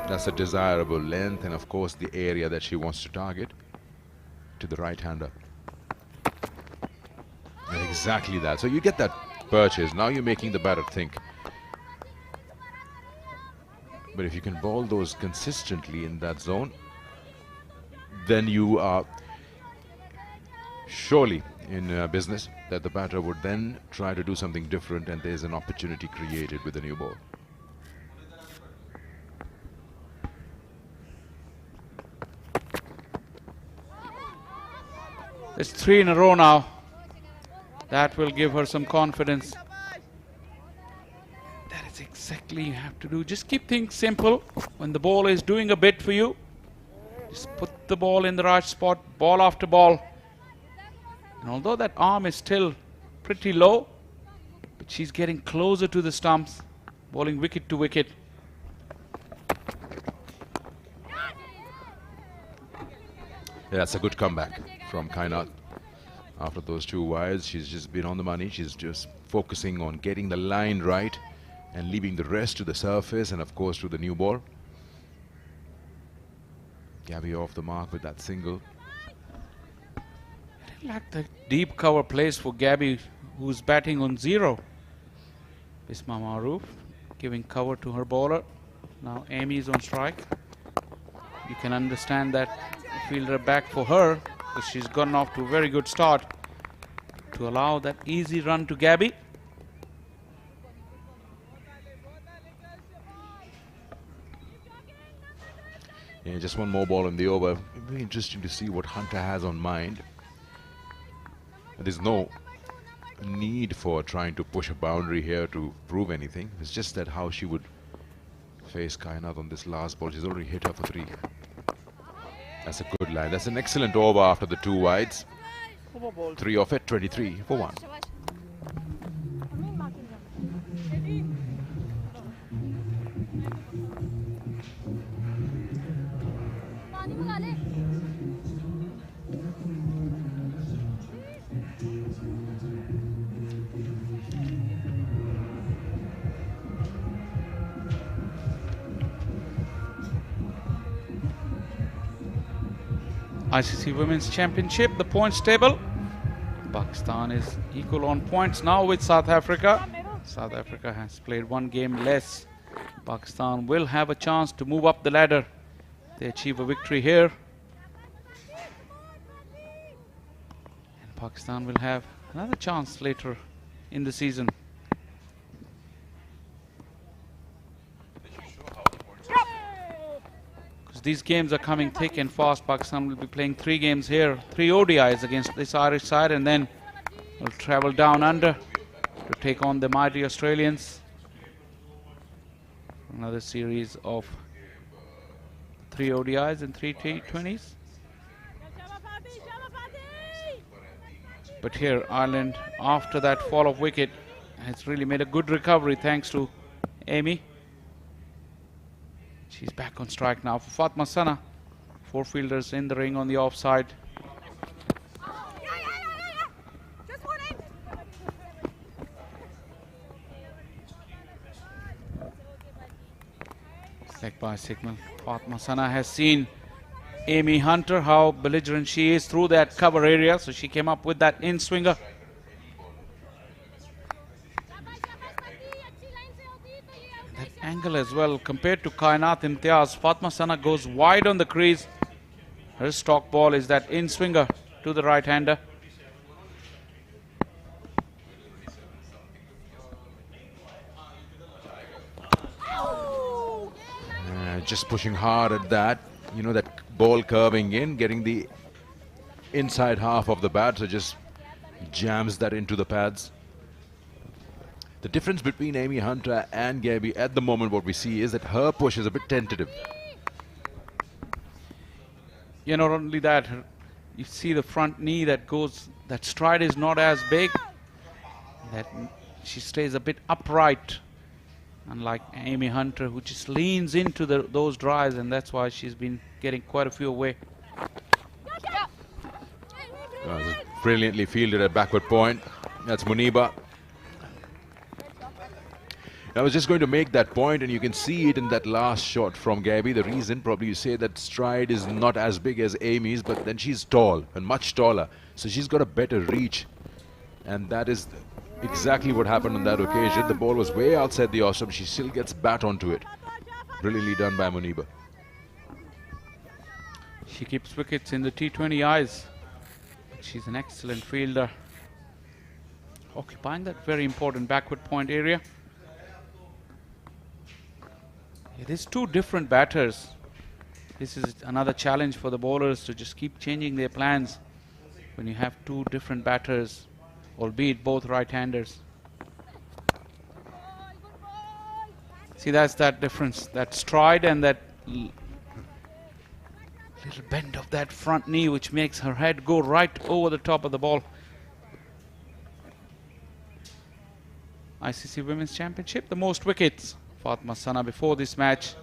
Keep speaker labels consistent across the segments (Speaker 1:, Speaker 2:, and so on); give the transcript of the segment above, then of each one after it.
Speaker 1: That's a desirable length and of course the area that she wants to target to the right-hander. And exactly that. So you get that purchase. Now you're making the batter think. But if you can bowl those consistently in that zone, then you are surely in business that the batter would then try to do something different, and there's an opportunity created with the new ball.
Speaker 2: It's 3 in a row now. That will give her some confidence. That is exactly you have to do. Just keep things simple. When the ball is doing a bit for you, just put the ball in the right spot, ball after ball. And although that arm is still pretty low, but she's getting closer to the stumps, bowling wicket to wicket.
Speaker 1: Yeah, that's a good comeback from Kainat. After those 2 wides, she's just been on the money. She's just focusing on getting the line right and leaving the rest to the surface and of course to the new ball. Gabby off the mark with that single.
Speaker 2: I didn't like the deep cover plays for Gabby, who's batting on 0. Bisma Maroof giving cover to her bowler. Now Amy is on strike. You can understand that fielder back for her, because she's gotten off to a very good start to allow that easy run to Gabby.
Speaker 1: Yeah, just one more ball in the over. Very interesting to see what Hunter has on mind. There's no need for trying to push a boundary here to prove anything. It's just that how she would face Kainat on this last ball. She's already hit her for 3. That's a good line. That's an excellent over after the 2 wides. 3 off it, 23 for 1.
Speaker 2: ICC Women's Championship, the points table. Pakistan is equal on points now with South Africa. South Africa has played 1 game less. Pakistan will have a chance to move up the ladder. They achieve a victory here. And Pakistan will have another chance later in the season. These games are coming thick and fast. Pakistan will be playing 3 games here, 3 ODIs against this Irish side, and then will travel down under to take on the mighty Australians. Another series of 3 ODIs and 3 T20s. But here Ireland, after that fall of wicket, has really made a good recovery thanks to Amy. She's back on strike now for Fatma Sana. 4 fielders in the ring on the offside. Leg by signal. Fatma Sana has seen Amy Hunter, how belligerent she is through that cover area. So she came up with that in-swinger. Angle as well compared to Kainat Imtiaz. Fatma Sana goes wide on the crease. Her stock ball is that in-swinger to the right-hander.
Speaker 1: Just pushing hard at that. You know, that ball curving in, getting the inside half of the bat, so just jams that into the pads. The difference between Amy Hunter and Gabby at the moment, what we see is that her push is a bit tentative.
Speaker 2: Yeah, not only that, you see the front knee that goes, that stride is not as big. That she stays a bit upright, unlike Amy Hunter, who just leans into those drives, and that's why she's been getting quite a few away.
Speaker 1: Brilliantly fielded at backward point. That's Muniba. I was just going to make that point, and you can see it in that last shot from Gabby. The reason, probably you say that stride is not as big as Amy's, but then she's tall and much taller. So she's got a better reach. And that is exactly what happened on that occasion. The ball was way outside the off stump. She still gets bat onto it. Brilliantly done by Muniba.
Speaker 2: She keeps wickets in the T20 eyes. She's an excellent fielder. Occupying that very important backward point area. It is two different batters. This is another challenge for the bowlers to just keep changing their plans when you have two different batters, albeit both right-handers. See, that's that difference, that stride and that little bend of that front knee, which makes her head go right over the top of the ball. ICC Women's Championship, the most wickets. Fatma Sana before this match,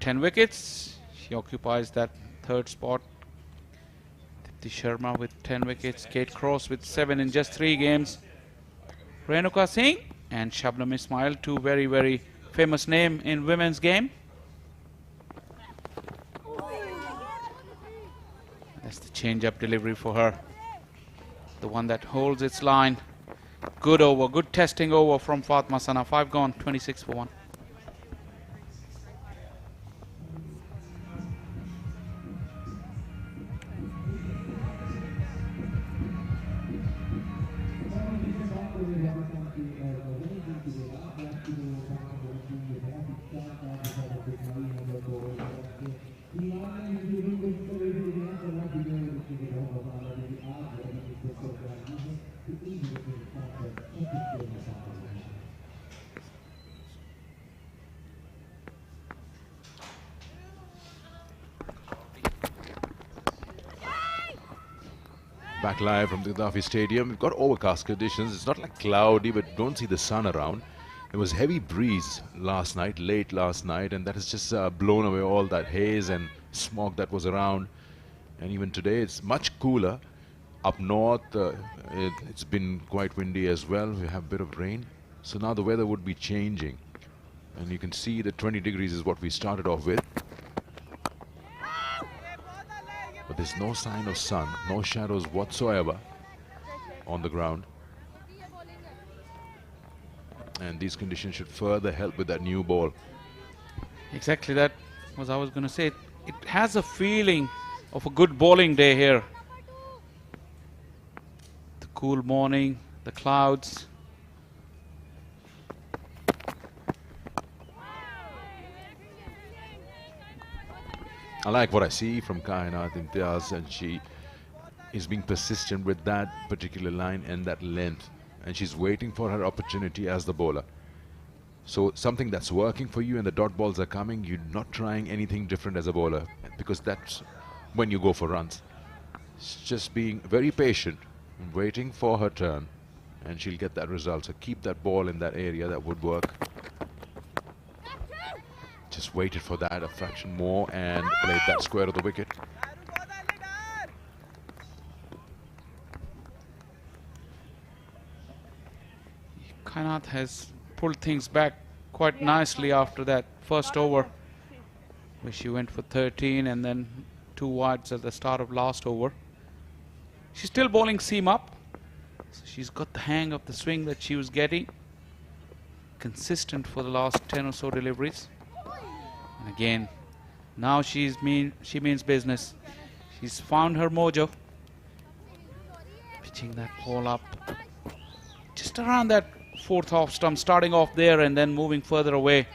Speaker 2: 10 wickets. She occupies that third spot. Dipti Sharma with 10 wickets. Kate Cross with 7 in just 3 games. Renuka Singh and Shabnam Ismail, two very, very famous names in women's game. That's the change-up delivery for her. The one that holds its line. Good over, good testing over from Fatma Sana. 5 gone, 26 for 1.
Speaker 1: Back live from the Gaddafi Stadium. We've got overcast conditions. It's not like cloudy, but don't see the sun around. There was heavy breeze last night, late last night, and that has just blown away all that haze and smog that was around. And even today, it's much cooler. Up north, it's been quite windy as well. We have a bit of rain. So now the weather would be changing. And you can see that 20 degrees is what we started off with. But there's no sign of sun, no shadows whatsoever on the ground. And these conditions should further help with that new ball.
Speaker 2: Exactly, that was I was going to say. It has a feeling of a good bowling day here. The cool morning, the clouds.
Speaker 1: I like what I see from Kainat Imtiaz, and she is being persistent with that particular line and that length, and she's waiting for her opportunity as the bowler. So something that's working for you and the dot balls are coming, you're not trying anything different as a bowler, because that's when you go for runs. It's just being very patient and waiting for her turn, and she'll get that result. So keep that ball in that area, that would work. Just waited for that a fraction more and played that square of the wicket.
Speaker 2: Kainat has pulled things back quite nicely after that first over, where she went for 13 and then 2 wides at the start of last over. She's still bowling seam up, so she's got the hang of the swing that she was getting. Consistent for the last 10 or so deliveries. And again, now she means business. She's found her mojo. Pitching that ball up just around that 4th off stump, starting off there and then moving further away.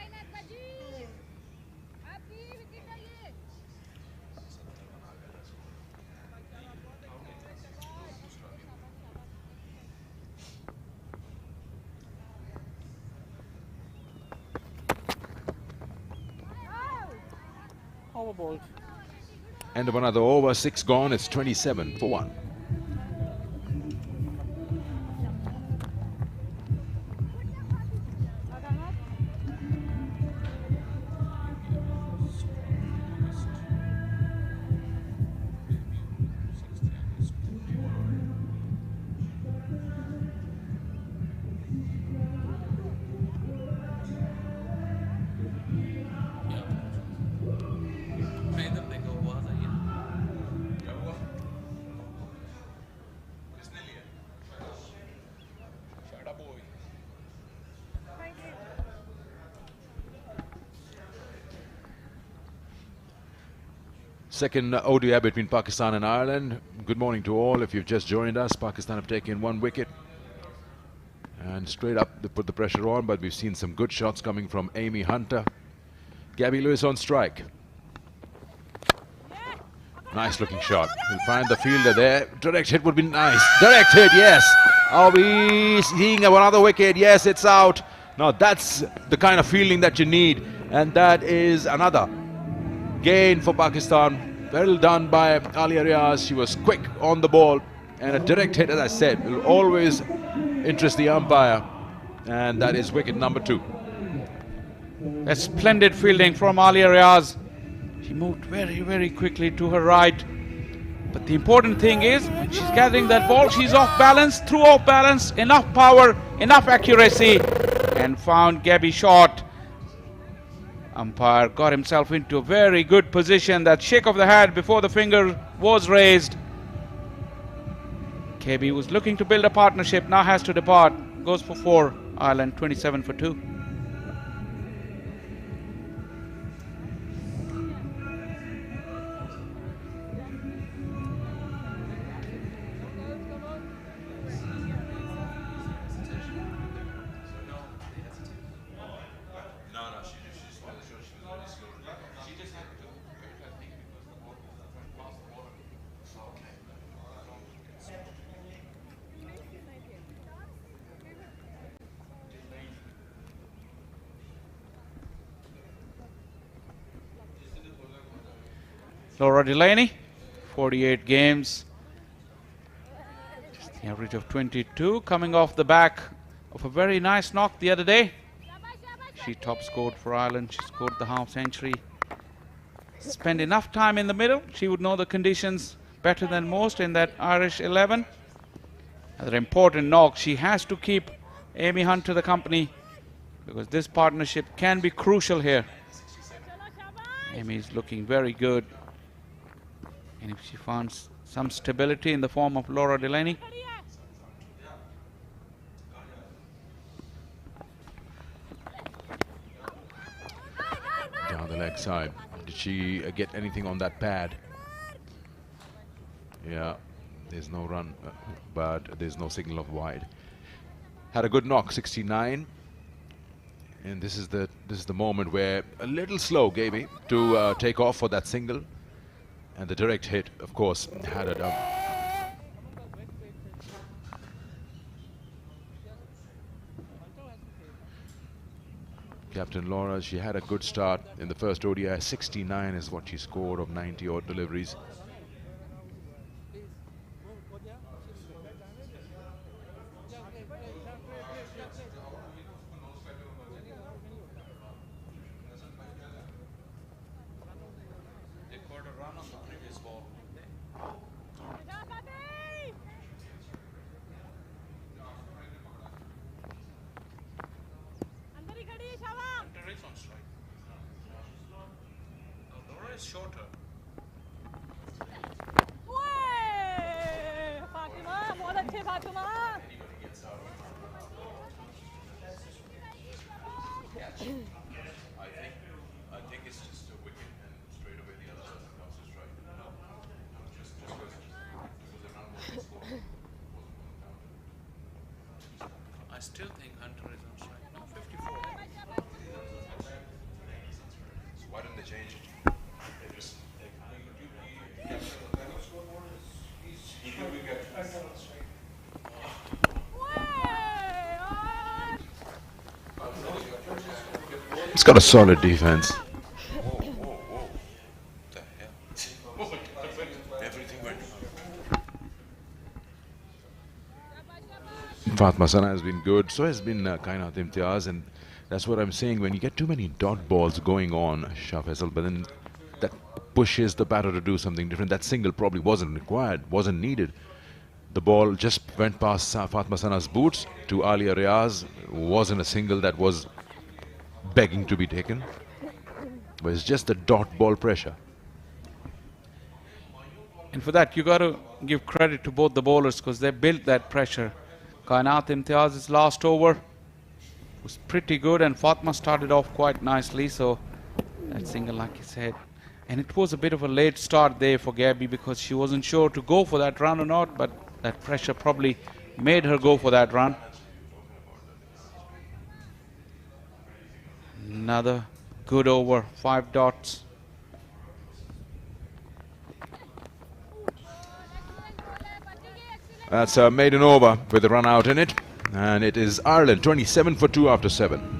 Speaker 3: Overboard.
Speaker 1: End of another over, 6 gone, it's 27 for 1. Second ODI between Pakistan and Ireland. Good morning to all. If you've just joined us, Pakistan have taken 1 wicket. And straight up they put the pressure on, but we've seen some good shots coming from Amy Hunter. Gabby Lewis on strike. Nice looking shot. We'll find the fielder there. Direct hit would be nice. Direct hit, yes. Are we seeing another wicket? Yes, it's out. Now that's the kind of fielding that you need. And that is another gain for Pakistan. Well done by Alia Riaz. She was quick on the ball. And a direct hit, as I said, will always interest the umpire. And that is wicket number 2.
Speaker 2: A splendid fielding from Alia Riaz. She moved very, very quickly to her right. But the important thing is, when she's gathering that ball, she's off balance, through off balance, enough power, enough accuracy, and found Gabby short. Umpire got himself into a very good position. That shake of the head before the finger was raised. Gabby was looking to build a partnership, now has to depart. Goes for 4, Ireland 27 for 2. Laura Delaney, 48 games, just the average of 22, coming off the back of a very nice knock the other day. She top scored for Ireland. She scored the half century. Spent enough time in the middle. She would know the conditions better than most in that Irish 11. Another important knock. She has to keep Amy Hunter the company, because this partnership can be crucial here. Amy is looking very good. And if she finds some stability in the form of Laura Delaney.
Speaker 1: Down the leg side. Did she get anything on that pad? Yeah, there's no run, but there's no signal of wide. Had a good knock, 69. And this is the moment where a little slow, Gaby, to take off for that single. And the direct hit, of course, had her down. Captain Laura, she had a good start in the first ODI. 69 is what she scored of 90 odd deliveries.
Speaker 2: Shorter.
Speaker 1: I think it's just a wicket and straight away the other person comes to strike. No, just because the run wasn't scored.
Speaker 2: I still think Hunter is on strike. No, 54.
Speaker 1: So why didn't they change it? They just it's got a solid defense. Fatma Sana has been good, so has been Kainat Imtiaz, and that's what I'm saying. When you get too many dot balls going on, Shah Faisal, but then that pushes the batter to do something different. That single probably wasn't required, wasn't needed. The ball just went past Fatma Sana's boots to Alia Riaz. Wasn't a single that was begging to be taken, but it's just the dot ball pressure.
Speaker 2: And for that, you got to give credit to both the bowlers, because they built that pressure. Kainat Imtiaz's last over was pretty good, and Fatma started off quite nicely. So that single, like you said, And it was a bit of a late start there for Gabby because she wasn't sure to go for that run or not, but that pressure probably made her go for that run. Another good over, 5 dots.
Speaker 1: That's a maiden over with a run out in it. And it is Ireland 27 for 2 after 7.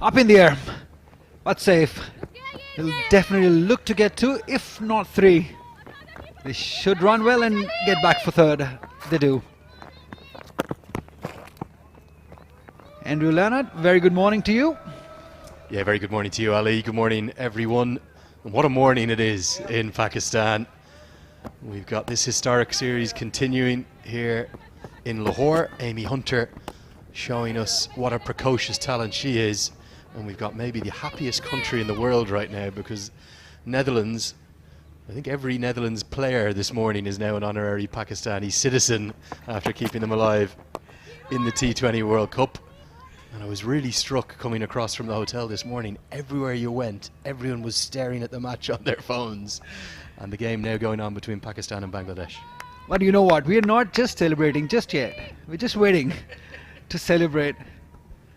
Speaker 3: Up in the air, but safe. They'll definitely look to get 2, if not 3. They should run well and get back for 3rd. They do. Andrew Leonard, very good morning to you.
Speaker 4: Yeah, very good morning to you, Ali. Good morning, everyone. And what a morning it is in Pakistan. We've got this historic series continuing here in Lahore. Amy Hunter showing us what a precocious talent she is. And we've got maybe the happiest country in the world right now because Netherlands, I think every Netherlands player this morning is now an honorary Pakistani citizen after keeping them alive in the T20 World Cup. And I was really struck coming across from the hotel this morning. Everywhere you went, everyone was staring at the match on their phones. And the game now going on between Pakistan and Bangladesh.
Speaker 3: But you know what? We are not just celebrating just yet. We're just waiting to celebrate.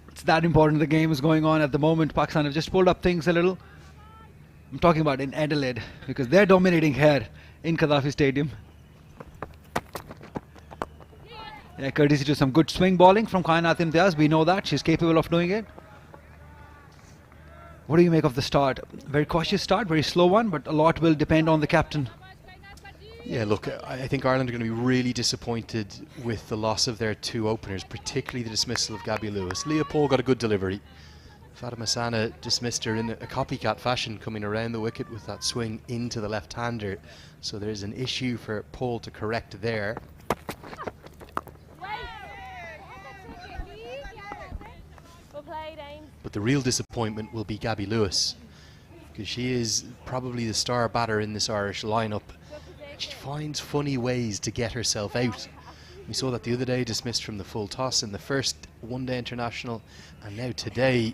Speaker 3: It's that important. The game is going on at the moment. Pakistan have just pulled up things a little. I'm talking about in Adelaide because they're dominating here in Qaddafi Stadium. Yeah, courtesy to some good swing bowling from Kainat Imtiaz. We know that. She's capable of doing it. What do you make of the start? Very cautious start, very slow one, but a lot will depend on the captain.
Speaker 4: Yeah, look, I think Ireland are going to be really disappointed with the loss of their 2 openers, particularly the dismissal of Gabby Lewis. Leah Paul got a good delivery. Fatima Sana dismissed her in a copycat fashion, coming around the wicket with that swing into the left-hander. So there's an issue for Paul to correct there. But the real disappointment will be Gabby Lewis, because she is probably the star batter in this Irish lineup. She finds funny ways to get herself out. We saw that the other day, dismissed from the full toss in the first one-day international, and now today,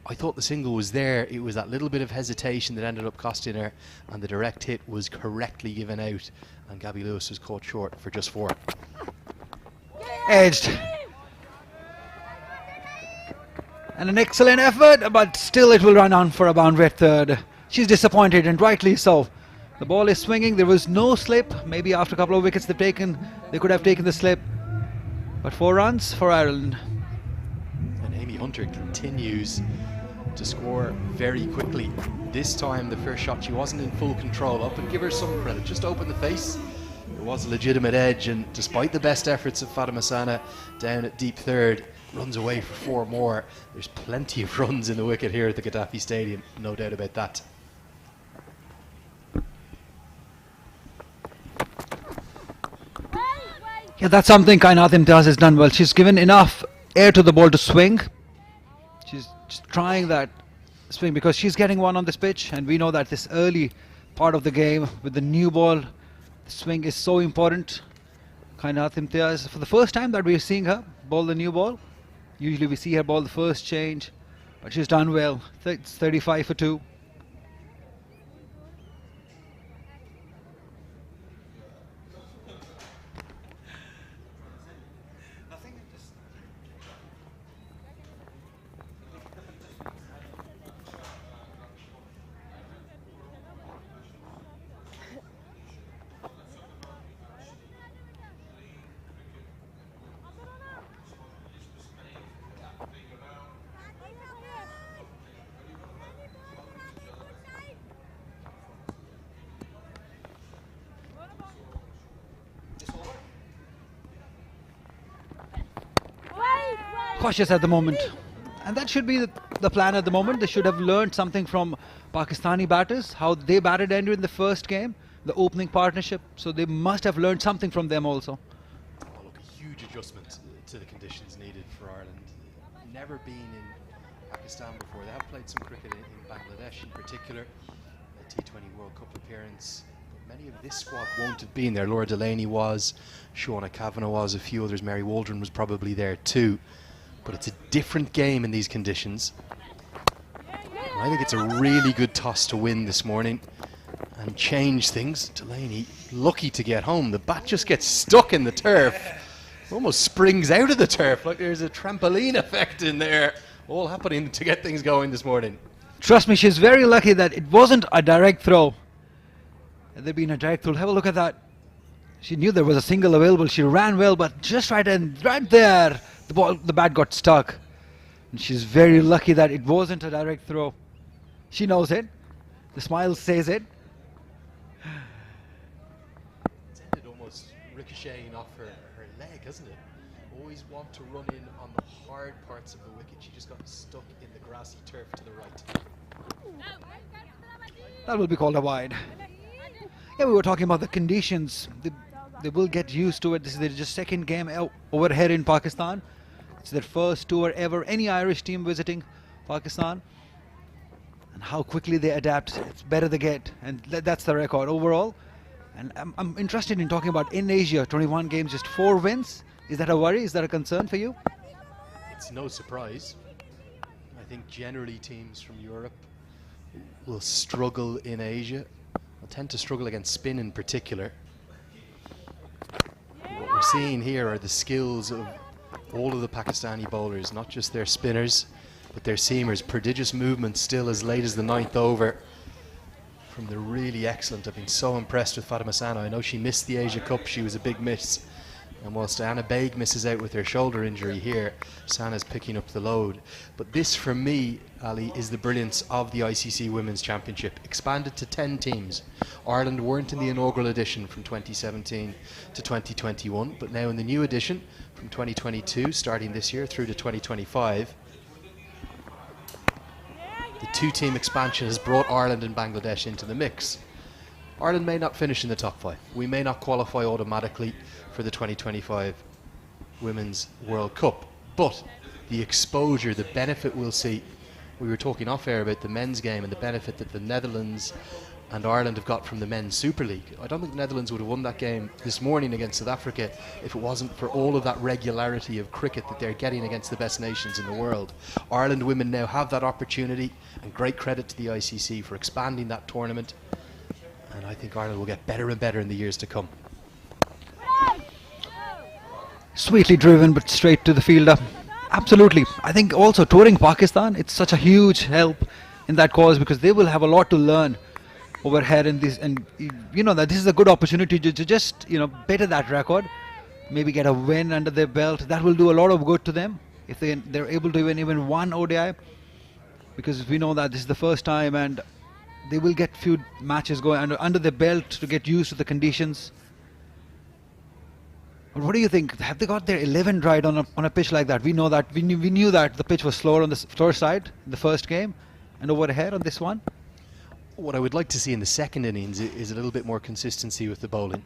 Speaker 4: I thought the single was there. It was that little bit of hesitation that ended up costing her, and the direct hit was correctly given out, and Gabby Lewis was caught short for just 4.
Speaker 3: Edged. And an excellent effort, but still it will run on for a boundary at 3rd. She's disappointed, and rightly so. The ball is swinging, there was no slip. Maybe after a couple of wickets they could have taken the slip. But 4 runs for Ireland.
Speaker 4: And Amy Hunter continues to score very quickly. This time the first shot she wasn't in full control up, and give her some credit, just open the face. It was a legitimate edge, and despite the best efforts of Fatima Sana down at deep 3rd, runs away for 4 more. There's plenty of runs in the wicket here at the Gaddafi Stadium, no doubt about that.
Speaker 3: Yeah, that's something Kainat Imtiaz has done well. She's given enough air to the ball to swing. She's just trying that swing because she's getting one on this pitch, and we know that this early part of the game with the new ball, the swing is so important. Kainat Imtiaz, for the first time that we're seeing her bowl the new ball. Usually we see her bowl the first change, but she's done well. It's 35 for 2. cautious at the moment. And that should be the plan at the moment. They should have learned something from Pakistani batters, how they batted India in the first game, the opening partnership. So they must have learned something from them also.
Speaker 4: Oh, look, a huge adjustment to the conditions needed for Ireland. Never been in Pakistan before. They have played some cricket in Bangladesh in particular, a T20 World Cup appearance. But many of this squad won't have been there. Laura Delaney was, Shauna Kavanagh was, a few others. Mary Waldron was probably there too. But it's a different game in these conditions. I think it's a really good toss to win this morning and change things. Delaney lucky to get home. The bat just gets stuck in the turf. Almost springs out of the turf like there's a trampoline effect in there. All happening to get things going this morning.
Speaker 3: Trust me, she's very lucky that it wasn't a direct throw. Had there been a direct throw, have a look at that. She knew there was a single available. She ran well, but just right there, the bat got stuck. And she's very lucky that it wasn't a direct throw. She knows it. The smile says it.
Speaker 4: It's ended almost ricocheting off her leg, hasn't it? Always want to run in on the hard parts of the wicket. She just got stuck in the grassy turf to the right.
Speaker 3: That will be called a wide. Yeah, we were talking about the conditions. They will get used to it. This is their just second game over here in Pakistan. It's their first tour ever. Any Irish team visiting Pakistan. And how quickly they adapt. It's better they get. And that's the record overall. And I'm interested in talking about in Asia, 21 games, just 4 wins. Is that a worry? Is that a concern for you?
Speaker 4: It's no surprise. I think generally teams from Europe will struggle in Asia. Will tend to struggle against spin in particular. What we're seeing here are the skills of all of the Pakistani bowlers, not just their spinners, but their seamers. Prodigious movement still as late as the 9th over from the really excellent. I've been so impressed with Fatima Sana. I know she missed the Asia Cup. She was a big miss. And whilst Anna Baig misses out with her shoulder injury here, Sana's picking up the load. But this, for me, Ali, is the brilliance of the ICC Women's Championship. Expanded to 10 teams. Ireland weren't in the inaugural edition from 2017 to 2021, but now in the new edition from 2022, starting this year through to 2025, the 2-team expansion has brought Ireland and Bangladesh into the mix. Ireland may not finish in the top 5. We may not qualify automatically for the 2025 Women's World Cup. But the exposure, the benefit we'll see, we were talking off air about the men's game and the benefit that the Netherlands and Ireland have got from the Men's Super League. I don't think the Netherlands would have won that game this morning against South Africa if it wasn't for all of that regularity of cricket that they're getting against the best nations in the world. Ireland women now have that opportunity, and great credit to the ICC for expanding that tournament. And I think Ireland will get better and better in the years to come.
Speaker 3: Sweetly driven, but straight to the fielder. Absolutely. I think also touring Pakistan, it's such a huge help in that cause, because they will have a lot to learn over here in this, and you know that this is a good opportunity to just better that record, maybe get a win under their belt. That will do a lot of good to them if they're able to win even one ODI, because we know that this is the first time, and they will get few matches going under their belt to get used to the conditions. But what do you think? Have they got their 11 right on a pitch like that? We know that we knew that the pitch was slower on the slower side in the first game, and over here on this one.
Speaker 4: What I would like to see in the second innings is a little bit more consistency with the bowling.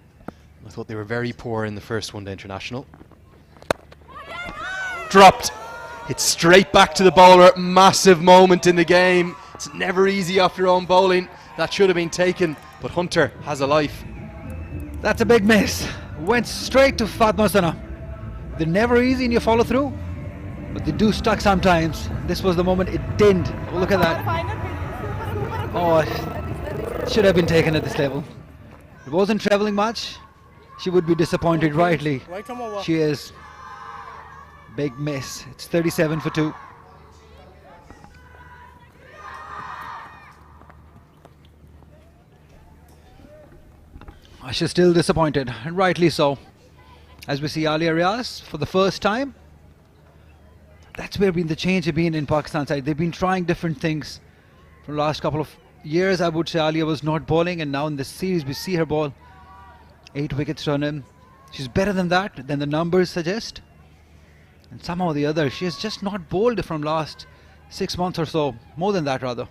Speaker 4: I thought they were very poor in the first one-day international. Dropped. It's straight back to the bowler. Massive moment in the game. It's never easy after own bowling. That should have been taken, but Hunter has a life.
Speaker 3: That's a big miss. Went straight to Fatma Sana. They're never easy in your follow through, but they do stuck sometimes. This was the moment it didn't. Oh, look at that. Oh, it should have been taken at this level. It wasn't travelling much. She would be disappointed, rightly. She is. Big miss. It's 37 for 2. She's still disappointed, and rightly so. As we see Ali Riaz for the first time. That's where the change has been in Pakistan side. They've been trying different things for the last couple of years. I would say Alia was not bowling, and now in this series we see her ball 8 wickets run in. She's better than that, than the numbers suggest. And somehow or the other, she has just not bowled from last 6 months or so. More than that, rather.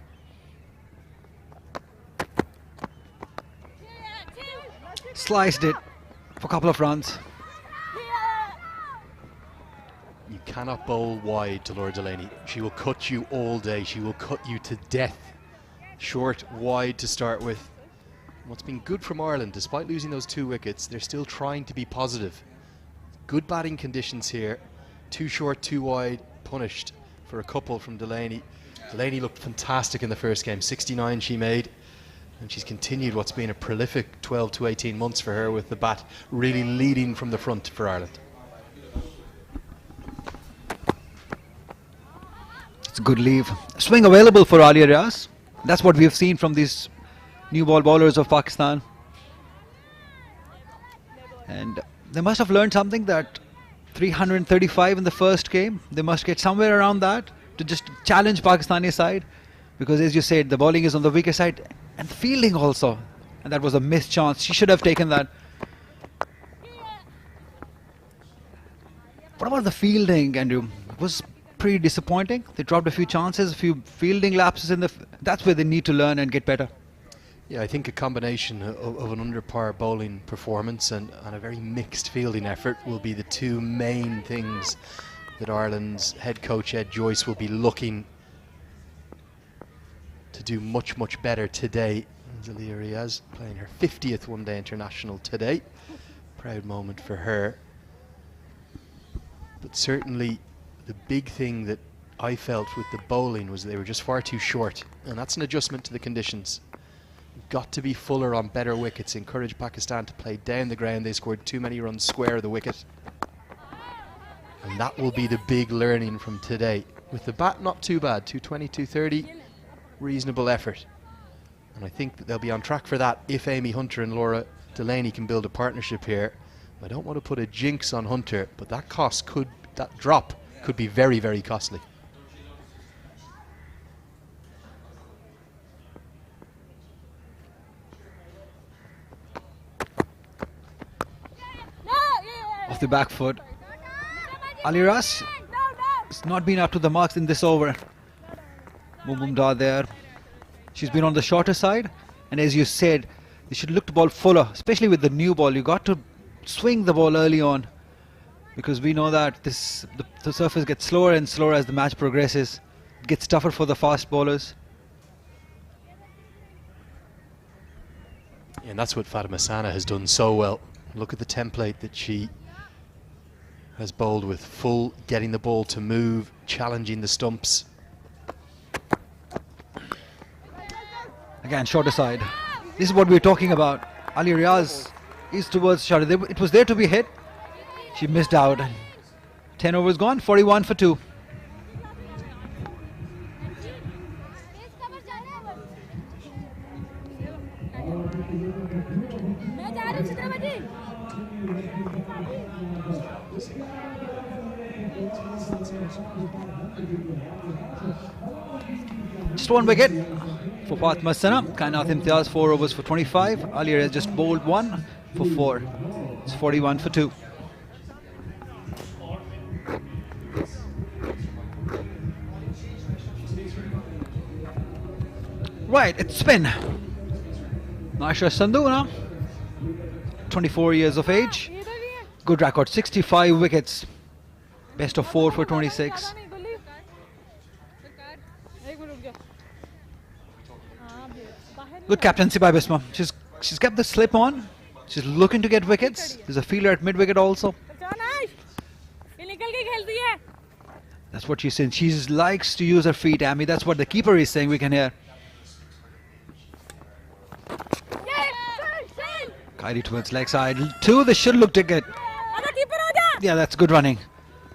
Speaker 3: Sliced it for a couple of runs.
Speaker 4: You cannot bowl wide to Laura Delaney. She will cut you all day. She will cut you to death. Short, wide to start with. What's been good from Ireland, despite losing those 2 wickets, they're still trying to be positive. Good batting conditions here. 2 short, 2 wide, punished for a couple from Delaney. Delaney looked fantastic in the first game. 69 she made. And she's continued what's been a prolific 12 to 18 months for her with the bat really leading from the front for Ireland.
Speaker 3: It's a good leave. Swing available for Alia Riaz. That's what we've seen from these new ball bowlers of Pakistan. And they must have learned something, that 335 in the first game. They must get somewhere around that to just challenge Pakistani side. Because as you said, the bowling is on the weaker side. And fielding also. And that was a missed chance. She should have taken that. What about the fielding, Andrew? It was pretty disappointing. They dropped a few chances, a few fielding lapses in the... That's where they need to learn and get better.
Speaker 4: Yeah, I think a combination of an under-par bowling performance and a very mixed fielding effort will be the 2 main things that Ireland's head coach Ed Joyce will be looking to do much, much better today. Alia Riaz playing her 50th one-day international today. Proud moment for her. But certainly the big thing that I felt with the bowling was they were just far too short, and that's an adjustment to the conditions. Got to be fuller on better wickets, encourage Pakistan to play down the ground. They scored too many runs square of the wicket, and that will be the big learning from today. With the bat not too bad, 220, 230, reasonable effort, and I think that they'll be on track for that if Amy Hunter and Laura Delaney can build a partnership here. I don't want to put a jinx on Hunter, but that drop could be very, very costly.
Speaker 3: Off the back foot. Alia Riaz has not been up to the marks in this over. Mumumda there. She's been on the shorter side, and as you said, they should look to ball fuller, especially with the new ball. You got to swing the ball early on, because we know that the surface gets slower and slower as the match progresses. It gets tougher for the fast bowlers.
Speaker 4: And that's what Fatima Sana has done so well. Look at the template that she has bowled with, full, getting the ball to move, challenging the stumps.
Speaker 3: Again, shorter side. This is what we're talking about. Alia Riaz is towards shorter. It was there to be hit. She missed out. 10 overs gone, 41 for 2. Just 1 wicket for Fatima Sana. Kainat Imtiaz 4 overs for 25. Alia has just bowled 1 for 4. It's 41 for 2. Right, it's spin. Naisha Sandhu now, 24 years of age. Good record, 65 wickets. Best of 4 for 26. Good captaincy by Bisma. She's kept the slip on. She's looking to get wickets. There's a fielder at mid-wicket also. That's what she's saying. She likes to use her feet, Amy. That's what the keeper is saying, we can hear. Kylie towards leg side. 2, they should look to get. Yeah, that's good running.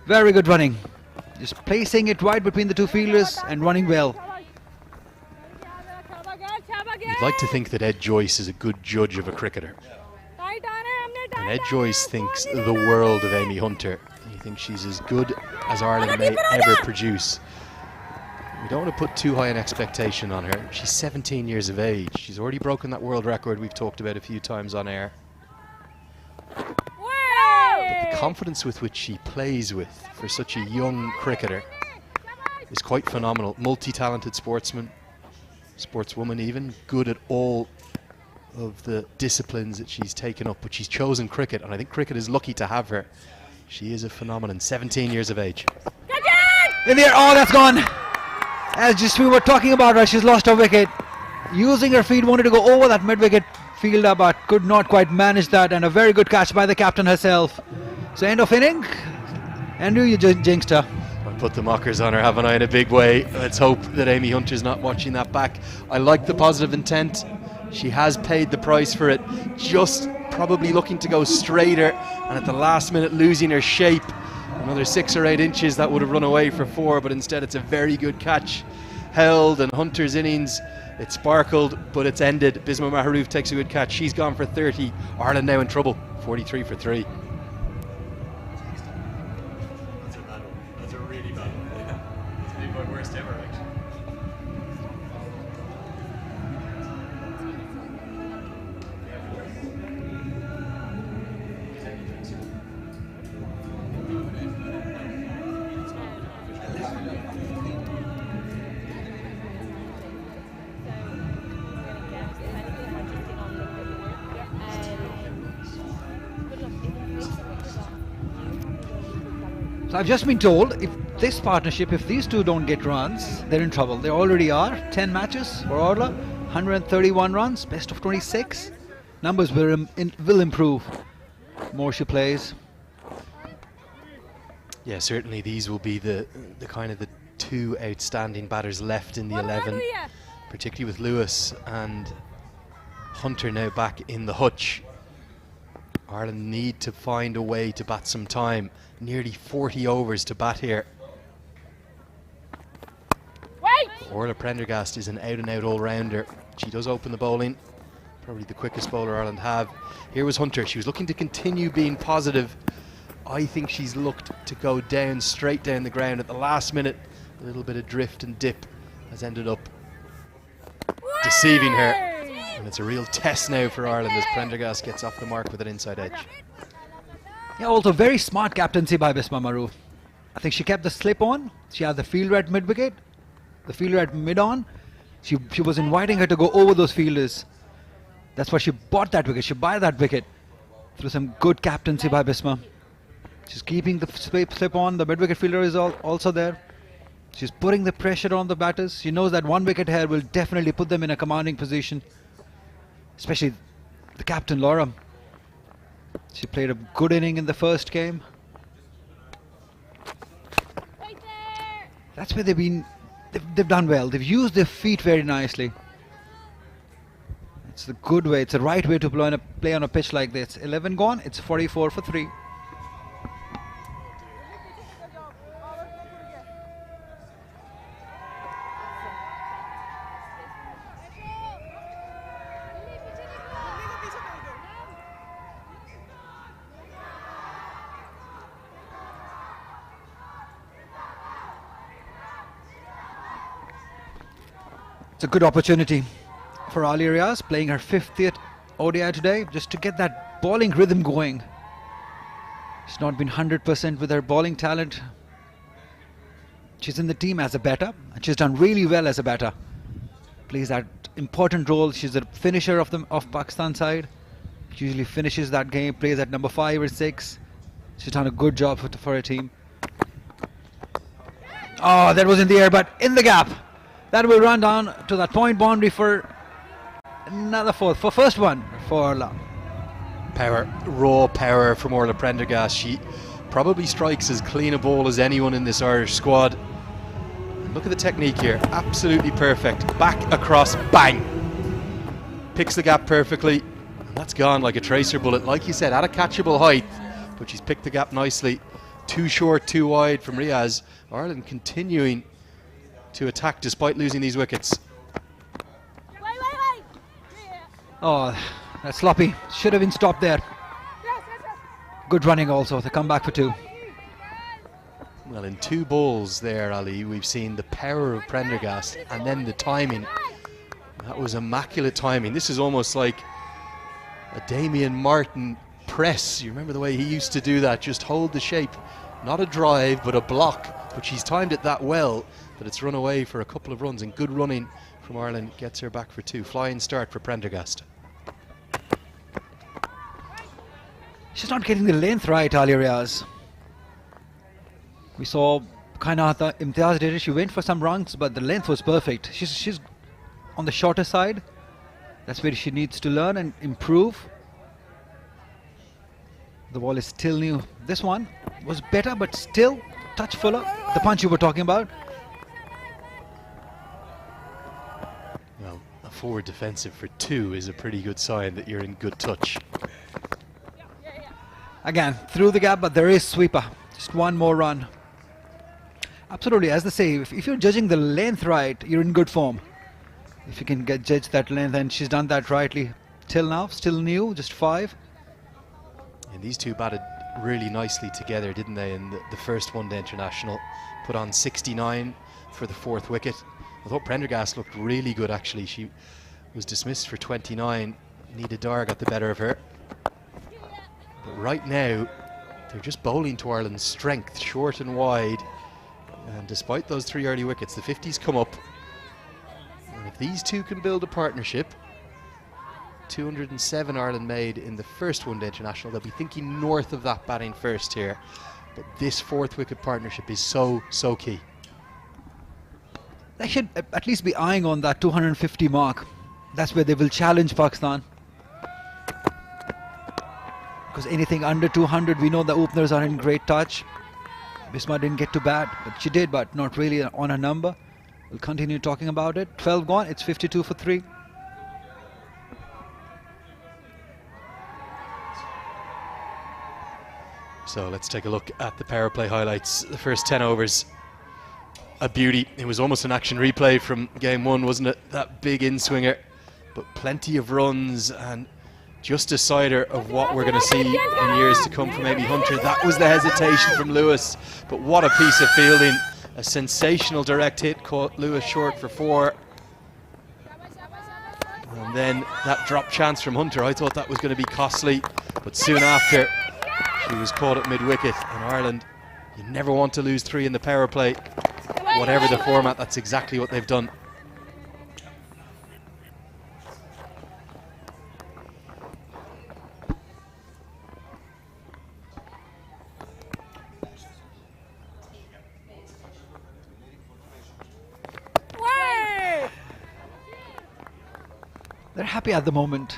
Speaker 3: Very good running. Just placing it right between the 2 fielders and running well.
Speaker 4: You'd like to think that Ed Joyce is a good judge of a cricketer. And Ed Joyce thinks the world of Amy Hunter. He thinks she's as good as Ireland may ever produce. We don't want to put too high an expectation on her. She's 17 years of age. She's already broken that world record we've talked about a few times on air. But the confidence with which she plays with for such a young cricketer is quite phenomenal. Multi-talented sportsman, sportswoman even, good at all of the disciplines that she's taken up, but she's chosen cricket, and I think cricket is lucky to have her. She is a phenomenon, 17 years of age.
Speaker 3: In the air, oh, that's gone. As just we were talking about her, she's lost her wicket. Using her feet, wanted to go over that mid-wicket fielder, but could not quite manage that, and a very good catch by the captain herself. So end of inning, Andrew, you jinxed her.
Speaker 4: I put the mockers on her, haven't I, in a big way. Let's hope that Amy Hunter's not watching that back. I like the positive intent. She has paid the price for it, just probably looking to go straighter, and at the last minute losing her shape. Another 6 or 8 inches, that would have run away for 4, but instead it's a very good catch. Held, and Hunter's innings, it sparkled, but it's ended. Bisma Maharouf takes a good catch. She's gone for 30. Ireland now in trouble, 43 for 3. That's a really bad one. It's maybe my worst ever, actually.
Speaker 3: So I've just been told, if this partnership, if these two don't get runs, they're in trouble. They already are. 10 matches for Orla, 131 runs, best of 26. Numbers will improve more she plays.
Speaker 4: Yeah, certainly these will be the kind of the 2 outstanding batters left in the 11, particularly with Lewis and Hunter now back in the hutch. Ireland need to find a way to bat some time. Nearly 40 overs to bat here. Orla Prendergast is an out-and-out all-rounder. She does open the bowling. Probably the quickest bowler Ireland have. Here was Hunter. She was looking to continue being positive. I think she's looked to go down, straight down the ground at the last minute. A little bit of drift and dip has ended up deceiving her. And it's a real test now for Ireland as Prendergast gets off the mark with an inside edge.
Speaker 3: Yeah, also very smart captaincy by Bisma Maharouf. I think she kept the slip on. She had the fielder at mid-wicket, the fielder at mid-on. She was inviting her to go over those fielders. That's why she bought that wicket. She bought that wicket through some good captaincy by Bisma. She's keeping the slip on. The mid-wicket fielder is also there. She's putting the pressure on the batters. She knows that 1 wicket here will definitely put them in a commanding position. Especially the captain, Laura. She played a good inning in the first game. That's where they've done well. They've used their feet very nicely. It's a good way. It's the right way to play on a pitch like this. 11 gone. It's 44 for 3. It's a good opportunity for Ali Riaz, playing her 50th ODI today, just to get that bowling rhythm going. She's not been 100% with her bowling talent. She's in the team as a batter, and she's done really well as a batter. Plays that important role. She's a finisher of Pakistan side. She usually finishes that game, plays at number 5 or 6. She's done a good job for her team. Oh, that was in the air, but in the gap. That will run down to that point boundary for another 4th. For first one for Orla.
Speaker 4: Power, raw power from Orla Prendergast. She probably strikes as clean a ball as anyone in this Irish squad. And look at the technique here. Absolutely perfect. Back across, bang. Picks the gap perfectly. And that's gone like a tracer bullet. Like you said, at a catchable height. But she's picked the gap nicely. Too short, too wide from Riaz. Ireland continuing to attack despite losing these wickets.
Speaker 3: Oh, that's sloppy. Should have been stopped there. Good running also to come back for 2.
Speaker 4: Well, in 2 balls there, Ali, we've seen the power of Prendergast and then the timing. That was immaculate timing. This is almost like a Damien Martin press. You remember the way he used to do that, just hold the shape, not a drive but a block, but she's timed it that well that it's run away for a couple of runs, and good running from Ireland gets her back for 2. Flying start for Prendergast.
Speaker 3: She's not getting the length right, Ali Riaz. We saw Kainata Imtiaz did it. She went for some runs, but the length was perfect. She's on the shorter side. That's where she needs to learn and improve. The ball is still new. This one was better, but still touch fuller. The punch you were talking about.
Speaker 4: Well, a forward defensive for 2 is a pretty good sign that you're in good touch.
Speaker 3: Again, through the gap, but there is sweeper. Just one more run. Absolutely, as they say, if you're judging the length right, you're in good form. If you can judge that length, and she's done that rightly till now. Still new, just 5.
Speaker 4: And these two batted really nicely together, didn't they, in the first one-day international. Put on 69 for the 4th wicket. I thought Prendergast looked really good, actually. She was dismissed for 29. Nida Dar got the better of her. But right now, they're just bowling to Ireland's strength, short and wide. And despite those 3 early wickets, the 50s come up. And if these two can build a partnership, 207 Ireland made in the first one-day international, they'll be thinking north of that batting first here. But this 4th wicket partnership is so key.
Speaker 3: They should at least be eyeing on that 250 mark. That's where they will challenge Pakistan. Because anything under 200, we know the openers are in great touch. Bisma didn't get to bat, but she did, but not really on a number. We'll continue talking about it. 12 gone, it's 52 for 3.
Speaker 4: So let's take a look at the power play highlights. The first 10 overs, a beauty. It was almost an action replay from game 1, wasn't it? That big in-swinger, but plenty of runs and just a cider of what we're going to see in years to come from Amy Hunter. That was the hesitation from Lewis, but what a piece of fielding. A sensational direct hit caught Lewis short for 4. And then that drop chance from Hunter, I thought that was going to be costly, but soon after she was caught at mid-wicket. And Ireland, you never want to lose 3 in the power play. Whatever the format, that's exactly what they've done.
Speaker 3: They're happy at the moment.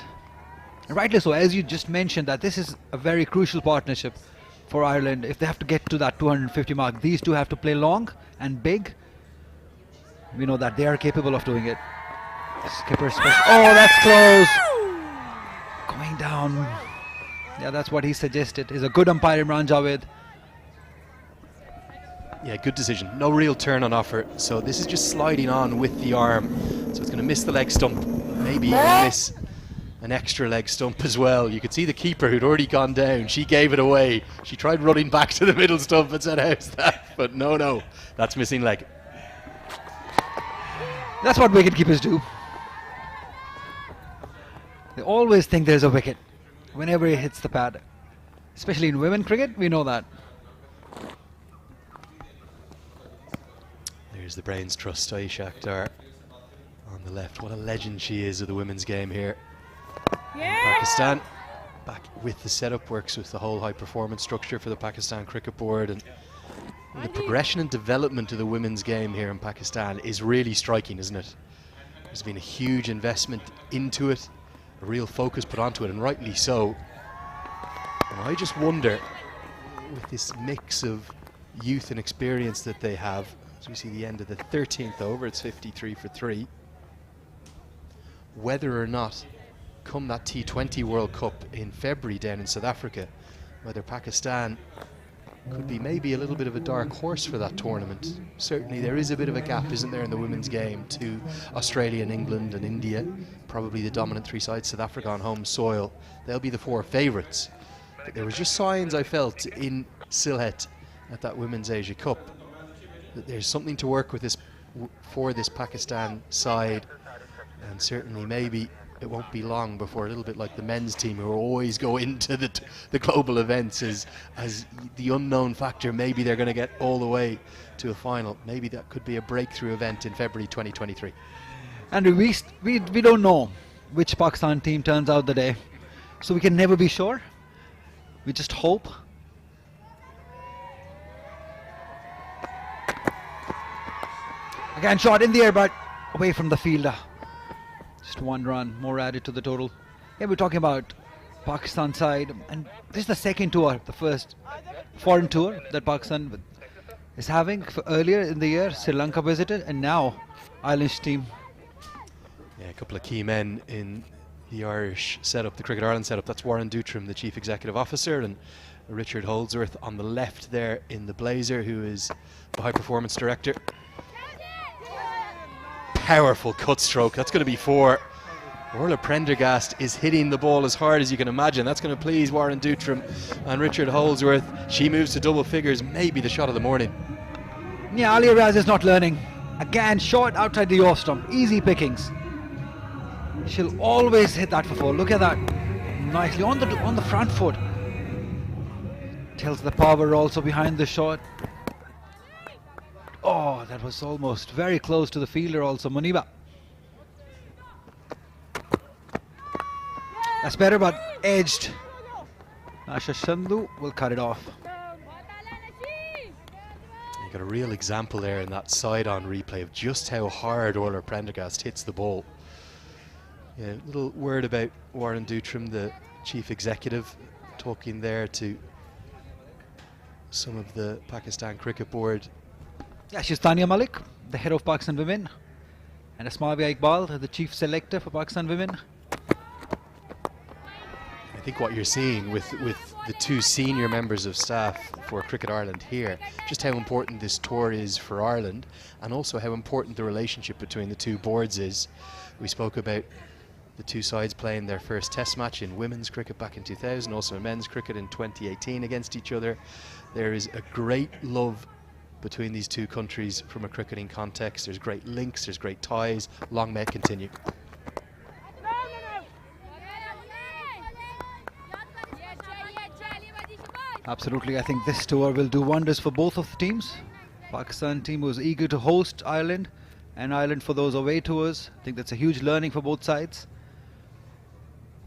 Speaker 3: And rightly so, as you just mentioned, that this is a very crucial partnership for Ireland. If they have to get to that 250 mark, these two have to play long and big. We know that they are capable of doing it. Skipper special. Oh, that's close. Going down. Yeah, that's what he suggested. Is a good umpire, Imran Javed.
Speaker 4: Yeah, good decision. No real turn on offer. So this is just sliding on with the arm. So it's going to miss the leg stump. Maybe even miss an extra leg stump as well. You could see the keeper who'd already gone down. She gave it away. She tried running back to the middle stump and said, how's that? But no, that's missing leg.
Speaker 3: That's what wicket-keepers do. They always think there's a wicket whenever he hits the pad. Especially in women cricket, we know that.
Speaker 4: There's the Brains Trust, Aisha Akhtar on the left. What a legend she is of the women's game here. Yeah. Pakistan back with the setup, works with the whole high performance structure for the Pakistan Cricket Board, and the progression and development of the women's game here in Pakistan is really striking, isn't it? There's been a huge investment into it, a real focus put onto it, and rightly so. And I just wonder, with this mix of youth and experience that they have, as we see the end of the 13th over, it's 53 for 3, whether or not come that T20 World Cup in February down in South Africa, whether Pakistan could be maybe a little bit of a dark horse for that tournament. Certainly there is a bit of a gap, isn't there, in the women's game to Australia and England and India, probably the dominant 3 sides, South Africa on home soil. They'll be the 4 favourites. But there was just signs I felt in Sylhet at that Women's Asia Cup that there's something to work with this for this Pakistan side, and certainly maybe it won't be long before a little bit like the men's team, who always go into the global events as the unknown factor. Maybe they're going to get all the way to a final. Maybe that could be a breakthrough event in February 2023.
Speaker 3: And we don't know which Pakistan team turns out the day, so we can never be sure. We just hope. Again, shot in the air, but away from the fielder. Just one run more added to the total. Yeah, we're talking about Pakistan side, and this is the second tour, the first foreign tour that Pakistan is having. Earlier in the year, Sri Lanka visited, and now Ireland's team.
Speaker 4: Yeah, a couple of key men in the Irish setup, the Cricket Ireland setup. That's Warren Dootram, the Chief Executive Officer, and Richard Holdsworth on the left there in the blazer, who is the High Performance Director. Powerful cut stroke. That's going to be 4. Orla Prendergast is hitting the ball as hard as you can imagine. That's going to please Warren Dootram and Richard Holdsworth. She moves to double figures, maybe the shot of the morning.
Speaker 3: Yeah, Ali Raz is not learning. Again, short outside the off stump. Easy pickings. She'll always hit that for 4. Look at that. Nicely on the front foot. Tells the power also behind the shot. Oh, that was almost very close to the fielder also, Muniba. That's better, but edged. Asha Sandhu will cut it off.
Speaker 4: You got a real example there in that side-on replay of just how hard Orla Prendergast hits the ball. Yeah, a little word about Warren Dootram, the Chief Executive, talking there to some of the Pakistan Cricket Board.
Speaker 3: Yeah, she's Tania Malik, the head of Pakistan Women, and Asmavia Iqbal, the chief selector for Pakistan Women.
Speaker 4: I think what you're seeing with the 2 senior members of staff for Cricket Ireland here, just how important this tour is for Ireland, and also how important the relationship between the 2 boards is. We spoke about the 2 sides playing their first test match in women's cricket back in 2000, also in men's cricket in 2018 against each other. There is a great love between these 2 countries from a cricketing context. There's great links, there's great ties. Long may it continue.
Speaker 3: Absolutely, I think this tour will do wonders for both of the teams. Pakistan team was eager to host Ireland, and Ireland for those away tours. I think that's a huge learning for both sides.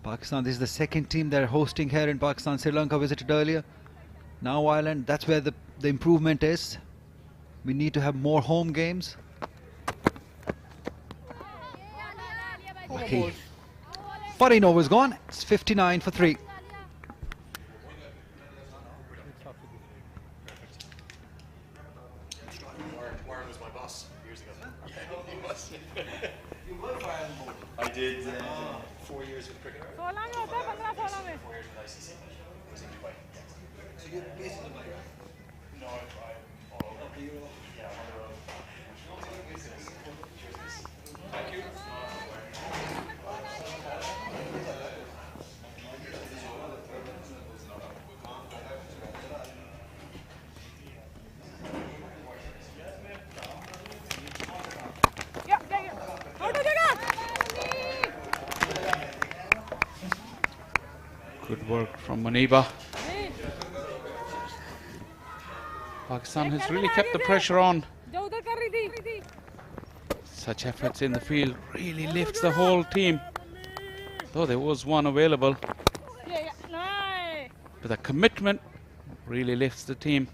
Speaker 3: Pakistan, this is the second team they're hosting here in Pakistan. Sri Lanka visited earlier. Now Ireland, that's where the improvement is. We need to have more home games. Okay. 14 overs gone. It's 59 for 3.
Speaker 4: Warren was my boss years ago. Yeah, he was. You were Ireland. I did 4 years with Cricket Ireland. 4 years with ICC. I was in Dubai. So you're based in Dubai? No, I'm all over. Yeah, I'm on the road. Thank you.
Speaker 2: Good work from Muniba. Pakistan has really kept the pressure on. Such efforts in the field really lifts the whole team. Though there was one available. But the commitment really lifts the team.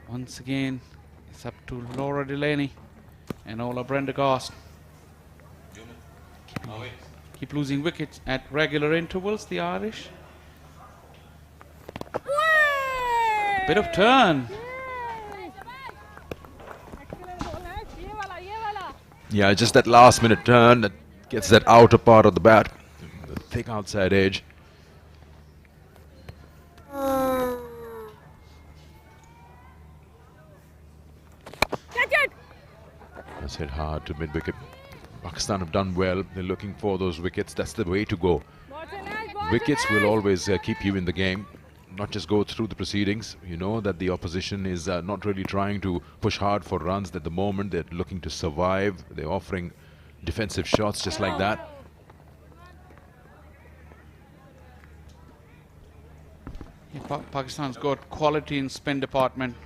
Speaker 2: Once again, it's up to Laura Delaney and Ola Prendergast. Keep losing wickets at regular intervals, the Irish. Bit of turn.
Speaker 1: Yeah, just that last minute turn that gets that outer part of the bat, the thick outside edge. That's hit hard to mid-wicket. Pakistan have done well. They're looking for those wickets. That's the way to go. Wickets will always keep you in the game. not just go through the proceedings. You know that the opposition is not really trying to push hard for runs at the moment. They're looking to survive. They're offering defensive shots just like that.
Speaker 2: Yeah, Pakistan's got quality in spin department.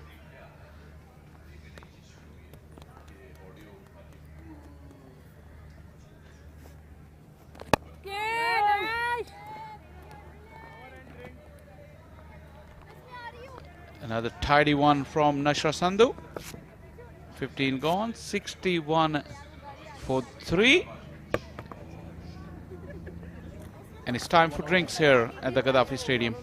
Speaker 2: Another tidy one from Nashra Sandhu. 15 gone, 61 for 3. And it's time for drinks here at the Gaddafi Stadium.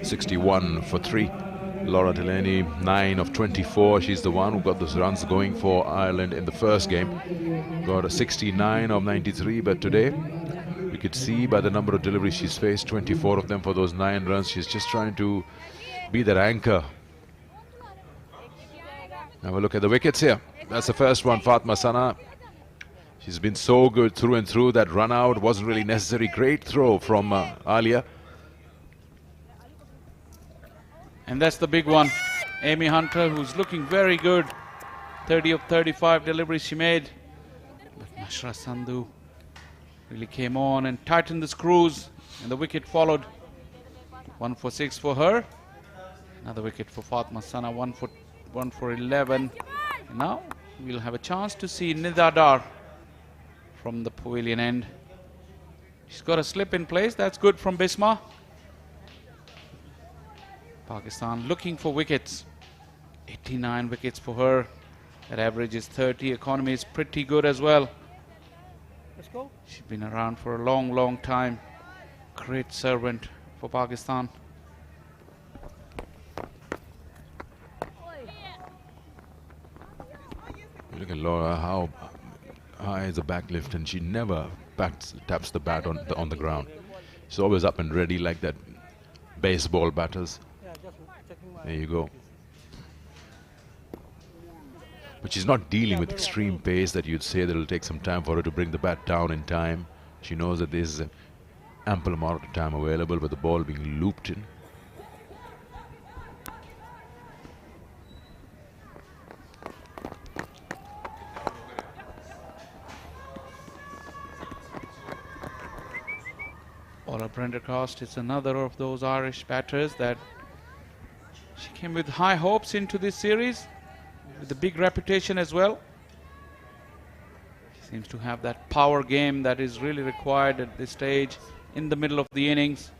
Speaker 1: .61 for 3. Laura Delaney, 9 of 24. She's the one who got those runs going for Ireland in the first game. Got a 69 of 93, but today we could see by the number of deliveries she's faced, 24 of them for those 9 runs. She's just trying to be that anchor. Have a look at the wickets here. That's the first one, Fatma Sana. She's been so good through and through. That run out wasn't really necessary. Great throw from Alia.
Speaker 2: And that's the big one. Amy Hunter, who's looking very good. 30 of 35 deliveries she made. But Nashra Sandhu really came on and tightened the screws. And the wicket followed. 1 for 6 for her. Another wicket for Fatma Sana. 1 for 11. And now we'll have a chance to see Nida Dar from the pavilion end. She's got a slip in place. That's good from Bisma. Pakistan looking for wickets. 89 wickets for her. That average is 30. Economy is pretty good as well.
Speaker 5: Let's go.
Speaker 2: She's been around for a long, long time. Great servant for Pakistan.
Speaker 1: Look at Laura, how high as a backlift, and she never taps the bat on the ground. She's always up and ready like that baseball batters.
Speaker 5: Yeah, just checking my.
Speaker 1: There you go. But she's not dealing with extreme pace that you'd say that it'll take some time for her to bring the bat down in time. She knows that there's an ample amount of time available with the ball being looped in.
Speaker 2: Ola Prendergast is another of those Irish batters that she came with high hopes into this series, with a big reputation as well. She seems to have that power game that is really required at this stage in the middle of the innings.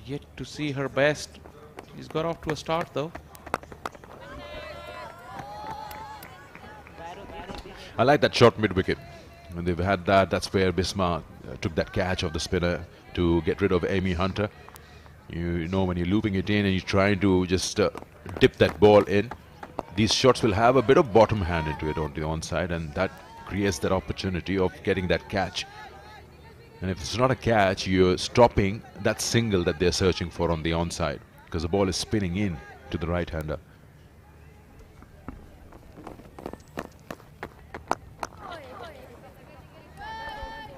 Speaker 2: Yet to see her best. She's got off to a start though.
Speaker 1: I like that short mid-wicket. When they've had that, that's where Bisma took that catch of the spinner to get rid of Amy Hunter. You know, when you're looping it in and you're trying to just dip that ball in, these shots will have a bit of bottom hand into it on the onside, and that creates that opportunity of getting that catch. And if it's not a catch, you're stopping that single that they're searching for on the onside, because the ball is spinning in to the right-hander.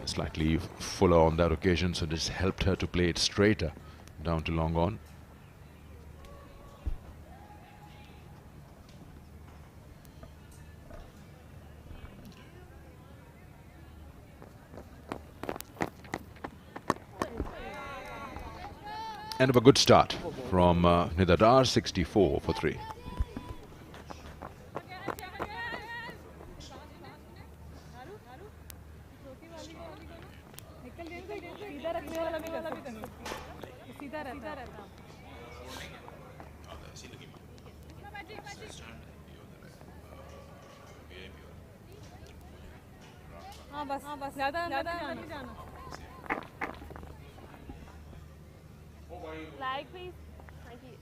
Speaker 1: Slightly fuller on that occasion, so this helped her to play it straighter down to long on. End of a good start from Nidadar, 64 for 3.
Speaker 6: बस ज़्यादा नहीं जाना Flag please. Thank you.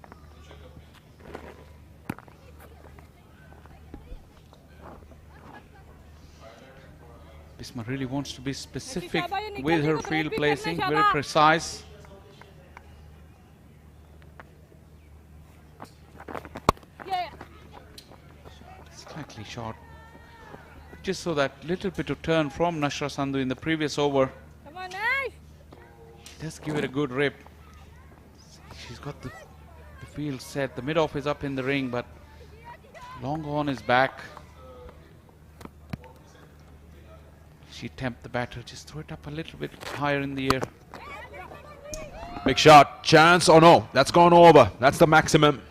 Speaker 2: Bisma really wants to be specific with her field placing, very precise. Slightly short. Just so that little bit of turn from Nashra Sandhu in the previous over.
Speaker 6: Come on, Ash.
Speaker 2: Just give it a good rip. She's got the field set. The mid-off is up in the ring, but long on is back. She tempt the batter. Just throw it up a little bit higher in the air.
Speaker 1: Big shot, chance, oh no, that's gone over. That's the maximum.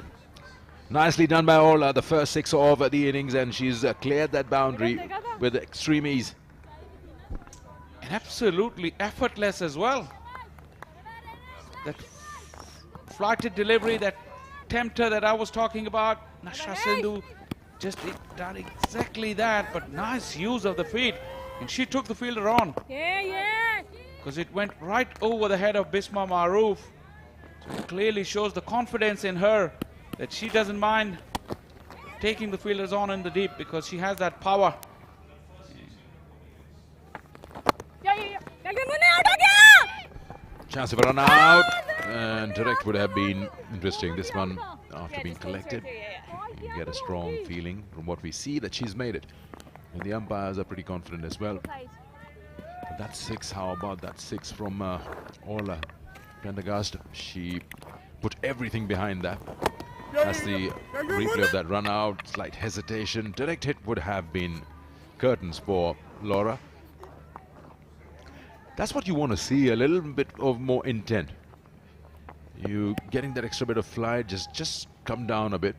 Speaker 1: Nicely done by Ola, the first 6 of the innings, and she's cleared that boundary with extreme ease.
Speaker 2: And absolutely effortless as well. That flighted delivery, that tempter that I was talking about, Nashra Sandhu just done exactly that, but nice use of the feet. And she took the fielder on.
Speaker 6: Yeah.
Speaker 2: Because it went right over the head of Bisma Maroof. So it clearly shows the confidence in her that she doesn't mind taking the fielders on in the deep because she has that power.
Speaker 1: Chance of a run out, and direct would have been interesting. This one, after being collected, you get a strong feeling from what we see that she's made it. And the umpires are pretty confident as well. But that 6, how about that 6 from Ola Prendergast? She put everything behind that. That's the replay of that run out, slight hesitation. Direct hit would have been curtains for Laura. That's what you want to see, a little bit of more intent. You getting that extra bit of flight, just come down a bit.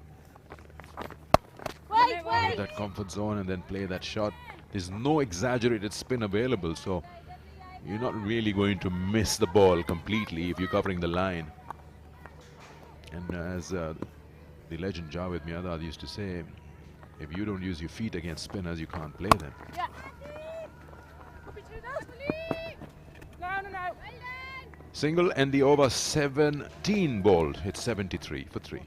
Speaker 1: Out of that comfort zone and then play that shot. There's no exaggerated spin available, so you're not really going to miss the ball completely if you're covering the line. And as the legend Javed Miadad used to say, if you don't use your feet against spinners, you can't play them. Single and the over 17 bowled. It's 73 for 3.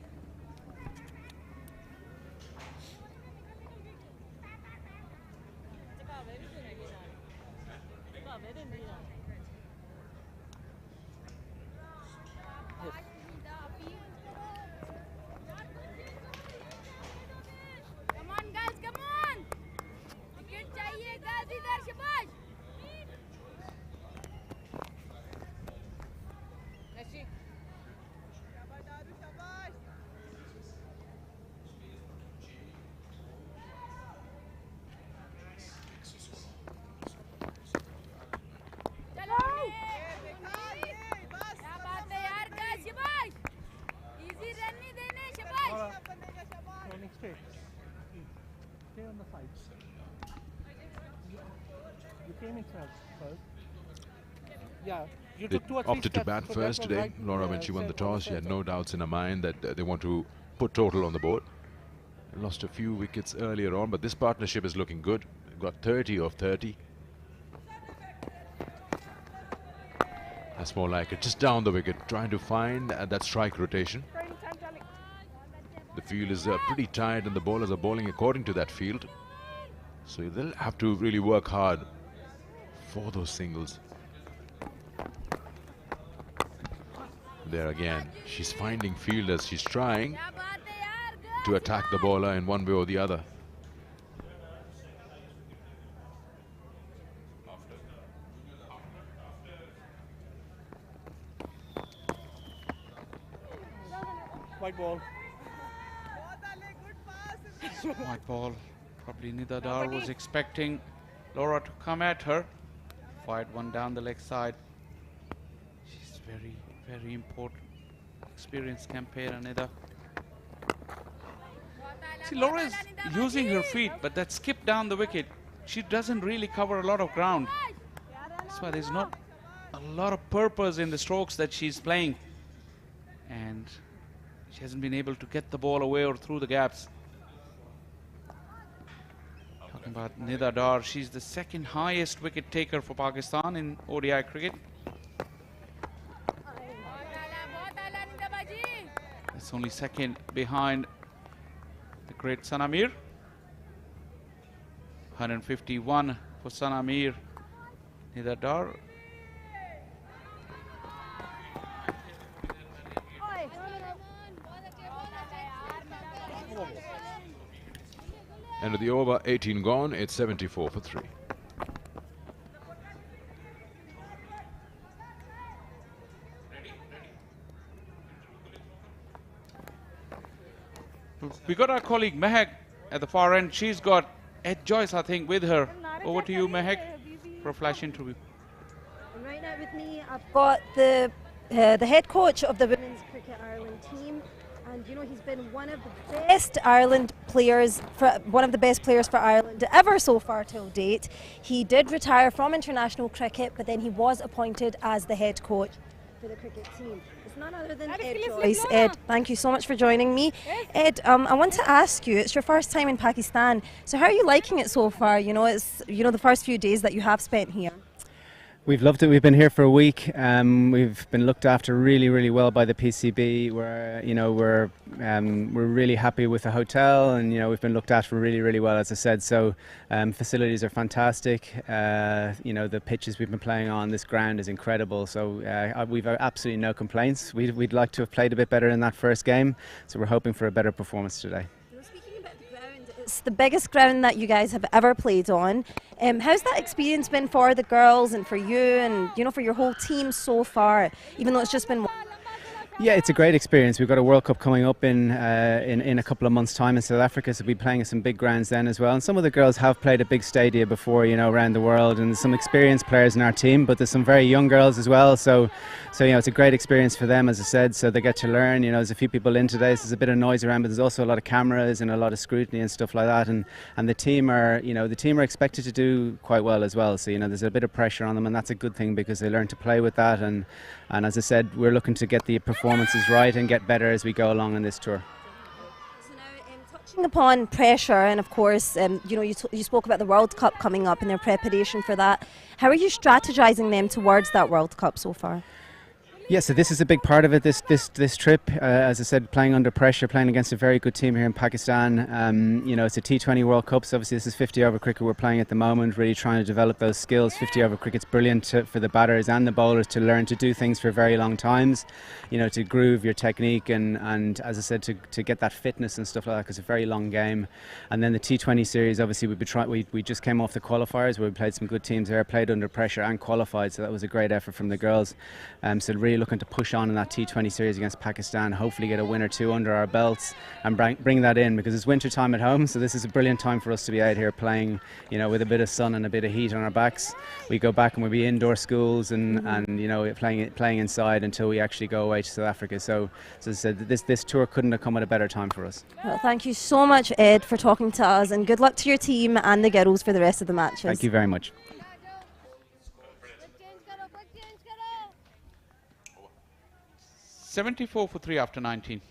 Speaker 5: stay. Stay on the side. You came in first. Yeah. You
Speaker 1: They
Speaker 5: took 2 or 3
Speaker 1: opted to
Speaker 5: steps,
Speaker 1: bat
Speaker 5: so that
Speaker 1: first
Speaker 5: was
Speaker 1: today.
Speaker 5: right,
Speaker 1: Laura, when she won the
Speaker 5: said on
Speaker 1: toss, she had no
Speaker 5: side.
Speaker 1: doubts in her mind that they want to put total on the board. They lost a few wickets earlier on, but this partnership is looking good. They've got 30 of 30. That's more like it. Just down the wicket, trying to find that strike rotation. The field is pretty tight and the bowlers are bowling according to that field. So they'll have to really work hard for those singles. There again, she's finding fielders. She's trying to attack the bowler in one way or the other.
Speaker 5: White ball.
Speaker 2: White ball. Probably Nida Dar was expecting Laura to come at her. Fired one down the leg side. She's very, very important. Experienced campaigner, Nida. See, Laura is using her feet, but that skip down the wicket, she doesn't really cover a lot of ground. That's why there's not a lot of purpose in the strokes that she's playing. And she hasn't been able to get the ball away or through the gaps. Talking about Nida Dar, she's the second highest wicket taker for Pakistan in ODI cricket. It's only second behind the great Sanamir. 151 for Sanamir. Nida Dar.
Speaker 1: End of the over, 18 gone. It's 74 for 3.
Speaker 2: We got our colleague Mehak at the far end. She's got Ed Joyce, I think, with her. Over to you, Mehak, for a flash interview.
Speaker 7: And right now with me, I've got the head coach of the Women's Cricket Ireland team, and you know he's been one of the best Ireland players, one of the best players for Ireland ever so far till date. He did retire from international cricket, but then he was appointed as the head coach for the cricket team. It's none other than Ed Joyce. Ed, thank you so much for joining me. Ed, I want to ask you, it's your first time in Pakistan, so how are you liking it so far? You know, it's the first few days that you have spent here.
Speaker 8: We've loved it. We've been here for a week. We've been looked after really, really well by the PCB. We're really happy with the hotel, and we've been looked after really, really well, as I said. So facilities are fantastic. The pitches we've been playing on, this ground is incredible. So we've absolutely no complaints. We'd like to have played a bit better in that first game. So we're hoping for a better performance today.
Speaker 7: Speaking about the ground, it's the biggest ground that you guys have ever played on. How's that experience been for the girls and for you and for your whole team so far, even though it's just been one?
Speaker 8: Yeah, it's a great experience. We've got a World Cup coming up in a couple of months' time in South Africa, so we'll be playing at some big grounds then as well. And some of the girls have played at big stadia before, around the world, and there's some experienced players in our team, but there's some very young girls as well. So it's a great experience for them, as I said. So they get to learn. There's a few people in today, so there's a bit of noise around, but there's also a lot of cameras and a lot of scrutiny and stuff like that. And the team are expected to do quite well as well. So there's a bit of pressure on them, and that's a good thing because they learn to play with that. And as I said, we're looking to get the performances right and get better as we go along in this tour.
Speaker 7: So now, touching upon pressure, and of course, you spoke about the World Cup coming up and their preparation for that. How are you strategizing them towards that World Cup so far?
Speaker 8: Yeah, so this is a big part of it, this trip. As I said, playing under pressure, playing against a very good team here in Pakistan. It's a T20 World Cup, so obviously this is 50-over cricket we're playing at the moment, really trying to develop those skills. 50-over cricket's brilliant for the batters and the bowlers to learn to do things for very long times, to groove your technique and as I said, to get that fitness and stuff like that, because it's a very long game. And then the T20 series, obviously we just came off the qualifiers where we played some good teams there, played under pressure and qualified, so that was a great effort from the girls. So really looking to push on in that T20 series against Pakistan, hopefully get a win or two under our belts and bring that in, because it's winter time at home, so this is a brilliant time for us to be out here playing, you know, with a bit of sun and a bit of heat on our backs. We go back and we'll be indoor schools and you know, playing inside until we actually go away to South Africa. So as I said, this tour couldn't have come at a better time for us.
Speaker 7: Well, thank you so much, Ed, for talking to us, and good luck to your team and the girls for the rest of the matches.
Speaker 8: Thank you very much.
Speaker 2: 74 for 3 after 19.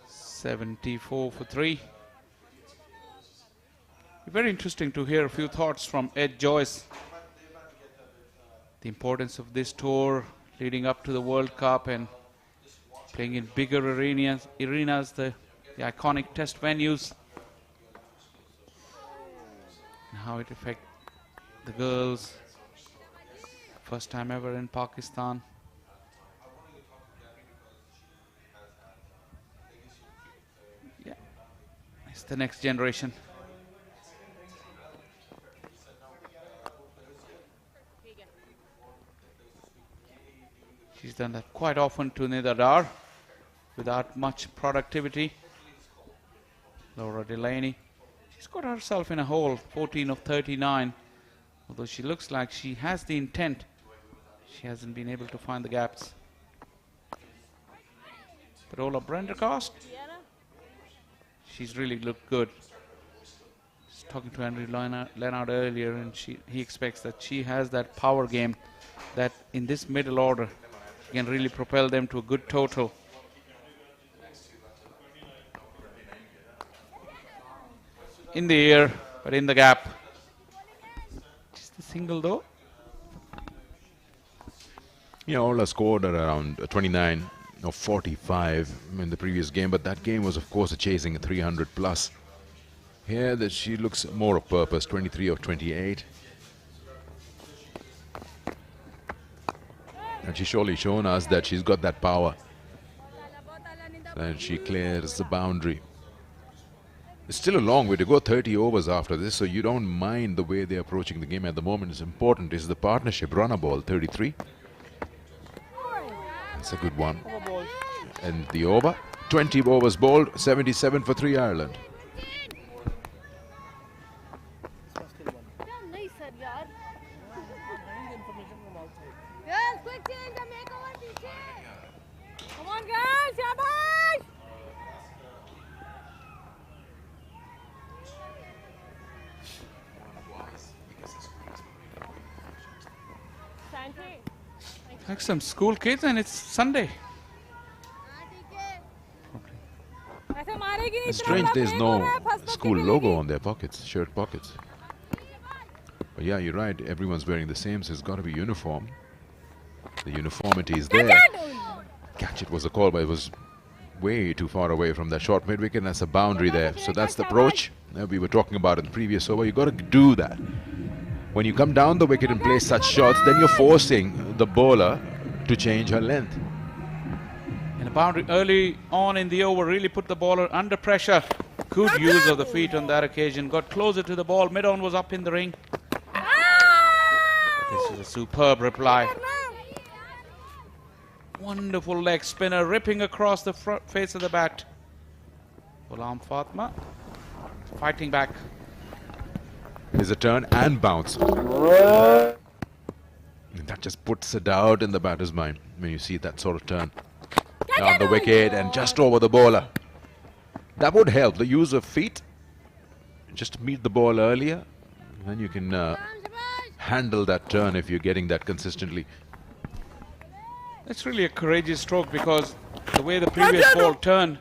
Speaker 2: $74 for 3. Very interesting to hear a few thoughts from Ed Joyce. The importance of this tour leading up to the World Cup and playing in bigger arenas, the iconic test venues, and how it affects the girls. First time ever in Pakistan. Yeah, it's the next generation. She's done that quite often to Nidadar without much productivity. Laura Delaney. She's got herself in a hole, 14 of 39. Although she looks like she has the intent, she hasn't been able to find the gaps. But Ola Brendergast, she's really looked good. I was talking to Andrew Leonard earlier, and he expects that she has that power game that in this middle order can really propel them to a good total. In the air, but in the gap. Just a single though.
Speaker 1: Yeah, Ola scored at around 29 or 45 in the previous game, but that game was of course a chasing 300 plus. Here that she looks more of purpose, 23 of 28. And she's surely shown us that she's got that power. And she clears the boundary. It's still a long way to go, 30 overs after this, so you don't mind the way they're approaching the game at the moment. It's important is the partnership runner ball, 33. That's a good one. And the over, 20 overs bowled, 77 for 3 Ireland.
Speaker 6: Come on, girls, shabash!
Speaker 2: Like some school kids, and it's Sunday.
Speaker 1: It's strange there's no school logo on their pockets, shirt pockets. But yeah, you're right, everyone's wearing the same, so it's got to be uniform. The uniformity is there. Catch it was a call, but it was way too far away from that short mid wicket, and that's a boundary there. So that's the approach that we were talking about in the previous over. You've got to do that. When you come down the wicket and play such shots, then you're forcing the bowler to change her length.
Speaker 2: And a boundary early on in the over really put the bowler under pressure. Good use of the feet on that occasion. Got closer to the ball. Mid-on was up in the ring. This is a superb reply. Wonderful leg spinner ripping across the front face of the bat. Ghulam Fatma fighting back.
Speaker 1: There's a turn and bounce. And that just puts a doubt in the batter's mind when you see that sort of turn. Down the wicket and just over the bowler. That would help, the use of feet. Just to meet the ball earlier. Then you can handle that turn if you're getting that consistently.
Speaker 2: That's really a courageous stroke, because the way the previous ball turned,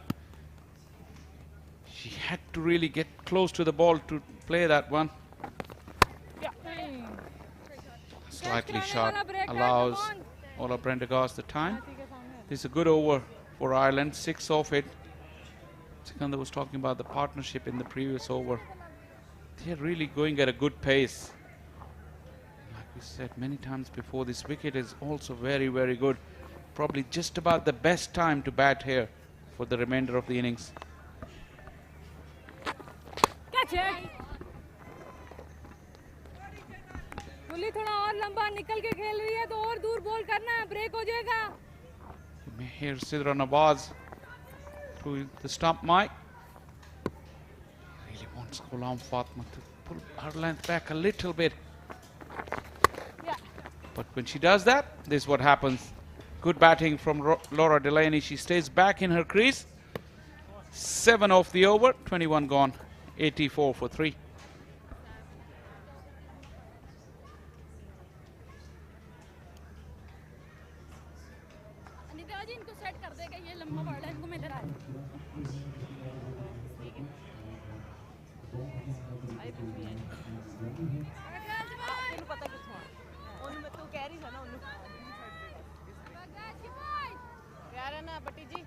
Speaker 2: she had to really get close to the ball to play that one. Slightly short allows Ola Brendergast the time. This is a good over for Ireland, 6 off it. Sikandar was talking about the partnership in the previous over. They're really going at a good pace. Like we said many times before, this wicket is also very, very good. Probably just about the best time to bat here for the remainder of the innings.
Speaker 6: Catch it. गुल्ली थोड़ा और लंबा निकल के खेल रही है तो और दूर बॉल करना है, ब्रेक हो जाएगा.
Speaker 2: You may hear Sidra Nawaz through the stump mic. Really wants Ghulam Fatma to pull her length back a little bit.
Speaker 6: Yeah.
Speaker 2: But when she does that, this is what happens. Good batting from Laura Delaney. She stays back in her crease. 7 off the over, 21 gone, 84 for 3.
Speaker 6: Anita जी इनको set कर देगा, ये लंबा पड़ रहा है, इनको मैं इधर आए.
Speaker 9: ਤੈਨੂੰ ਪਤਾ ਕਿੱਥੋਂ ਆ ਉਹਨੂੰ ਮੈਂ ਤੂੰ ਕਹਿ ਰਹੀ ਸੀ ਨਾ ਉਹਨੂੰ ਪਿਆਰਾ ਨਾ ਬੱਟੀ ਜੀ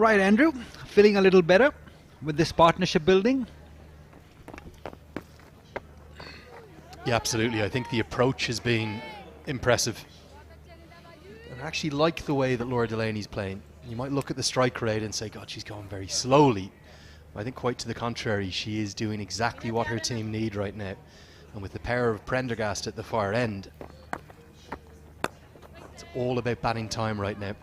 Speaker 3: Right, Andrew, feeling a little better with this partnership building?
Speaker 4: Yeah, absolutely. I think the approach has been impressive. And I actually like the way that Laura Delaney's playing. You might look at the strike rate and say, God, she's going very slowly. I think quite to the contrary, she is doing exactly what her team need right now. And with the power of Prendergast at the far end, it's all about batting time right now.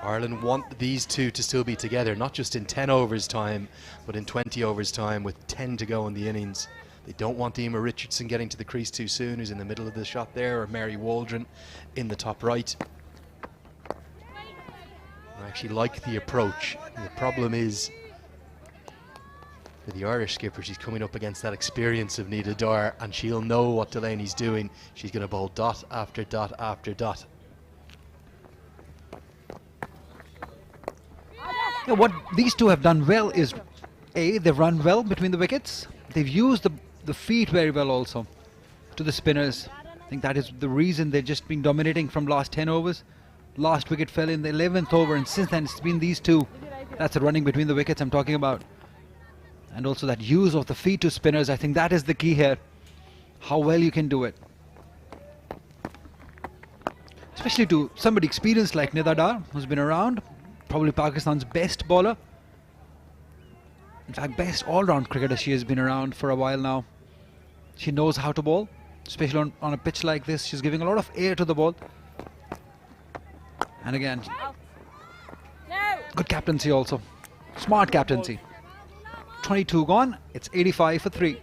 Speaker 4: Ireland want these two to still be together, not just in 10 overs time, but in 20 overs time with 10 to go in the innings. They don't want Emma Richardson getting to the crease too soon, who's in the middle of the shot there, or Mary Waldron in the top right. I actually like the approach. The problem is, for the Irish skipper, she's coming up against that experience of Nida Dar, and she'll know what Delaney's doing. She's going to bowl dot after dot after dot.
Speaker 3: Yeah, what these two have done well is, A, they've run well between the wickets. They've used the feet very well also to the spinners. I think that is the reason they've just been dominating from last 10 overs. Last wicket fell in the 11th over, and since then it's been these two. That's the running between the wickets I'm talking about. And also that use of the feet to spinners, I think that is the key here. How well you can do it. Especially to somebody experienced like Nida Dar, who's been around. Probably Pakistan's best bowler. In fact, best all-round cricketer. She has been around for a while now. She knows how to bowl, especially on a pitch like this. She's giving a lot of air to the ball. And again, good captaincy also. Smart captaincy. 22 gone. It's 85 for 3.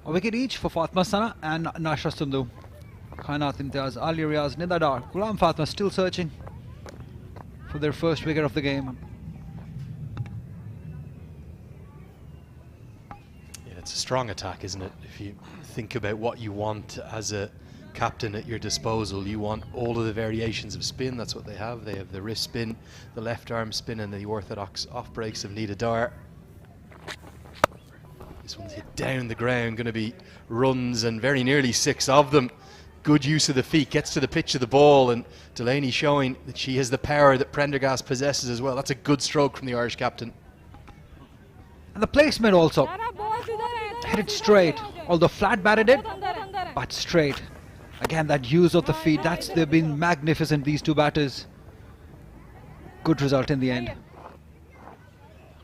Speaker 3: A wicket each for Fatma Sana and Nasha Sundhu. Khainat Imtiaz, Ali Riaz, Nida Dar. Ghulam Fatma still searching for their first wicket of the game.
Speaker 4: Yeah, it's a strong attack, isn't it? If you think about what you want as a captain at your disposal, you want all of the variations of spin. That's what they have. They have the wrist spin, the left arm spin, and the orthodox off breaks of Nida Dar. This one's hit down the ground, going to be runs, and very nearly 6 of them. Good use of the feet, gets to the pitch of the ball, and Delaney showing that she has the power that Prendergast possesses as well. That's a good stroke from the Irish captain.
Speaker 3: And the placement also. Hit it straight, although flat batted it, but straight. Again, that use of the feet, they've been magnificent, these two batters. Good result in the end.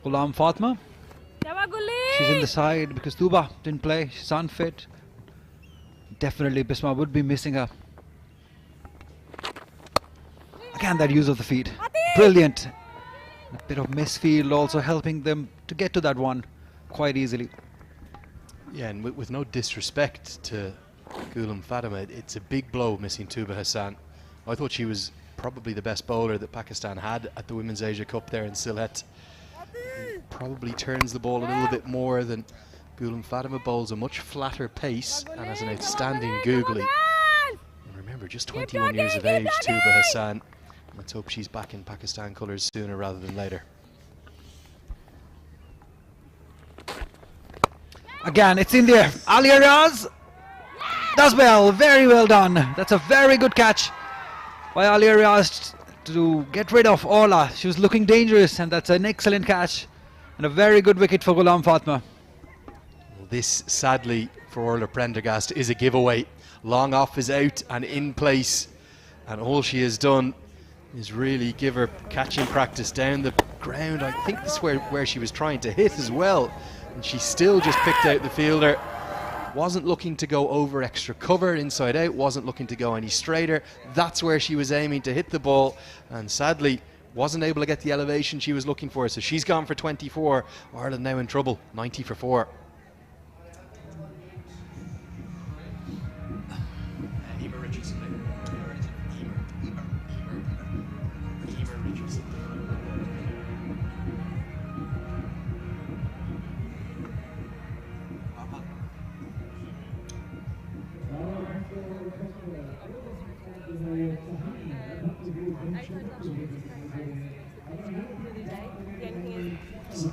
Speaker 3: Ghulam Fatma. She's in the side because Tuba didn't play. She's unfit. Definitely Bisma would be missing her. Again, that use of the feet. Brilliant. A bit of misfield also helping them to get to that one quite easily.
Speaker 4: Yeah, and with no disrespect to Ghulam Fatma, it's a big blow missing Tuba Hassan. I thought she was probably the best bowler that Pakistan had at the Women's Asia Cup there in Sylhet. Probably turns the ball a little bit more than Ghulam Fatma. Bowls a much flatter pace and has an outstanding googly. And remember, just 21 years of age, Tuba Hassan. Let's hope she's back in Pakistan colours sooner rather than later.
Speaker 3: Again, it's in there. Alia Riaz does well. Very well done. That's a very good catch by Alia Riaz to get rid of Orla. She was looking dangerous, and that's an excellent catch and a very good wicket for Ghulam Fatma.
Speaker 4: Well, this, sadly, for Orla Prendergast is a giveaway. Long off is out and in place, and all she has done is really give her catching practice down the ground. I think this is where she was trying to hit as well, and she still just picked out the fielder. Wasn't looking to go over extra cover inside out, wasn't looking to go any straighter. That's where she was aiming to hit the ball, and sadly wasn't able to get the elevation she was looking for. So she's gone for 24. Ireland now in trouble, 90 for 4.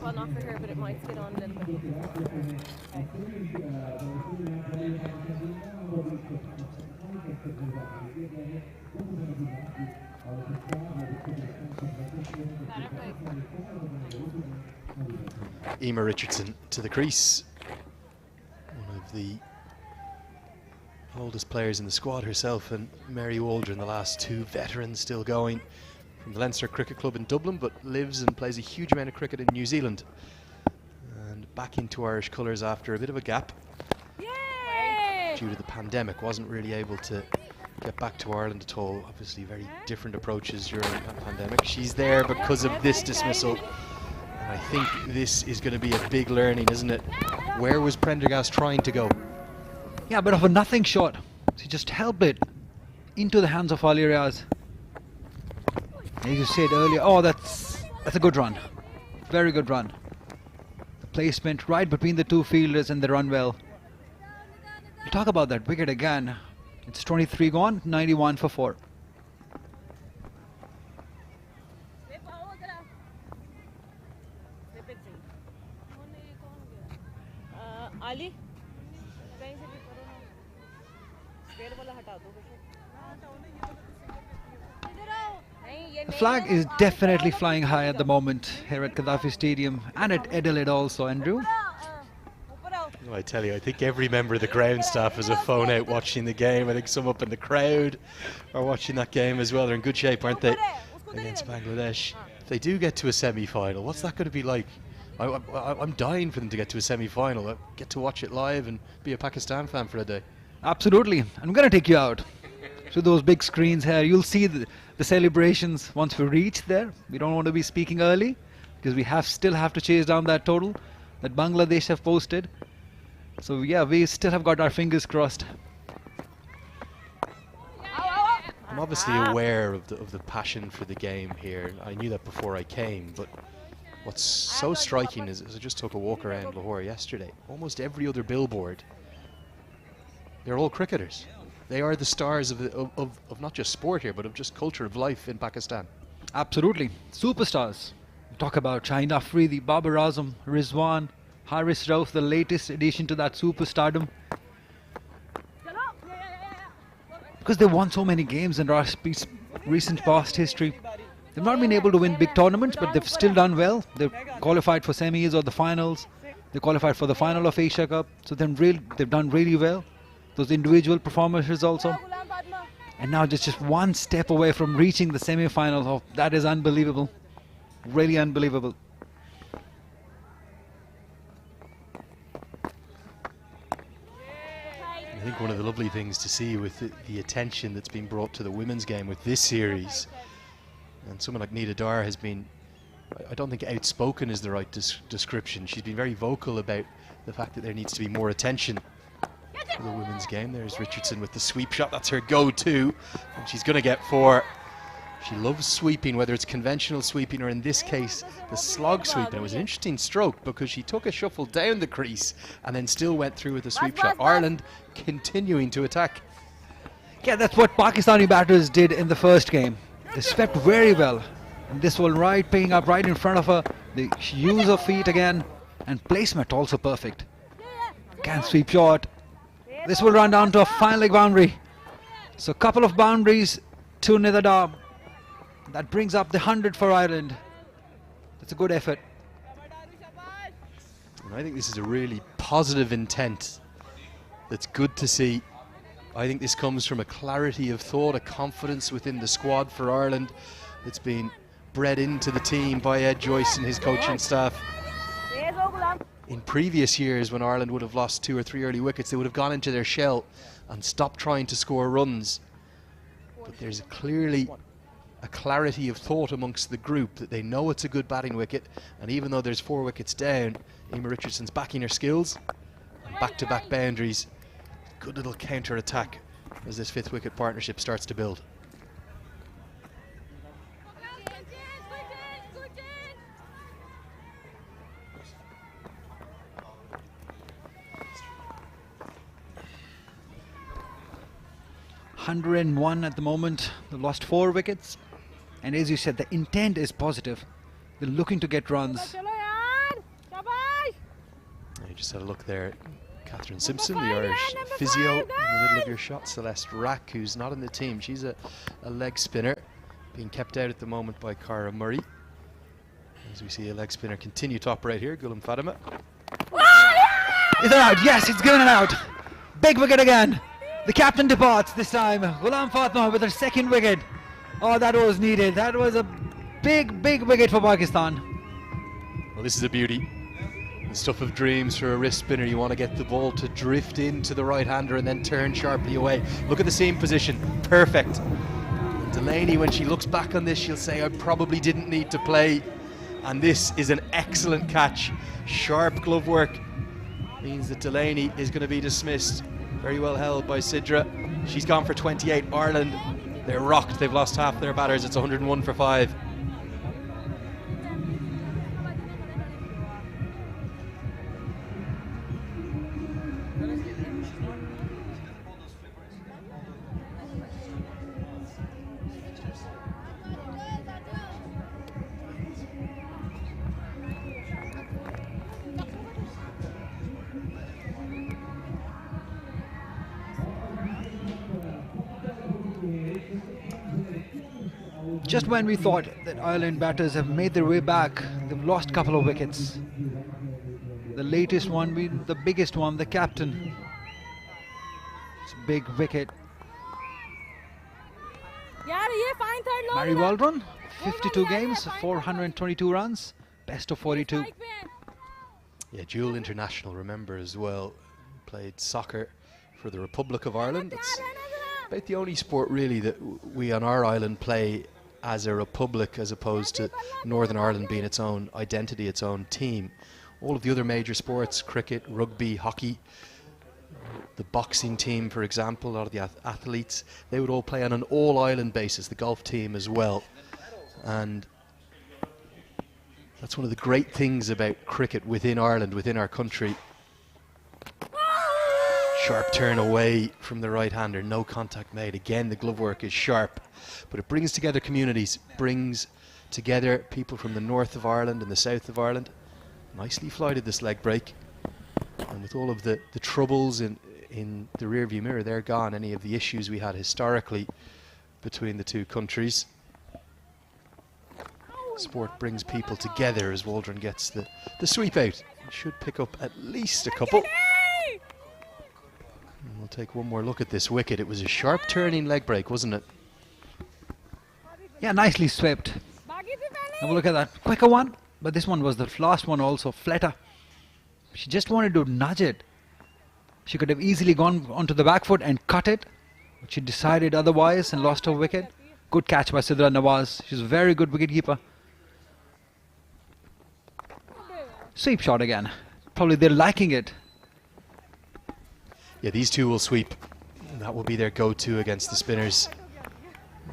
Speaker 9: Fun off for her, but it might get on a little bit.
Speaker 4: Emma Richardson to the crease. One of the oldest players in the squad herself, and Mary Waldron, the last two veterans still going from the Leinster Cricket Club in Dublin, but lives and plays a huge amount of cricket in New Zealand. And back into Irish colours after a bit of a gap.
Speaker 6: Yay!
Speaker 4: Due to the pandemic, wasn't really able to get back to Ireland at all. Obviously very different approaches during that pandemic. She's there because of this dismissal. And I think this is going to be a big learning, isn't it? Where was Prendergast trying to go?
Speaker 3: Yeah, a bit of a nothing shot. She just helped it into the hands of Ali Riaz. As you said earlier, oh, that's a good run. Very good run. The placement right between the two fielders, and they run well. You talk about that wicket again. It's 23 gone, 91 for 4.
Speaker 9: Ali, कहीं से भी करो ना, spare वाला हटा दो बस।
Speaker 3: The flag is definitely flying high at the moment here at Gaddafi Stadium and at Adelaide also, Andrew.
Speaker 4: Oh, I tell you, I think every member of the ground staff has a phone out watching the game. I think some up in the crowd are watching that game as well. They're in good shape, aren't they, against Bangladesh? If they do get to a semi-final, what's that going to be like? I'm dying for them to get to a semi-final. I get to watch it live and be a Pakistan fan for a day.
Speaker 3: Absolutely. I'm going to take you out to those big screens here. You'll see the celebrations once we reach there. We don't want to be speaking early because we still have to chase down that total that Bangladesh have posted. So yeah, we still have got our fingers crossed.
Speaker 4: I'm obviously aware of the passion for the game here. I knew that before I came, but what's so striking is I just took a walk around Lahore yesterday. Almost every other billboard, they're all cricketers. They are the stars of not just sport here, but of just culture of life in Pakistan.
Speaker 3: Absolutely. Superstars. Talk about Shaheen Afridi, Babar Azam, Rizwan, Haris Rauf, the latest addition to that superstardom. Because they won so many games in our recent past history. They've not been able to win big tournaments, but they've still done well. They've qualified for semis or the finals. They qualified for the final of Asia Cup. So they've done really well. Those individual performances also. And now just one step away from reaching the semi-final. Oh, that is unbelievable. Really unbelievable.
Speaker 4: I think one of the lovely things to see with the attention that's been brought to the women's game with this series, and someone like Nida Dar has been, I don't think outspoken is the right description. She's been very vocal about the fact that there needs to be more attention for the women's game. There's Richardson with the sweep shot. That's her go-to, and she's going to get 4. She loves sweeping, whether it's conventional sweeping or in this case the slog sweep. And it was an interesting stroke because she took a shuffle down the crease and then still went through with the sweep shot. Ireland continuing to attack.
Speaker 3: Yeah, that's what Pakistani batters did in the first game. They swept very well. And this one paying up right in front of her. The use of feet again, and placement also perfect. Can sweep short. This will run down to a final leg boundary. So a couple of boundaries to Nidada. That brings up the 100 for Ireland. That's a good effort.
Speaker 4: And I think this is a really positive intent that's good to see. I think this comes from a clarity of thought, a confidence within the squad for Ireland that's been bred into the team by Ed Joyce and his coaching staff. In previous years, when Ireland would have lost 2 or 3 early wickets, they would have gone into their shell and stopped trying to score runs. But there's clearly a clarity of thought amongst the group that they know it's a good batting wicket, and even though there's 4 wickets down, Emma Richardson's backing her skills, back-to-back boundaries, good little counter-attack as this 5th wicket partnership starts to build.
Speaker 3: (101) at the moment. They've lost 4 wickets, and as you said, the intent is positive. They're looking to get runs.
Speaker 4: You just had a look there at Catherine Simpson, the Irish physio, in the middle of your shot. Celeste Rack, who's not in the team, she's a leg spinner, being kept out at the moment by Cara Murray. As we see a leg spinner continue to operate here, Gulam Fatima.
Speaker 3: Is it out? Yes, it's given it out. Big wicket again. The captain departs this time. Ghulam Fatma with her 2nd wicket. Oh, that was needed. That was a big wicket for Pakistan.
Speaker 4: Well, this is a beauty. The stuff of dreams for a wrist spinner. You want to get the ball to drift into the right-hander and then turn sharply away. Look at the seam position. Perfect. And Delaney, when she looks back on this, she'll say, I probably didn't need to play. And this is an excellent catch. Sharp glove work means that Delaney is going to be dismissed. Very well held by Sidra. She's gone for 28. Ireland, they're rocked. They've lost half their batters. It's 101 for 5.
Speaker 3: Just when we thought that Ireland batters have made their way back, they've lost a couple of wickets. The latest one being the biggest one, the captain. It's a big wicket. Very well run. 52 games, 422 runs, best of 42.
Speaker 4: Yeah, dual international, remember as well. Played soccer for the Republic of Ireland. It's about the only sport really that we on our island play as a republic, as opposed to Northern Ireland being its own identity, its own team. All of the other major sports, cricket, rugby, hockey, the boxing team, for example, a lot of the athletes, they would all play on an all-island basis, the golf team as well. And that's one of the great things about cricket within Ireland, within our country. Sharp turn away from the right-hander, no contact made. Again, the glove work is sharp, but it brings together communities, brings together people from the north of Ireland and the south of Ireland. Nicely flighted this leg break, and with all of the troubles in the rearview mirror, they're gone. Any of the issues we had historically between the two countries. Sport brings people together as Waldron gets the sweep out. Should pick up at least a couple. And we'll take one more look at this wicket. It was a sharp turning leg break, wasn't it?
Speaker 3: Yeah, nicely swept. Have a look at that. Quicker one, but this one was the last one also. Flatter. She just wanted to nudge it. She could have easily gone onto the back foot and cut it, but she decided otherwise and lost her wicket. Good catch by Sidra Nawaz. She's a very good wicketkeeper. Sweep shot again. Probably they're liking it.
Speaker 4: Yeah, these two will sweep. That will be their go-to against the spinners.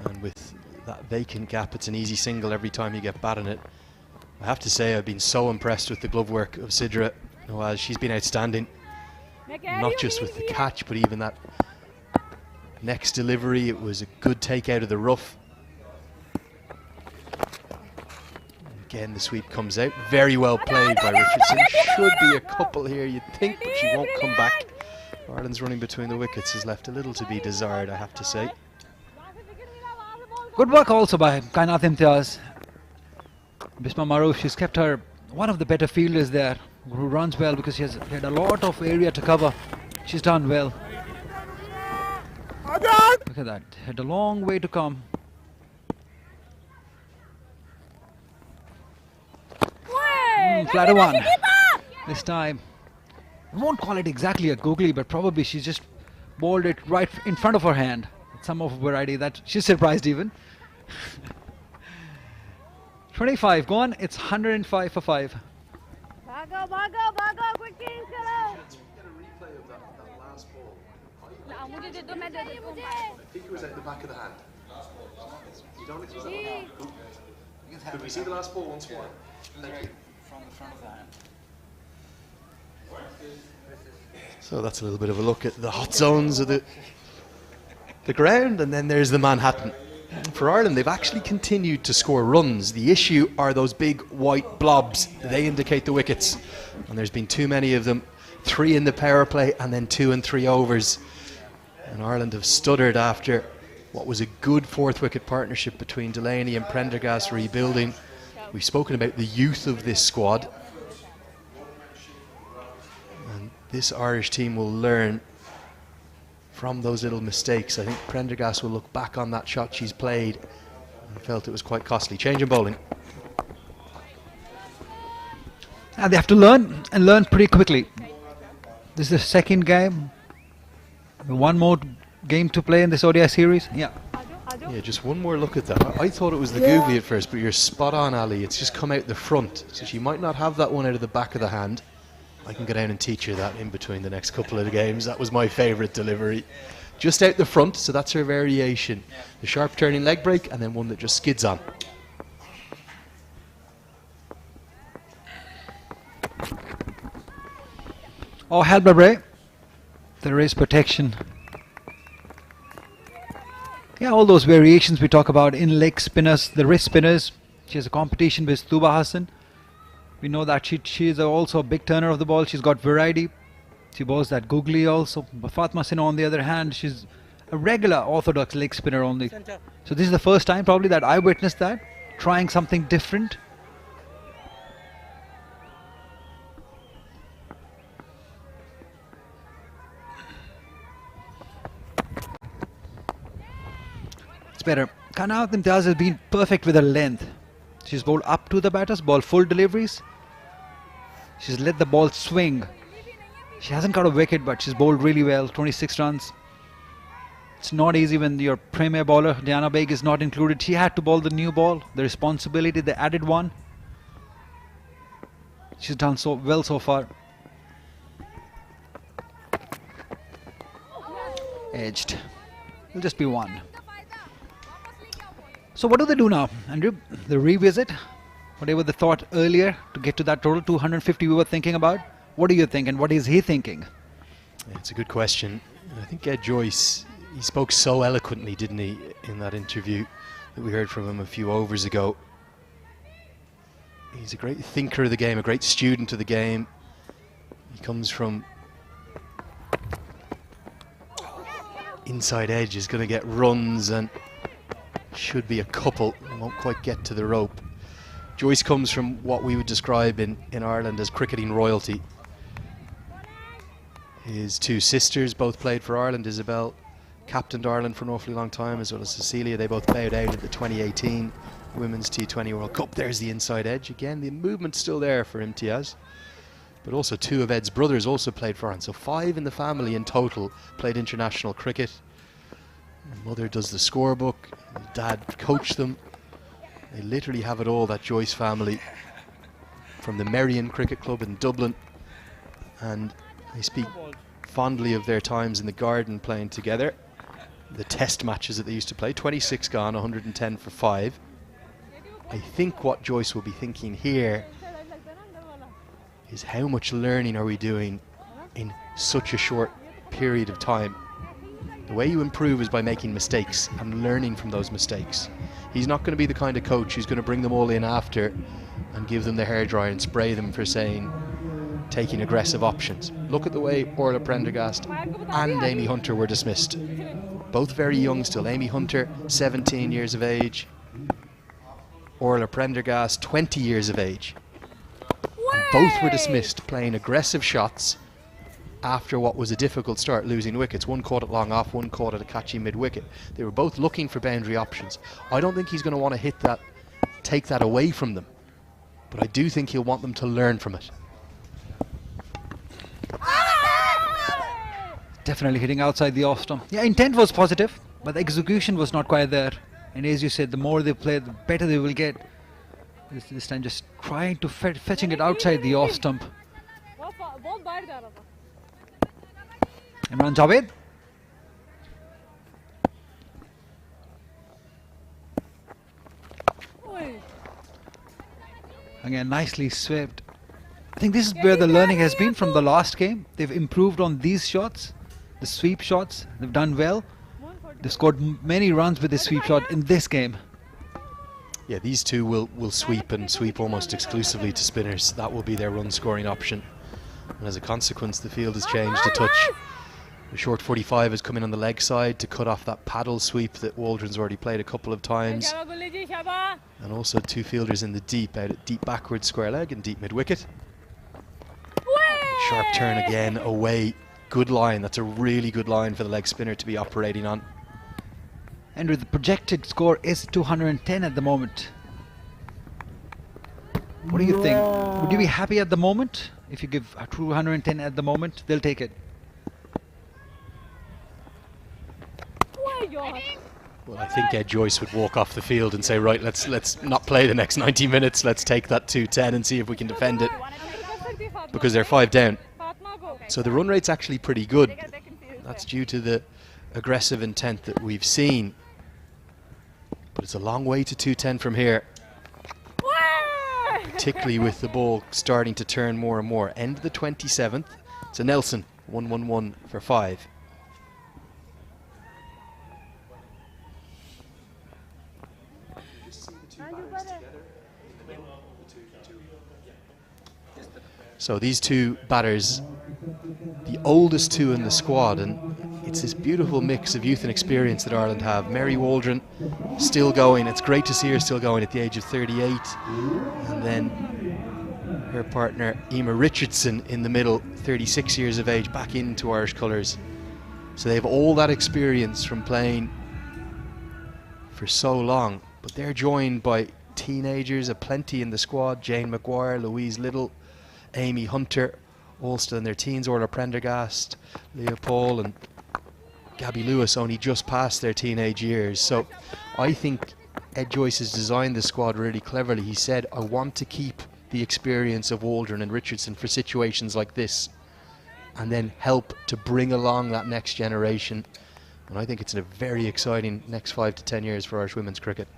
Speaker 4: And with that vacant gap, it's an easy single every time you get batting it. I have to say, I've been so impressed with the glove work of Sidra Nawaz. She's been outstanding. Not just with the catch, but even that next delivery. It was a good take out of the rough. Again, the sweep comes out. Very well played by Richardson. Should be a couple here, you'd think, but she won't come back. Ireland's running between the wickets has left a little to be desired, I have to say.
Speaker 3: Good work also by Kainat Imtiaz. Bisma Maroof, she's kept her one of the better fielders there, who runs well because she had a lot of area to cover. She's done well. Look at that, had a long way to come. Flatter one. This time, I won't call it exactly a googly, but probably she's just bowled it right in front of her hand. Some of a variety that she's surprised even. 25 gone, it's 105 for 5.
Speaker 6: भागो भागो भागो quickly चलो ला मुझे दे दो मैं दे दूँ मुझे
Speaker 10: I think it was at the back of the hand. You don't know if it was at the back. Could we see the last ball once more? Thank you.
Speaker 3: From the front of the hand.
Speaker 4: So that's a little bit of a look at the hot zones of the ground, and then there's the Manhattan. For Ireland, they've actually continued to score runs. The issue are those big white blobs. They indicate the wickets, and there's been too many of them. 3 in the power play and then 2 and 3 overs. And Ireland have stuttered after what was a good 4th wicket partnership between Delaney and Prendergast rebuilding. We've spoken about the youth of this squad, and this Irish team will learn from those little mistakes. I think Prendergast will look back on that shot she's played and felt it was quite costly. Change in bowling.
Speaker 3: And they have to learn, and learn pretty quickly. This is the second game. One more game to play in this ODI series. Yeah.
Speaker 4: Yeah, just one more look at that. I thought it was the googly at first, but you're spot on, Ali. It's just come out the front, so she might not have that one out of the back of the hand. I can go down and teach her that in between the next couple of the games. That was my favourite delivery. Just out the front, so that's her variation. The sharp turning leg break, and then one that just skids on.
Speaker 3: Oh, held by Bray. There is protection. Yeah, all those variations we talk about in leg spinners, the wrist spinners. She has a competition with Tuba Hassan. We know that she is also a big turner of the ball. She's got variety. She bowls that googly also. But Fatma Sinha, on the other hand, she's a regular orthodox leg spinner only. So this is the first time probably that I witnessed that, trying something different. It's better. Kainat Imtiaz has been perfect with her length. She's bowled up to the batters, ball full deliveries. She's let the ball swing. She hasn't got a wicket, but she's bowled really well. 26 runs. It's not easy when your premier bowler, Diana Baig, is not included. She had to bowl the new ball, the responsibility, the added one. She's done so well so far. Edged. It'll just be 1. So what do they do now, Andrew? They revisit whatever they thought earlier to get to that total 250 we were thinking about. What do you think, and what is he thinking?
Speaker 4: It's a good question. I think Ed Joyce, he spoke so eloquently, didn't he, in that interview that we heard from him a few overs ago. He's a great thinker of the game, a great student of the game. He comes from inside edge, is going to get runs and should be a couple, won't quite get to the rope. Joyce comes from what we would describe in Ireland as cricketing royalty. His 2 sisters both played for Ireland. Isabel captained Ireland for an awfully long time, as well as Cecilia. They both bowed out at the 2018 Women's T20 World Cup. There's the inside edge again. The movement's still there for Imtiaz. But also 2 of Ed's brothers also played for Ireland. So 5 in the family in total played international cricket. Mother does the scorebook. Dad coached them. They literally have it all, that Joyce family, from the Merrion Cricket Club in Dublin. And they speak fondly of their times in the garden playing together. The test matches that they used to play. 26 gone, 110 for 5. I think what Joyce will be thinking here is how much learning are we doing in such a short period of time. The way you improve is by making mistakes and learning from those mistakes. He's not going to be the kind of coach who's going to bring them all in after and give them the hairdryer and spray them for saying taking aggressive options. Look at the way Orla Prendergast and Amy Hunter were dismissed. Both very young still. Amy Hunter, 17 years of age. Orla Prendergast, 20 years of age. And both were dismissed playing aggressive shots after what was a difficult start, losing wickets. One caught it long off, one caught it a catchy mid-wicket. They were both looking for boundary options. I don't think he's going to want to hit that, take that away from them. But I do think he'll want them to learn from it.
Speaker 3: Definitely hitting outside the off stump. Yeah, intent was positive, but the execution was not quite there. And as you said, the more they play, the better they will get. This time just trying to fetching it outside the off stump. Imran Javed. Again, nicely swept. I think this is where the learning has been from the last game. They've improved on these shots, the sweep shots. They've done well. They've scored many runs with this sweep shot in this game.
Speaker 4: Yeah, these two will sweep and sweep almost exclusively to spinners. That will be their run scoring option. And as a consequence, the field has changed a touch. The short 45 has come in on the leg side to cut off that paddle sweep that Waldron's already played a couple of times. And also two fielders in the deep, out at deep backward square leg and deep mid wicket. Sharp turn again away. Good line. That's a really good line for the leg spinner to be operating on.
Speaker 3: And with the projected score is 210 at the moment. What do you think? Would you be happy at the moment? If you give a 210 at the moment, they'll take it.
Speaker 4: Well, I think Ed Joyce would walk off the field and say, right, let's not play the next 90 minutes. Let's take that 210 and see if we can defend it. Because they're 5 down. So the run rate's actually pretty good. That's due to the aggressive intent that we've seen. But it's a long way to 210 from here. Particularly with the ball starting to turn more and more. End of the 27th. It's a Nelson, 1-1-1 for 5. So these two batters, the oldest two in the squad, and it's this beautiful mix of youth and experience that Ireland have. Mary Waldron still going. It's great to see her still going at the age of 38. And then her partner Emma Richardson in the middle, 36 years of age, back into Irish colours. So they have all that experience from playing for so long. But they're joined by teenagers, aplenty in the squad. Jane Maguire, Louise Little, Amy Hunter, all still in their teens. Orla Prendergast, Leah Paul and Gabby Lewis only just past their teenage years. So I think Ed Joyce has designed the squad really cleverly. He said, I want to keep the experience of Waldron and Richardson for situations like this, and then help to bring along that next generation. And I think it's a very exciting next 5 to 10 years for Irish women's cricket.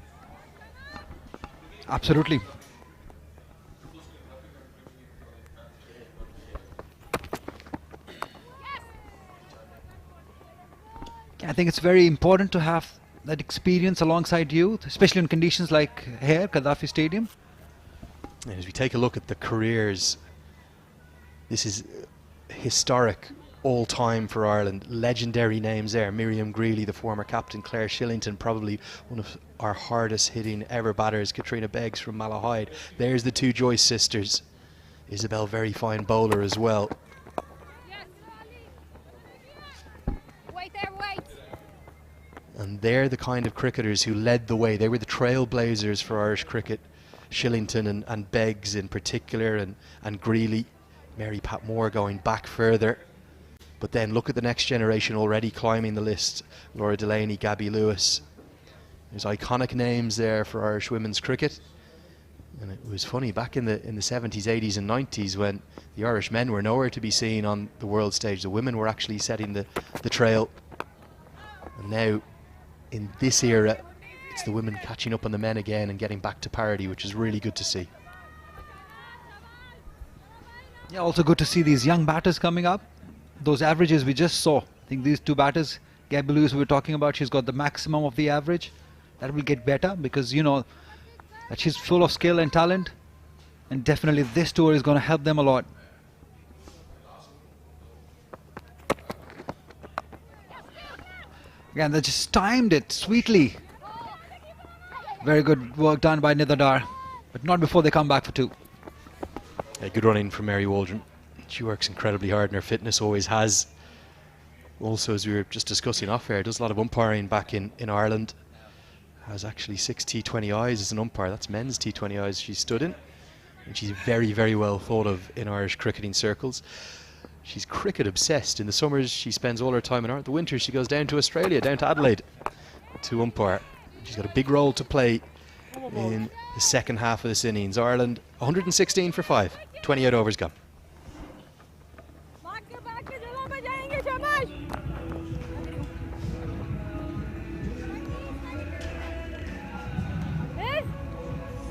Speaker 3: Absolutely. I think it's very important to have that experience alongside youth, especially in conditions like here, Gaddafi Stadium.
Speaker 4: And as we take a look at the careers, this is historic all time for Ireland. Legendary names there. Miriam Greeley, the former captain, Claire Shillington, probably one of our hardest hitting ever batters, Katrina Beggs from Malahide. There's the two Joyce sisters. Isabel, very fine bowler as well. And they're the kind of cricketers who led the way. They were the trailblazers for Irish cricket. Shillington and Beggs in particular, and Greeley. Mary Pat Moore going back further. But then look at the next generation already climbing the list. Laura Delaney, Gabby Lewis. There's iconic names there for Irish women's cricket. And it was funny, back in the 70s, 80s and 90s, when the Irish men were nowhere to be seen on the world stage, the women were actually setting the trail. And now, in this era, it's the women catching up on the men again and getting back to parity, which is really good to see.
Speaker 3: Yeah, also good to see these young batters coming up. Those averages we just saw. I think these two batters, Gabby Lewis we were talking about, she's got the maximum of the average. That will get better because you know that she's full of skill and talent. And definitely this tour is going to help them a lot. Again, they just timed it sweetly. Very good work done by Nidadar, but not before they come back for 2.
Speaker 4: A good run in from Mary Waldron. She works incredibly hard and her fitness always has. Also, as we were just discussing off air, does a lot of umpiring back in Ireland. Has actually 6 T20Is as an umpire. That's men's T20Is she stood in. And she's very, very well thought of in Irish cricketing circles. She's cricket obsessed. In the summers, she spends all her time in Ireland. The winters, she goes down to Australia, down to Adelaide, to umpire. She's got a big role to play in the second half of this innings. Ireland, 116 for 5. 28 overs gone.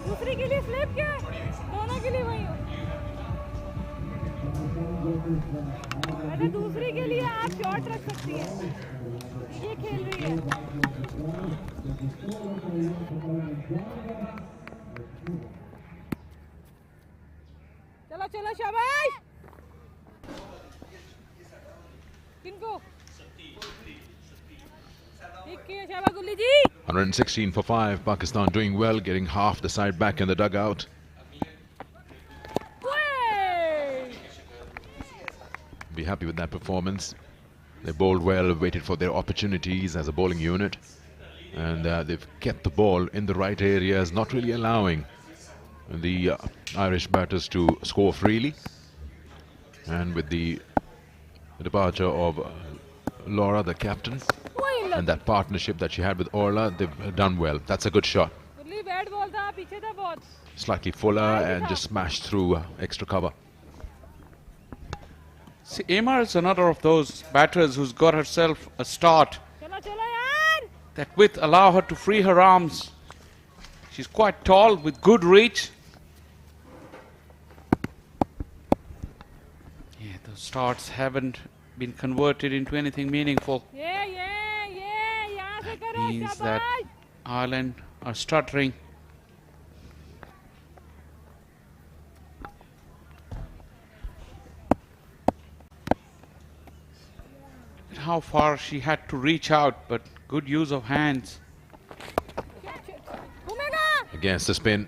Speaker 6: दूसरी के लिए slip क्या दोनों के लिए वही हो वैसे दूसरी के लिए आप शॉट रख सकती हैं ये खेल रही है चलो चलो शाबाश किनको
Speaker 1: 116 for 5. Pakistan doing well, getting half the side back in the dugout. Be happy with that performance. They bowled well, waited for their opportunities as a bowling unit, and they've kept the ball in the right areas, not really allowing the Irish batters to score freely. And with the departure of Laura, the captain, and that partnership that she had with Orla, they've done well. That's a good shot. Slightly fuller and just smashed through extra cover.
Speaker 2: See, Amar is another of those batters who's got herself a start that with allow her to free her arms. She's quite tall with good reach. Yeah, those starts haven't been converted into anything meaningful. That means that Ireland are stuttering. How far she had to reach out, but good use of hands.
Speaker 1: Against the spin.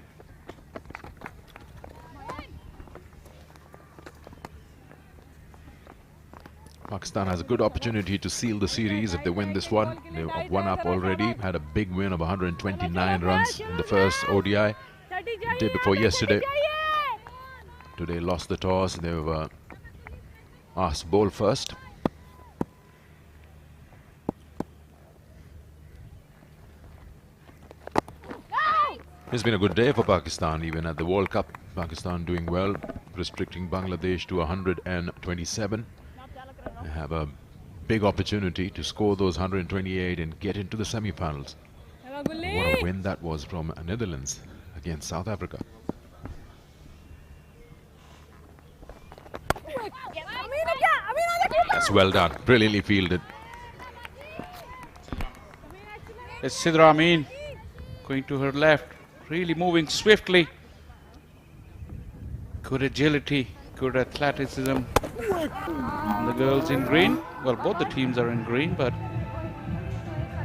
Speaker 1: Pakistan has a good opportunity to seal the series if they win this one. They're 1 up already, had a big win of 129 runs in the first ODI. The day before yesterday. Today lost the toss. They've asked to bowl first. It's been a good day for Pakistan, even at the World Cup. Pakistan doing well, restricting Bangladesh to 127. They have a big opportunity to score those 128 and get into the semi-finals. What a win that was from Netherlands against South Africa. That's well done, brilliantly fielded.
Speaker 2: It's Sidra Amin going to her left, really moving swiftly. Good agility, good athleticism. And the girls in green, well, both the teams are in green, but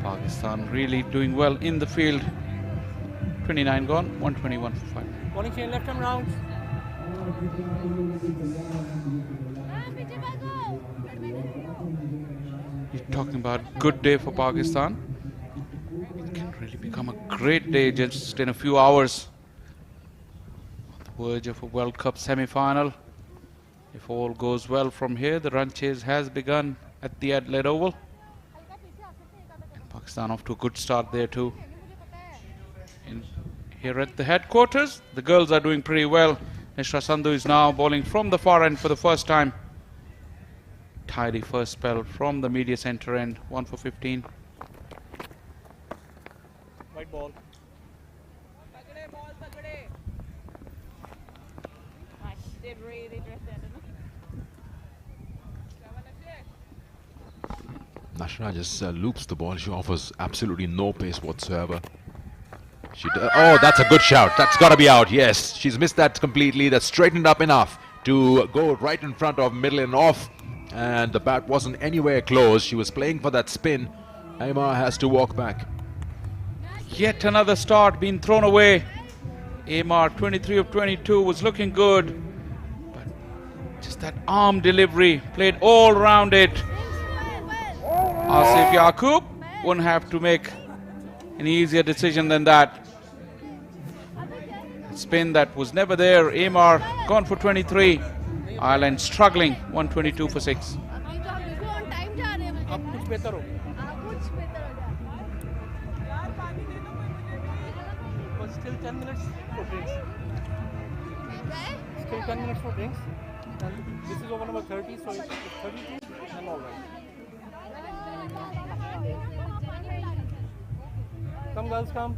Speaker 2: Pakistan really doing well in the field. 29 gone, 121 for 5.
Speaker 5: Bowling chain left and round.
Speaker 2: You're talking about good day for Pakistan. It can really become a great day just in a few hours. On the verge of a World Cup semi-final. If all goes well from here, the run chase has begun at the Adelaide Oval. And Pakistan off to a good start there too. Here at the headquarters, the girls are doing pretty well. Nishra Sandhu is now bowling from the far end for the first time. Tidy first spell from the media center end, 1 for 15.
Speaker 5: White ball.
Speaker 1: Nashra just loops the ball. She offers absolutely no pace whatsoever. Oh, that's a good shout. That's got to be out. Yes, she's missed that completely. That's straightened up enough to go right in front of middle and off. And the bat wasn't anywhere close. She was playing for that spin. Aymar has to walk back.
Speaker 2: Yet another start being thrown away. Aymar, 23 of 22, was looking good. But just that arm delivery, played all around it. Asif Yaqub wouldn't have to make an easier decision than that. Spin that was never there. Aymar gone for 23. Ireland struggling, 122 for 6.
Speaker 5: Still 10 minutes for drinks. Still 10 minutes for drinks. And this is over number 30, so it's 32 and all right. Come girls, come.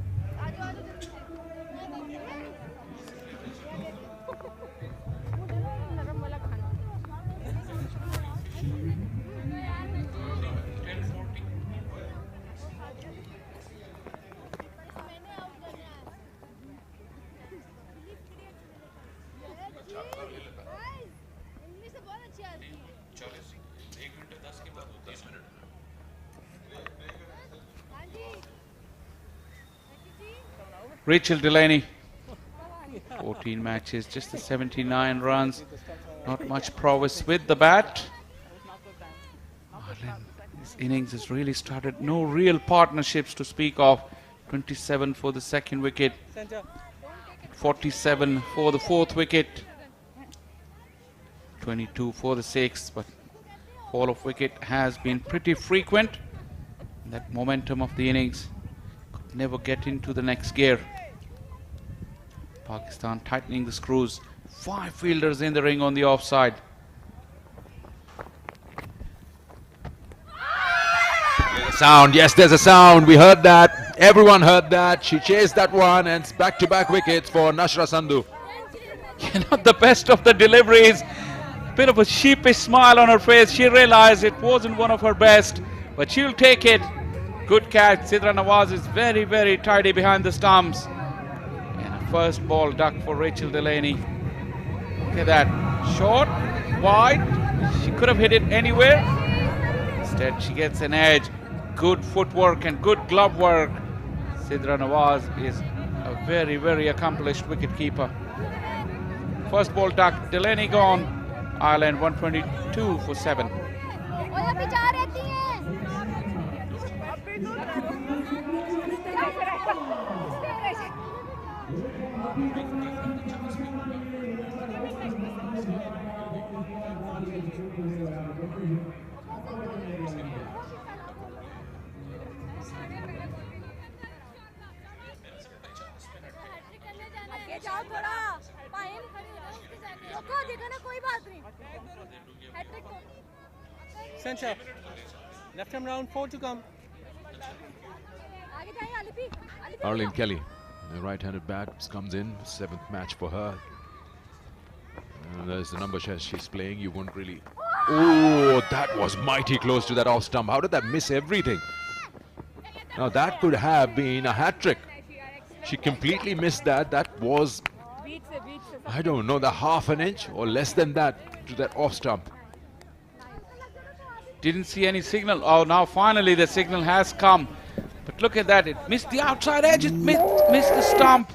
Speaker 2: Rachel Delaney, 14 matches, just the 79 runs. Not much prowess with the bat. Ireland, this innings has really started. No real partnerships to speak of. 27 for the second wicket. 47 for the fourth wicket. 22 for the sixth. But fall of wicket has been pretty frequent. That momentum of the innings could never get into the next gear. Pakistan tightening the screws. 5 fielders in the ring on the offside.
Speaker 1: There's a sound. Yes, there's a sound. We heard that. Everyone heard that. She chased that one, and it's back-to-back wickets for Nashra Sandhu.
Speaker 2: Not the best of the deliveries. Bit of a sheepish smile on her face. She realized it wasn't one of her best, but she'll take it. Good catch. Sidra Nawaz is very, very tidy behind the stumps. And a first ball duck for Rachel Delaney. Look at that. Short, wide. She could have hit it anywhere. Instead, she gets an edge. Good footwork and good glove work. Sidra Nawaz is a very, very accomplished wicketkeeper. First ball duck. Delaney gone. Ireland 122 for 7.
Speaker 5: Center. Left arm round, 4 to come.
Speaker 1: Arlene Kelly, the right-handed bat, comes in. 7th match for her. And there's the number she's playing. You won't really... Oh, that was mighty close to that off stump. How did that miss everything? Now that could have been a hat-trick. She completely missed that. That was, I don't know, the half an inch or less than that to that off stump.
Speaker 2: Didn't see any signal. Oh, now finally the signal has come. But look at that. It missed the outside edge. It missed the stump.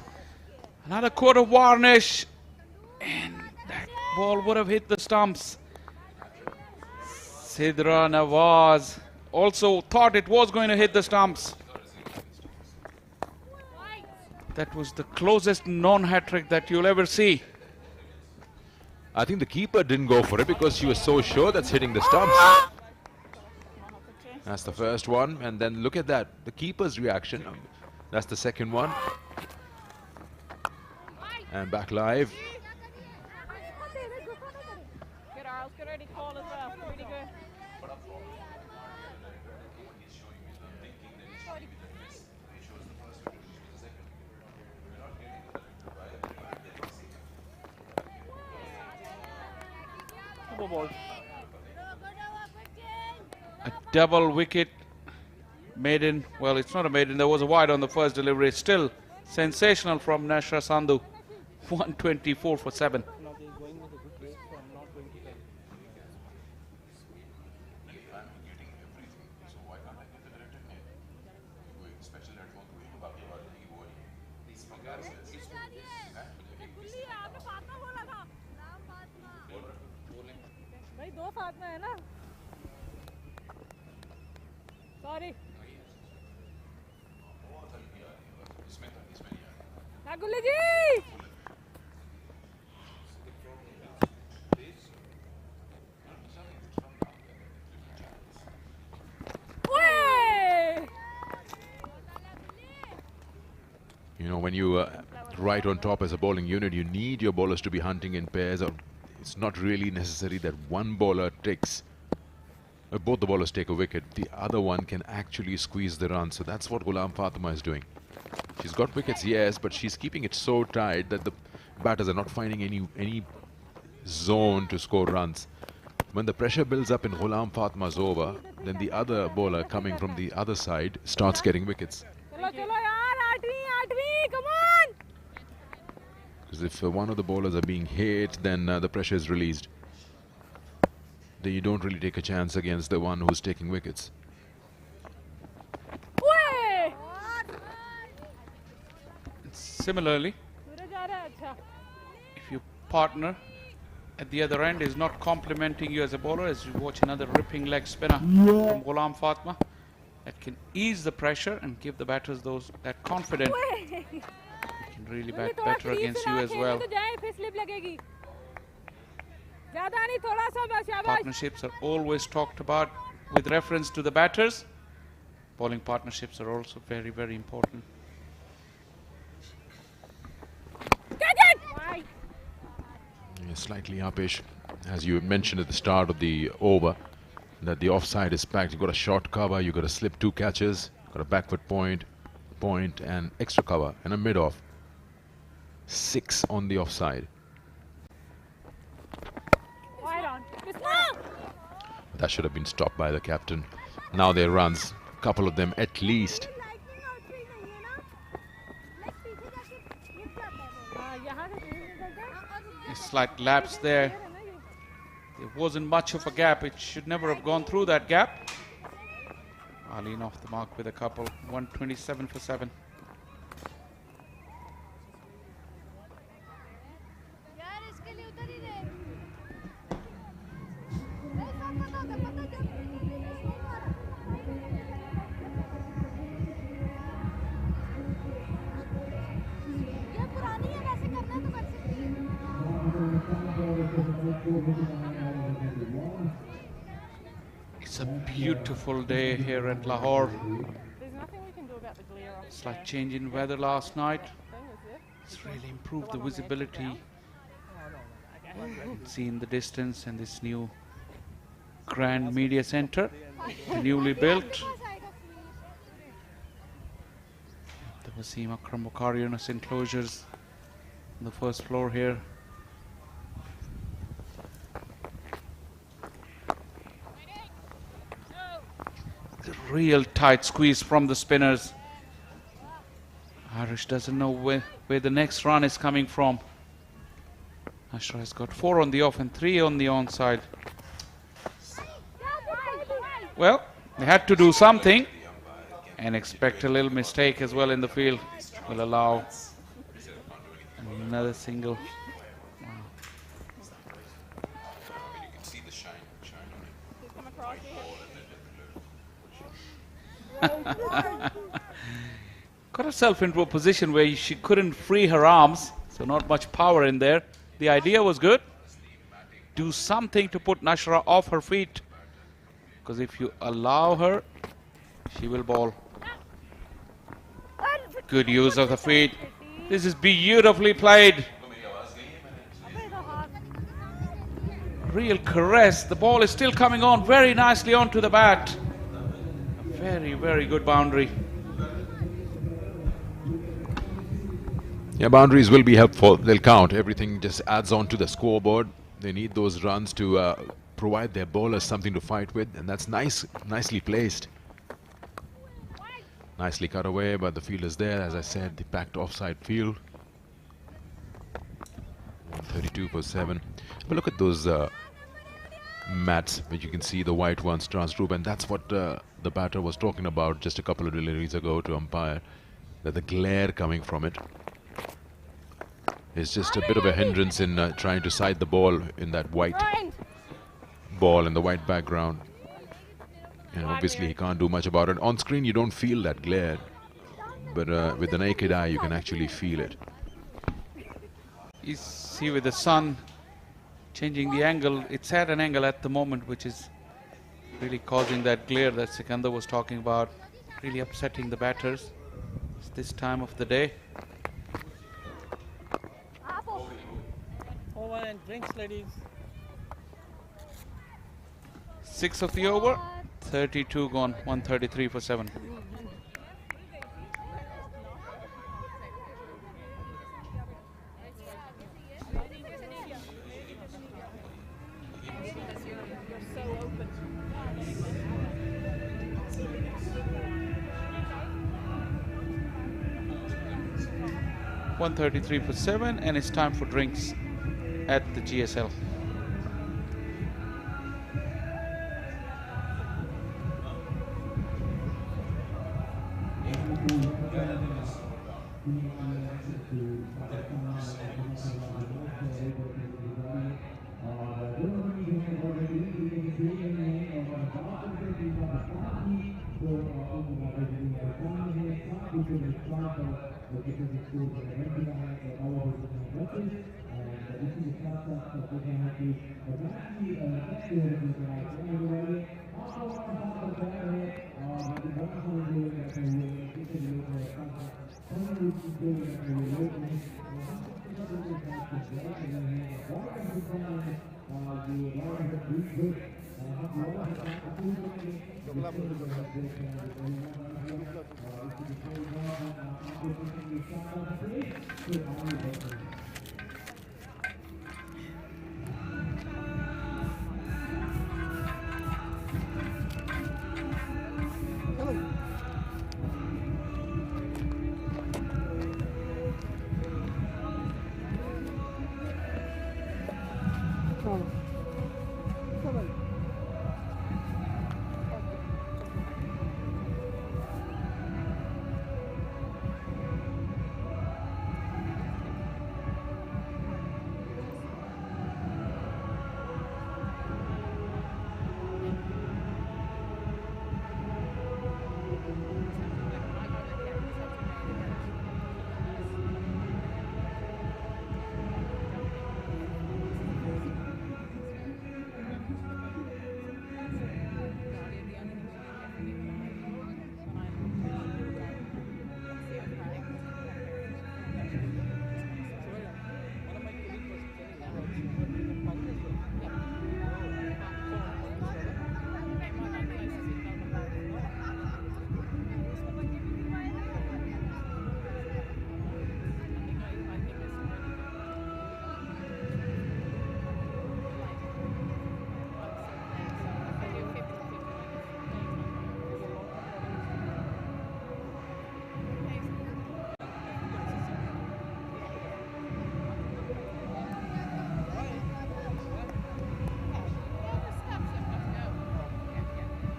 Speaker 2: Another coat of varnish. And that ball would have hit the stumps. Sidra Nawaz also thought it was going to hit the stumps. That was the closest non-hat trick that you'll ever see.
Speaker 1: I think the keeper didn't go for it because she was so sure that's hitting the stumps. That's the first one, and then look at that, the keeper's reaction. That's the second one. And back live.
Speaker 9: Good, Arls. Good early call as well. Really good.
Speaker 5: Double ball.
Speaker 2: A double wicket maiden. Well, it's not a maiden. There was a wide on the first delivery. Still Sensational from Nashra Sandhu. 124 for 7.
Speaker 5: Now they're going with a good rate, so I'm not going to tell.
Speaker 6: भाई दो फातिमा है ना sorry ना गुल्ली जी
Speaker 1: You know, when you right on top as a bowling unit, you need your bowlers to be hunting in pairs. Or it's not really necessary that one bowler takes, both the bowlers take a wicket. The other one can actually squeeze the run. So that's what Ghulam Fatima is doing. She's got wickets, yes, but she's keeping it so tight that the batters are not finding any zone to score runs. When the pressure builds up in Ghulam Fatima's over, then the other bowler coming from the other side starts getting wickets.
Speaker 6: चलो चलो यार आठवीं come on
Speaker 1: Because if one of the bowlers are being hit, then the pressure is released. Then you don't really take a chance against the one who's taking wickets.
Speaker 2: Similarly, if your partner at the other end is not complimenting you as a bowler, as you watch another ripping leg spinner from Ghulam Fatima, that can ease the pressure and give the batters that confidence. They can really bat better against you as well. Partnerships are always talked about with reference to the batters. Bowling partnerships are also very, very important.
Speaker 1: Yeah, slightly uppish, as you mentioned at the start of the over, that the offside is packed. You've got a short cover, you've got to slip 2 catches, got a backward point, and extra cover, and a mid-off. 6 on the offside. That should have been stopped by the captain. Now their runs, a couple of them at least.
Speaker 2: A slight lapse there. There wasn't much of a gap. It should never have gone through that gap. Aline off the mark with a couple. 127 for 7. It's a beautiful day here at Lahore.
Speaker 9: There's nothing we can do about the glare off.
Speaker 2: Slight change in weather last night. It's really improved the visibility. See in the distance, and this new grand media center, newly built. The Wasim Akram Bukhari Yunus enclosures on the first floor here. The real tight squeeze from the spinners. Irish doesn't know where the next run is coming from. Ashra has got 4 on the off and 3 on the onside. Well, they had to do something and expect a little mistake as well in the field. Will allow another single. Got herself into a position where she couldn't free her arms, so not much power in there. The idea was good. Do something to put Nashra off her feet, because if you allow her, she will bowl. Good use of the feet. This is beautifully played. Real caress. The ball is still coming on very nicely onto the bat. Very, very good boundary.
Speaker 1: Yeah, boundaries will be helpful. They'll count. Everything just adds on to the scoreboard. They need those runs to provide their bowlers something to fight with, and that's nicely placed. Nicely cut away, but the field is there. As I said, the packed offside field. 132 per 7. But look at those mats, which you can see the white ones transgroup, and that's what the batter was talking about just a couple of deliveries ago to umpire, that the glare coming from it is just a bit of a hindrance in trying to side the ball in that white ball and the white background. And obviously he can't do much about it. On screen you don't feel that glare, but with the naked eye you can actually feel it.
Speaker 2: You see with the sun changing the angle, it's at an angle at the moment which is really causing that glare that Sikandar was talking about, really upsetting the batters. It's this time of the day.
Speaker 5: Over and drinks, ladies.
Speaker 2: 6 of the over, 32 gone, 133 for 7. $133 for 7, and it's time for drinks at the GSL.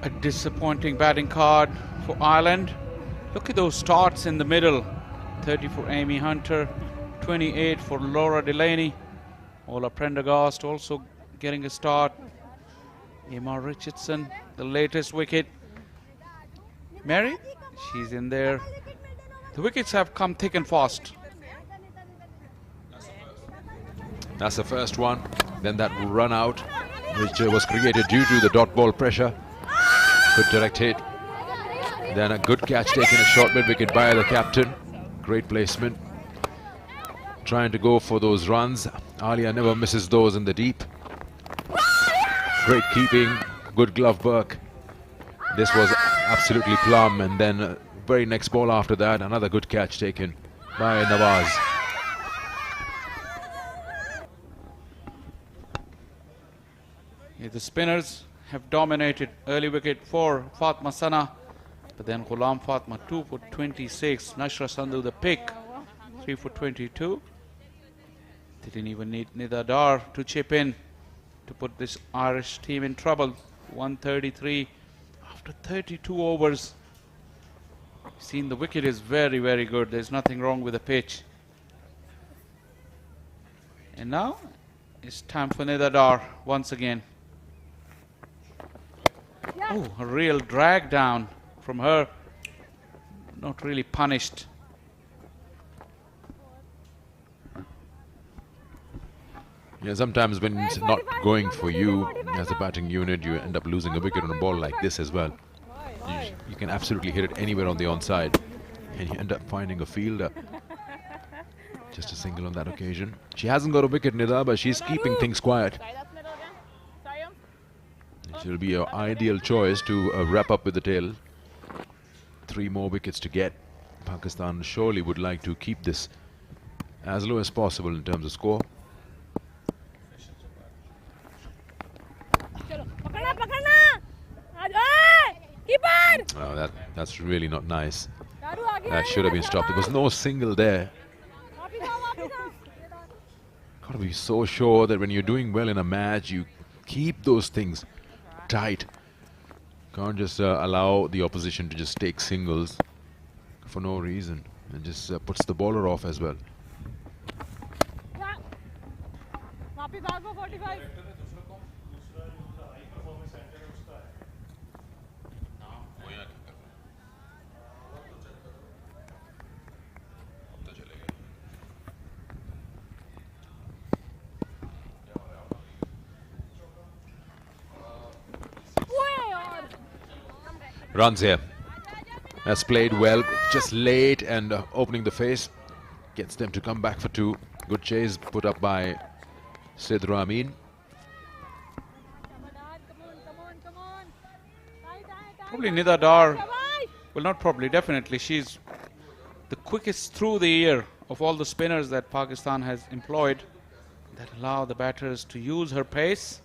Speaker 2: A disappointing batting card for Ireland. Look at those starts in the middle. 30 for Amy Hunter, 28 for Laura Delaney. Ola Prendergast also getting a start. Emma Richardson, the latest wicket. Mary, she's in there. The wickets have come thick and fast.
Speaker 1: That's the first one. Then that run out, which was created due to the dot ball pressure. Good direct hit. Then a good catch taken, a short mid wicket by the captain. Great placement. Trying to go for those runs. Alia never misses those in the deep. Great keeping, good glove work. This was absolutely plumb, and then very next ball after that, another good catch taken by Nawaz.
Speaker 2: Yeah, the spinners have dominated. Early wicket for Fatma Sana. But then Ghulam Fatma 2 for 26. Nashra Sandhu the pick 3 for 22. Didn't even need Nida Dar to chip in to put this Irish team in trouble. 133 after 32 overs. Seen the wicket is very, very good. There's nothing wrong with the pitch. And now it's time for Nida Dar once again. Oh, a real drag down from her. Not really punished.
Speaker 1: Yeah, sometimes when it's not going for you as a batting unit, you end up losing a wicket on a ball like this as well. You can absolutely hit it anywhere on the onside, and you end up finding a fielder. Just a single on that occasion. She hasn't got a wicket, Nida, but she's keeping things quiet. She'll be an ideal choice to wrap up with the tail. 3 more wickets to get. Pakistan surely would like to keep this as low as possible in terms of score. Oh, that's really not nice. That should have been stopped. There was no single there. Gotta be so sure that when you're doing well in a match, you keep those things tight. Can't just allow the opposition to just take singles for no reason, and just puts the bowler off as well. Runs here. Has played well, just late and opening the face. Gets them to come back for 2. Good chase put up by Sidra Amin.
Speaker 2: Probably Nida Dar, well, not probably, definitely. She's the quickest through the air of all the spinners that Pakistan has employed that allow the batters to use her pace.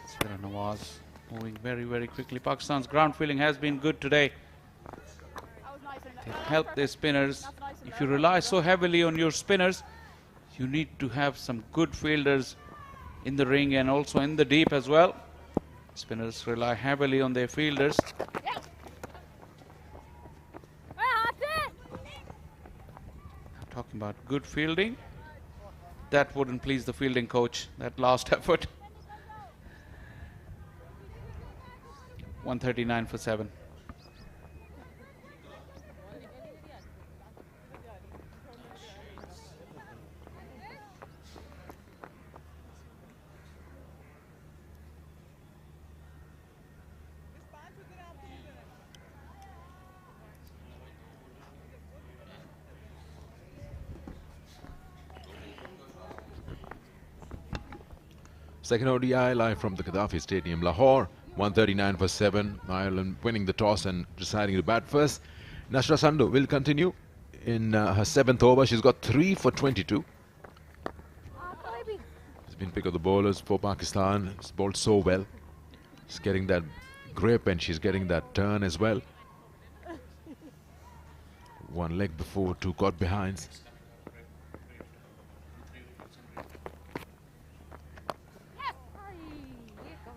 Speaker 2: Sarah Nawaz moving very, very quickly. Pakistan's ground fielding has been good today. They've helped their spinners. If you rely so heavily on your spinners, you need to have some good fielders in the ring and also in the deep as well. Spinners rely heavily on their fielders. Talking about good fielding, that wouldn't please the fielding coach, that last effort. 139 for 7.
Speaker 1: Second ODI live from the Gaddafi Stadium, Lahore. 139 for 7. Ireland winning the toss and deciding to bat first. Nashra Sandhu will continue in her 7th over. She's got 3 for 22. She's been pick of the bowlers for Pakistan. She's bowled so well. She's getting that grip and she's getting that turn as well. One leg before 2 got behinds.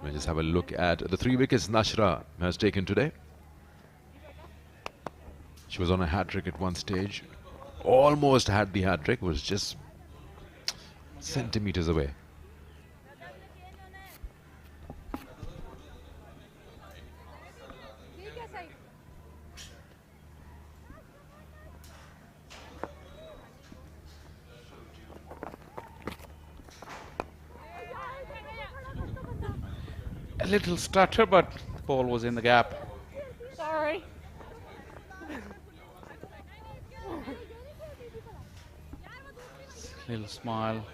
Speaker 1: We'll just have a look at the 3 wickets Nashra has taken today. She was on a hat-trick at one stage. Almost had the hat-trick, was just centimeters away.
Speaker 2: A little stutter, but the ball was in the gap.
Speaker 9: Sorry.
Speaker 2: Little smile.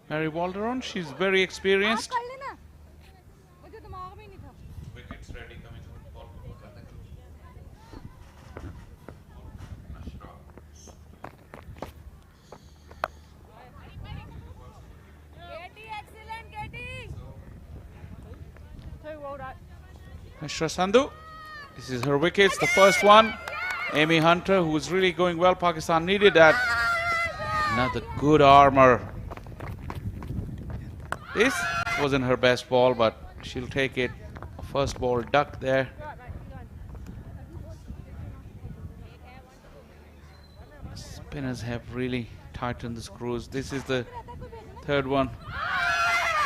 Speaker 2: Mary Walderon, she's very experienced.
Speaker 9: ODI.
Speaker 2: Sandhu. This is her wickets, the first one. Amy Hunter, who is really going well. Pakistan needed that. Another good armor. This wasn't her best ball, but she'll take it. First ball duck there. Spinners have really tightened the screws. This is the third one.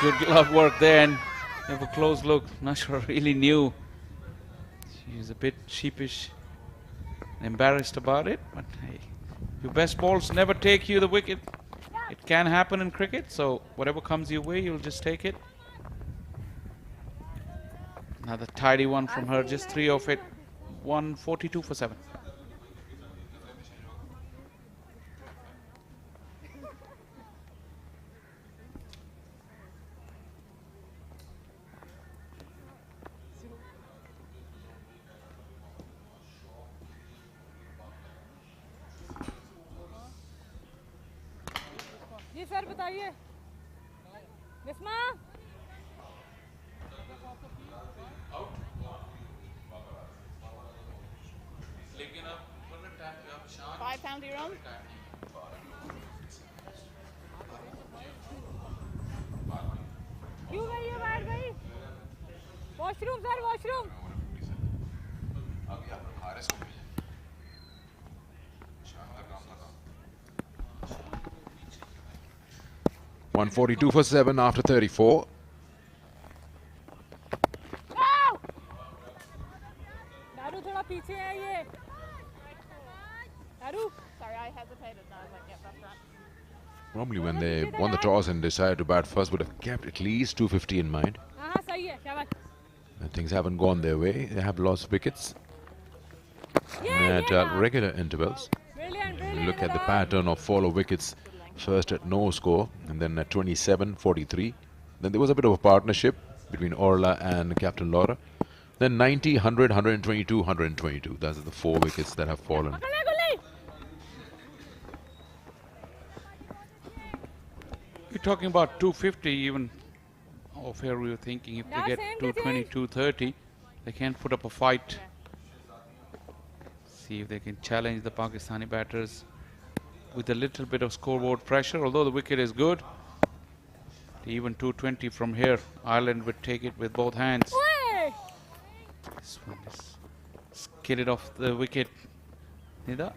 Speaker 2: Good glove work there, and have a close look. Nashra really knew. She's a bit sheepish, embarrassed about it, but hey, your best balls never take you the wicket. It can happen in cricket, so whatever comes your way, you'll just take it. Another tidy one from her, just 3 of it. 142 for 7.
Speaker 6: Ji sir बताइए Bisma
Speaker 9: 5 penalty run.
Speaker 6: क्यों गई है बाहर गई washroom sir washroom
Speaker 1: 142 for 7 after 34.
Speaker 6: दारू थोड़ा पीछे है ये दारू
Speaker 9: Sorry, I hesitated. I was like, yep, that's that.
Speaker 1: Probably when they won the toss and decided to bat first would have kept at least 250 in mind.
Speaker 6: हाँ सही है शाबाश
Speaker 1: And things haven't gone their way. They have lost wickets at regular intervals. You look at the pattern of fall of wickets. First at no score, and then at 27-43. Then there was a bit of a partnership between Orla and Captain Laura. Then 90, 100, 122, 122. Those are the 4 wickets that have fallen.
Speaker 2: You're talking about 250 even. Off here we were thinking if they get 220, 230, they can put up a fight. See if they can challenge the Pakistani batters with a little bit of scoreboard pressure, although the wicket is good. Even 220 from here, Ireland would take it with both hands. This one is skidded off the wicket. Nida,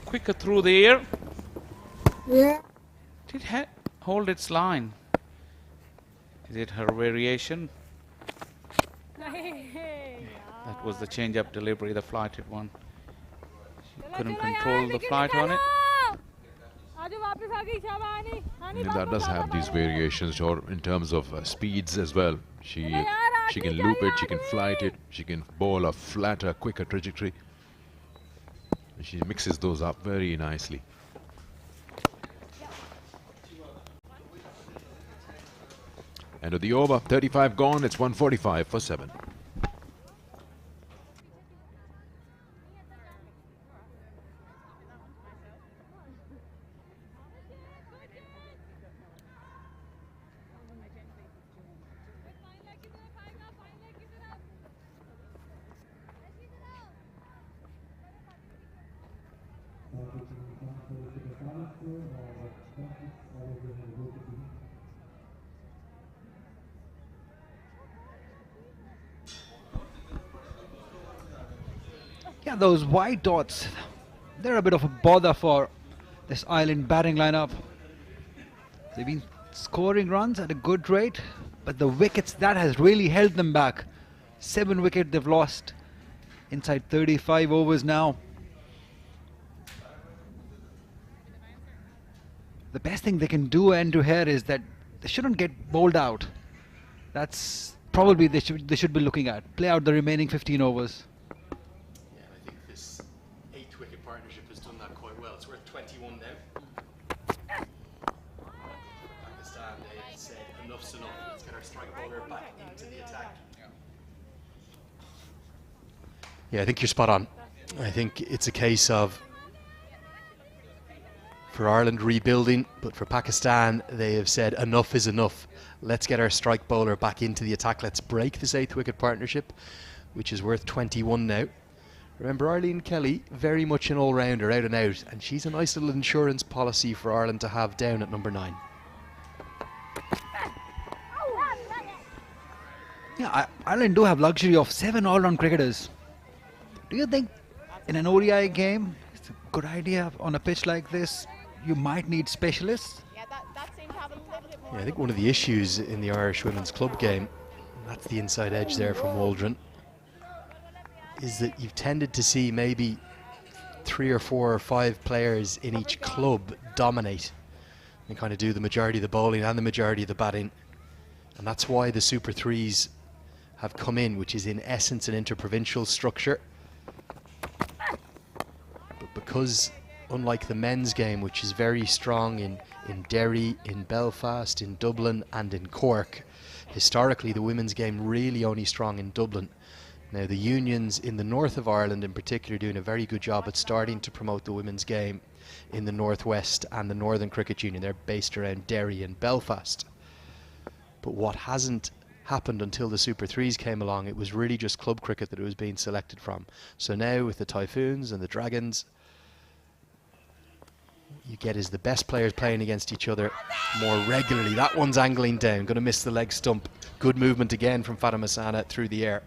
Speaker 2: quicker through the air. Did hold its line. Is it her variation? That was the change-up delivery, the flighted one. She couldn't control the flight on it.
Speaker 1: And that does have these variations, or in terms of speeds as well. She can loop it, she can flight it, she can bowl a flatter, quicker trajectory. She mixes those up very nicely. End of the over, 35 gone, it's 145 for 7.
Speaker 3: Yeah, those white dots, they're a bit of a bother for this Ireland batting lineup. They've been scoring runs at a good rate, but the wickets, that has really held them back. 7 wickets they've lost inside 35 overs now. The best thing they can do end to here is that they shouldn't get bowled out. That's probably they should be looking at. Play out the remaining 15 overs.
Speaker 4: Yeah, I think this 8-wicket partnership has done that quite well. It's worth 21 now. Pakistan, they've said enough's enough. Let's get our strike bowler back into the attack. Yeah, I think you're spot on. I think it's a case of For Ireland, rebuilding, but for Pakistan, they have said enough is enough. Let's get our strike bowler back into the attack. Let's break this 8th wicket partnership, which is worth 21 now. Remember, Arlene Kelly, very much an all-rounder, out and out, and she's a nice little insurance policy for Ireland to have down at number 9.
Speaker 3: Yeah, Ireland do have luxury of 7 all-round cricketers. Do you think in an ODI game, it's a good idea on a pitch like this, you might need specialists?
Speaker 9: That seemed to have a little bit more.
Speaker 4: Yeah, I think one of the issues in the Irish women's club game, that's the inside edge there from Waldron, is that you've tended to see maybe 3 or 4 or 5 players in each club dominate and kind of do the majority of the bowling and the majority of the batting. And that's why the Super 3s have come in, which is in essence an interprovincial structure. But because, unlike the men's game, which is very strong in Derry, in Belfast, in Dublin and in Cork, historically the women's game really only strong in Dublin. Now the unions in the north of Ireland in particular are doing a very good job at starting to promote the women's game in the Northwest and the Northern Cricket Union. They're based around Derry and Belfast. But what hasn't happened until the Super 3s came along, it was really just club cricket that it was being selected from. So now with the Typhoons and the Dragons, you get is the best players playing against each other more regularly. That one's angling down, going to miss the leg stump. Good movement again from Fatima Sana through the air.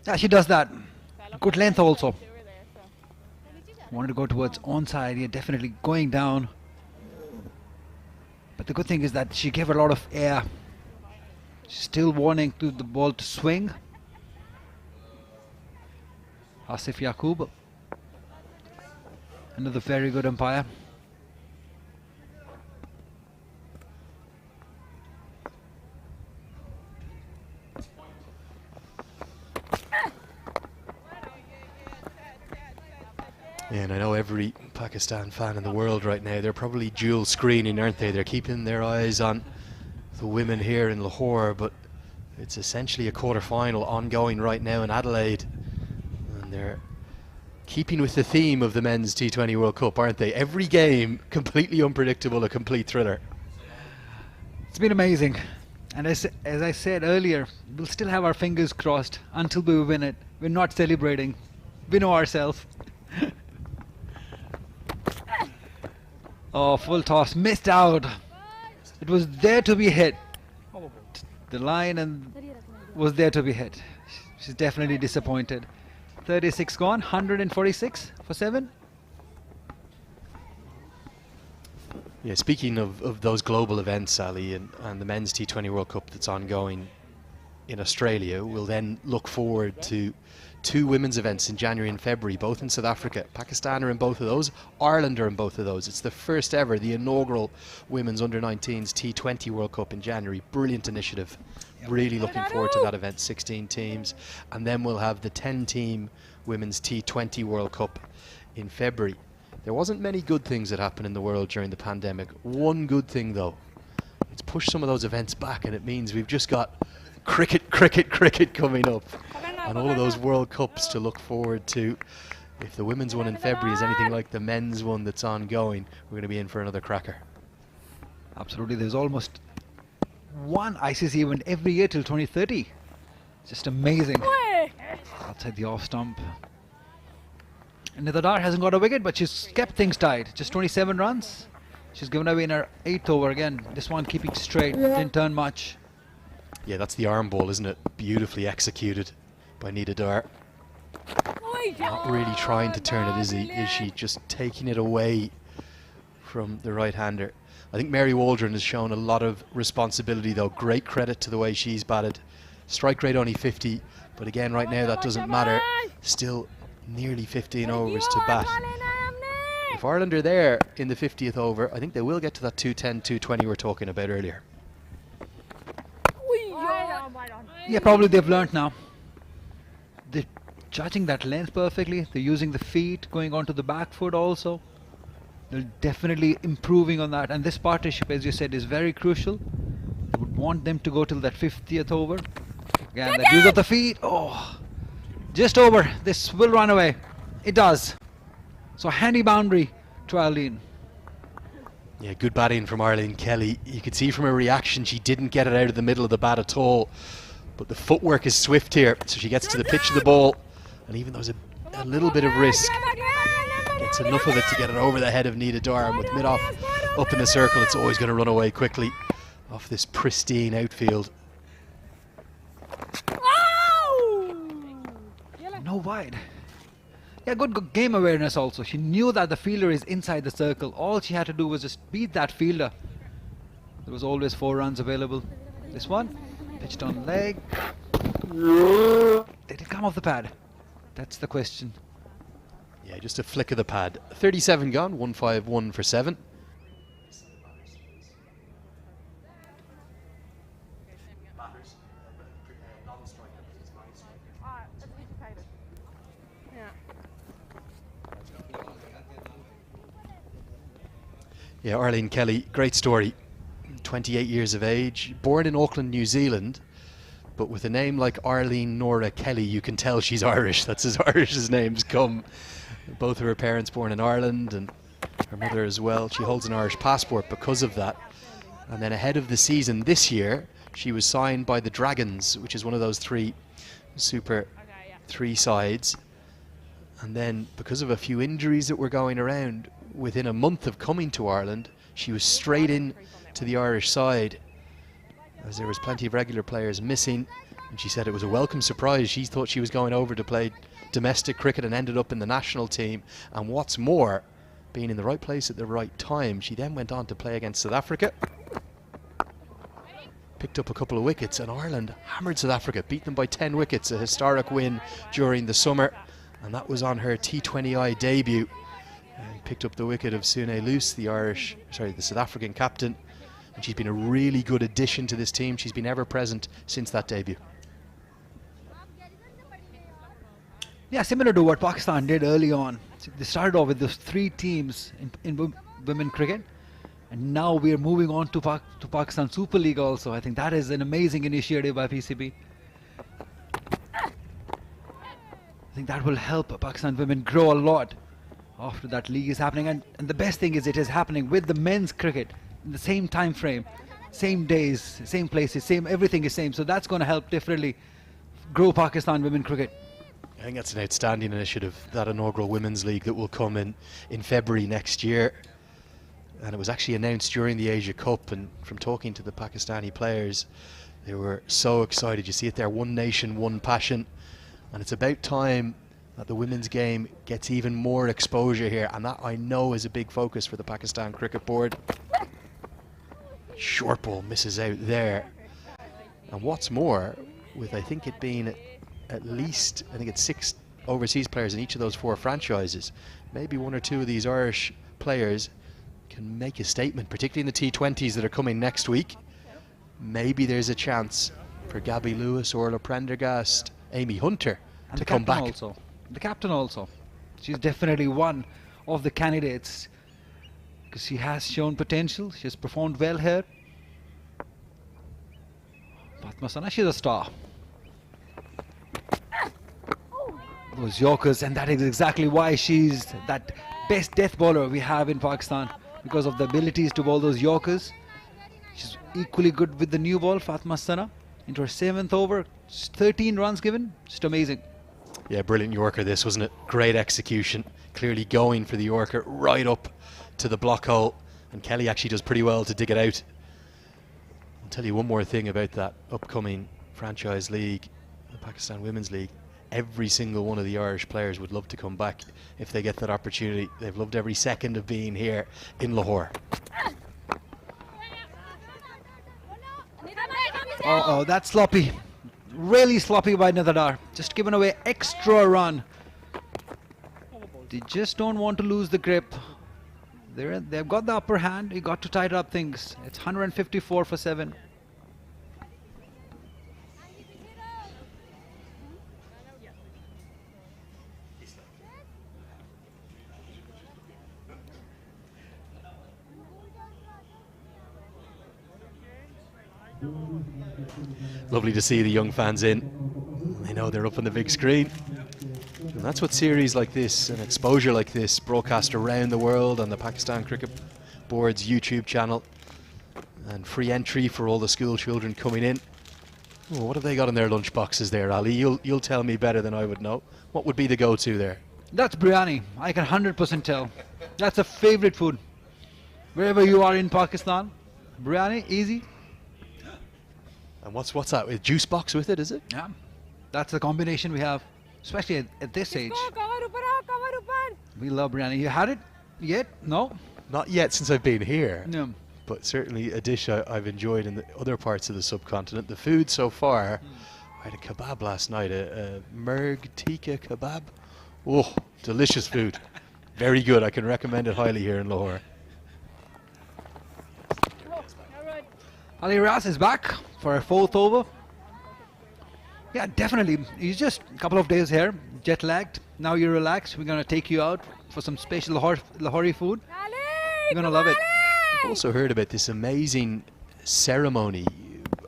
Speaker 3: Yeah, she does that. Good length also. Wanted to go towards onside, yeah, definitely going down. But the good thing is that she gave a lot of air. She's still wanting the ball to swing. Asif Yaqub, another very good umpire.
Speaker 4: Yeah, and I know every Pakistan fan in the world right now, they're probably dual screening, aren't they? They're keeping their eyes on the women here in Lahore, but it's essentially a quarter-final ongoing right now in Adelaide. And they're keeping with the theme of the men's T20 World Cup, aren't they? Every game, completely unpredictable, a complete thriller.
Speaker 3: It's been amazing. And as I said earlier, we'll still have our fingers crossed until we win it. We're not celebrating. We know ourselves. Oh, full toss, missed out. It was there to be hit. The line and was there to be hit. She's definitely disappointed. 36 gone, 146 for 7.
Speaker 4: Yeah, speaking of those global events, Ali, and the men's T20 World Cup that's ongoing in Australia, we'll then look forward to 2 women's events in January and February, both in South Africa. Pakistan are in both of those. Ireland are in both of those. It's the first ever, the inaugural women's under-19s T20 World Cup in January. Brilliant initiative. Really looking forward to that event. 16 teams. And then we'll have the 10-team women's T20 World Cup in February. There wasn't many good things that happened in the world during the pandemic. One good thing, though. It's pushed some of those events back, and it means we've just got cricket coming up. And all of those World Cups to look forward to. If the women's one in February is anything like the men's one that's ongoing, we're going to be in for another cracker.
Speaker 3: Absolutely, there's almost one ICC event every year till 2030. Just amazing. Outside the off stump. And Nidadar hasn't got a wicket, but she's kept things tight. Just 27 runs. She's given away in her 8th over again. This one keeping straight, didn't turn much.
Speaker 4: Yeah, that's the arm ball, isn't it? Beautifully executed by Nida Dar. Not really trying to turn it, is she? Just taking it away from the right-hander. I think Mary Waldron has shown a lot of responsibility, though. Great credit to the way she's batted. Strike rate only 50, but again, right now that doesn't matter. Still nearly 15 overs to bat. If Ireland are there in the 50th over, I think they will get to that 210, 220 we were talking about earlier.
Speaker 3: Yeah, probably they've learnt now. They're judging that length perfectly. They're using the feet, going onto the back foot also. They're definitely improving on that. And this partnership, as you said, is very crucial. I would want them to go till that 50th over. Again, that use of the feet. Oh, just over. This will run away. It does. So handy boundary to Arlene.
Speaker 4: Yeah, good batting from Arslan Kelly. You could see from her reaction she didn't get it out of the middle of the bat at all. But the footwork is swift here, so she gets to the pitch of the ball, and even though there's a little bit of risk, gets enough of it to get it over the head of Nida Dar, and with mid-off up in the circle, it's always going to run away quickly off this pristine outfield.
Speaker 3: No wide. Yeah, good game awareness also. She knew that the fielder is inside the circle. All she had to do was just beat that fielder. There was always 4 runs available. This one, pitched on leg. Did it come off the pad? That's the question.
Speaker 4: Yeah, just a flick of the pad. 37 gone, 151 for 7. Yeah, Arslan Kelly, great story. 28 years of age, born in Auckland, New Zealand, but with a name like Arlene Nora Kelly, you can tell she's Irish. That's as Irish as names come. Both of her parents born in Ireland, and her mother as well. She holds an Irish passport because of that. And then ahead of the season this year, she was signed by the Dragons, which is one of those 3 Super 3 sides. And then because of a few injuries that were going around, within a month of coming to Ireland, she was straight in to the Irish side, as there was plenty of regular players missing, and she said it was a welcome surprise. She thought she was going over to play domestic cricket and ended up in the national team, and what's more, being in the right place at the right time, she then went on to play against South Africa, picked up a couple of wickets, and Ireland hammered South Africa, beat them by 10 wickets, a historic win during the summer, and that was on her T20I debut. Picked up the wicket of Sune Luce, the South African captain, and she's been a really good addition to this team. She's been ever present since that debut.
Speaker 3: Yeah, similar to what Pakistan did early on. They started off with those 3 teams in women cricket, and now we are moving on to Pakistan Super League also. I think that is an amazing initiative by PCB. I think that will help Pakistan women grow a lot after that league is happening, and the best thing is it is happening with the men's cricket in the same time frame, same days, same places, same everything is same, so that's going to help differently grow Pakistan women cricket.
Speaker 4: I think that's an outstanding initiative, that inaugural women's league that will come in February next year, and it was actually announced during the Asia Cup, and from talking to the Pakistani players, they were so excited. You see it there, one nation, one passion, and it's about time that the women's game gets even more exposure here, and that I know is a big focus for the Pakistan Cricket Board. Short ball misses out there, and what's more, with I think it being at least, I think it's 6 overseas players in each of those 4 franchises, maybe 1 or 2 of these Irish players can make a statement, particularly in the T20s that are coming next week. Maybe there's a chance for Gabby Lewis, Orla Prendergast, Amy Hunter
Speaker 3: and
Speaker 4: to come back.
Speaker 3: Also. The captain also. She's definitely one of the candidates because she has shown potential. She has performed well here. Fatma Sana, she's a star. Those Yorkers, and that is exactly why she's that best death bowler we have in Pakistan, because of the abilities to bowl those Yorkers. She's equally good with the new ball, Fatma Sana. Into her 7th over, 13 runs given, just amazing.
Speaker 4: Yeah, brilliant Yorker this, wasn't it? Great execution, clearly going for the Yorker right up to the block hole, and Kelly actually does pretty well to dig it out. I'll tell you one more thing about that upcoming franchise league, the Pakistan Women's League. Every single one of the Irish players would love to come back if they get that opportunity. They've loved every second of being here in Lahore.
Speaker 3: Oh, that's sloppy. Really sloppy by Nida Dar. Just giving away extra run. They just don't want to lose the grip. They've got the upper hand. You got to tighten up things. It's 154 for 7.
Speaker 4: Lovely to see the young fans in. They know they're up on the big screen. And that's what series like this and exposure like this broadcast around the world on the Pakistan Cricket Board's YouTube channel, and free entry for all the school children coming in. Oh, what have they got in their lunch boxes there, Ali? You'll tell me better than I would know. What would be the go-to there?
Speaker 3: That's biryani. I can 100% tell. That's a favorite food. Wherever you are in Pakistan, biryani, easy.
Speaker 4: And what's that? A juice box with it, is it?
Speaker 3: Yeah. That's the combination we have, especially at this age. We love biryani. You had it yet? No?
Speaker 4: Not yet since I've been here.
Speaker 3: No.
Speaker 4: But certainly a dish I've enjoyed in the other parts of the subcontinent. The food so far, I had a kebab last night, a merg tikka kebab. Oh, delicious food. Very good. I can recommend it highly here in Lahore.
Speaker 3: Ali Ras is back for a 4th over. Yeah, definitely. He's just a couple of days here, jet lagged. Now you're relaxed. We're going to take you out for some special Lahori food. You're going to love it.
Speaker 4: I've also heard about this amazing ceremony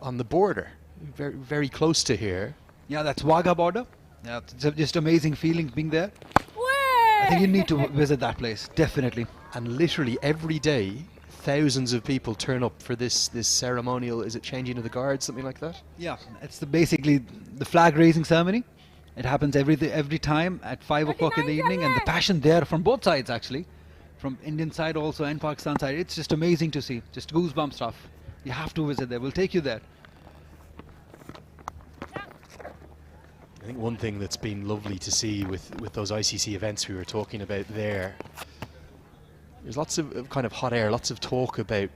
Speaker 4: on the border, very, very close to here.
Speaker 3: Yeah, that's Wagah border. Yeah, it's just amazing feeling being there. I think you need to visit that place, definitely.
Speaker 4: And literally every day, thousands of people turn up for this ceremonial. Is it changing of the guards, something like that?
Speaker 3: Yeah, it's basically the flag raising ceremony. It happens every time at 5 o'clock in the evening, and the passion there from both sides actually, from Indian side also and Pakistan side. It's just amazing to see, just goosebump stuff. You have to visit there. We'll take you there.
Speaker 4: I think one thing that's been lovely to see with those ICC events we were talking about there, there's lots of kind of hot air, lots of talk about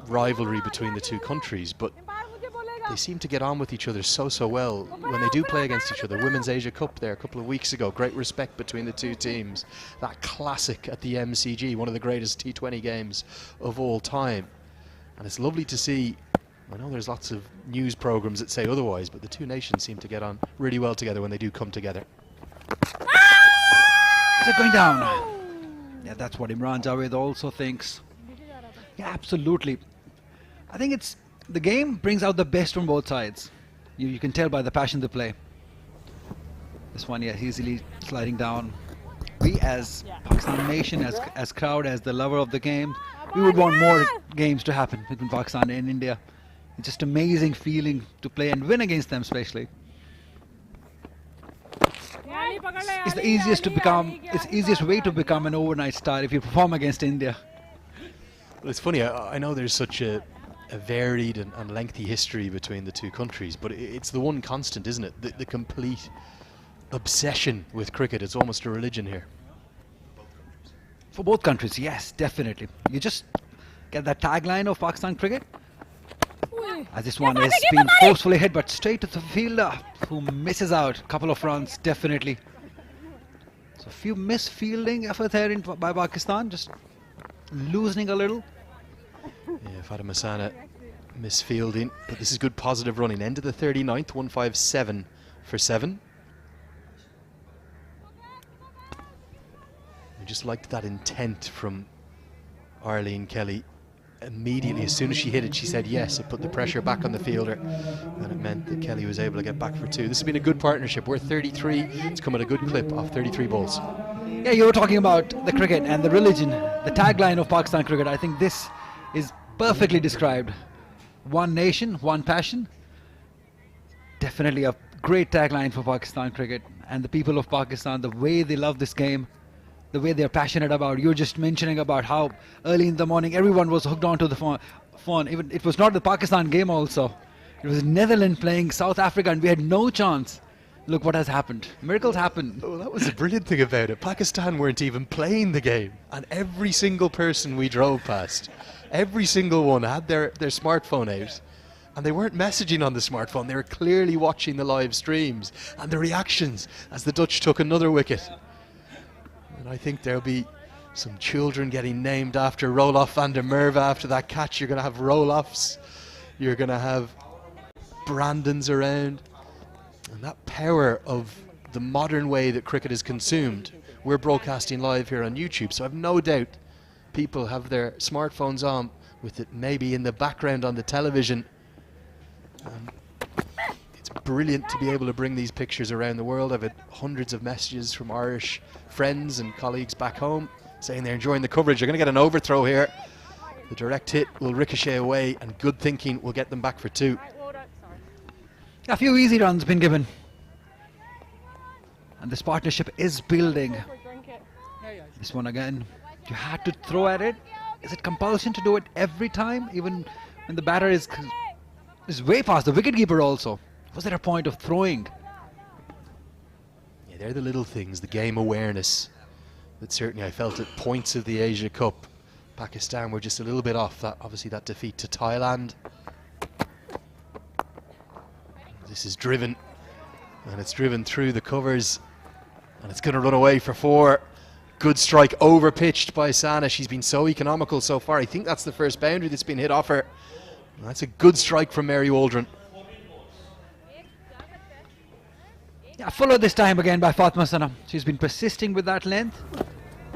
Speaker 4: rivalry between the two countries, but they seem to get on with each other so well when they do play against each other. Women's Asia Cup there a couple of weeks ago, great respect between the two teams. That classic at the MCG, one of the greatest T20 games of all time. And it's lovely to see. I know there's lots of news programs that say otherwise, but the two nations seem to get on really well together when they do come together.
Speaker 3: Is it going down? Yeah, that's what Imran Javed also thinks. Yeah, absolutely. I think it's the game brings out the best from both sides. You can tell by the passion they play. This one, yeah, easily sliding down. We as Pakistan nation, as crowd, as the lover of the game, we would want more games to happen between Pakistan and India. It's just amazing feeling to play and win against them, especially. It's the easiest to become. It's the easiest way to become an overnight star if you perform against India.
Speaker 4: Well, it's funny. I know there's such a varied and lengthy history between the two countries, but it's the one constant, isn't it? The complete obsession with cricket. It's almost a religion here.
Speaker 3: For both countries, yes, definitely. You just get that tagline of Pakistan cricket. As this one is being forcefully hit, but straight to the fielder who misses out. Couple of runs, definitely. So a few misfielding effort here by Pakistan, just loosening a little.
Speaker 4: Yeah, Fatima Masana misfielding, but this is good positive running. End of the 39th, 157 for 7. I just liked that intent from Arlene Kelly. Immediately, as soon as she hit it, she said yes. It put the pressure back on the fielder, and it meant that Kelly was able to get back for 2. This has been a good partnership. We're 33. It's come at a good clip off 33 balls.
Speaker 3: Yeah, you were talking about the cricket and the religion, the tagline of Pakistan cricket. I think this is perfectly described. One nation, one passion. Definitely a great tagline for Pakistan cricket, and the people of Pakistan, the way they love this game, the way they're passionate about. You're just mentioning about how early in the morning everyone was hooked onto the phone. Even it was not the Pakistan game also. It was Netherlands playing South Africa, and we had no chance. Look what has happened. Miracles happen.
Speaker 4: Oh, that was the brilliant thing about it. Pakistan weren't even playing the game, and every single person we drove past, every single one had their smartphone out, and they weren't messaging on the smartphone. They were clearly watching the live streams and the reactions as the Dutch took another wicket. And I think there'll be some children getting named after Roloff van der Merwe after that catch. You're going to have Roloffs. You're going to have Brandons around. And that power of the modern way that cricket is consumed. We're broadcasting live here on YouTube, so I've no doubt people have their smartphones on with it maybe in the background on the television. It's brilliant to be able to bring these pictures around the world. I've had hundreds of messages from Irish friends and colleagues back home saying they're enjoying the coverage. They're going to get an overthrow here. The direct hit will ricochet away, and good thinking will get them back for 2.
Speaker 3: A few easy runs been given. And this partnership is building. This one again. You had to throw at it. Is it compulsion to do it every time? Even when the batter is way past the wicketkeeper also. Was there a point of throwing?
Speaker 4: Yeah, they're the little things, the game awareness that certainly I felt at points of the Asia Cup. Pakistan were just a little bit off that, obviously, that defeat to Thailand. This is driven, and it's driven through the covers, and it's going to run away for 4. Good strike, over pitched by Sana. She's been so economical so far. I think that's the first boundary that's been hit off her. And that's a good strike from Mary Waldron.
Speaker 3: Yeah, follow this time again by Fatma Sana. She's been persisting with that length.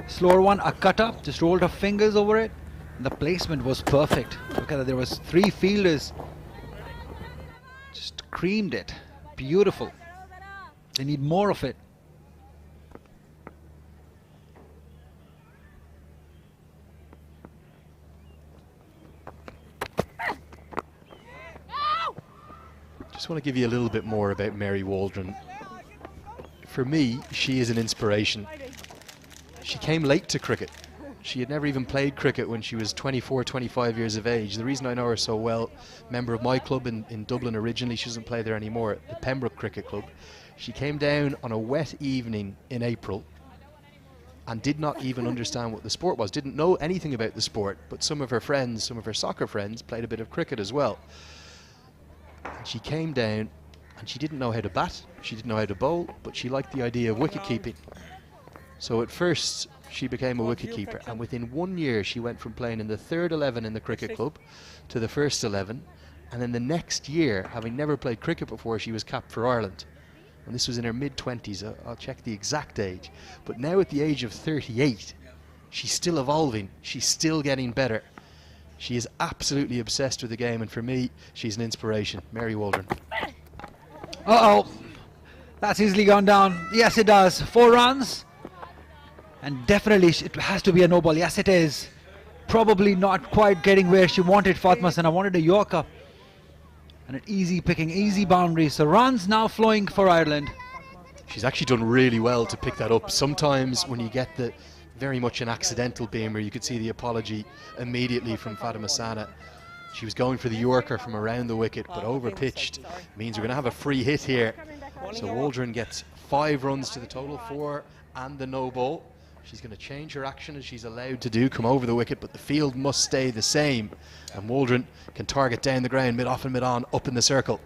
Speaker 3: Slower one, a cut up, just rolled her fingers over it. And the placement was perfect. Look at that, there was 3 fielders. Just creamed it. Beautiful. They need more of it.
Speaker 4: Just want to give you a little bit more about Mary Waldron. For me, she is an inspiration. She came late to cricket. She had never even played cricket when she was 24, 25 years of age. The reason I know her so well, member of my club in Dublin originally, she doesn't play there anymore, the Pembroke Cricket Club. She came down on a wet evening in April and did not even understand what the sport was, didn't know anything about the sport, but some of her friends, some of her soccer friends, played a bit of cricket as well. And she came down and she didn't know how to bat, she didn't know how to bowl, but she liked the idea of wicket keeping. So at first she became a wicketkeeper, and within 1 year she went from playing in the 3rd 11 in the cricket club to the 1st 11, and then the next year, having never played cricket before, she was capped for Ireland. And this was in her mid-20s, I'll check the exact age. But now at the age of 38, she's still evolving, she's still getting better. She is absolutely obsessed with the game, and for me, she's an inspiration. Mary Waldron.
Speaker 3: Uh-oh, that's easily gone down. Yes, it does. 4 runs. And definitely it has to be a no ball. Yes, it is. Probably not quite getting where she wanted, Fatma Sana. Wanted a Yorker. And an easy picking, easy boundary. So runs now flowing for Ireland.
Speaker 4: She's actually done really well to pick that up. Sometimes when you get the very much an accidental beamer, you could see the apology immediately from Fatma Sana. She was going for the Yorker from around the wicket, but over pitched means we're going to have a free hit here. So Waldron gets 5 runs to the total, 4 and the no ball. She's going to change her action as she's allowed to do, come over the wicket, but the field must stay the same. And Waldron can target down the ground, mid-off and mid-on, up in the circle.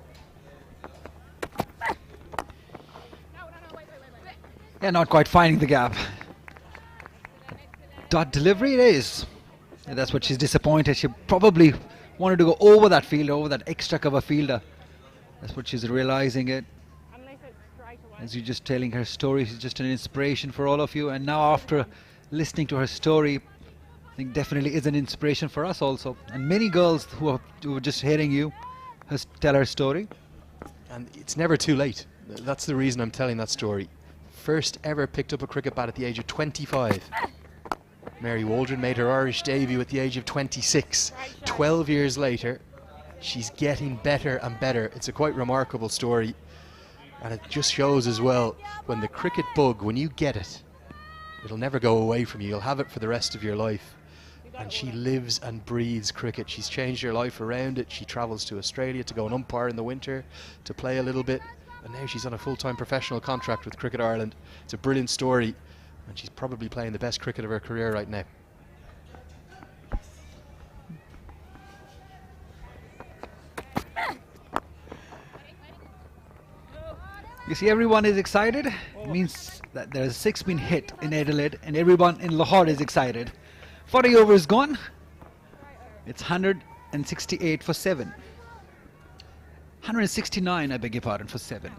Speaker 3: Yeah, not quite finding the gap. Dot delivery it is. And that's what she's disappointed. She probably wanted to go over that fielder, over that extra cover fielder. That's what she's realizing it. As you're just telling her story, she's just an inspiration for all of you. And now after listening to her story, I think definitely is an inspiration for us also. And many girls who are just hearing you tell her story.
Speaker 4: And it's never too late. That's the reason I'm telling that story. First ever picked up a cricket bat at the age of 25. Mary Waldron made her Irish debut at the age of 26. 12 years later, she's getting better and better. It's a quite remarkable story. And it just shows as well, when the cricket bug, when you get it, it'll never go away from you. You'll have it for the rest of your life. And she lives and breathes cricket. She's changed her life around it. She travels to Australia to go and umpire in the winter, to play a little bit. And now she's on a full-time professional contract with Cricket Ireland. It's a brilliant story. And she's probably playing the best cricket of her career right now.
Speaker 3: You see, everyone is excited. It means that there's 6 been hit in Adelaide, and everyone in Lahore is excited. 40 overs gone. It's 168 for 7. 169, I beg your pardon, for 7.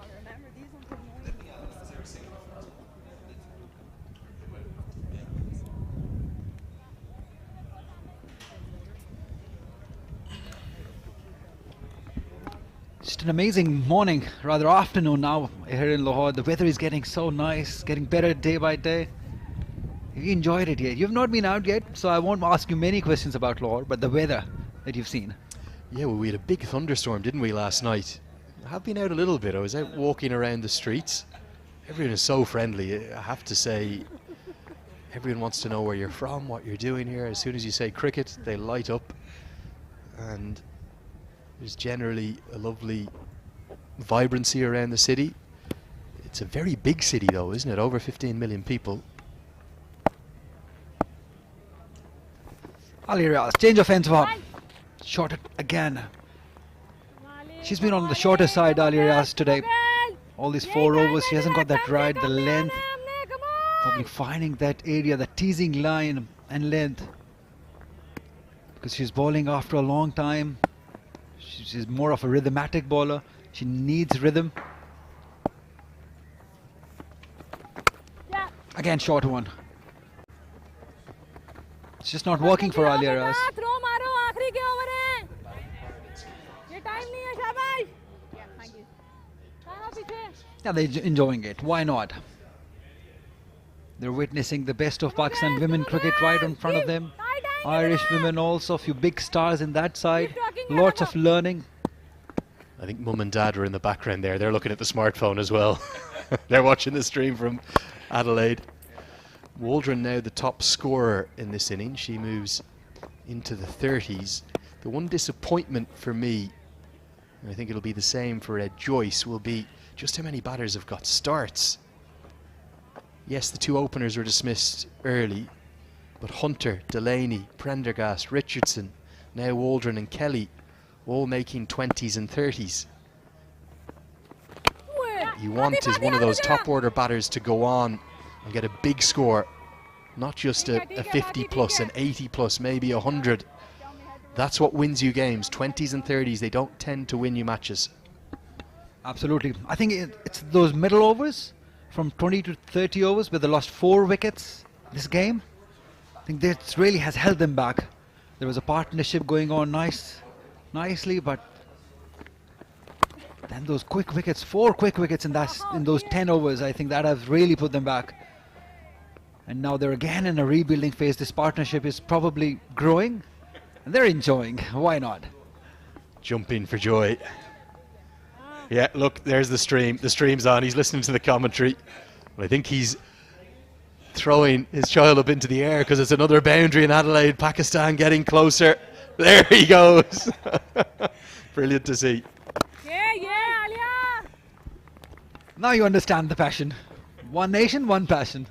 Speaker 3: Just an amazing morning, rather afternoon now here in Lahore. The weather is getting so nice, getting better day by day. Have you enjoyed it yet? You've not been out yet, so I won't ask you many questions about Lahore, but the weather that you've seen.
Speaker 4: Yeah, well, we had a big thunderstorm, didn't we, last night? I have been out a little bit. I was out walking around the streets. Everyone is so friendly. I have to say, everyone wants to know where you're from, what you're doing here. As soon as you say cricket, they light up. And there's generally a lovely vibrancy around the city. It's a very big city, though, isn't it? Over 15 million people.
Speaker 3: Ali Riaz, change of ends for her. Shot it again. She's been on the shorter side, Ali Riaz, today. All these 4 overs, she hasn't got that right, the length. Probably finding that area, the teasing line and length. Because she's bowling after a long time. She's more of a rhythmatic bowler. She needs rhythm. Again, short one. It's just not working for Ali Riaz. Yeah, they're enjoying it. Why not? They're witnessing the best of Pakistan women cricket right in front of them. Irish women also, a few big stars in that side. Lots of learning.
Speaker 4: I think mum and dad are in the background there. They're looking at the smartphone as well. They're watching the stream from Adelaide. Waldron now the top scorer in this inning. She moves into the 30s. The one disappointment for me, and I think it'll be the same for Ed Joyce, will be just how many batters have got starts. Yes, the 2 openers were dismissed early, but Hunter, Delaney, Prendergast, Richardson, now Waldron and Kelly, all making 20s and 30s. You want is one of those top order batters to go on and get a big score, not just a 50 plus, an 80 plus, maybe 100. That's what wins you games. 20s and 30s, they don't tend to win you matches.
Speaker 3: Absolutely. I think it's those middle overs from 20 to 30 overs where they lost 4 wickets this game. I think that really has held them back. There was a partnership going on nicely, but then those quick wickets, 4 quick wickets in those 10 overs, I think that has really put them back. And now they're again in a rebuilding phase. This partnership is probably growing and they're enjoying. Why not?
Speaker 4: Jumping for joy. Yeah, look, there's the stream. The stream's on. He's listening to the commentary. I think he's throwing his child up into the air because it's another boundary in Adelaide. Pakistan getting closer. There he goes. Brilliant to see.
Speaker 6: Yeah, Alia.
Speaker 3: Now you understand the passion. One nation, one passion.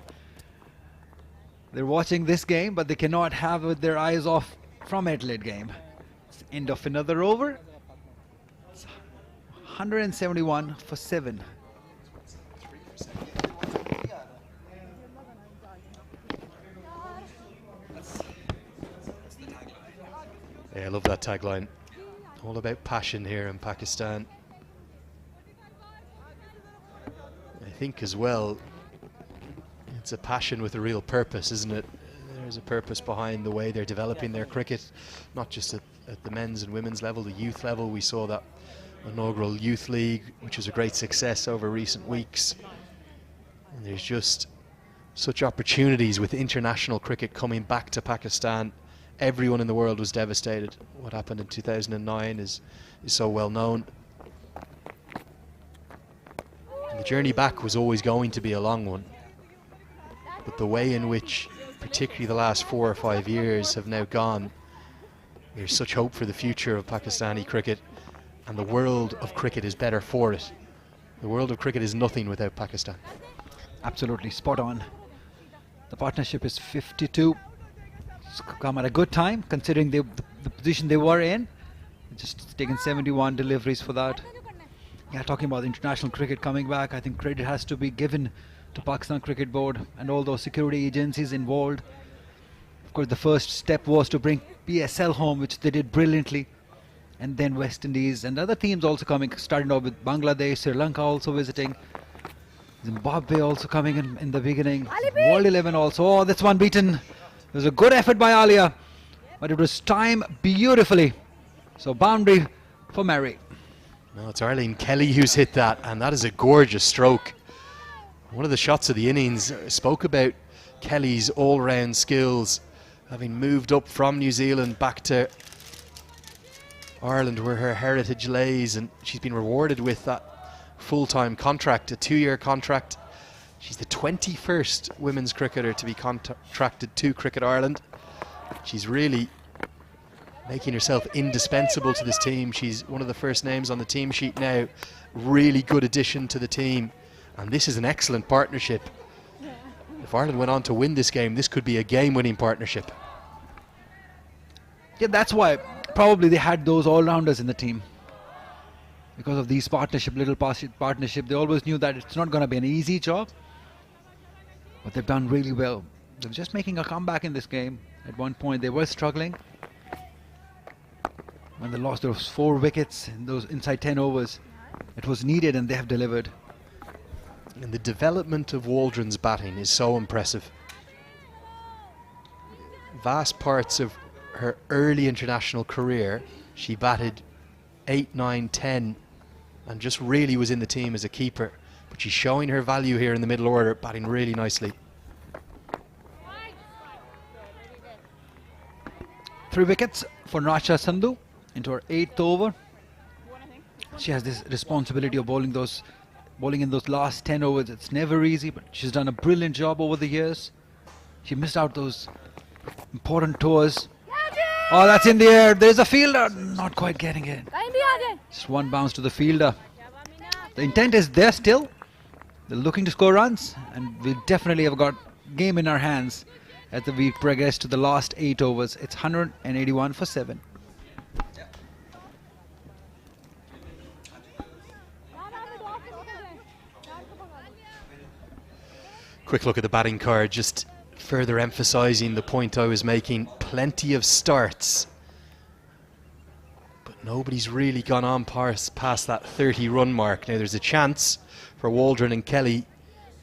Speaker 3: They're watching this game, but they cannot have their eyes off from Adelaide game. It's the end of another over. It's 171 for 7.
Speaker 4: Yeah, I love that tagline. All about passion here in Pakistan. I think as well, it's a passion with a real purpose, isn't it? There's a purpose behind the way they're developing their cricket, not just at the men's and women's level, the youth level. We saw that inaugural youth league, which was a great success over recent weeks. And there's just such opportunities with international cricket coming back to Pakistan. Everyone in the world was devastated. What happened in 2009 is so well known. And the journey back was always going to be a long one. But the way in which, particularly the last 4 or 5 years, have now gone, there's such hope for the future of Pakistani cricket, and the world of cricket is better for it. The world of cricket is nothing without Pakistan.
Speaker 3: Absolutely, spot on. The partnership is 52. It's come at a good time, considering the position they were in. Just taken 71 deliveries for that. Yeah, talking about international cricket coming back, I think credit has to be given to Pakistan Cricket Board and all those security agencies involved. Of course, the first step was to bring PSL home, which they did brilliantly, and then West Indies and other teams also coming, starting off with Bangladesh, Sri Lanka also visiting, Zimbabwe also coming in the beginning, World 11 also. Oh, that's one beaten. It was a good effort by Alia, but it was timed beautifully. So boundary for Mary.
Speaker 4: No, it's Arlene Kelly who's hit that, and that is a gorgeous stroke. One of the shots of the innings. Spoke about Kelly's all-round skills, having moved up from New Zealand back to Ireland where her heritage lays, and she's been rewarded with that full-time contract, a 2-year contract. She's the 21st women's cricketer to be contracted to Cricket Ireland. She's really making herself indispensable to this team. She's one of the first names on the team sheet now. Really good addition to the team, and this is an excellent partnership. If Ireland went on to win this game, this could be a game-winning partnership.
Speaker 3: Yeah, that's why probably they had those all-rounders in the team. Because of these little partnership, they always knew that it's not going to be an easy job. But they've done really well. They're just making a comeback in this game. At one point they were struggling. When they lost those 4 wickets in those inside 10 overs, it was needed and they have delivered.
Speaker 4: And the development of Waldron's batting is so impressive. Vast parts of her early international career, she batted 8, 9, 10 and just really was in the team as a keeper. But she's showing her value here in the middle order, batting really nicely.
Speaker 3: 3 wickets for Rasha Sandhu into her 8th over. She has this responsibility of bowling in those last 10 overs. It's never easy, but she's done a brilliant job over the years. She missed out those important tours. Oh, that's in the air. There's a fielder. Not quite getting it. Just one bounce to the fielder. The intent is there still. They're looking to score runs, and we definitely have got game in our hands as we progress to the last 8 overs. It's 181 for 7.
Speaker 4: Quick look at the batting card, just further emphasising the point I was making. Plenty of starts, but nobody's really gone on past that 30-run mark. Now there's a chance for Waldron and Kelly,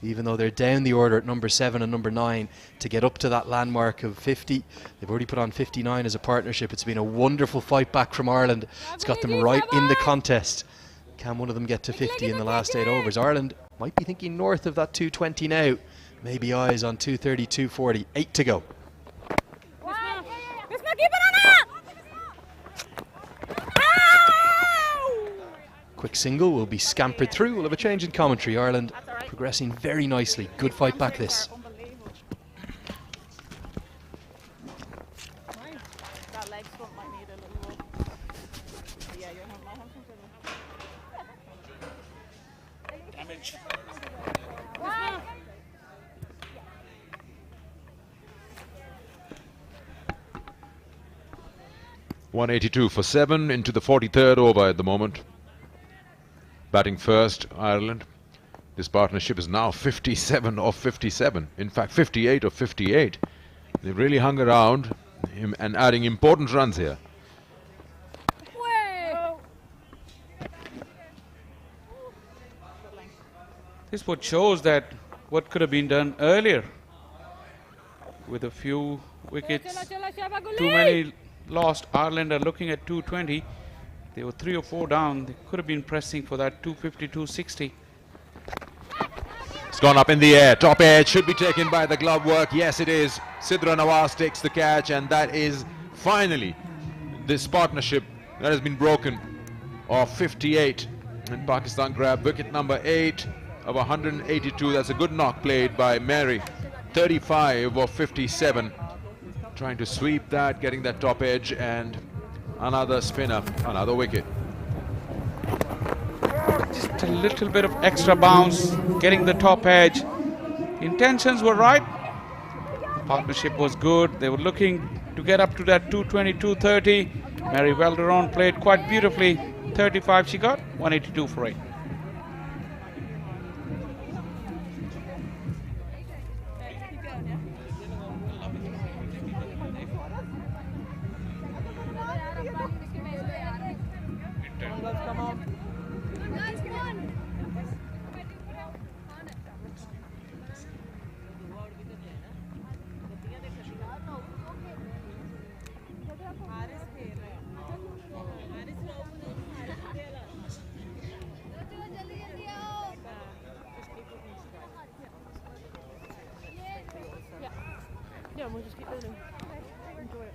Speaker 4: even though they're down the order at number 7 and number 9, to get up to that landmark of 50. They've already put on 59 as a partnership. It's been a wonderful fight back from Ireland. It's got them right in the contest. Can one of them get to 50 in the last 8 overs? Ireland might be thinking north of that 220 now. Maybe eyes on 230, 240. 8 to go. Quick single will be scampered through. We'll have a change in commentary. Ireland progressing very nicely. Good fight back this.
Speaker 2: Damage.
Speaker 1: 182 for 7 into the 43rd over at the moment. Batting first, Ireland. This partnership is now 57 of 57. In fact, 58 of 58. They've really hung around him and adding important runs here.
Speaker 2: This what shows that what could have been done earlier with a few wickets. Too many lost. Ireland are looking at 220. They were 3 or 4 down. They could have been pressing for that 250, 260.
Speaker 1: It's gone up in the air. Top edge should be taken by the glove work. Yes, it is. Sidra Nawaz takes the catch, and that is finally this partnership that has been broken of 58. And Pakistan grab wicket number 8 of 182. That's a good knock played by Mary. 35 of 57. Trying to sweep that, getting that top edge, and another spinner, another wicket.
Speaker 2: Just a little bit of extra bounce, getting the top edge. Intentions were right. Partnership was good. They were looking to get up to that 220, 230. Mary Valderon played quite beautifully. 35 she got, 182 for 8.
Speaker 9: Yeah, we'll just keep building. Enjoy it.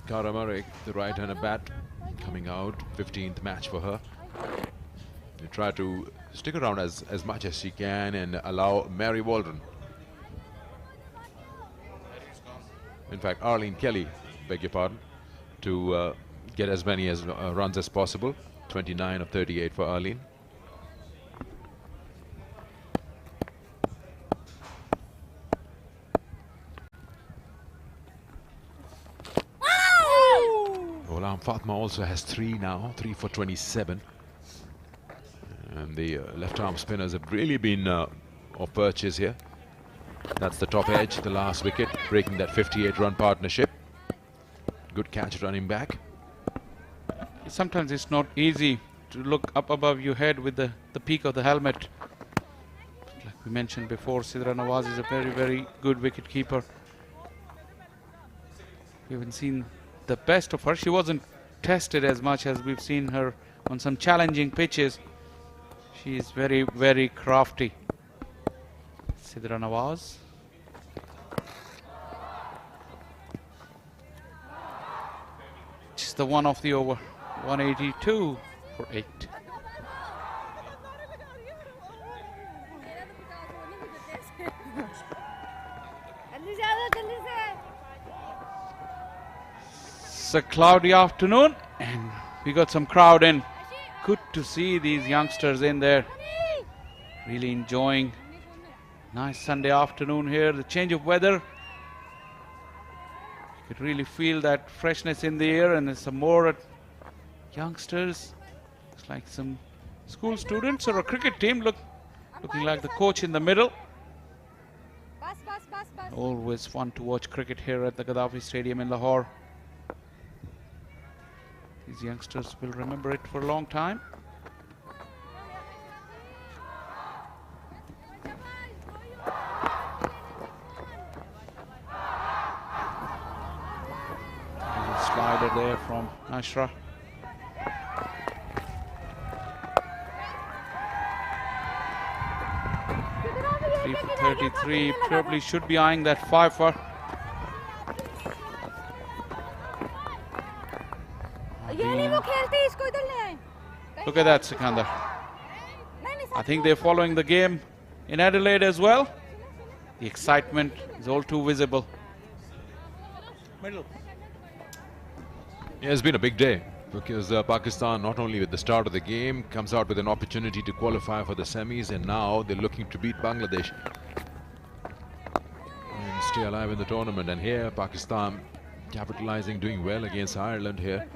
Speaker 1: Kara Marek, the right-hander bat, coming out, 15th match for her. They try to stick around as much as she can and allow Mary Waldron. In fact, Arlene Kelly, beg your pardon, to get as many runs as possible. 29 of 38 for Arlene. Ghulam Fatma also has 3 now, 3 for 27. And the left-arm spinners have really been of purchase here. That's the top edge, the last wicket, breaking that 58-run partnership. Good catch running back.
Speaker 2: Sometimes it's not easy to look up above your head with the peak of the helmet. Like we mentioned before, Sidra Nawaz is a very, very good wicket keeper. We haven't seen the best of her. She wasn't tested as much as we've seen her on some challenging pitches. She is very, very crafty. Sidra Nawaz. Just the one off the over. 182 for 8. It's a cloudy afternoon and we got some crowd in. Good to see these youngsters in there. Really enjoying nice Sunday afternoon here. The change of weather. You could really feel that freshness in the air, and there's some more youngsters. Looks like some school students or a cricket team looking like the coach in the middle. Always fun to watch cricket here at the Gaddafi Stadium in Lahore. These youngsters will remember it for a long time. Slider there from Nashra. Three for 33. Probably should be eyeing that 5 for. Look at that, Sikandar. I think they're following the game in Adelaide as well. The excitement is all too visible.
Speaker 1: Yeah, it's been a big day because Pakistan, not only with the start of the game, comes out with an opportunity to qualify for the semis, and now they're looking to beat Bangladesh and stay alive in the tournament. And here, Pakistan capitalizing, doing well against Ireland here.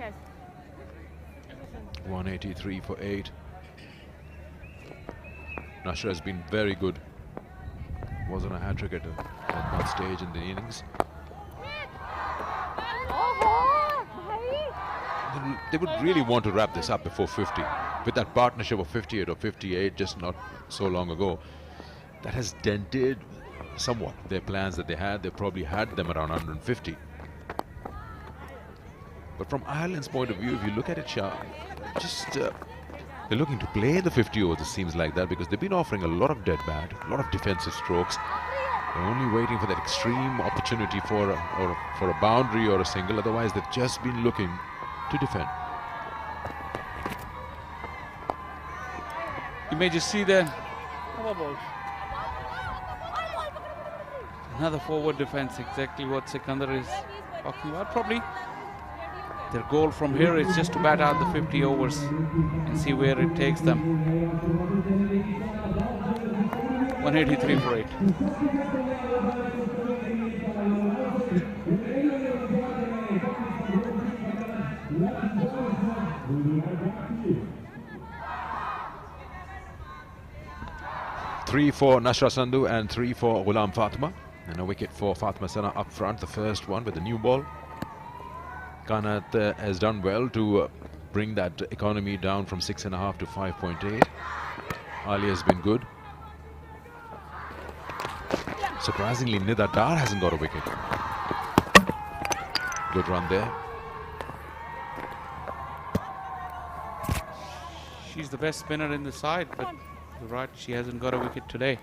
Speaker 1: 183 for 8. Nashra has been very good. Wasn't a hat-trick at one stage in the innings. They would really want to wrap this up before 50. With that partnership of 58 or 58 just not so long ago, that has dented somewhat their plans that they had. They probably had them around 150. But from Ireland's point of view, if you look at it, Shah, they're looking to play the 50 overs, it seems like that, because they've been offering a lot of dead bat, a lot of defensive strokes. They're only waiting for that extreme opportunity for a boundary or a single. Otherwise, they've just been looking to defend.
Speaker 2: You may just see there another forward defense, exactly what Sikandar is talking about. Probably their goal from here is just to bat out the 50 overs and see where it takes them. 183 for 8.
Speaker 1: Three for Nashra Sandhu and 3 for Ghulam Fatma. And a wicket for Fatma Sana up front, the first one with the new ball. Kanat has done well to bring that economy down from 6.5 to 5.8. Ali has been good. Surprisingly, Nida Dar hasn't got a wicket. Good run there.
Speaker 2: she's the best spinner in the side, but you're right, she hasn't got a wicket today.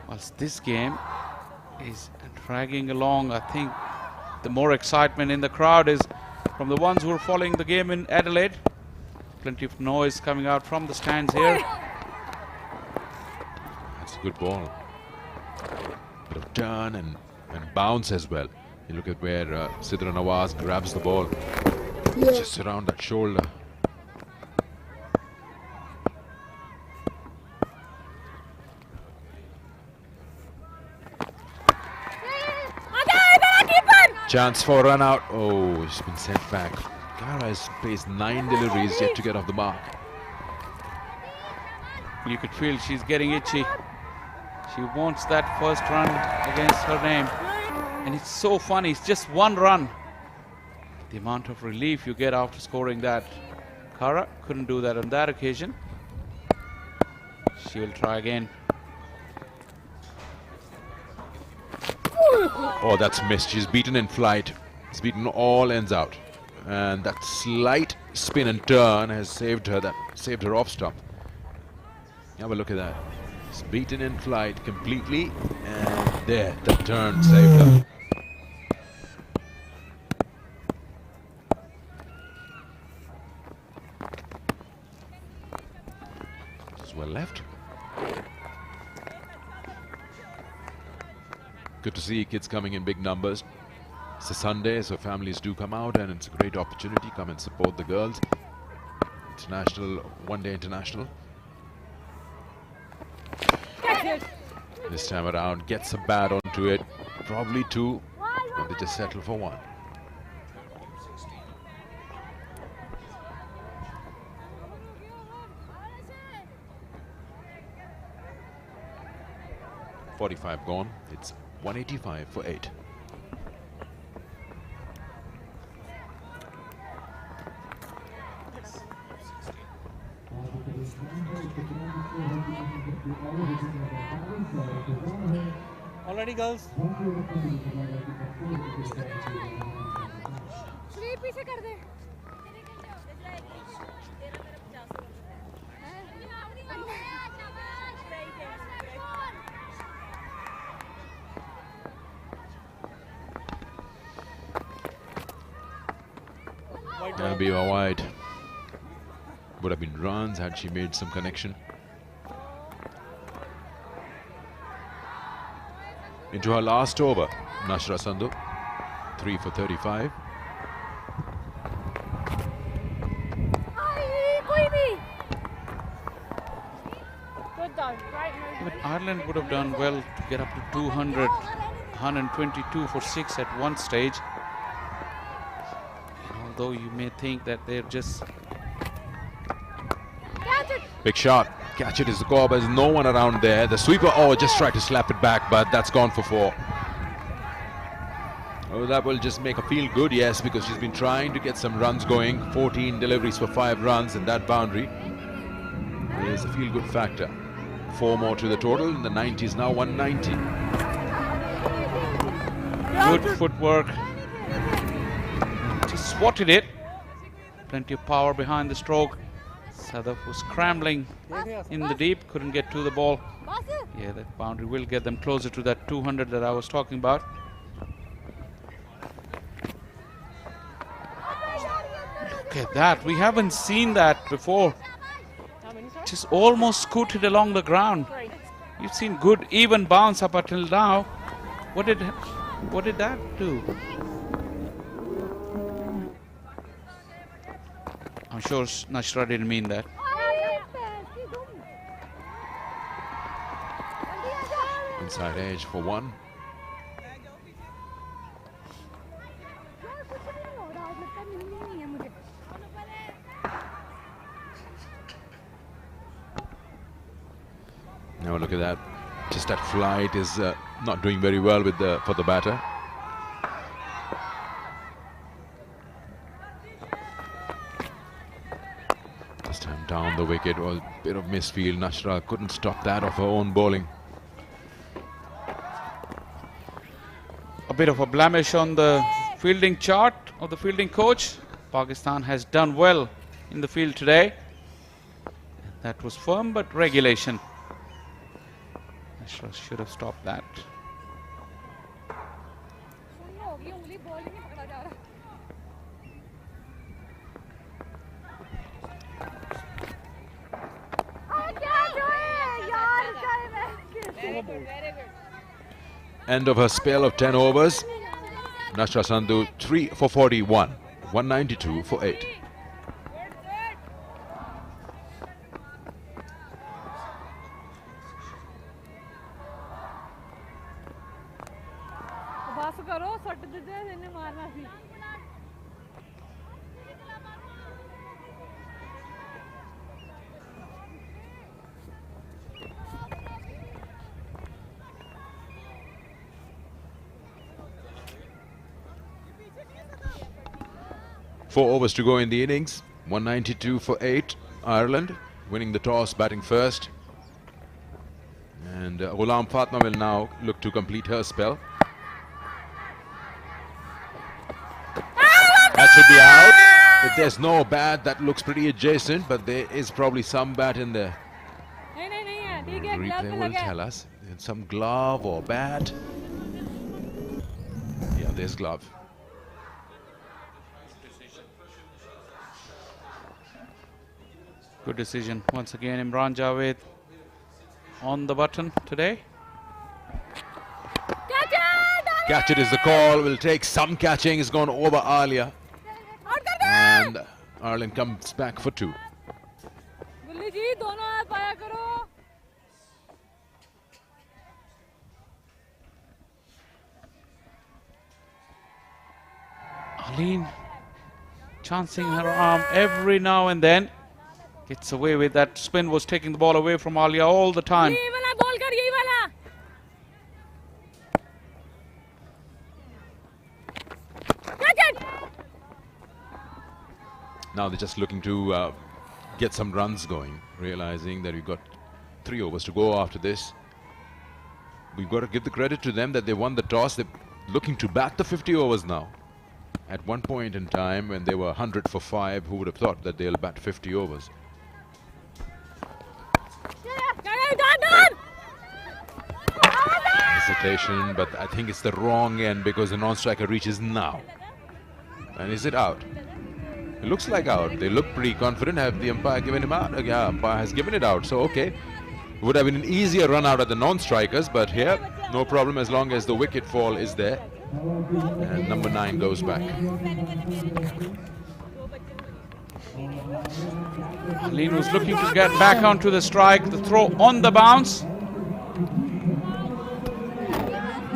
Speaker 2: Whilst this game is dragging along, I think the more excitement in the crowd is from the ones who are following the game in Adelaide. Plenty of noise coming out from the stands here.
Speaker 1: That's a good ball. Bit of turn and bounce as well. You look at where Sidra Nawaz grabs the ball. Just around that shoulder. Chance for a run out. Oh, he's been sent back. Gara has placed 9 deliveries yet to get off the mark.
Speaker 2: You could feel she's getting itchy. She wants that first run against her name. And it's so funny, it's just one run. The amount of relief you get after scoring that. Kara couldn't do that on that occasion. She will try again.
Speaker 1: Oh, that's missed. She's beaten in flight. It's beaten all ends out. And that slight spin and turn has saved her. That saved her off stump. Have a look at that. It's beaten in flight completely. And there, the turn saved her. Just well left. Good to see kids coming in big numbers. It's a Sunday, so families do come out, and it's a great opportunity. Come and support the girls. International, one-day international. This time around, gets a bat onto it. Probably 2, and they just settle for 1. .45 gone. It's 185 for 8.
Speaker 5: Already, girls.
Speaker 1: That'll be a wide. Would have been runs had she made some connection. Into her last over, Nashra Sandhu, 3 for 35.
Speaker 2: But Ireland would have done well to get up to 200, 122 for 6 at one stage. Although you may think that they're just...
Speaker 1: Big shot. Catch it is the call, but there's no one around there. The sweeper, oh, just tried to slap it back, but that's gone for 4. Oh, that will just make her feel good, yes, because she's been trying to get some runs going. 14 deliveries for 5 runs, and that boundary is a feel-good factor. 4 more to the total, and the 90 is now 190.
Speaker 2: Good footwork. She swatted it. Plenty of power behind the stroke. Sadaf was scrambling in the deep, couldn't get to the ball. Yeah, that boundary will get them closer to that 200 that I was talking about. Look at that, we haven't seen that before. Just almost scooted along the ground. You've seen good even bounce up until now. What did that do? I'm sure Nashra didn't mean that.
Speaker 1: Inside edge for 1. Now look at that. Just that flight is not doing very well with for the batter. This time down the wicket was a bit of misfield. Nashra couldn't stop that off her own bowling.
Speaker 2: A bit of a blemish on the fielding chart of the fielding coach. Pakistan has done well in the field today. That was firm, but regulation. I should have stopped that.
Speaker 1: End of her spell of 10 overs. Nashra Sandhu 3 for 41, 192 for 8.
Speaker 6: बस करो सट दे इन्हें मारना सी
Speaker 1: Four overs to go in the innings. 192 for 8. Ireland winning the toss, batting first. And Ghulam Fatma will now look to complete her spell. That should be out. If there's no bat, that looks pretty adjacent, but there is probably some bat in there. Replay will tell us. Some glove or bat. Yeah, there's glove.
Speaker 2: Good decision. Once again, Imran Javed on the button today.
Speaker 1: Catch it is the call. Will take some catching. It's gone over Alia. And Ireland comes back for 2.
Speaker 2: Aline chancing her arm every now and then. Gets away with that. Spin was taking the ball away from Alia all the time.
Speaker 1: Now they're just looking to get some runs going, realizing that we've got 3 overs to go after this. We've got to give the credit to them that they won the toss. They're looking to bat the 50 overs now. At one point in time when they were 100 for 5, who would have thought that they'll bat 50 overs? Hesitation, but I think it's the wrong end because the non-striker reaches now. And is it out? It looks like out. They look pretty confident. Have the umpire given him out? Yeah, umpire has given it out. So, okay. It would have been an easier run out at the non-strikers, but here, no problem as long as the wicket fall is there. And number 9 goes back.
Speaker 2: Aline was looking to get back onto the strike. The throw on the bounce.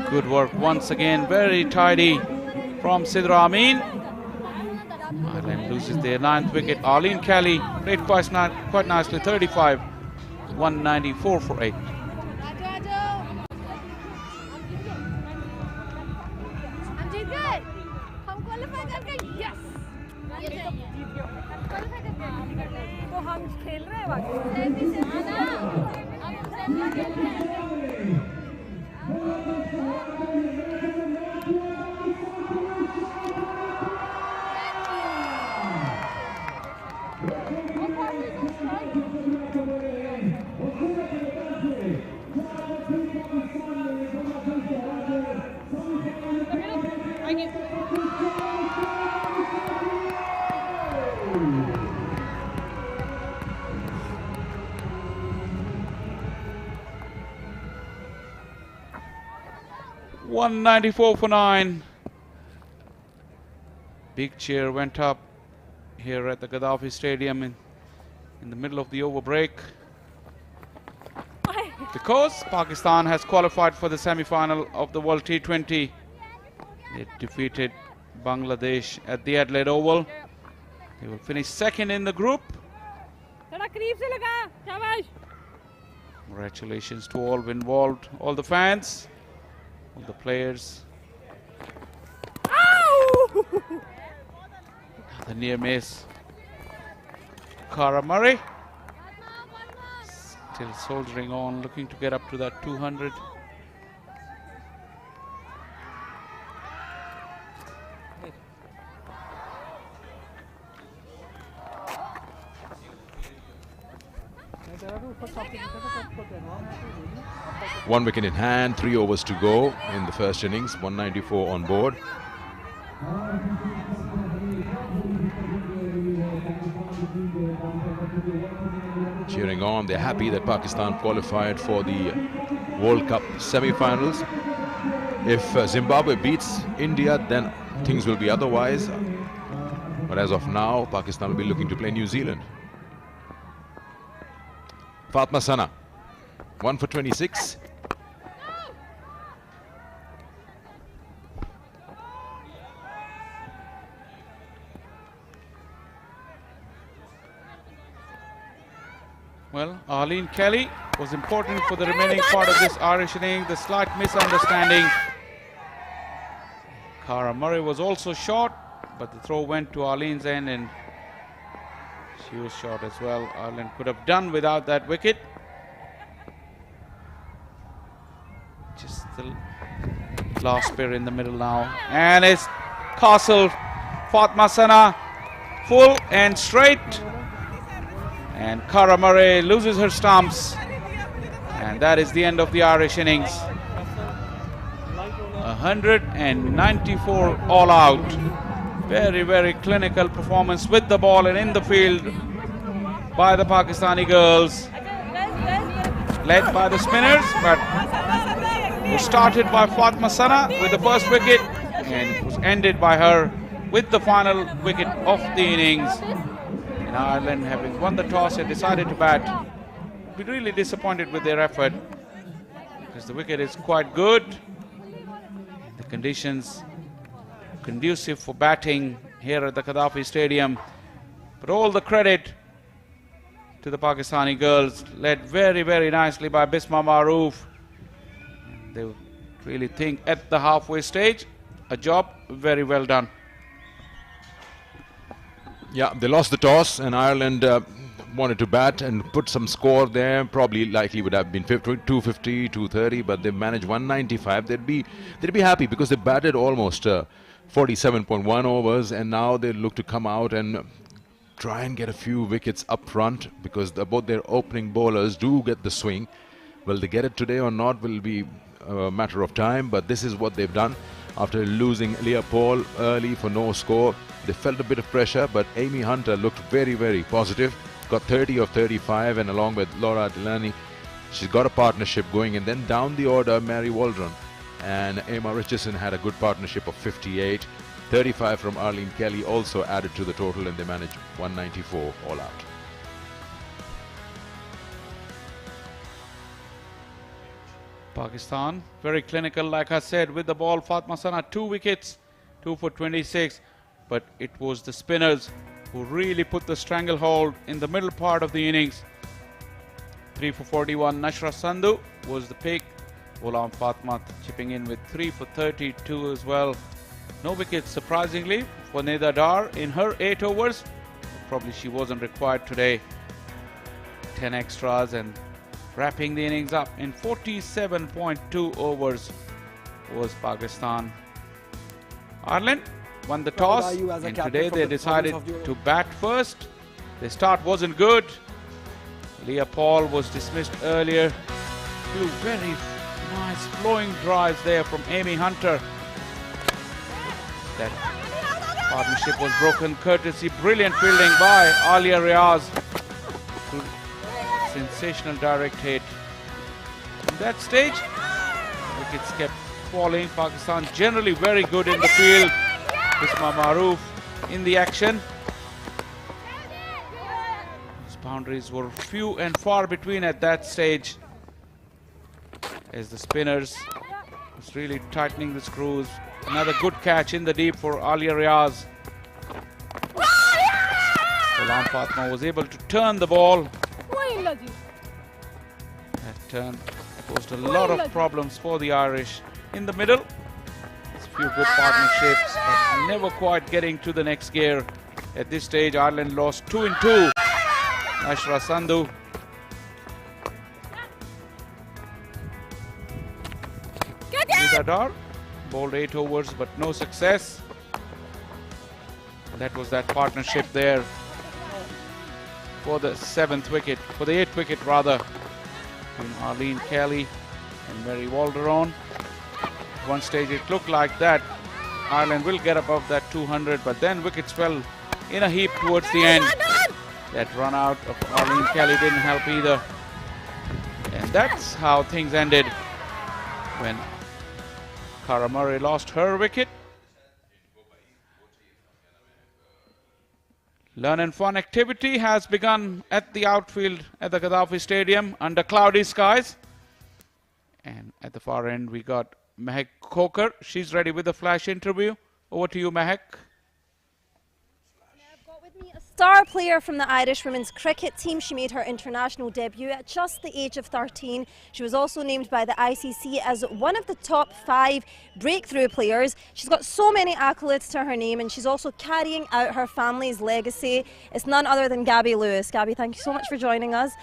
Speaker 2: Good work once again. Very tidy from Sidra Amin. Ireland loses their 9th wicket. Arlene Kelly played quite nicely. 35, 194 for 8.
Speaker 6: तो हम खेल रहे हैं
Speaker 2: 194 for 9. Big cheer went up here at the Gaddafi Stadium in the middle of the over break, because Pakistan has qualified for the semi-final of the World T20. They defeated Bangladesh at the Adelaide Oval. They will finish 2nd in the group. Congratulations to all involved, all the fans, all the players. The near miss. Cara Murray still soldiering on, looking to get up to that 200.
Speaker 1: One wicket in hand, 3 overs to go in the first innings, 194 on board. Cheering on, they're happy that Pakistan qualified for the World Cup semi-finals. If Zimbabwe beats India, then things will be otherwise. But as of now, Pakistan will be looking to play New Zealand. Fatma Sana, 1 for 26.
Speaker 2: Well, Arlene Kelly was important for the remaining part of this Irish inning. The slight misunderstanding. Cara Murray was also short, but the throw went to Arlene's end and she was short as well. Ireland could have done without that wicket. Just the last pair in the middle now. And it's Castle, Fatma Sana, full and straight. And Cara Murray loses her stumps. And that is the end of the Irish innings. 194 all out. Very, very clinical performance with the ball and in the field by the Pakistani girls. Led by the spinners, but was started by Fatma Sana with the first wicket and it was ended by her with the final wicket of the innings. And Ireland, having won the toss, had decided to bat. Be really disappointed with their effort because the wicket is quite good. The conditions conducive for batting here at the Gaddafi Stadium. But all the credit to the Pakistani girls, led very, very nicely by Bisma Maroof. They really think at the halfway stage, a job very well done.
Speaker 1: Yeah, they lost the toss and Ireland wanted to bat and put some score there. Probably likely would have been 250, 230, but they managed 195. They'd be happy because they batted almost 47.1 overs, and now they look to come out and try and get a few wickets up front because both their opening bowlers do get the swing. Will they get it today or not will be a matter of time, but this is what they've done. After losing Leah Paul early for no score, they felt a bit of pressure, but Amy Hunter looked very, very positive. Got 30 of 35, and along with Laura Delaney, she's got a partnership going. And then down the order, Mary Waldron and Emma Richardson had a good partnership of 58. 35 from Arlene Kelly also added to the total, and they managed 194 all out.
Speaker 2: Pakistan, very clinical, like I said, with the ball. Fatma Sana, 2 wickets, 2 for 26. But it was the spinners who really put the stranglehold in the middle part of the innings. 3 for 41. Nashra Sandhu was the pick. Ghulam Fatma chipping in with 3 for 32 as well. No wickets, surprisingly, for Neda Dar in her 8 overs. Probably she wasn't required today. 10 extras and wrapping the innings up in 47.2 overs was Pakistan. Ireland won the toss, and today they decided to bat first. Their start wasn't good. Leah Paul was dismissed earlier. 2 very nice flowing drives there from Amy Hunter. That partnership was broken courtesy brilliant fielding by Alia Riaz. Sensational direct hit. From that stage, wickets kept falling. Pakistan generally very good in the field. Bisma Maroof in the action. His boundaries were few and far between at that stage, as the spinners was really tightening the screws. Another good catch in the deep for Alia Riaz. Ghulam Fatma was able to turn the ball. That turn posed a lot of problems for the Irish. In the middle, a few good partnerships, but never quite getting to the next gear. At this stage, Ireland lost 2 in 2. Nashra Sandhu. Neda Dar bowled 8 overs, but no success. That was that partnership there for the 7th wicket, for the 8th wicket rather, between Arlene Kelly and Mary Walderon. At one stage it looked like that Ireland will get above that 200, but then wickets fell in a heap towards the end. That run out of Arlene Kelly didn't help either. And that's how things ended when Cara Murray lost her wicket. Learn and fun activity has begun at the outfield at the Gaddafi Stadium under cloudy skies. And at the far end we got Mehak Khokhar. She's ready with a flash interview. Over to you, Mehak.
Speaker 7: I've got with me a star player from the Irish women's cricket team. She made her international debut at just the age of 13. She was also named by the ICC as one of the top 5 breakthrough players. She's got so many accolades to her name, and she's also carrying out her family's legacy. It's none other than Gabby Lewis. Gabby, thank you so much for joining us.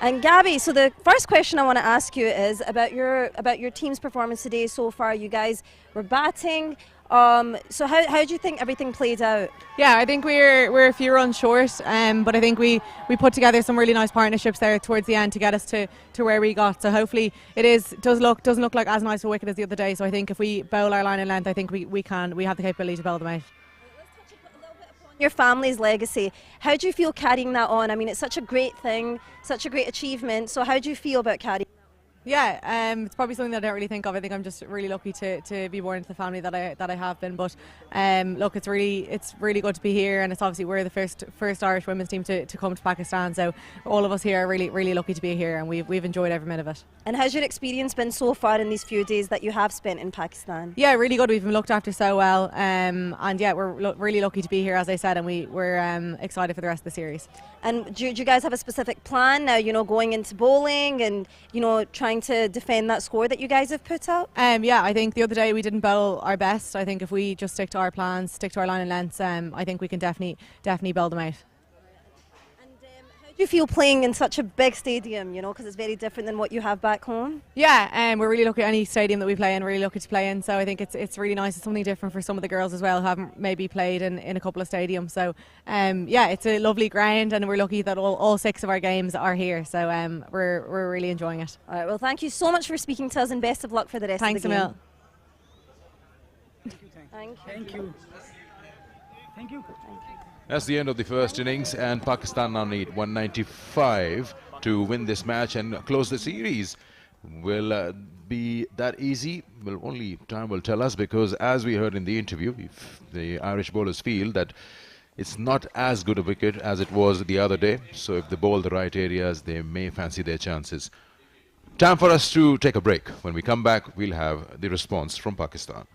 Speaker 7: And Gabby, so the first question I want to ask you is about your team's performance today so far. You guys were batting. So how do you think everything played out?
Speaker 11: Yeah, I think we're a few runs short, but I think we put together some really nice partnerships there towards the end to get us to where we got. So hopefully doesn't look like as nice a wicket as the other day. So I think if we bowl our line in length, I think we have the capability to bowl them out.
Speaker 7: Your family's legacy, how do you feel carrying that on? I mean, it's such a great thing, such a great achievement. So how do you feel about carrying?
Speaker 11: Yeah, it's probably something that I don't really think of. I think I'm just really lucky to be born into the family that I have been. But look, it's really good to be here, and it's obviously we're the first Irish women's team to come to Pakistan. So all of us here are really lucky to be here, and we've enjoyed every minute of it.
Speaker 7: And how's your experience been so far in these few days that you have spent in Pakistan?
Speaker 11: Yeah, really good. We've been looked after so well, and yeah, we're really lucky to be here, as I said, and we're excited for the rest of the series.
Speaker 7: And do you guys have a specific plan now, going into bowling and, trying to defend that score that you guys have put out?
Speaker 11: Yeah, I think the other day we didn't bowl our best. I think if we just stick to our plans, stick to our line and lengths, I think we can definitely bowl them out.
Speaker 7: How do you feel playing in such a big stadium, because it's very different than what you have back home?
Speaker 11: Yeah, we're really lucky at any stadium that we play in, really lucky to play in. So I think it's really nice. It's something different for some of the girls as well who haven't maybe played in a couple of stadiums. So yeah, it's a lovely ground, and we're lucky that all 6 of our games are here. So we're really enjoying it.
Speaker 7: All right, well, thank you so much for speaking to us, and best of luck for the rest of the game.
Speaker 11: Thanks,
Speaker 7: Emil.
Speaker 5: Thank you. Thank you.
Speaker 1: That's the end of the first innings, and Pakistan now need 195 to win this match and close the series. Will be that easy? Well, only time will tell us, because as we heard in the interview, if the Irish bowlers feel that it's not as good a wicket as it was the other day, so if they bowl the right areas, they may fancy their chances. Time for us to take a break. When we come back, we'll have the response from Pakistan.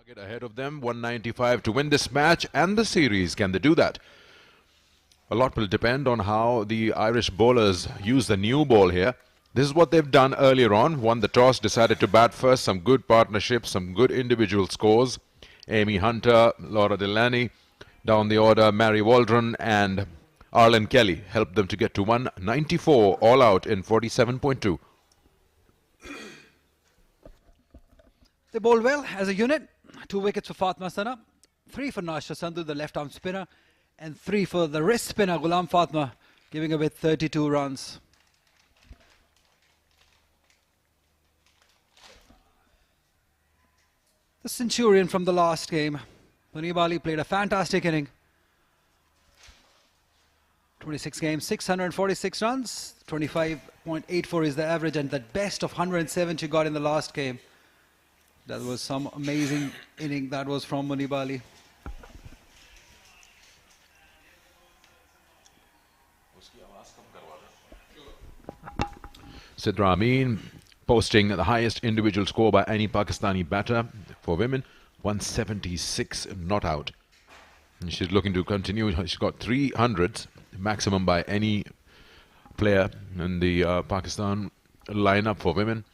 Speaker 1: Target ahead of them, 195 to win this match and the series. Can they do that? A lot will depend on how the Irish bowlers use the new ball here. This is what they've done earlier on. Won the toss, decided to bat first. Some good partnerships, some good individual scores. Amy Hunter, Laura Delaney. Down the order, Mary Waldron and Arlen Kelly helped them to get to 194 all out in 47.2.
Speaker 3: They bowled well as a unit. 2 wickets for Fatma Sana, 3 for Nasha Sandhu, the left arm spinner, and 3 for the wrist spinner Ghulam Fatma, giving away 32 runs. The Centurion from the last game, Munib Ali, played a fantastic inning. 26 games, 646 runs, 25.84 is the average, and the best of 107 she got in the last game. That was some amazing inning that was from Munib Ali.
Speaker 1: Sidra Amin posting the highest individual score by any Pakistani batter for women, 176 not out. And she's looking to continue. She's got 300s maximum by any player in the Pakistan lineup for women.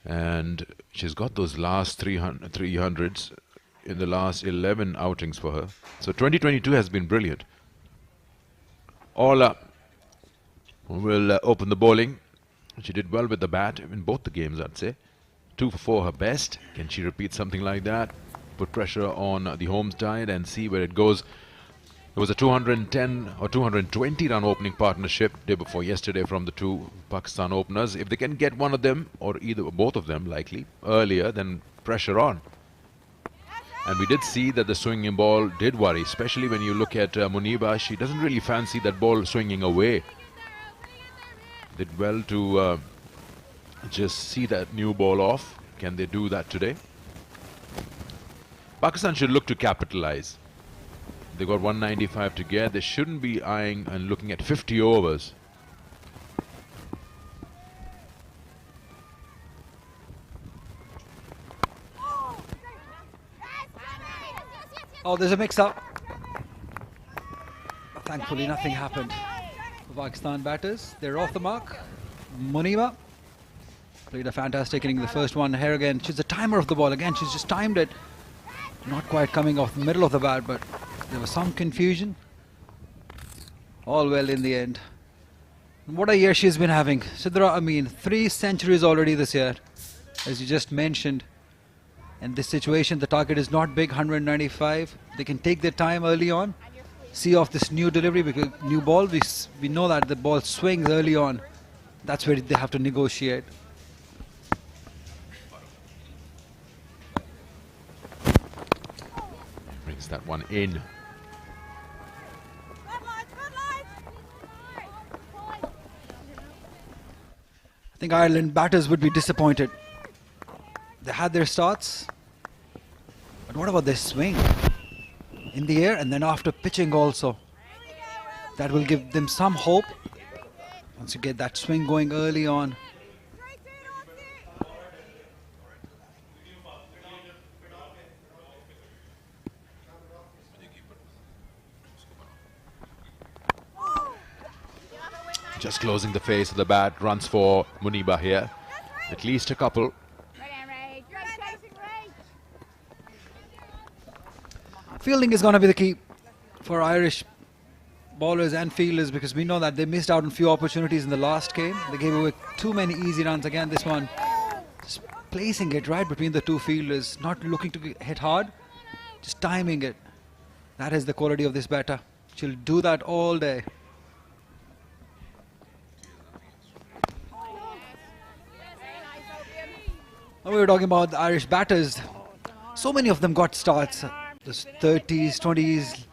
Speaker 1: And she's got those last 300s in the last 11 outings for her. So 2022 has been brilliant. Ola will open the bowling. She did well with the bat in both the games, I'd say. 2 for 4 her best. Can she repeat something like that? Put pressure on the home side and see where it goes. There was a 210 or 220 run opening partnership day before yesterday from the 2 Pakistan openers. If they can get one of them, or either or both of them likely, earlier, then pressure on. And we did see that the swinging ball did worry, especially when you look at Muniba. She doesn't really fancy that ball swinging away. Did well to just see that new ball off. Can they do that today? Pakistan should look to capitalize. They got 195 to get. They shouldn't be eyeing and looking at 50 overs.
Speaker 3: Oh, there's a mix-up. Thankfully, nothing happened. The Pakistan batters, they're off the mark. Muniba played a fantastic inning. The first one here again. She's the timer of the ball again. She's just timed it. Not quite coming off the middle of the bat, but there was some confusion. All well in the end. And what a year she's been having. Sidra Amin, 3 centuries already this year, as you just mentioned. In this situation, the target is not big, 195. They can take their time early on. See off this new delivery, because new ball, we know that the ball swings early on. That's where they have to negotiate.
Speaker 1: Brings that one in.
Speaker 3: I think Ireland batters would be disappointed. They had their starts, but what about their swing? In the air and then after pitching also. That will give them some hope once you get that swing going early on.
Speaker 1: Just closing the face of the bat. Runs for Muniba here. At least a couple.
Speaker 3: Fielding is going to be the key for Irish bowlers and fielders, because we know that they missed out on few opportunities in the last game. They gave away too many easy runs. Again, this one, just placing it right between the 2 fielders, not looking to hit hard, just timing it. That is the quality of this batter. She'll do that all day. Now we were talking about the Irish batters. So many of them got starts. The 30s, 20s,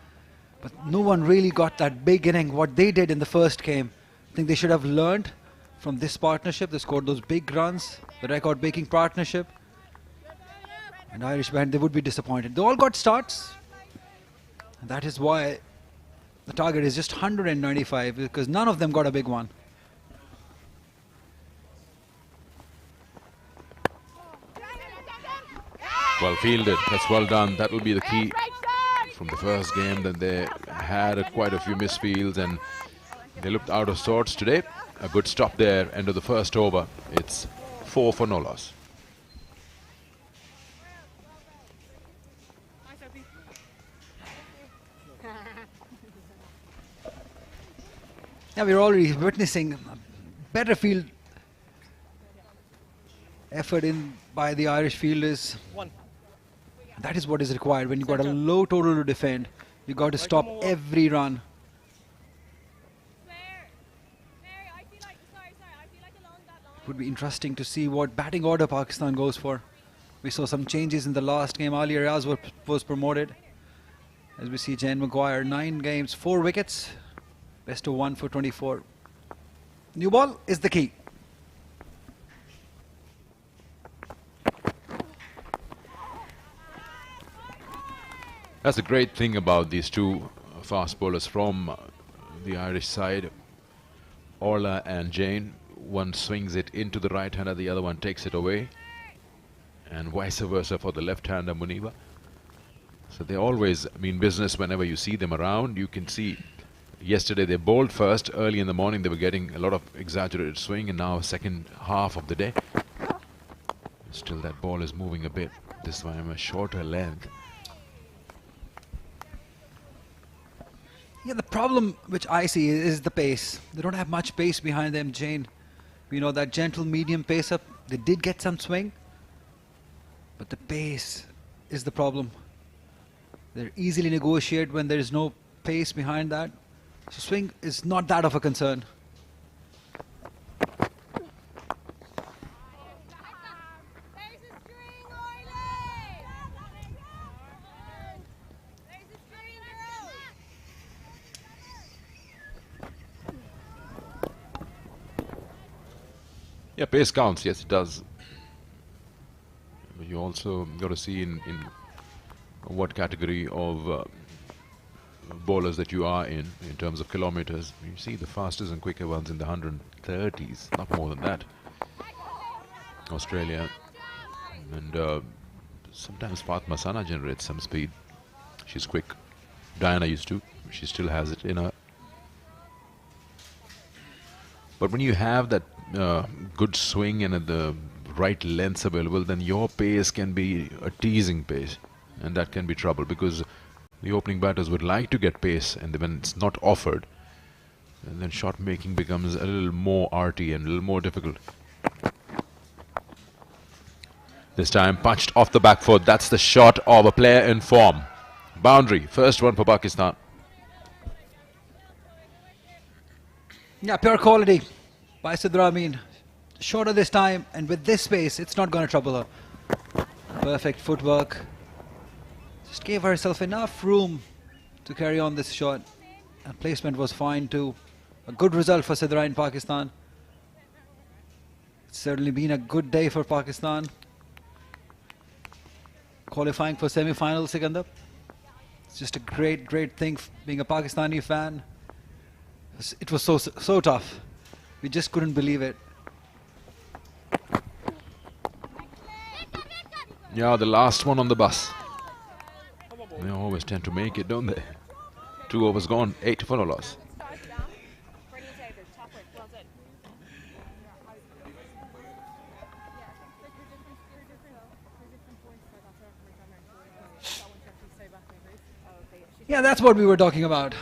Speaker 3: but no one really got that big inning what they did in the first game. I think they should have learned from this partnership. They scored those big runs, the record-breaking partnership. And Irish band, they would be disappointed. They all got starts. And that is why the target is just 195, because none of them got a big one.
Speaker 1: Well fielded. That's well done. That will be the key from the first game. That they had quite a few misfields and they looked out of sorts today. A good stop there. End of the first over. It's 4 for no loss.
Speaker 3: Yeah, we're already witnessing better field effort in by the Irish fielders. That is what is required when you got a low total to defend. You got to stop every run. Would be interesting to see what batting order Pakistan goes for. We saw some changes in the last game. Ali Riaz was promoted. As we see Jane Maguire, 9 games, 4 wickets. Best of 1 for 24. New ball is the key.
Speaker 1: That's a great thing about these two fast bowlers from the Irish side, Orla and Jane. One swings it into the right hander, the other one takes it away, and vice versa for the left hander Muniba. So they always mean business whenever you see them around. You can see yesterday they bowled first early in the morning. They were getting a lot of exaggerated swing, and now second half of the day still that ball is moving a bit, this time a shorter length.
Speaker 3: Yeah, the problem which I see is the pace. They don't have much pace behind them, Jane. We know that gentle medium pace up. They did get some swing, but the pace is the problem. They're easily negotiate when there is no pace behind that. So swing is not that of a concern.
Speaker 1: Yeah, pace counts, yes it does. But you also got to see in what category of bowlers that you are in terms of kilometers. You see the fastest and quicker ones in the 130s, not more than that. Australia, and sometimes Fatma Sana generates some speed. She's quick. Diana used to. She still has it in her. But when you have that good swing and the right lengths available, then your pace can be a teasing pace, and that can be trouble because the opening batters would like to get pace, and when it's not offered, and then shot making becomes a little more arty and a little more difficult. This time punched off the back foot. That's the shot of a player in form. Boundary, first one for Pakistan.
Speaker 3: Yeah, pure quality by Sidra Amin. Shorter this time, and with this pace, it's not going to trouble her. Perfect footwork. Just gave herself enough room to carry on this shot. And placement was fine too. A good result for Sidra in Pakistan. It's certainly been a good day for Pakistan. Qualifying for semi-final, Sikandar. It's just a great thing being a Pakistani fan. It was so tough. We just couldn't believe it.
Speaker 1: Yeah, the last one on the bus. They always tend to make it, don't they? 2 overs gone, 8 for no loss.
Speaker 3: Yeah, that's what we were talking about.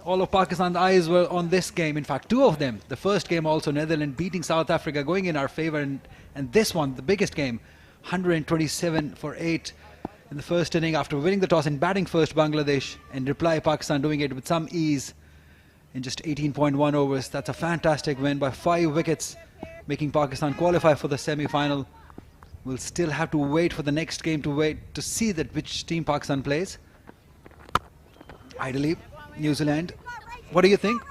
Speaker 3: All of Pakistan's eyes were on this game. In fact, 2 of them. The first game also, Netherlands beating South Africa, going in our favor. And this one, the biggest game, 127 for 8 in the first inning after winning the toss and batting first Bangladesh. And reply Pakistan doing it with some ease in just 18.1 overs. That's a fantastic win by 5 wickets, making Pakistan qualify for the semi-final. We'll still have to wait for the next game to see that which team Pakistan plays. Ideally, New Zealand. What do you think?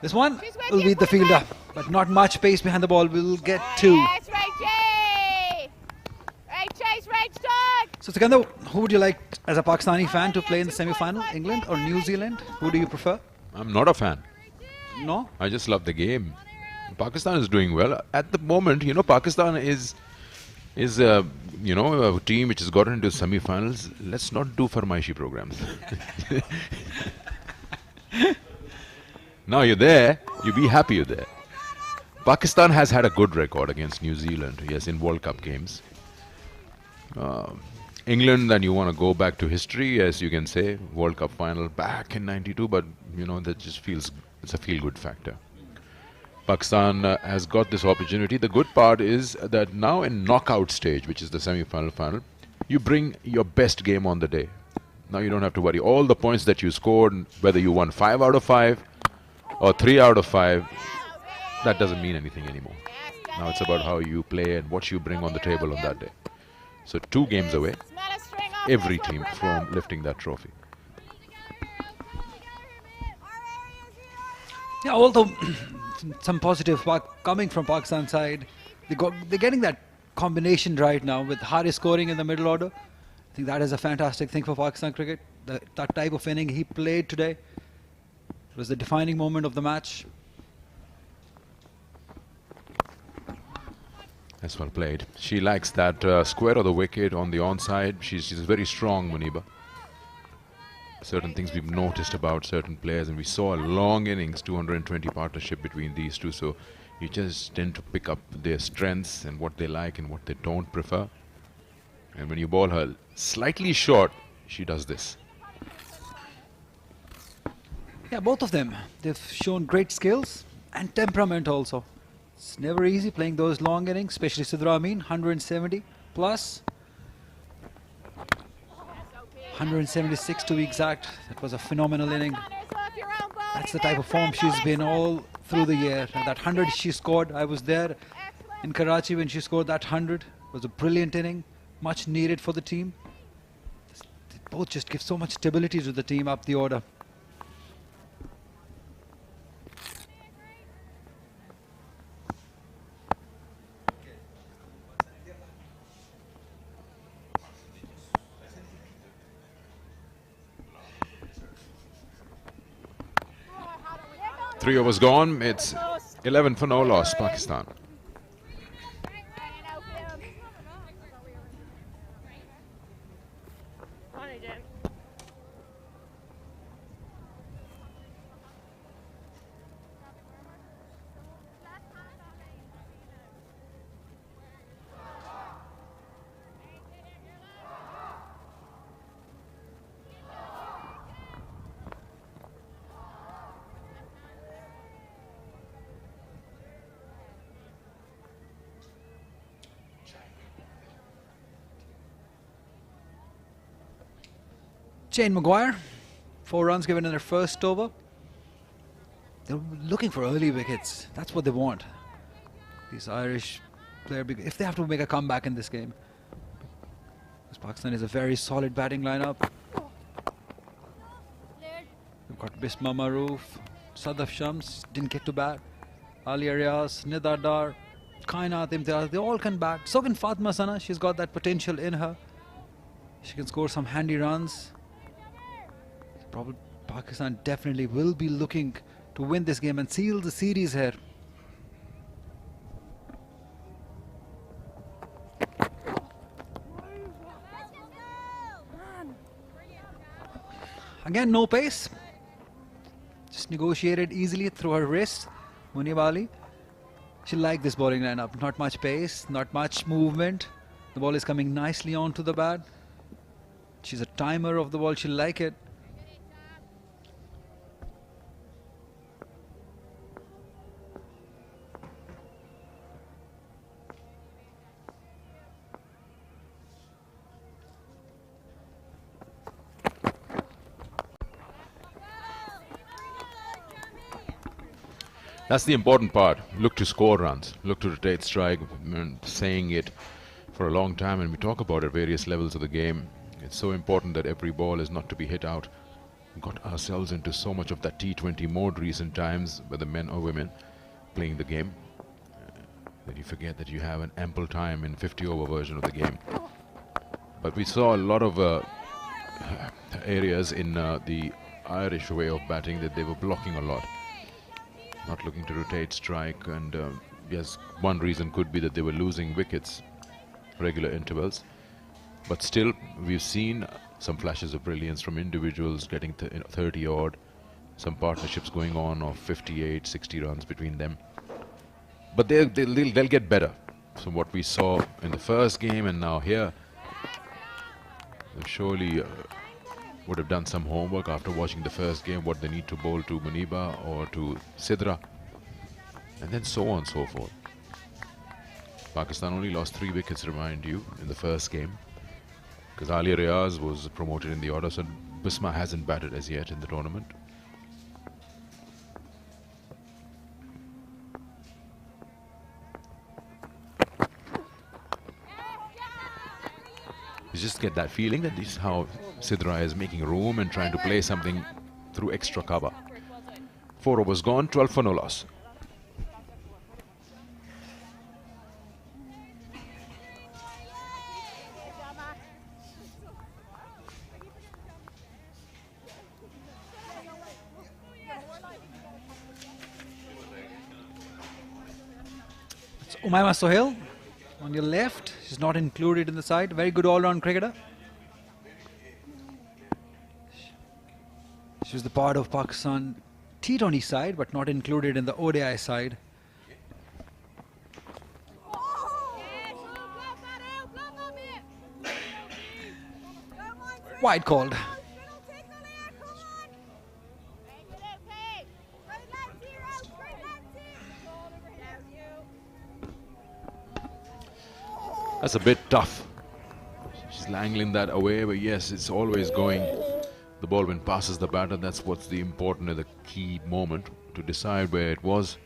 Speaker 3: This one will beat the fielder, but not much pace behind the ball. We'll get 2. So Sikandar, who would you like as a Pakistani fan to play in the semi-final? England or New Zealand? Who do you prefer?
Speaker 1: I'm not a fan.
Speaker 3: No?
Speaker 1: I just love the game. Pakistan is doing well. At the moment, you know, Pakistan is is, you know, a team which has gotten into semi-finals. Let's not do Farmaishi programs. Now you're there, you be happy you're there. Pakistan has had a good record against New Zealand, yes, in World Cup games. England, and you want to go back to history, yes, you can say, World Cup final back in '92, but, you know, that just feels, it's a feel-good factor. Pakistan has got this opportunity. The good part is that now in knockout stage, which is the semi-final final, you bring your best game on the day. Now you don't have to worry. All the points that you scored, whether you won 5 out of 5 or 3 out of 5, that doesn't mean anything anymore. Now it's about how you play and what you bring on the table on that day. So 2 games away, every team from lifting that trophy.
Speaker 3: Yeah, although some positive coming from Pakistan side, they're getting that combination right now with Haris scoring in the middle order. I think that is a fantastic thing for Pakistan cricket. That type of inning he played today was the defining moment of the match.
Speaker 1: That's well played. She likes that square of the wicket on the onside. She's very strong, Muniba. Certain things we've noticed about certain players, and we saw a long innings, 220 partnership between these two, so you just tend to pick up their strengths and what they like and what they don't prefer. And when you ball her slightly short, she does this.
Speaker 3: Yeah, both of them. They've shown great skills and temperament also. It's never easy playing those long innings, especially Sidra Amin, 170 plus. 176 to be exact. That was a phenomenal inning. That's the type of form she's been all through the year. And that 100 she scored, I was there in Karachi when she scored that 100. It was a brilliant inning, much needed for the team. They both just give so much stability to the team up the order.
Speaker 1: Three overs gone. It's 11 for no loss, Pakistan.
Speaker 3: Jane Maguire, 4 runs given in their first over. They're looking for early wickets. That's what they want. These Irish players, if they have to make a comeback in this game. Because Pakistan is a very solid batting lineup. We've got Bisma Maroof, Sadaf Shams, didn't get to bat. Ali Arias, Nidar Dar, Kainat Imtiaz, they all can bat. So can Fatma Sana, she's got that potential in her. She can score some handy runs. Probably Pakistan definitely will be looking to win this game and seal the series here. Again, no pace. Just negotiated easily through her wrist. Munib Ali. She liked this bowling lineup. Not much pace, not much movement. The ball is coming nicely onto the bat. She's a timer of the ball. She'll like it.
Speaker 1: That's the important part. Look to score runs. Look to rotate strike. I'm saying it for a long time, and we talk about it at various levels of the game. It's so important that every ball is not to be hit out. We got ourselves into so much of that T20 mode recent times, whether men or women playing the game, that you forget that you have an ample time in 50-over version of the game. But we saw a lot of areas in the Irish way of batting that they were blocking a lot. Not looking to rotate strike, and yes, one reason could be that they were losing wickets. regular intervals. But still, we've seen some flashes of brilliance from individuals getting 30 odd, some partnerships going on of 58, 60 runs between them. But they'll get better. So what we saw in the first game and now here, they surely would have done some homework after watching the first game, what they need to bowl to Muniba or to Sidra, and then so on and so forth. Pakistan only lost 3 wickets, remind you, in the first game, because Alia Riaz was promoted in the order, so Bisma hasn't batted as yet in the tournament. You just get that feeling that this is how Sidra is making room and trying to play something through extra cover. 4 overs gone, 12 for no loss.
Speaker 3: It's Umaima Sohail on your left. She's not included in the side. Very good all-round cricketer. She was the part of Pakistan T20 side, but not included in the ODI side. Wide called.
Speaker 1: That's a bit tough. She's angling that away, but yes, it's always going. The ball when passes the batter, that's what's the important and the key moment to decide where it was.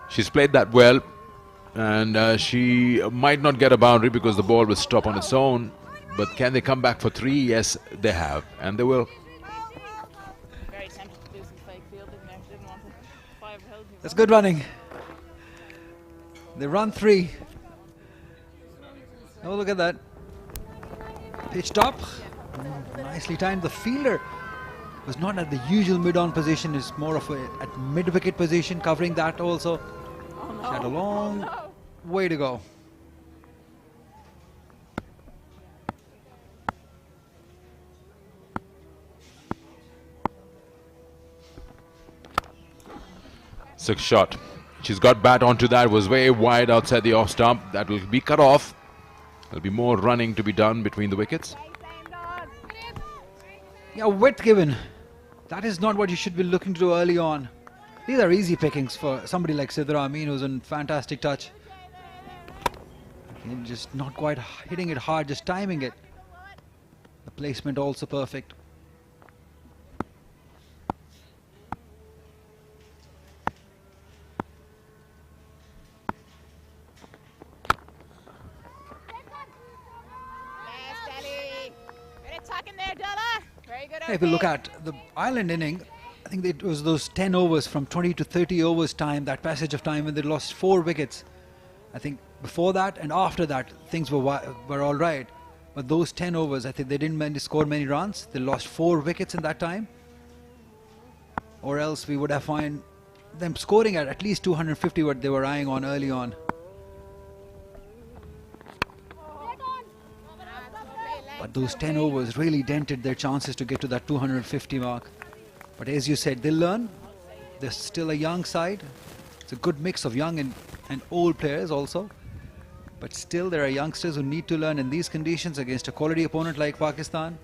Speaker 1: She's played that well, and she might not get a boundary because the ball will stop on its own, but can they come back for 3? Yes, they have, and they will.
Speaker 3: That's good running. They run 3. Oh, look at that. Pitch top. Nicely timed. The fielder was not at the usual mid-on position. It's more of at mid-wicket position, covering that also. She had a long way to go.
Speaker 1: Six shot. She's got bat onto that, was way wide outside the off stump. That will be cut off. There'll be more running to be done between the wickets.
Speaker 3: Yeah, width given. That is not what you should be looking to do early on. These are easy pickings for somebody like Sidra Amin, who's in fantastic touch. And just not quite hitting it hard, just timing it. The placement also perfect. If you look at the Ireland inning, I think it was those 10 overs from 20 to 30 overs time, that passage of time when they lost 4 wickets. I think before that and after that things were all right. But those 10 overs, I think they didn't score many runs. They lost 4 wickets in that time. Or else we would have found them scoring at least 250, what they were eyeing on early on. But those 10 overs really dented their chances to get to that 250 mark. But as you said, they'll learn. They're still a young side. It's a good mix of young and old players also. But still there are youngsters who need to learn in these conditions against a quality opponent like Pakistan.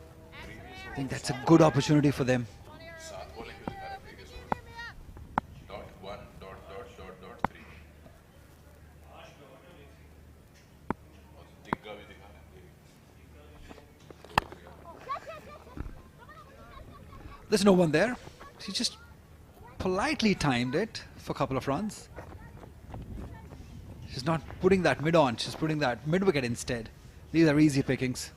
Speaker 3: I think that's a good opportunity for them. There's no one there. She just politely timed it for a couple of runs. She's not putting that mid on, she's putting that mid wicket instead. These are easy pickings.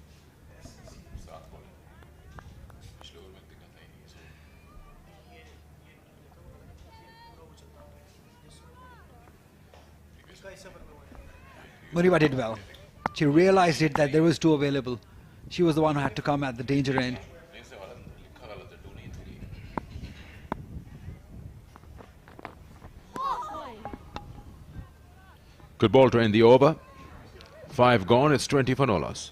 Speaker 3: Muniba did well. She realized it that there was 2 available. She was the one who had to come at the danger end.
Speaker 1: Good ball to end the over. 5 gone, it's 20 for no loss.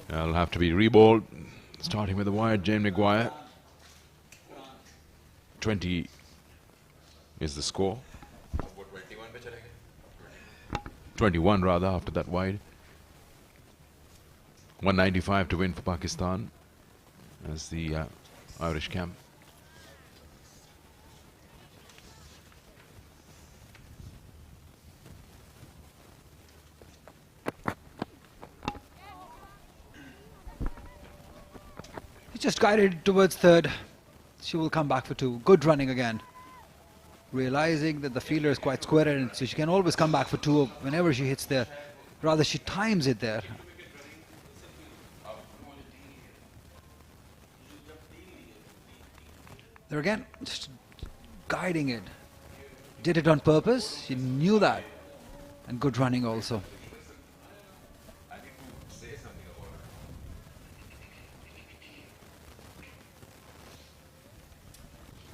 Speaker 1: That'll have to be reballed. Starting with the wide, Jane Maguire. 20 is the score. 21 rather after that wide. 195 to win for Pakistan as the Irish camp.
Speaker 3: Just guided towards third. She will come back for 2. Good running again. Realizing that the fielder is quite square and so she can always come back for 2 whenever she hits there. Rather, she times it there. There again, just guiding it. Did it on purpose. She knew that. And good running also.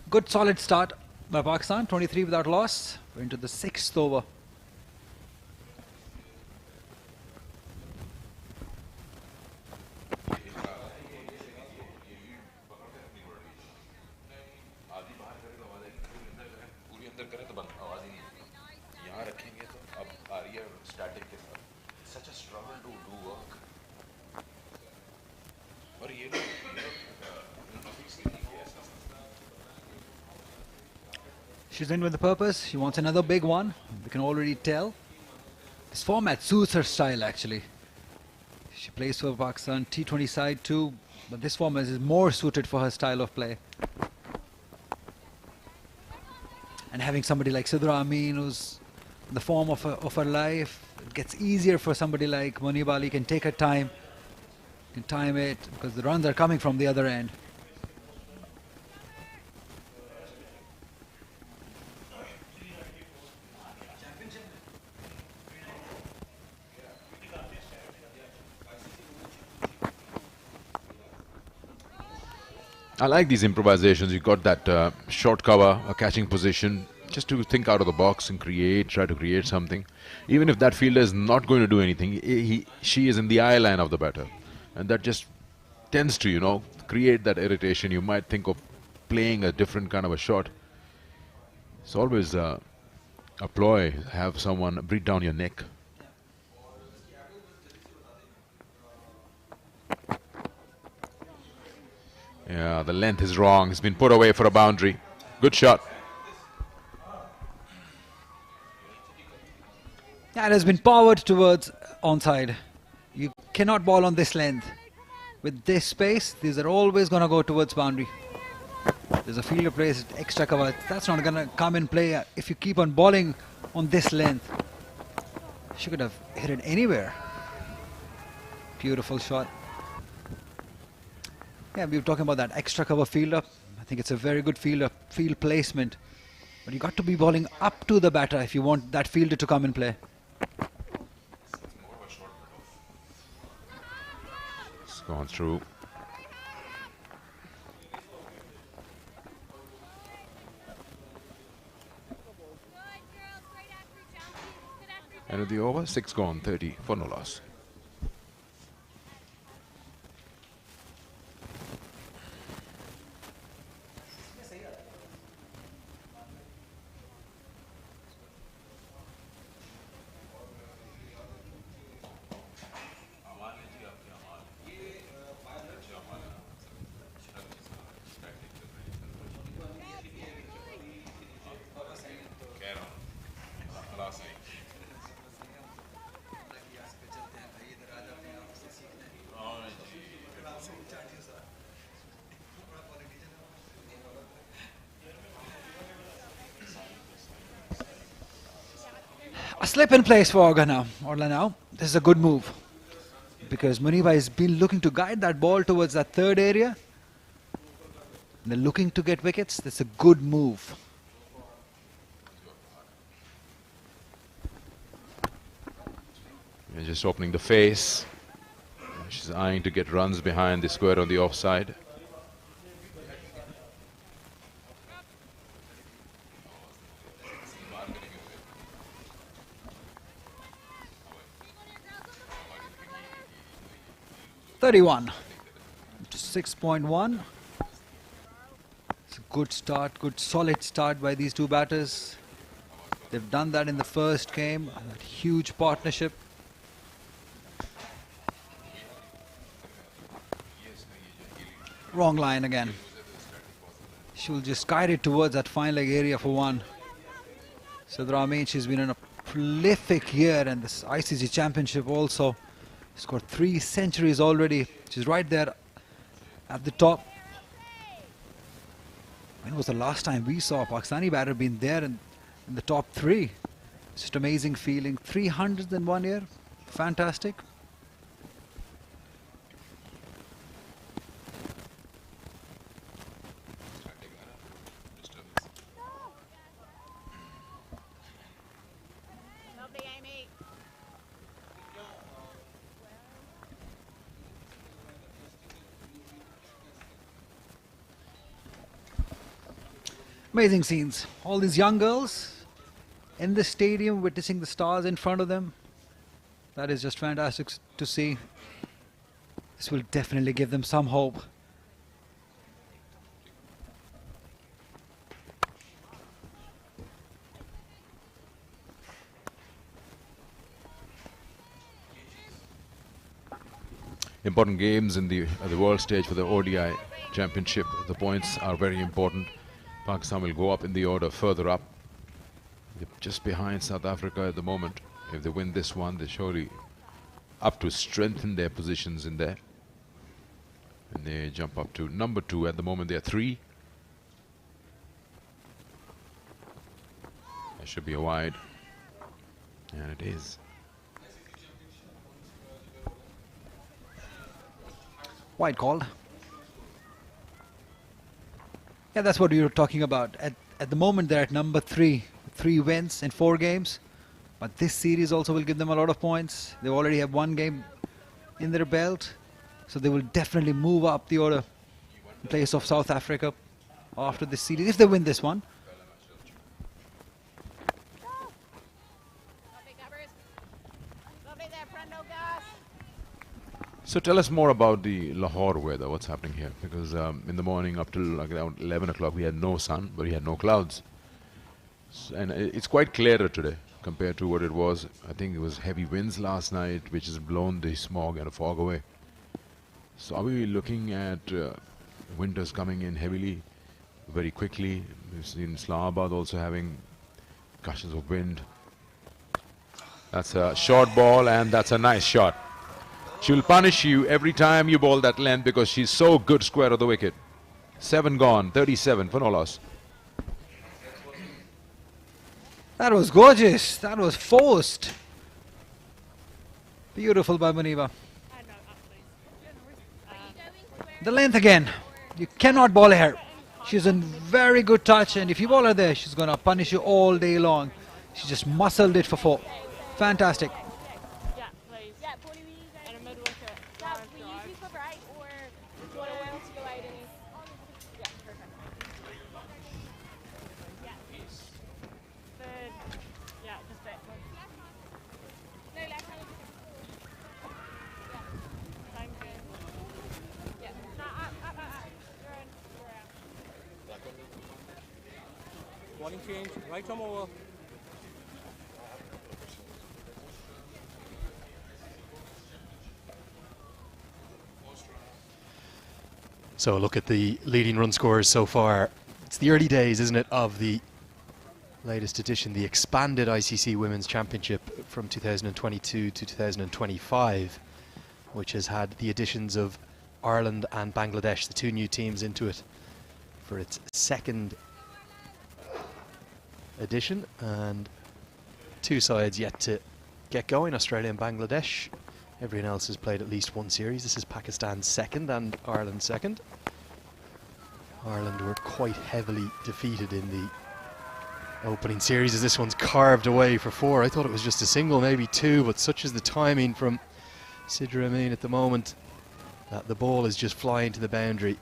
Speaker 3: Good solid start by Pakistan, 23 without loss. We're into the 6th over. She's in with the purpose. She wants another big one. We can already tell. This format suits her style actually. She plays for Pakistan T20 side too, but this format is more suited for her style of play. And having somebody like Sidra Amin, who's in the form of her life, it gets easier for somebody like Munib Ali. Can take her time, can time it because the runs are coming from the other end.
Speaker 1: I like these improvisations. You got that short cover, a catching position, just to think out of the box and try to create something. Even if that fielder is not going to do anything, she is in the eye line of the batter. And that just tends to, you know, create that irritation. You might think of playing a different kind of a shot. It's always a ploy, have someone breathe down your neck. Yeah, the length is wrong. It's been put away for a boundary. Good shot.
Speaker 3: Yeah, it has been powered towards onside. You cannot ball on this length. With this space, these are always going to go towards boundary. There's a fielder plays extra cover. That's not going to come in play if you keep on balling on this length. She could have hit it anywhere. Beautiful shot. Yeah, we were talking about that extra cover fielder. I think it's a very good fielder, field placement. But you got to be bowling up to the batter if you want that fielder to come in play.
Speaker 1: It's gone through. End of the over, 6 gone, 30 for no loss.
Speaker 3: A slip in place for Arslan now. This is a good move because Muniba has been looking to guide that ball towards that third area. And they're looking to get wickets. That's a good move.
Speaker 1: They're just opening the face. She's eyeing to get runs behind the square on the offside.
Speaker 3: (31 to 6.1). It's a good start, good solid start by these two batters. They've done that in the first game. That huge partnership. Wrong line again. She'll just guide it towards that fine leg area for one. Sadra Amin, she's been in a prolific year, and this ICC Championship also. Scored 3 centuries already. She's right there at the top. When was the last time we saw a Pakistani batter being there in the top 3? It's just amazing feeling. 300 in 1 year. Fantastic. Amazing scenes. All these young girls in the stadium witnessing the stars in front of them. That is just fantastic to see. This will definitely give them some hope.
Speaker 1: Important games in the world stage for the ODI Championship. The points are very important. Pakistan will go up in the order further up. They're just behind South Africa at the moment. If they win this one, they surely up to strengthen their positions in there. And they jump up to number 2. At the moment, they are 3. That should be a wide. And it is.
Speaker 3: Wide called. Yeah, that's what we were talking about. At the moment, they're at number 3. 3 wins in 4 games. But this series also will give them a lot of points. They already have 1 game in their belt. So they will definitely move up the order in place of South Africa after this series, if they win this one.
Speaker 1: So tell us more about the Lahore weather, what's happening here, because in the morning up till like around 11 o'clock we had no sun, but we had no clouds. And it's quite clearer today compared to what it was. I think it was heavy winds last night, which has blown the smog and the fog away. So are we looking at winters coming in heavily, very quickly? We've seen Islamabad also having gushes of wind. That's a short ball, and that's a nice shot. She'll punish you every time you bowl that length because she's so good square of the wicket. 7 gone, 37 for no loss.
Speaker 3: That was gorgeous. That was forced. Beautiful by Muniba. The length again. You cannot bowl her. She's in very good touch, and if you bowl her there, she's going to punish you all day long. She just muscled it for 4. Fantastic.
Speaker 5: Bowling change, right arm over.
Speaker 4: So look at the leading run scorers so far. It's the early days, isn't it, of the latest edition, the expanded ICC Women's Championship from 2022 to 2025, which has had the additions of Ireland and Bangladesh, the 2 new teams into it for its 2nd edition, and two sides yet to get going, Australia and Bangladesh. Everyone else has played at least one series. This is Pakistan's second and Ireland's second. Ireland were quite heavily defeated in the opening series as this one's carved away for 4. I thought it was just a single, maybe 2, but such is the timing from Sidra Amin at the moment that the ball is just flying to the boundary.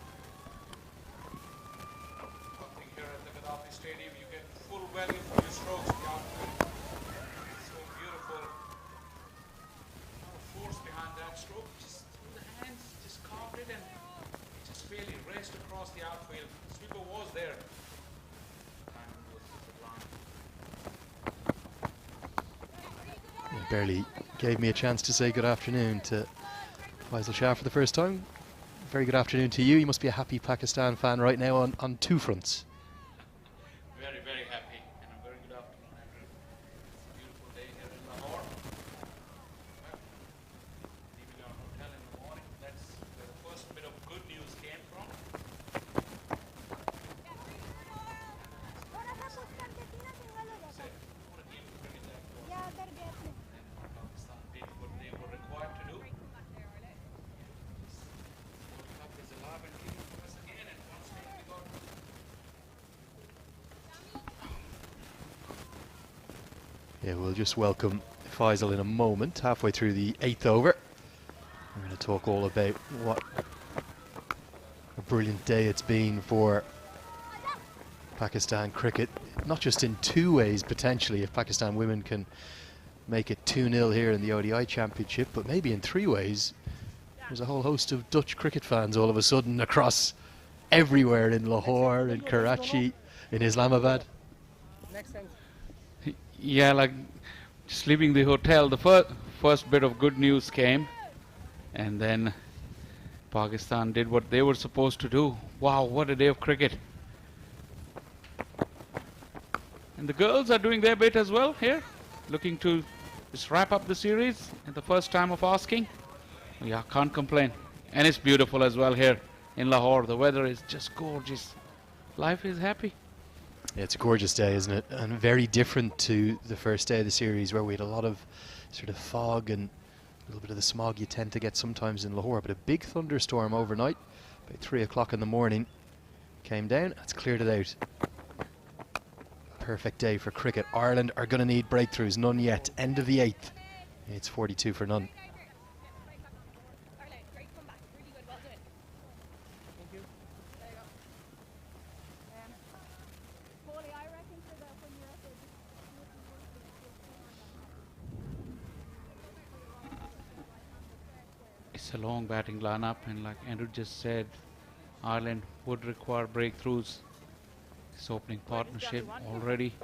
Speaker 2: Here at the Gaddafi Stadium, you get full value for your strokes. So beautiful. No force behind that stroke. Just through the hands, just carved it and just really raced across the outfield. Sweeper was there.
Speaker 4: Barely gave me a chance to say good afternoon to Faisal Shah for the first time. Very good afternoon to you. You must be a happy Pakistan fan right now on two fronts.
Speaker 2: Very, very happy, and a very good afternoon, Andrew. It's a beautiful day here in Lahore. Leaving our hotel in the morning. That's where the first bit of good news came from. Pakistan did what they were required to do. World Cup is alive and kicking for us again, and once again we got.
Speaker 4: Yeah, we'll just welcome Faisal in a moment, halfway through the 8th over. We're going to talk all about what a brilliant day it's been for Pakistan cricket, not just in 2 ways potentially, if Pakistan women can make it 2-0 here in the ODI Championship, but maybe in 3 ways. There's a whole host of Dutch cricket fans all of a sudden across everywhere in Lahore, in Karachi, in Islamabad.
Speaker 5: Next time.
Speaker 2: Yeah, like just leaving the hotel, the first bit of good news came, and then Pakistan did what they were supposed to do. Wow, what a day of cricket. And the girls are doing their bit as well here, looking to just wrap up the series at the first time of asking. Yeah, can't complain. And it's beautiful as well here in Lahore. The weather is just gorgeous. Life is happy.
Speaker 4: Yeah, it's a gorgeous day, isn't it? And very different to the first day of the series where we had a lot of sort of fog and a little bit of the smog you tend to get sometimes in Lahore. But a big thunderstorm overnight, about 3 o'clock in the morning, came down. It's cleared it out. Perfect day for cricket. Ireland are going to need breakthroughs. None yet. End of the 8th. It's 42 for none.
Speaker 2: It's a long batting lineup, and like Andrew just said, Ireland would require breakthroughs. This opening partnership already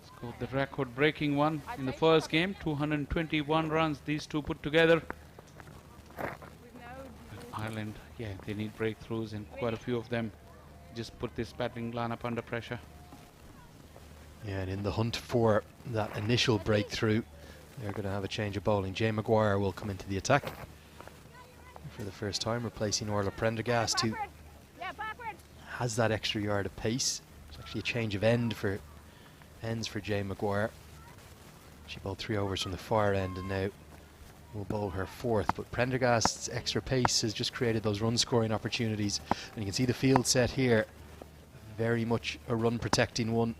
Speaker 2: scored the record-breaking one in the first game, 221 runs, these two put together. Ireland, yeah, they need breakthroughs, and quite a few of them just put this batting lineup under pressure.
Speaker 4: Yeah, and in the hunt for that initial breakthrough, they're going to have a change of bowling. Jay Maguire will come into the attack for the first time, replacing Orla Prendergast, who has that extra yard of pace. It's actually a change of ends for Jay Maguire. She bowled 3 overs from the far end and now will bowl her 4th. But Prendergast's extra pace has just created those run scoring opportunities. And you can see the field set here. Very much a run protecting one.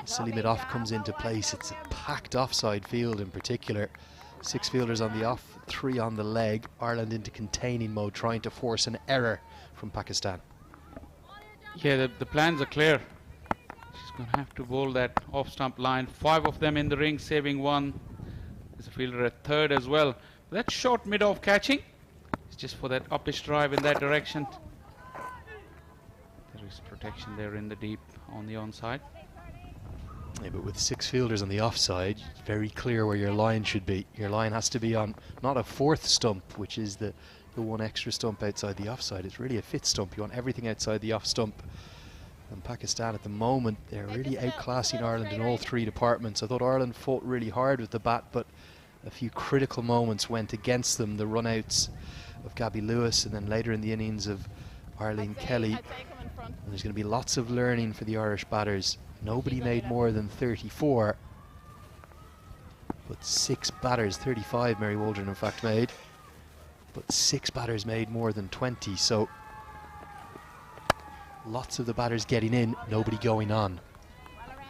Speaker 4: Silly mid-off comes into place. It's a packed offside field in particular. 6 fielders on the off, 3 on the leg. Ireland into containing mode, trying to force an error from Pakistan.
Speaker 2: Yeah, the plans are clear. She's going to have to bowl that off-stump line. 5 of them in the ring, saving 1. There's a fielder at 3rd as well. That short mid-off catching. It's just for that uppish drive in that direction. There is protection there in the deep on the onside.
Speaker 4: Yeah, but with 6 fielders on the offside, it's very clear where your line should be. Your line has to be on not a 4th stump, which is the one extra stump outside the offside. It's really a 5th stump. You want everything outside the off stump. And Pakistan at the moment, they're really outclassing Ireland in all 3 departments. I thought Ireland fought really hard with the bat, but a few critical moments went against them. The run-outs of Gabby Lewis, and then later in the innings of Arlene Kelly. And there's going to be lots of learning for the Irish batters Nobody made more than 34. But 6 batters, 35 Mary Waldron in fact made. But 6 batters made more than 20, so lots of the batters getting in, nobody going on.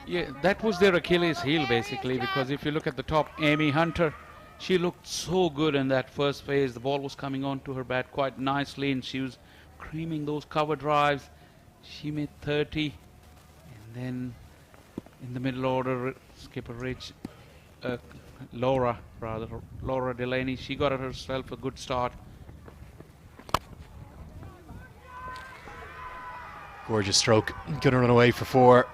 Speaker 2: Yeah, that was their Achilles heel basically, because if you look at the top, Amy Hunter, she looked so good in that first phase. The ball was coming onto her bat quite nicely and she was creaming those cover drives. She made 30, and then in the middle order, skipper Laura Delaney, she got herself a good start.
Speaker 4: Gorgeous stroke, gonna run away for 4.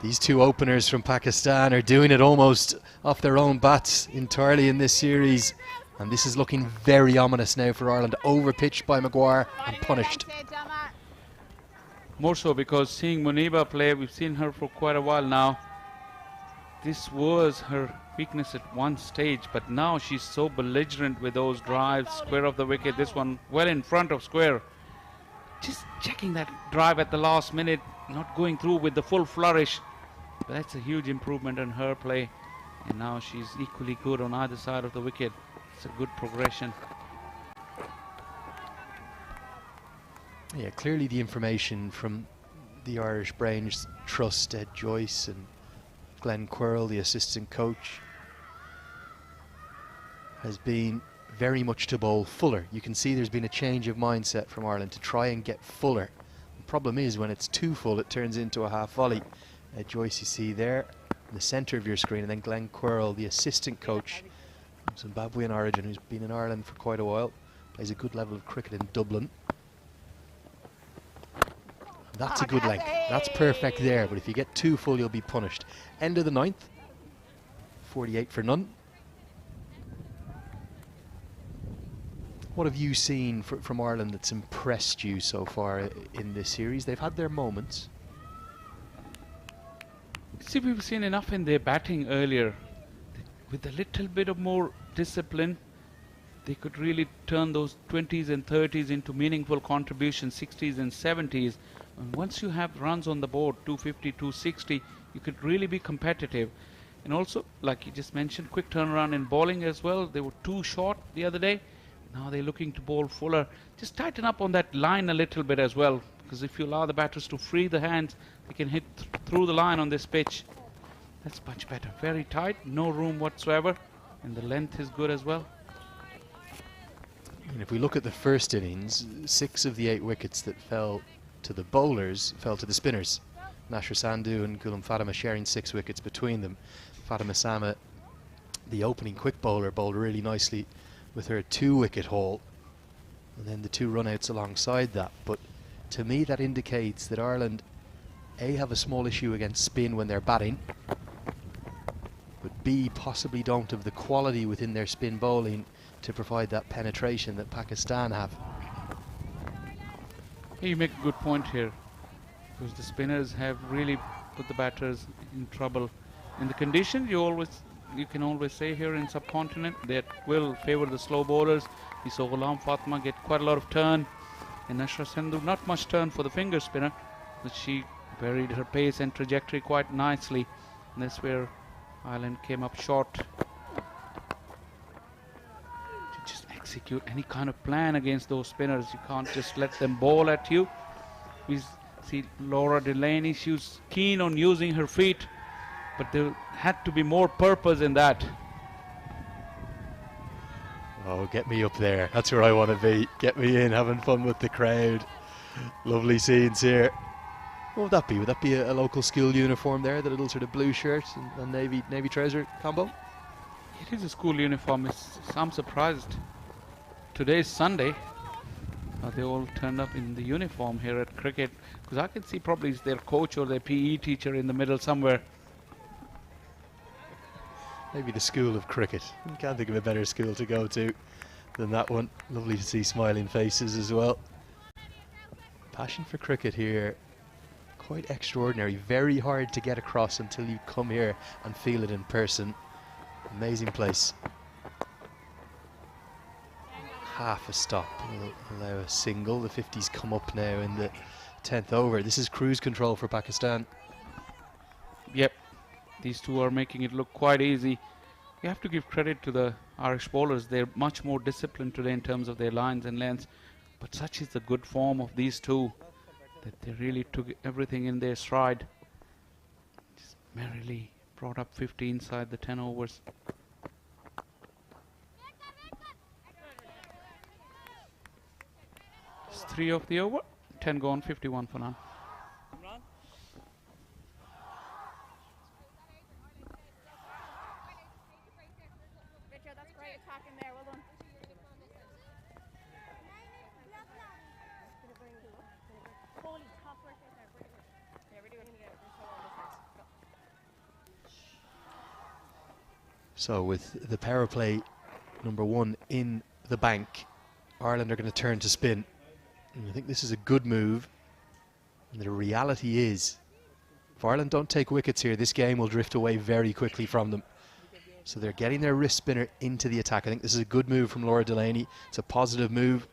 Speaker 4: These 2 openers from Pakistan are doing it almost off their own bats entirely in this series, and this is looking very ominous now for Ireland. Overpitched by Maguire and punished.
Speaker 2: More so because seeing Muniba play, we've seen her for quite a while now. This was her weakness at one stage, but now she's so belligerent with those drives, square of the wicket, this one well in front of square. Just checking that drive at the last minute, not going through with the full flourish. But that's a huge improvement in her play. And now she's equally good on either side of the wicket. It's a good progression.
Speaker 4: Yeah, clearly the information from the Irish Brains Trust, Ed Joyce and Glenn Quirrell, the assistant coach, has been very much to bowl fuller. You can see there's been a change of mindset from Ireland to try and get fuller. The problem is when it's too full, it turns into a half volley. Joyce, you see there in the centre of your screen, and then Glenn Quirrell, the assistant coach from Zimbabwean origin, who's been in Ireland for quite a while, plays a good level of cricket in Dublin. That's a good length. That's perfect there, but if you get too full, you'll be punished. End of the 9th, 48 for none. What have you seen from Ireland that's impressed you so far in this series? They've had their moments.
Speaker 2: See, we've seen enough in their batting earlier. With a little bit of more discipline, they could really turn those 20s and 30s into meaningful contributions, 60s and 70s. And once you have runs on the board, 250, 260, you could really be competitive. And also, like you just mentioned, quick turnaround in bowling as well. They were too short the other day. Now they're looking to bowl fuller. Just tighten up on that line a little bit as well, because if you allow the batters to free the hands, they can hit through the line on this pitch. That's much better. Very tight, no room whatsoever, and the length is good as well.
Speaker 4: And if we look at the first innings, 6 of the 8 wickets that fell to the bowlers fell to the spinners. Nashra Sandhu and Ghulam Fatima sharing 6 wickets between them. Fatima Sama, the opening quick bowler, bowled really nicely with her 2-wicket haul, and then the 2 runouts alongside that. But to me that indicates that Ireland A, have a small issue against spin when they're batting, but B, possibly don't have the quality within their spin bowling to provide that penetration that Pakistan have.
Speaker 2: You make a good point here, because the spinners have really put the batters in trouble. In the condition, you can always say here in subcontinent that will favour the slow bowlers. We saw Ghulam Fatima get quite a lot of turn, and Nashra Sandhu not much turn for the finger spinner, but she varied her pace and trajectory quite nicely, and that's where Ireland came up short. To just execute any kind of plan against those spinners, you can't just let them bowl at you. We see Laura Delaney, she was keen on using her feet, but there had to be more purpose in that.
Speaker 4: Oh, get me up there. That's where I want to be. Get me in, having fun with the crowd. Lovely scenes here. What would that be? Would that be a local school uniform there, the little sort of blue shirt and navy trouser combo?
Speaker 2: It is a school uniform. I'm surprised. Today's Sunday. They all turned up in the uniform here at cricket, because I can see probably it's their coach or their PE teacher in the middle somewhere.
Speaker 4: Maybe the school of cricket. I can't think of a better school to go to than that one. Lovely to see smiling faces as well. Passion for cricket here, quite extraordinary. Very hard to get across until you come here and feel it in person. Amazing place. Half a stop will allow a single. The 50s come up now in the 10th over. This is cruise control for Pakistan.
Speaker 2: Yep, these two are making it look quite easy. You have to give credit to the Irish bowlers. They're much more disciplined today in terms of their lines and lengths. But such is the good form of these two that they really took everything in their stride. Just merrily brought up 50 inside the 10 overs. It's 3 of the over, 10 gone, 51 for now.
Speaker 9: Richard, that's great attack in there. Well done. Holy top work out there. Pretty good. Yeah, we're doing it.
Speaker 4: So with the power play number 1 in the bank, Ireland are going to turn to spin. And I think this is a good move. And the reality is, if Ireland don't take wickets here, this game will drift away very quickly from them. So they're getting their wrist spinner into the attack. I think this is a good move from Laura Delaney. It's a positive move.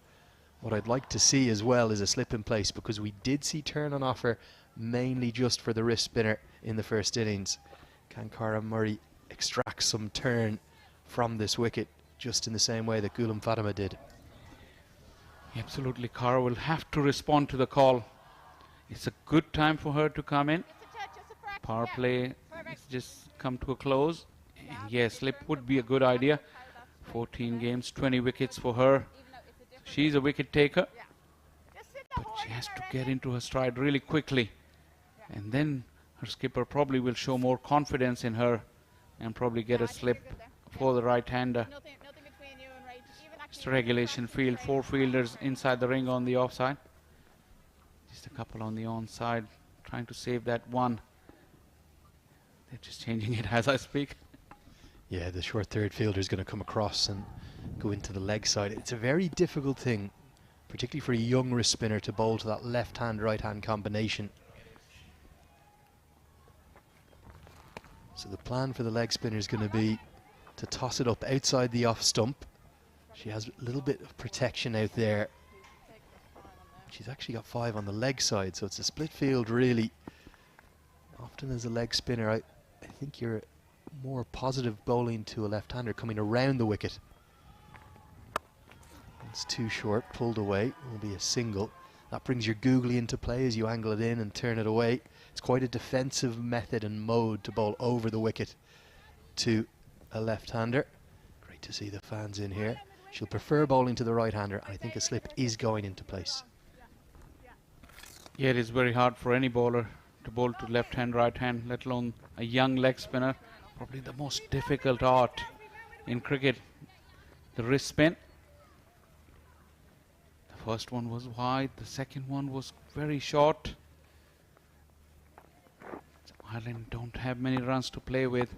Speaker 4: What I'd like to see as well is a slip in place, because we did see turn on offer mainly just for the wrist spinner in the first innings. Can Cara Murray extract some turn from this wicket just in the same way that Ghulam Fatima did?
Speaker 2: Absolutely, Cara will have to respond to the call. It's a good time for her to come in. Power play has just come to a close. And yes, slip would be a good idea. 14 games, 20 wickets for her. She's a wicket taker. But she has to get into her stride really quickly. And then her skipper probably will show more confidence in her and probably get a slip for the right-hander. It's a regulation field, 4 fielders inside the ring on the offside. Just a couple on the onside, trying to save that one. They're just changing it as I speak.
Speaker 4: Yeah, the short third fielder is going to come across and go into the leg side. It's a very difficult thing, particularly for a young wrist spinner, to bowl to that left-hand, right-hand combination. So the plan for the leg spinner is going to be to toss it up outside the off stump. She has a little bit of protection out there. She's actually got 5 on the leg side, so it's a split field really. Often as a leg spinner, I think you're more positive bowling to a left-hander coming around the wicket. It's too short, pulled away, will be a single. That brings your googly into play as you angle it in and turn it away. It's quite a defensive method and mode to bowl over the wicket to a left-hander. Great to see the fans in here. She'll prefer bowling to the right-hander. I think a slip is going into place.
Speaker 2: Yeah, it is very hard for any bowler to bowl to left hand, right hand, let alone a young leg spinner. Probably the most difficult art in cricket, the wrist spin. The first one was wide, the second one was very short. So Ireland don't have many runs to play with.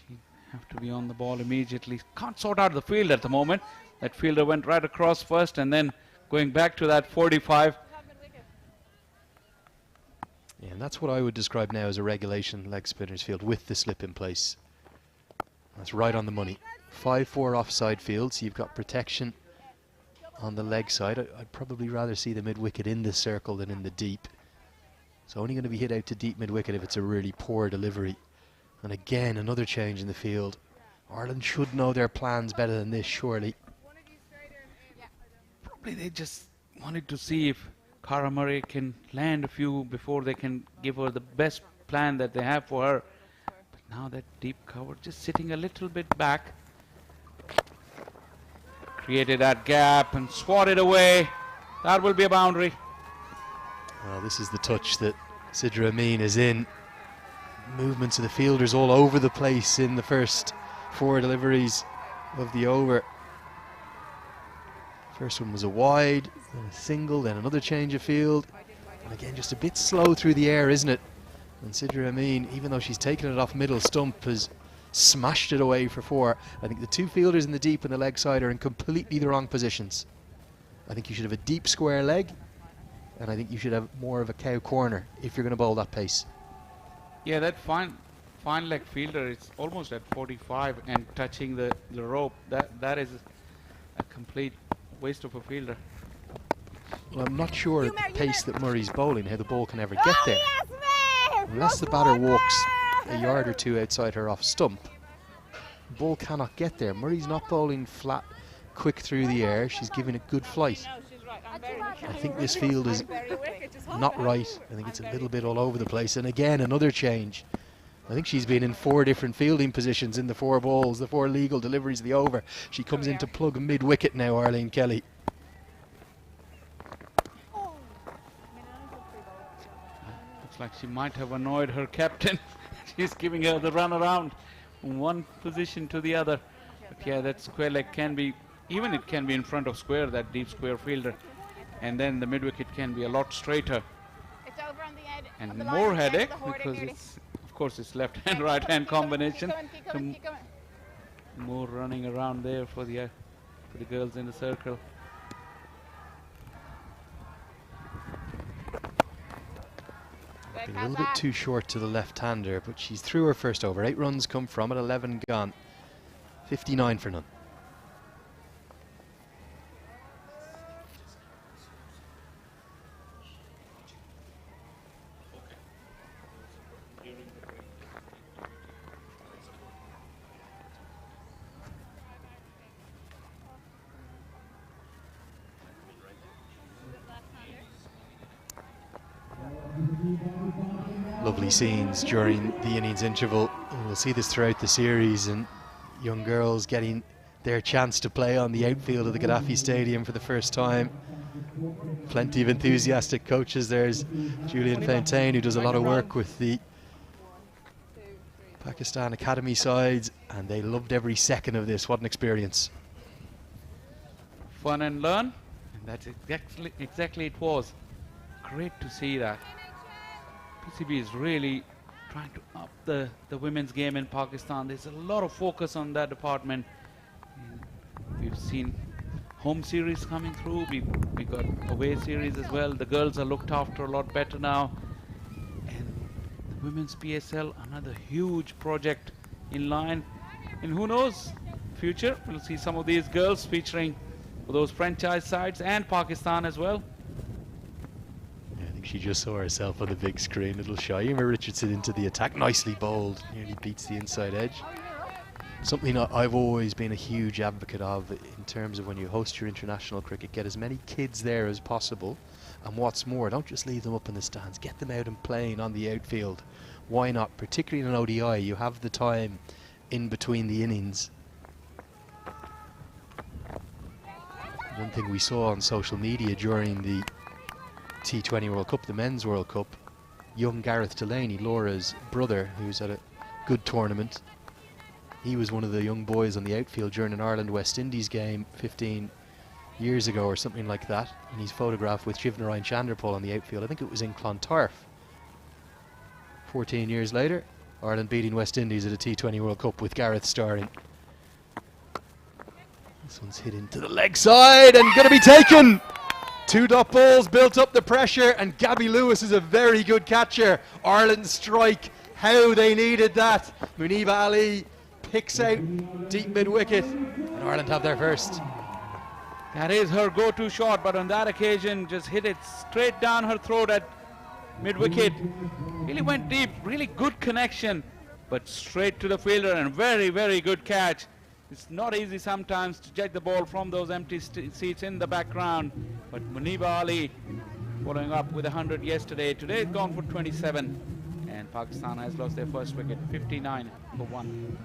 Speaker 2: She have to be on the ball immediately. Can't sort out the field at the moment. That fielder went right across first and then going back to that 45.
Speaker 4: Yeah, and that's what I would describe now as a regulation leg spinner's field with the slip in place. That's right on the money. 5-4 offside field, so you've got protection on the leg side. I'd probably rather see the mid-wicket in the circle than in the deep. It's only going to be hit out to deep mid-wicket if it's a really poor delivery. And again, another change in the field. Ireland should know their plans better than this, surely.
Speaker 2: Probably they just wanted to see if Cara Murray can land a few before they can give her the best plan that they have for her. But now that deep cover, just sitting a little bit back. Created that gap and swatted away. That will be a boundary.
Speaker 4: Well, this is the touch that Sidra Amin is in. Movements of the fielders all over the place in the first 4 deliveries of the over. First one was a wide, then a single, then another change of field. And again, just a bit slow through the air, isn't it? And Sidra Amin, even though she's taken it off middle stump, has smashed it away for 4. I think the 2 fielders in the deep and the leg side are in completely the wrong positions. I think you should have a deep square leg, and I think you should have more of a cow corner if you're going to bowl that pace.
Speaker 2: Yeah, that fine leg fielder is almost at 45 and touching the rope. That is a complete waste of a fielder.
Speaker 4: Well, I'm not sure at the pace that Murray's bowling how the ball can ever get there. Unless the batter walks a yard or two outside her off stump, the ball cannot get there. Murray's not bowling flat, quick through the air. She's giving it good flight. I think this field is not right. I think it's a little bit all over the place. And again, another change. I think she's been in 4 different fielding positions in the 4 balls, the 4 legal deliveries, the over. She comes in to plug mid-wicket now, Arlene Kelly.
Speaker 2: Looks like she might have annoyed her captain. She's giving her the run around from one position to the other. But yeah, that square leg can be, even it can be in front of square, that deep square fielder. And then the mid-wicket can be a lot straighter.
Speaker 12: It's over on the edge.
Speaker 2: And more headache because it's, of course, it's left-hand, right-hand combination.
Speaker 12: Keep going.
Speaker 2: More running around there for the girls in the circle.
Speaker 4: Been a little bit too short to the left-hander, but she's through her first over. 8 runs come from it, 11 gone. 59 for none. Lovely scenes during the innings interval, and we'll see this throughout the series, and young girls getting their chance to play on the outfield of the Gaddafi Stadium for the first time. Plenty of enthusiastic coaches. There's Julian Fontaine, who does a lot of work with the Pakistan Academy sides, and they loved every second of this. What an experience.
Speaker 2: Fun and learn, and that's exactly it was. Great to see that. PCB is really trying to up the women's game in Pakistan. There's a lot of focus on that department. We've seen home series coming through. We got away series as well. The girls are looked after a lot better now. And the women's PSL, another huge project in line. And who knows, future, we'll see some of these girls featuring for those franchise sides and Pakistan as well.
Speaker 4: She just saw herself on the big screen, little shy. Emma Richardson into the attack, nicely bowled, nearly beats the inside edge. Something I've always been a huge advocate of in terms of when you host your international cricket, get as many kids there as possible, and what's more, don't just leave them up in the stands, get them out and playing on the outfield. Why not? Particularly in an ODI, you have the time in between the innings. One thing we saw on social media during the T20 World Cup, the Men's World Cup, young Gareth Delaney, Laura's brother, who's at a good tournament, he was one of the young boys on the outfield during an Ireland-West Indies game 15 years ago or something like that, and he's photographed with Shivnarine Chanderpaul on the outfield. I think it was in Clontarf. 14 years later, Ireland beating West Indies at a T20 World Cup with Gareth starring. This one's hit into the leg side and going to be taken! 2 dot balls built up the pressure, and Gabby Lewis is a very good catcher. Ireland strike, how they needed that. Muniba Ali picks out deep mid-wicket, and Ireland have their first.
Speaker 2: That is her go-to shot, but on that occasion just hit it straight down her throat at mid-wicket. Really went deep, really good connection, but straight to the fielder, and very, very good catch. It's not easy sometimes to judge the ball from those empty seats in the background, but Muniba Ali following up with 100 yesterday. Today it's gone for 27, and Pakistan has lost their first wicket, 59 for 1.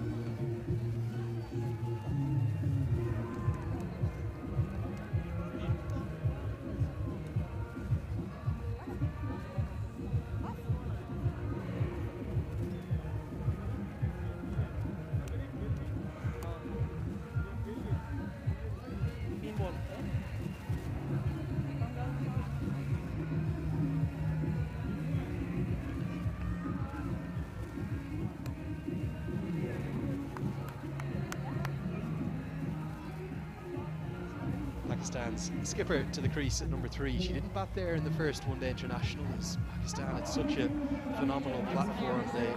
Speaker 4: Pakistan's skipper to the crease at number 3. She didn't bat there in the first one-day international. Pakistan had such a phenomenal platform. They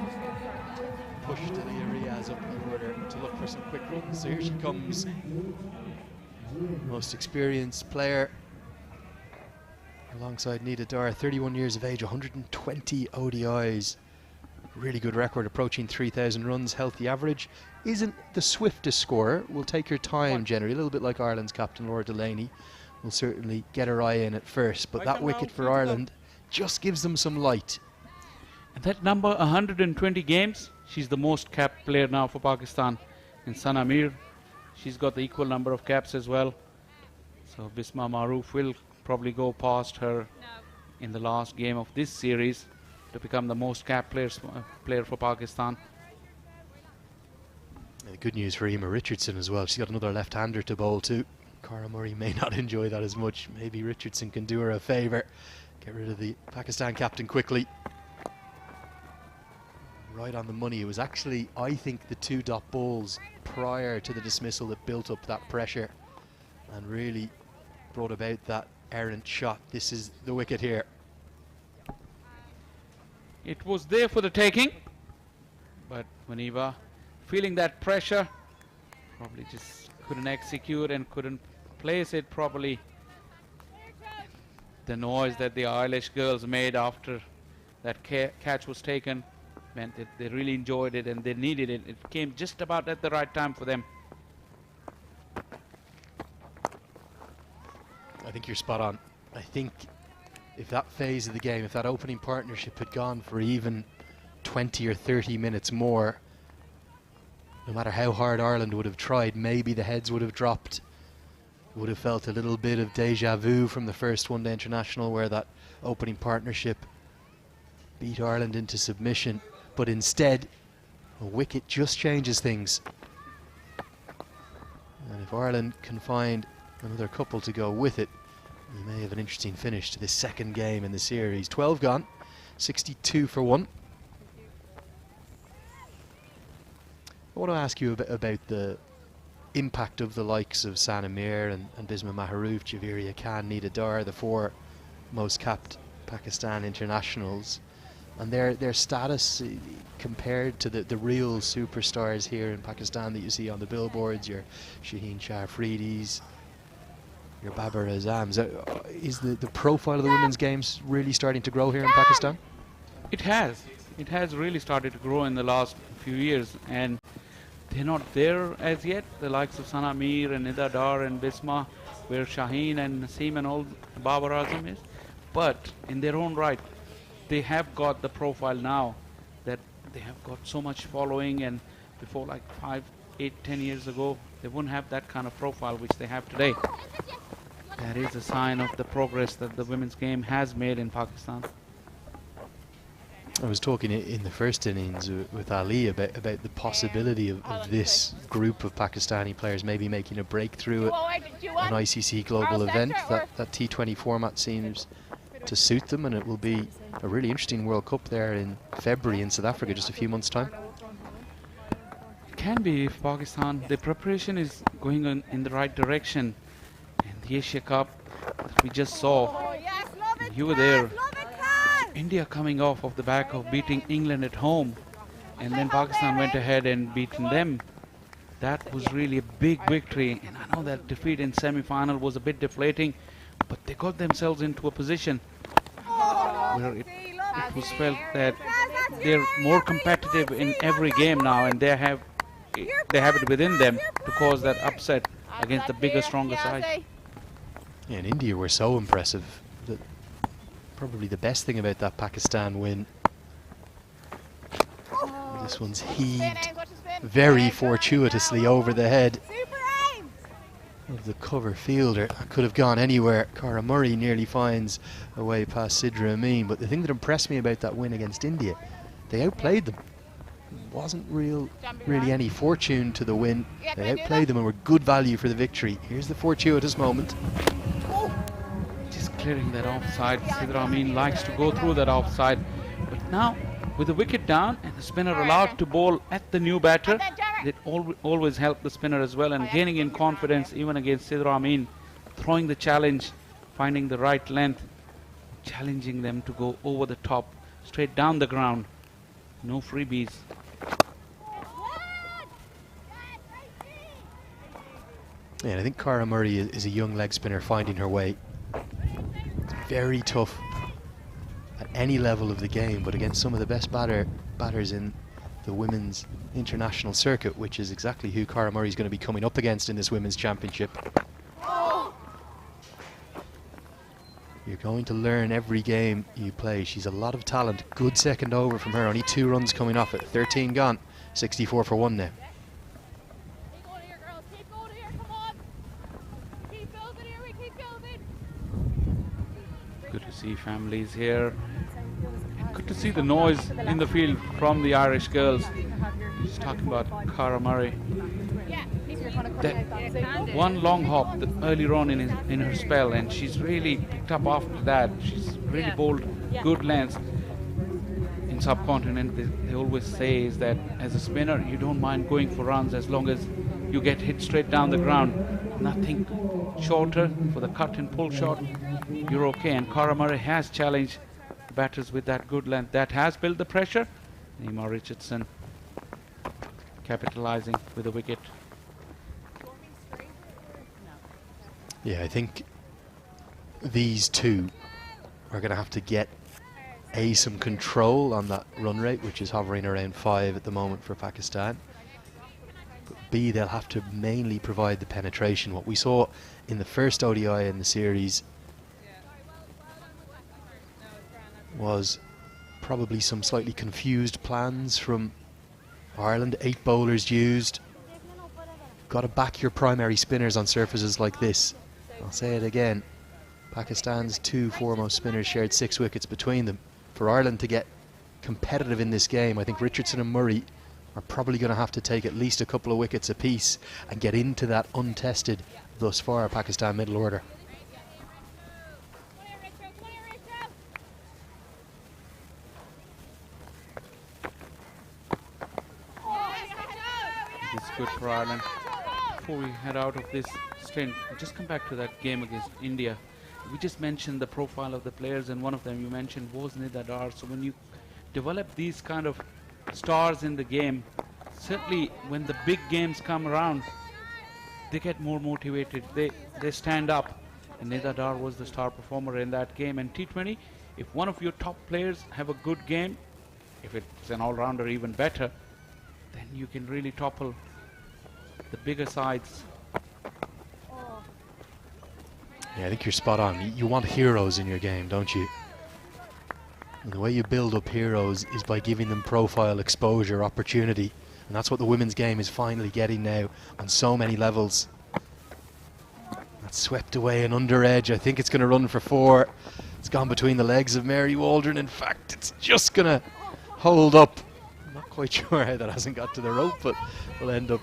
Speaker 4: pushed Delia Riaz up the order to look for some quick runs. So here she comes, most experienced player, alongside Nida Dar, 31 years of age, 120 ODIs really good record, approaching 3,000 runs, healthy average. Isn't the swiftest scorer, will take her time generally, a little bit like Ireland's captain Laura Delaney. Will certainly get her eye in at first, but that wicket for Ireland just gives them some light.
Speaker 2: And that number, 120 games, she's the most capped player now for Pakistan. And Sana Mir, she's got the equal number of caps as well. So Bisma Maroof will probably go past her in the last game of this series to become the most capped player for Pakistan.
Speaker 4: And good news for Emma Richardson as well. She's got another left-hander to bowl too. Cara Murray may not enjoy that as much. Maybe Richardson can do her a favour. Get rid of the Pakistan captain quickly. Right on the money. It was actually, I think, the 2-dot balls prior to the dismissal that built up that pressure and really brought about that errant shot. This is the wicket here.
Speaker 2: It was there for the taking, but Maniva, feeling that pressure, probably just couldn't execute and couldn't place it properly. The noise that the Irish girls made after that catch was taken meant that they really enjoyed it and they needed it. It came just about at the right time for them.
Speaker 4: I think you're spot on. I think if that phase of the game, if that opening partnership had gone for even 20 or 30 minutes more, no matter how hard Ireland would have tried, maybe the heads would have dropped. Would have felt a little bit of deja vu from the first one-day international where that opening partnership beat Ireland into submission. But instead, a wicket just changes things. And if Ireland can find another couple to go with it, we may have an interesting finish to this second game in the series. 12 gone, 62 for 1. I want to ask you a bit about the impact of the likes of Sana Mir and Bisma Maharouf, Javeria Khan, Nida Dar, the 4 most capped Pakistan internationals, and their status compared to the real superstars here in Pakistan that you see on the billboards, your Shaheen Shah Afridis, your Babar Azams. Is the profile of the women's games really starting to grow here in Pakistan?
Speaker 2: It has. It has really started to grow in the last few years, and they're not there as yet. The likes of Sana Mir and Nida Dar and Bisma, where Shaheen and Naseem and all Babar Azam is. But in their own right, they have got the profile now that they have got so much following, and before like 5, 8, 10 years ago, they wouldn't have that kind of profile which they have today. That is a sign of the progress that the women's game has made in Pakistan.
Speaker 4: I was talking in the first innings with Ali about the possibility of this group of Pakistani players maybe making a breakthrough at an ICC global event. That T20 format seems to suit them, and it will be a really interesting World Cup there in February in South Africa, just a few months' time.
Speaker 2: It can be if Pakistan, the preparation is going in the right direction. And the Asia Cup that we just saw, you were there. India coming off of the back of beating England at home, and then Pakistan went ahead and beaten them. That was really a big victory, and I know that defeat in semi-final was a bit deflating, but they got themselves into a position where it was felt that they're more competitive in every game now, and they have it within them to cause that upset against the bigger, stronger side.
Speaker 4: Yeah, and India were so impressive. Probably the best thing about that Pakistan win. This one's heaved very fortuitously over the head of the cover fielder. That could have gone anywhere. Cara Murray nearly finds a way past Sidra Amin. But the thing that impressed me about that win against India, they outplayed them. Wasn't really any fortune to the win. They outplayed them and were good value for the victory. Here's the fortuitous moment.
Speaker 2: Clearing that offside. Sidra Amin likes to go through that offside, but now with the wicket down and the spinner allowed to bowl at the new batter, it always help the spinner as well, and gaining in confidence even against Sidra Amin, throwing the challenge, finding the right length, challenging them to go over the top, straight down the ground, no freebies.
Speaker 4: Yeah, and I think Cara Murray is a young leg spinner finding her way. Very tough at any level of the game, but against some of the best batters in the women's international circuit, which is exactly who Cara Murray is going to be coming up against in this women's championship. You're going to learn every game you play. She's a lot of talent. Good second over from her. Only 2 runs coming off it. 13 gone. 64 for 1 now.
Speaker 2: Good to see families here. And good to see the noise in the field from the Irish girls. Just talking about Cara Murray. That one long hop earlier on in her spell, and she's really picked up after that. She's really bowled good lengths. In subcontinent, they always say is that as a spinner, you don't mind going for runs as long as you get hit straight down the ground. Nothing shorter for the cut and pull shot. You're okay. And Cara Murray has challenged batters with that good length. That has built the pressure. Nima Richardson capitalizing with a wicket.
Speaker 4: Yeah, I think these two are going to have to get some control on that run rate, which is hovering around 5 at the moment for Pakistan. But B, they'll have to mainly provide the penetration. What we saw in the first ODI in the series was probably some slightly confused plans from Ireland. 8 bowlers used. Got to back your primary spinners on surfaces like this. I'll say it again. Pakistan's 2 foremost spinners shared 6 wickets between them. For Ireland to get competitive in this game, I think Richardson and Murray are probably going to have to take at least a couple of wickets apiece and get into that untested, thus far, Pakistan middle order.
Speaker 2: It's good for Ireland. Before we head out of this stint, I'll just come back to that game against India. We just mentioned the profile of the players, and one of them you mentioned was Nida Dar. So when you develop these kind of stars in the game, certainly when the big games come around, they get more motivated. They stand up. And Nida Dar was the star performer in that game. And T20, if one of your top players have a good game, if it's an all-rounder even better, then you can really topple the bigger sides.
Speaker 4: Yeah, I think you're spot on. You want heroes in your game, don't you? And the way you build up heroes is by giving them profile, exposure, opportunity. And that's what the women's game is finally getting now on so many levels. That's swept away and under edge. I think it's going to run for 4. It's gone between the legs of Mary Waldron. In fact, it's just going to hold up. I'm not quite sure how that hasn't got to the rope, but we'll end up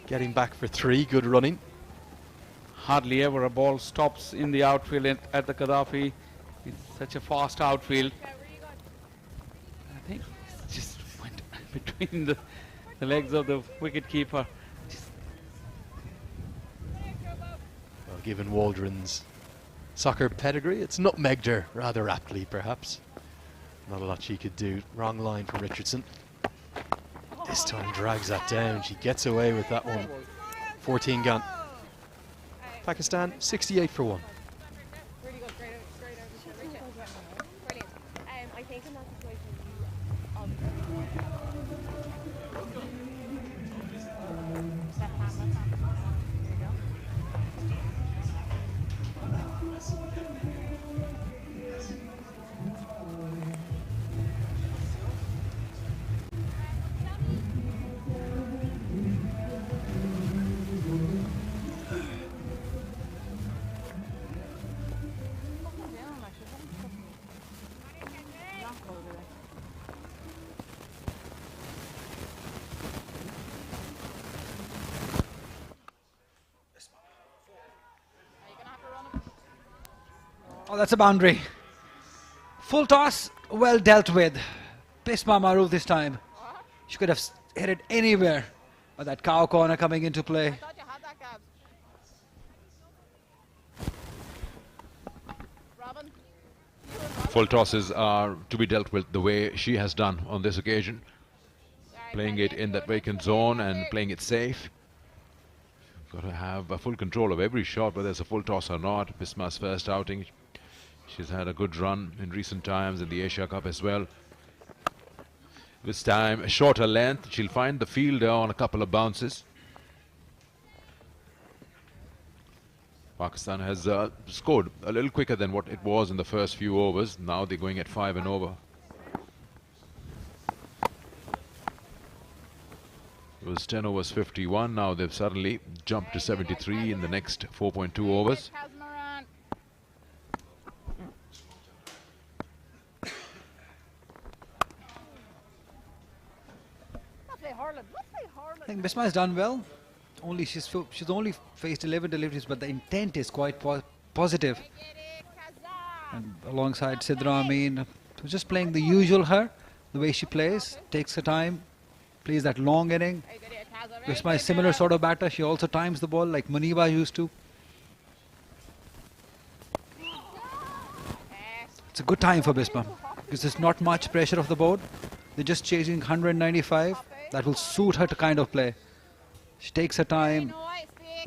Speaker 4: getting back for 3. Good running.
Speaker 2: Hardly ever a ball stops in the outfield at the Gaddafi. It's such a fast outfield. I think it just went between the legs of the wicket-keeper.
Speaker 4: Well, given Waldron's soccer pedigree, it's nutmegged her rather aptly, perhaps. Not a lot she could do. Wrong line from Richardson. This time drags that down. She gets away with that one. 14 gone. Pakistan 68 for 1.
Speaker 6: Really good, great brilliant. I think in that situation
Speaker 3: Oh, that's a boundary. Full toss, well dealt with. Bisma Maruf this time. She could have hit it anywhere. But that cow corner coming into play.
Speaker 1: Full tosses are to be dealt with the way she has done on this occasion. Playing it in that vacant zone and playing it safe. Got to have full control of every shot, whether it's a full toss or not. Bisma's first outing, She's had a good run in recent times in the Asia Cup as well. This time a shorter length. She'll find the fielder on a couple of bounces. Pakistan has scored a little quicker than what it was in the first few overs. Now they're going at 5 and over. It was 10 overs 51. Now they've suddenly jumped to 73 in the next 4.2 overs.
Speaker 3: I think Bisma has done well. Only she's only faced 11 deliveries, but the intent is quite positive. And alongside Sidra Amin, who's just playing the usual her, the way she plays, takes her time, plays that long inning. Bisma is similar sort of batter. She also times the ball like Muniba used to. It's a good time for Bisma because there's not much pressure off the board. They're just chasing 195. That will suit her to kind of play. She takes her time.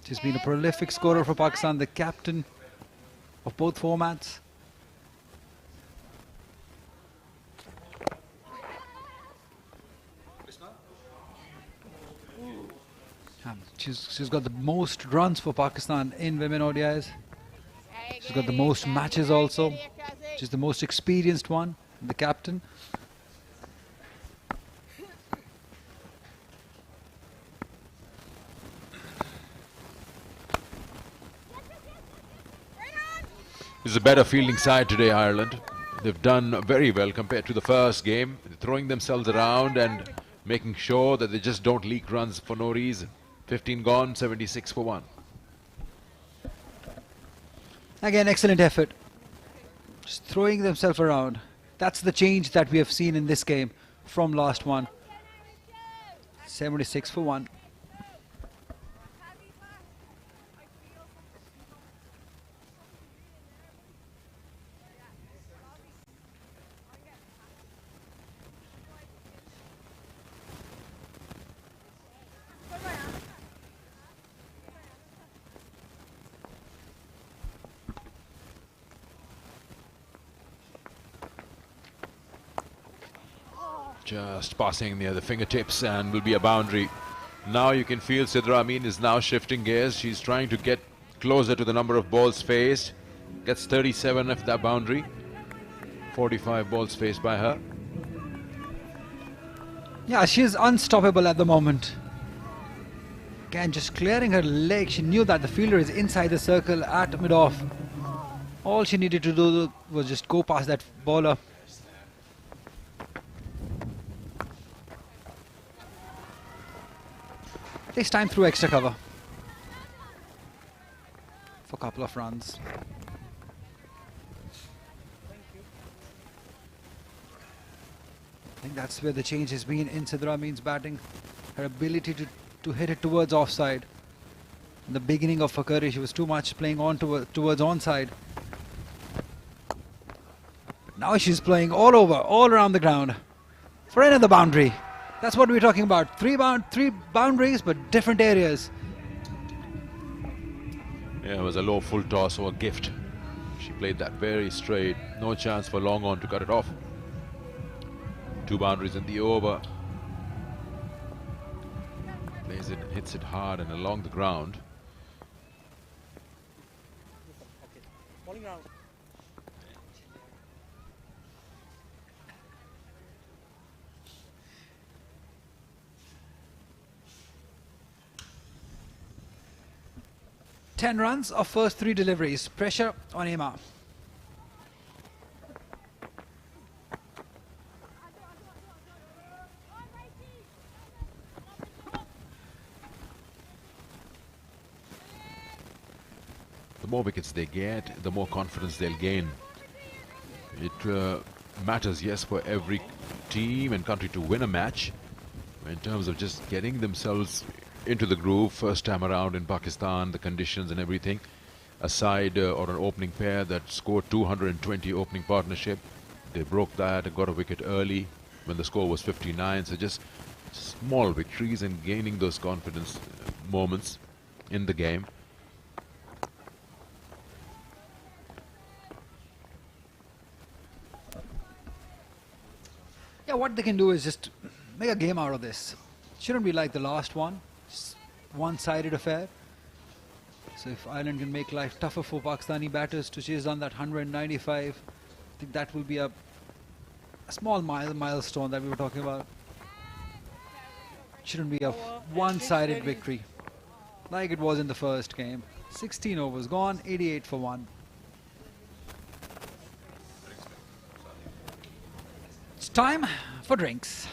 Speaker 3: She's been a prolific scorer for Pakistan, the captain of both formats. She's got the most runs for Pakistan in women ODIs. She's got the most matches also. She's the most experienced one, the captain.
Speaker 1: It's a better fielding side today, Ireland. They've done very well compared to the first game. They're throwing themselves around and making sure that they just don't leak runs for no reason. 15 gone, 76 for 1.
Speaker 3: Again, excellent effort. Just throwing themselves around. That's the change that we have seen in this game from last one. 76 for 1.
Speaker 1: Just passing near the fingertips and will be a boundary. Now you can feel Sidra Amin is now shifting gears. She's trying to get closer to the number of balls faced. Gets 37 of that boundary. 45 balls faced by her.
Speaker 3: Yeah, she's unstoppable at the moment. Again, just clearing her leg. She knew that the fielder is inside the circle at mid-off. All she needed to do was just go past that bowler. This time through extra cover for a couple of runs. I think that's where the change has been in Sidra Amin's batting. Her ability to hit it towards offside. In the beginning of her career, she was too much playing on towards onside. But now she's playing all over, all around the ground for another boundary. That's what we're talking about. Three boundaries, but different areas.
Speaker 1: Yeah, it was a low full toss or a gift. She played that very straight. No chance for long on to cut it off. 2 boundaries in the over. Plays it, hits it hard and along the ground.
Speaker 5: Bowling round.
Speaker 3: Ten runs of first 3 deliveries. Pressure on Emma.
Speaker 1: The more wickets they get, the more confidence they'll gain. It matters, yes, for every team and country to win a match. In terms of just getting themselves into the groove first time around in Pakistan, the conditions and everything. A side or an opening pair that scored 220 opening partnership. They broke that and got a wicket early when the score was 59. So just small victories and gaining those confidence moments in the game.
Speaker 3: what they can do is just make a game out of this. Shouldn't be like the last one, just one-sided affair. So if Ireland can make life tougher for Pakistani batters to chase on that 195, I think that will be a small milestone that we were talking about. Shouldn't be a one-sided victory like it was in the first game. 16 overs gone, 88 for 1. It's time for drinks.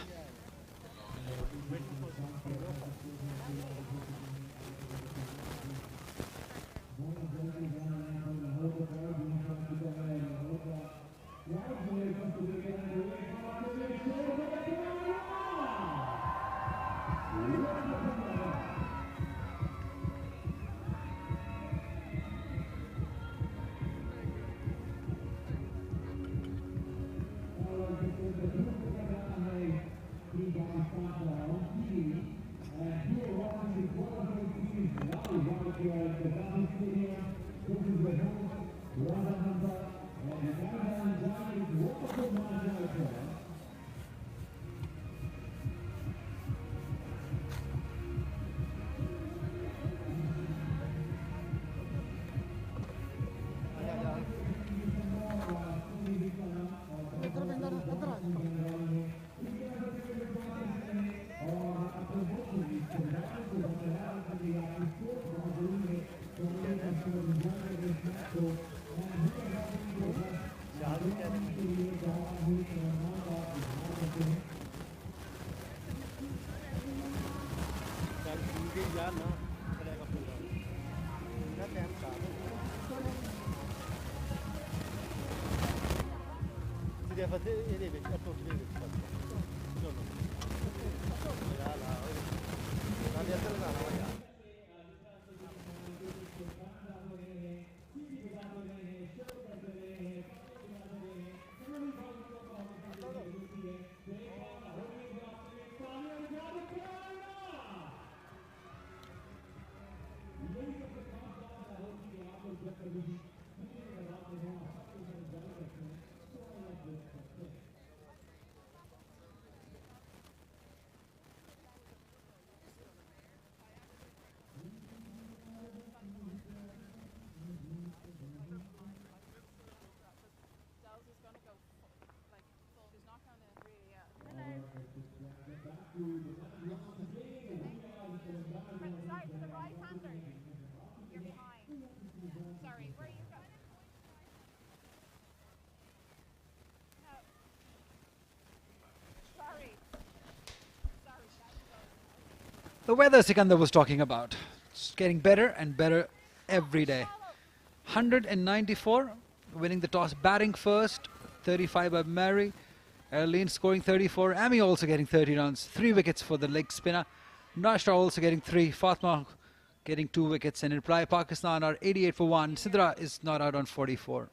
Speaker 3: The weather Sikandar was talking about. It's getting better and better every day. 194, winning the toss, batting first. 35 by Mary. Arlene scoring 34. Amy also getting 30 runs. 3 wickets for the leg spinner. Nashra also getting 3. Fatma getting 2 wickets. And in reply, Pakistan are 88 for 1. Sidra is not out on 44.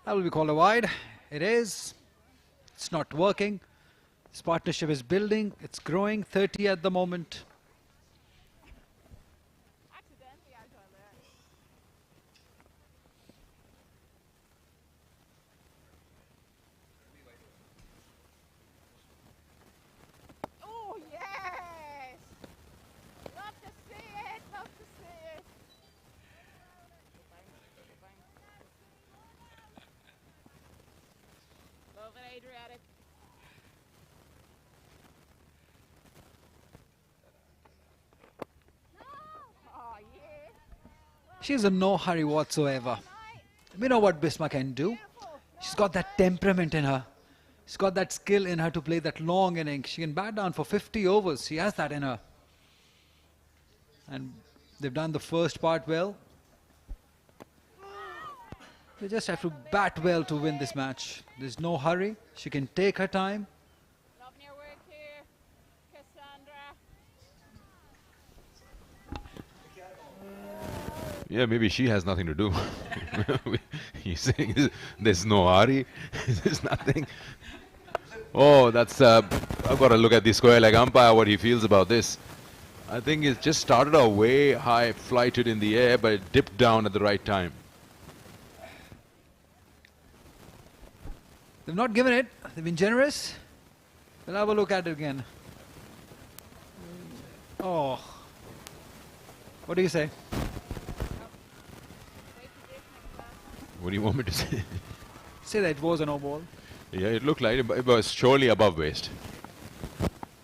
Speaker 3: That will be called a wide. It is. It's not working. This partnership is building. It's growing. 30 at the moment.
Speaker 12: Oh yes! Love to see it. Love to see it. Love it, Adriatic. Oh yeah.
Speaker 3: She's in no hurry whatsoever. We know what Bisma can do. She's got that temperament in her. She's got that skill in her to play that long innings. She can bat down for 50 overs. She has that in her. And they've done the first part well. They just have to bat well to win this match. There's no hurry. She can take her time.
Speaker 12: Loving your work here, Cassandra.
Speaker 1: Yeah, maybe she has nothing to do. He's saying there's no hurry. There's nothing. Oh, that's. I've got to look at the square leg umpire, what he feels about this. I think it just started out way high, flighted in the air, but it dipped down at the right time.
Speaker 3: They've not given it. They've been generous. We'll have a look at it again. Oh. What do you say?
Speaker 1: What do you want me to say?
Speaker 3: Say that it was a no ball.
Speaker 1: Yeah, it looked like it was surely above waist.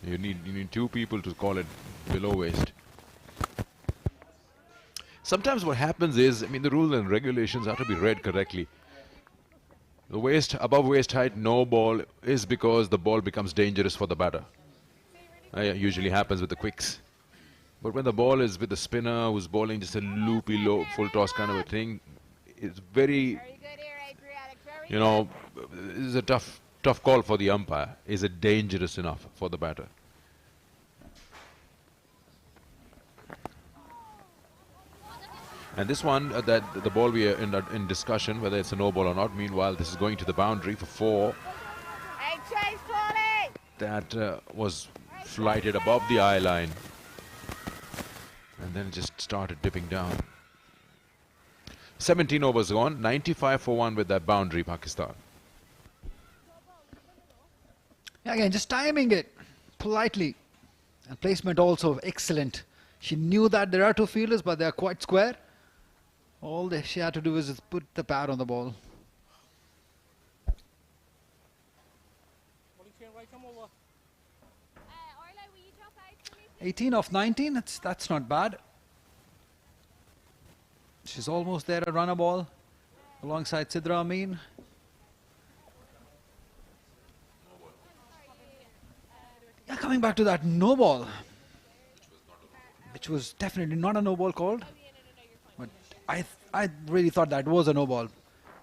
Speaker 1: You need two people to call it below waist. Sometimes what happens is, I mean, the rules and regulations have to be read correctly. The waist, above waist height, no ball is because the ball becomes dangerous for the batter. Usually happens with the quicks. But when the ball is with the spinner who's bowling just a loopy low full toss kind of a thing, it's very, you know, it's a tough call for the umpire. Is it dangerous enough for the batter? And this one, that the ball we are in discussion, whether it's a no ball or not. Meanwhile, this is going to the boundary for 4. That was flighted above the eye line. And then it just started dipping down. 17 overs gone, 95 for 1 with that boundary, Pakistan.
Speaker 3: Yeah, again, just timing it politely. And placement also excellent. She knew that there are two fielders, but they are quite square. All that she had to do is just put the pad on the ball. 18 of 19, that's not bad. She's almost there to run a ball alongside Sidra Amin. Yeah, coming back to that no ball, which was definitely not a no ball called. But I really thought that was a no ball.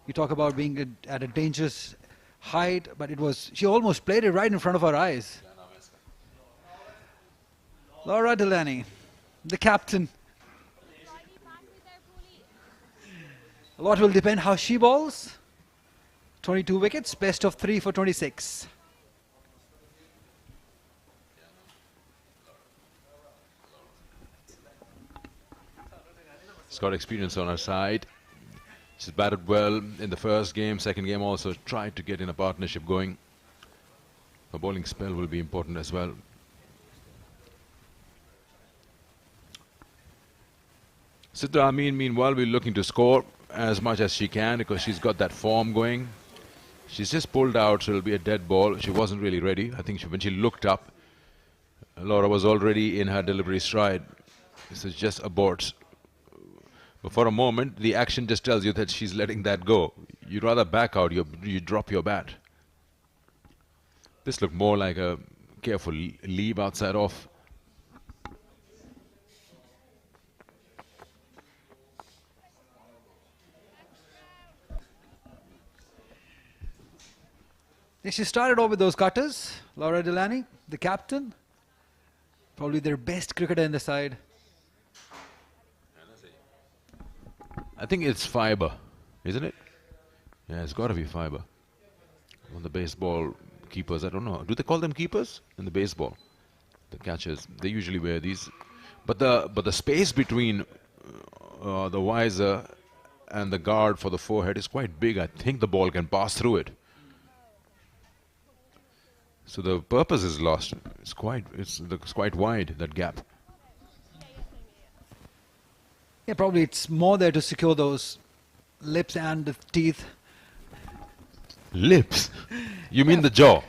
Speaker 3: You talk about being at a dangerous height, but it was, she almost played it right in front of her eyes. Laura Delaney, the captain. A lot will depend how she bowls. 22 wickets, best of 3 for 26.
Speaker 1: She's got experience on her side. She's batted well in the first game. Second game also tried to get in a partnership going. Her bowling spell will be important as well. Sidra Amin, meanwhile, will be looking to score as much as she can because she's got that form going. She's just pulled out, so it'll be a dead ball. She wasn't really ready. I think when she looked up, Laura was already in her delivery stride. This is just aborts. But for a moment, the action just tells you that she's letting that go. You'd rather back out, you drop your bat. This looked more like a careful leave outside off.
Speaker 3: She started off with those cutters. Laura Delaney, the captain. Probably their best cricketer in the side.
Speaker 1: I think it's fiber, isn't it? Yeah, it's got to be fiber. On the baseball keepers, I don't know. Do they call them keepers in the baseball? The catchers, they usually wear these. But the space between the visor and the guard for the forehead is quite big. I think the ball can pass through it. So the purpose is lost. It's quite wide, that gap.
Speaker 3: Yeah, probably it's more there to secure those lips and the teeth.
Speaker 1: Lips? You mean the jaw?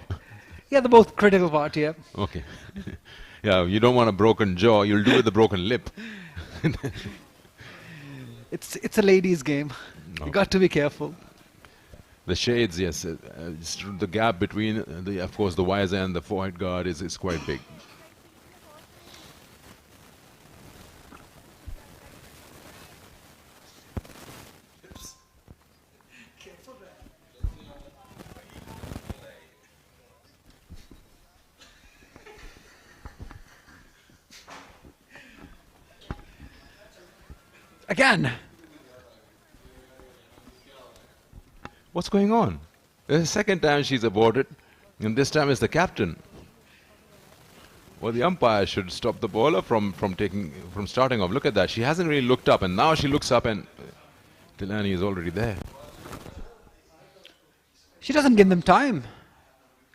Speaker 3: Yeah, the both critical part, yeah.
Speaker 1: Okay. Yeah, you don't want a broken jaw, you'll do with a broken lip.
Speaker 3: It's a ladies' game.
Speaker 1: No.
Speaker 3: You got to be careful.
Speaker 1: The shades, yes. The gap between, of course, the visor and the forehead guard is quite big.
Speaker 3: Again.
Speaker 1: What's going on? The second time she's aborted, and this time it's the captain. Well, the umpire should stop the bowler from starting off. Look at that. She hasn't really looked up, and now she looks up, and Delaney is already there.
Speaker 3: She doesn't give them time.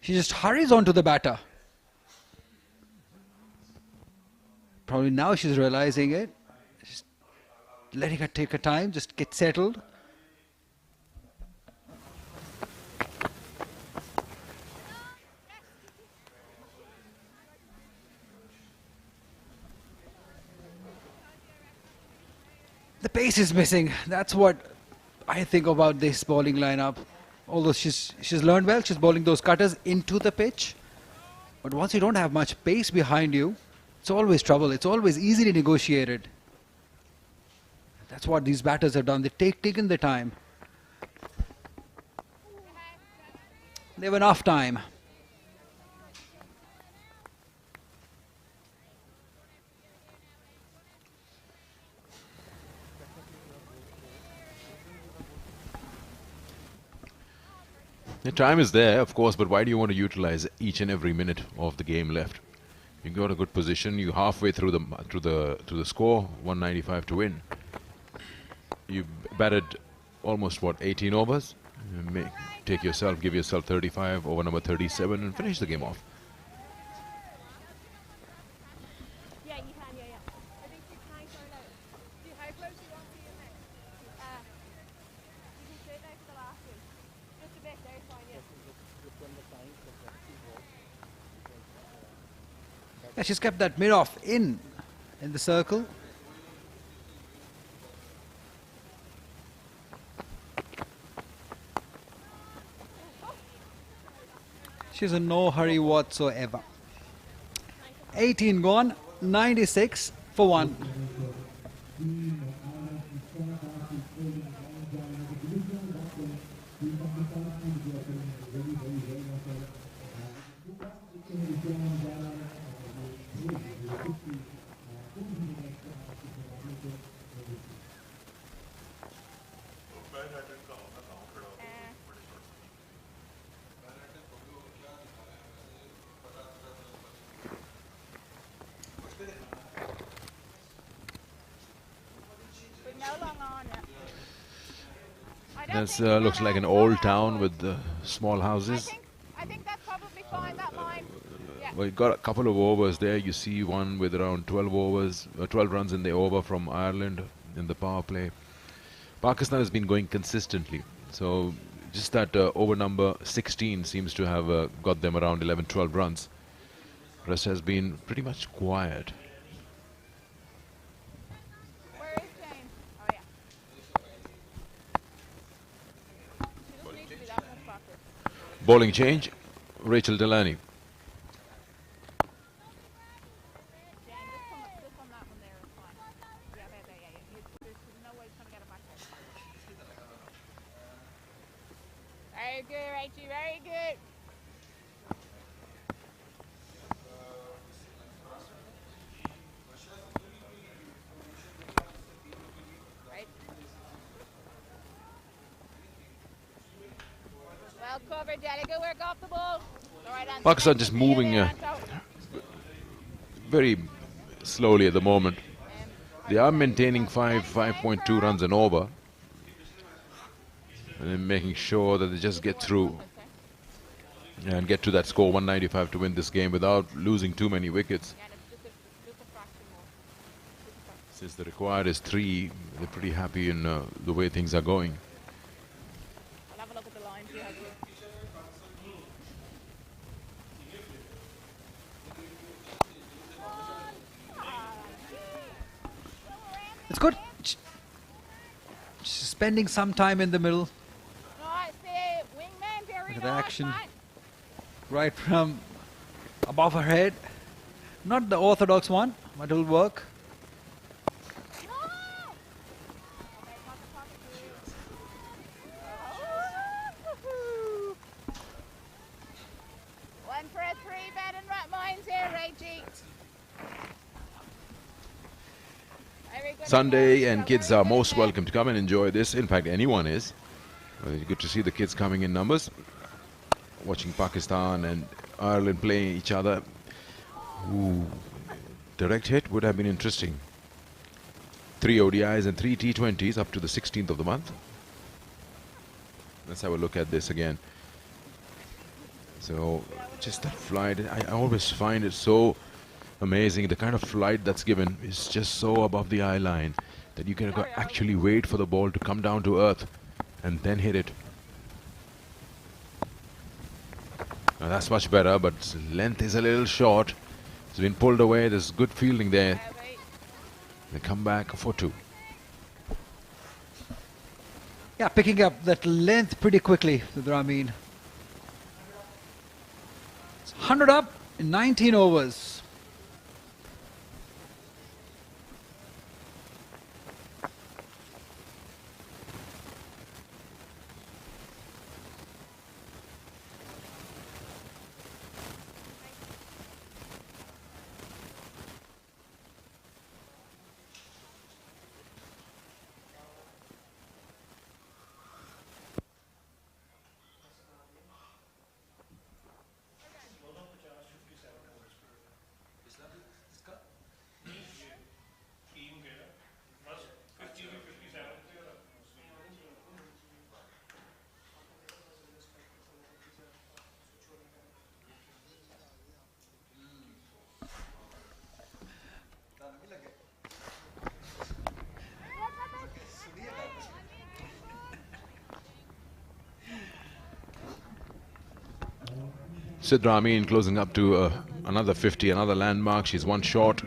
Speaker 3: She just hurries on to the batter. Probably now she's realizing it. Just letting her take her time, just get settled. The pace is missing. That's what I think about this bowling lineup. Although she's learned well, she's bowling those cutters into the pitch. But once you don't have much pace behind you, it's always trouble. It's always easily negotiated. That's what these batters have done. They've taken the time. They have enough time.
Speaker 1: The time is there, of course, but why do you want to utilize each and every minute of the game left? You got a good position. You halfway through the score, 195 to win. You batted almost what 18 overs. You give yourself 35 over number 37 and finish the game off.
Speaker 6: Yeah, you can. Yeah. I think you can turn out. See how close you want to your neck. You can sit next to the last one. Just a bit there, fine. Yeah.
Speaker 3: Yeah, she's kept that mid-off in the circle. She's in no hurry whatsoever. 18 gone, 96 for 1.
Speaker 1: This looks like an old town with small houses.
Speaker 12: I think that's probably fine, that line. Yeah.
Speaker 1: Well, you got a couple of overs there. You see one with around 12 runs in the over from Ireland in the power play. Pakistan has been going consistently. So just that over number 16 seems to have got them around 11, 12 runs. Rest has been pretty much quiet.
Speaker 12: Where is James? Oh, yeah. She doesn't need to be that much backwards.
Speaker 1: Bowling change, Rachel Delaney.
Speaker 12: Very good, Rachie, very good. Right. Well covered, Jelly. Good work off the ball. Right on.
Speaker 1: Pakistan just moving very slowly at the moment. They are maintaining 5.2 runs and over. And then making sure that they just get through and get to that score 195 to win this game without losing too many wickets. Since the required is 3, they're pretty happy in the way things are going.
Speaker 12: I'll have a look at the lines you have here.
Speaker 3: It's good. She's spending some time in the middle. Look at the action. Right from above her head. Not the orthodox one, but it'll work.
Speaker 12: One for a 3 bed and rat mines here, Reggie.
Speaker 1: Sunday, and kids are most welcome to come and enjoy this. In fact, anyone is. Good to see the kids coming in numbers. Watching Pakistan and Ireland playing each other. Ooh, direct hit would have been interesting. 3 ODIs and 3 T20s up to the 16th of the month. Let's have a look at this again. So just that flight, I always find it so amazing. The kind of flight that's given is just so above the eye line that you can actually wait for the ball to come down to earth and then hit it. Now that's much better, but length is a little short. It's been pulled away. There's good fielding there. They come back for 2.
Speaker 3: Yeah, picking up that length pretty quickly with Ramin. It's 100 up in 19 overs.
Speaker 1: Sidra Amin closing up to another 50, another landmark. She's 1 short.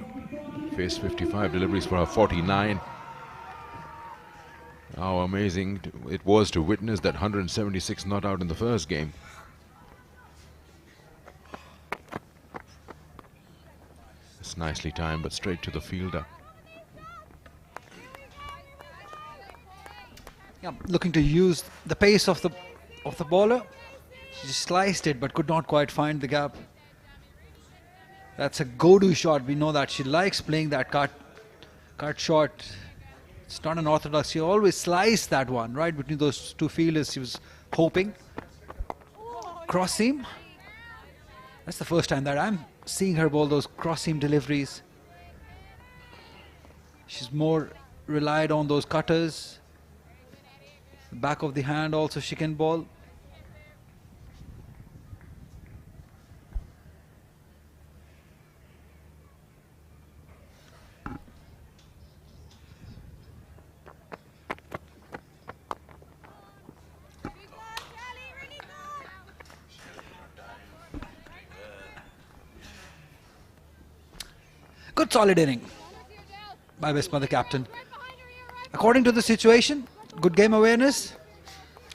Speaker 1: Faced 55 deliveries for her 49. How amazing it was to witness that 176 not out in the first game. It's nicely timed, but straight to the fielder.
Speaker 3: Yeah, looking to use the pace of the bowler. She sliced it but could not quite find the gap. That's a go-to shot. We know that she likes playing that cut shot. It's not an orthodox. She always sliced that one right between those 2 fielders. She was hoping. Cross seam. That's the first time that I'm seeing her bowl those cross seam deliveries. She's more relied on those cutters. Back of the hand also she can bowl. Good solid inning by Visma, the captain. According to the situation, good game awareness.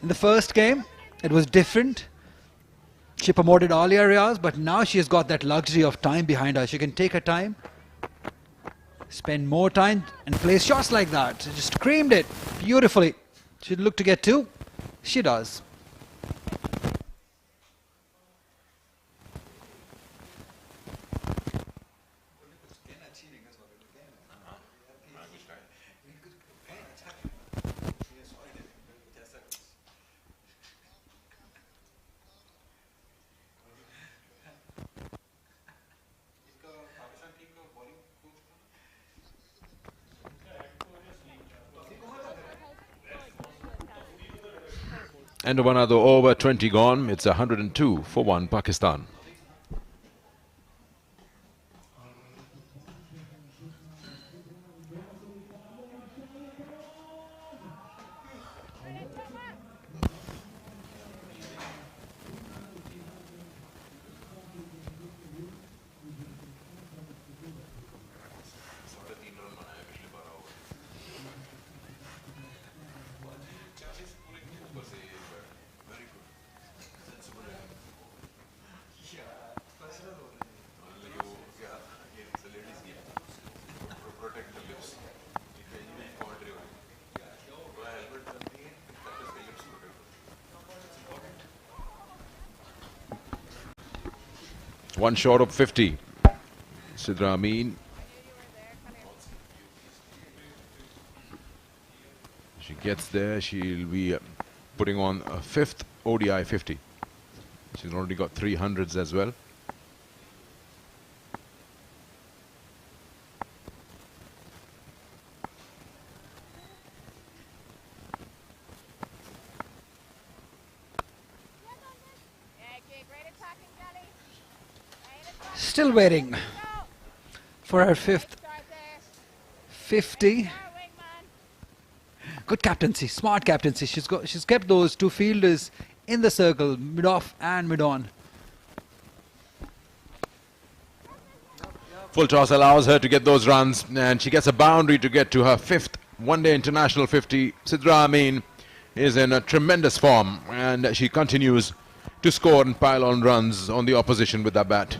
Speaker 3: In the first game, it was different. She promoted Alia Riaz, but now she has got that luxury of time behind her. She can take her time, spend more time and play shots like that. She just creamed it beautifully. She'd look to get 2. She does.
Speaker 1: End of another over, 20 gone. It's 102 for 1 Pakistan. One short of 50. Sidra Amin. She gets there, she'll be putting on a 5th ODI 50. She's already got 300s as well.
Speaker 12: Yeah, okay, great attack
Speaker 3: Still waiting for her 5th 50. Good captaincy, smart captaincy. She's kept those two fielders in the circle, mid-off and mid-on.
Speaker 1: Full toss allows her to get those runs, and she gets a boundary to get to her 5th one-day international 50. Sidra Amin is in a tremendous form, and she continues to score and pile on runs on the opposition with that bat.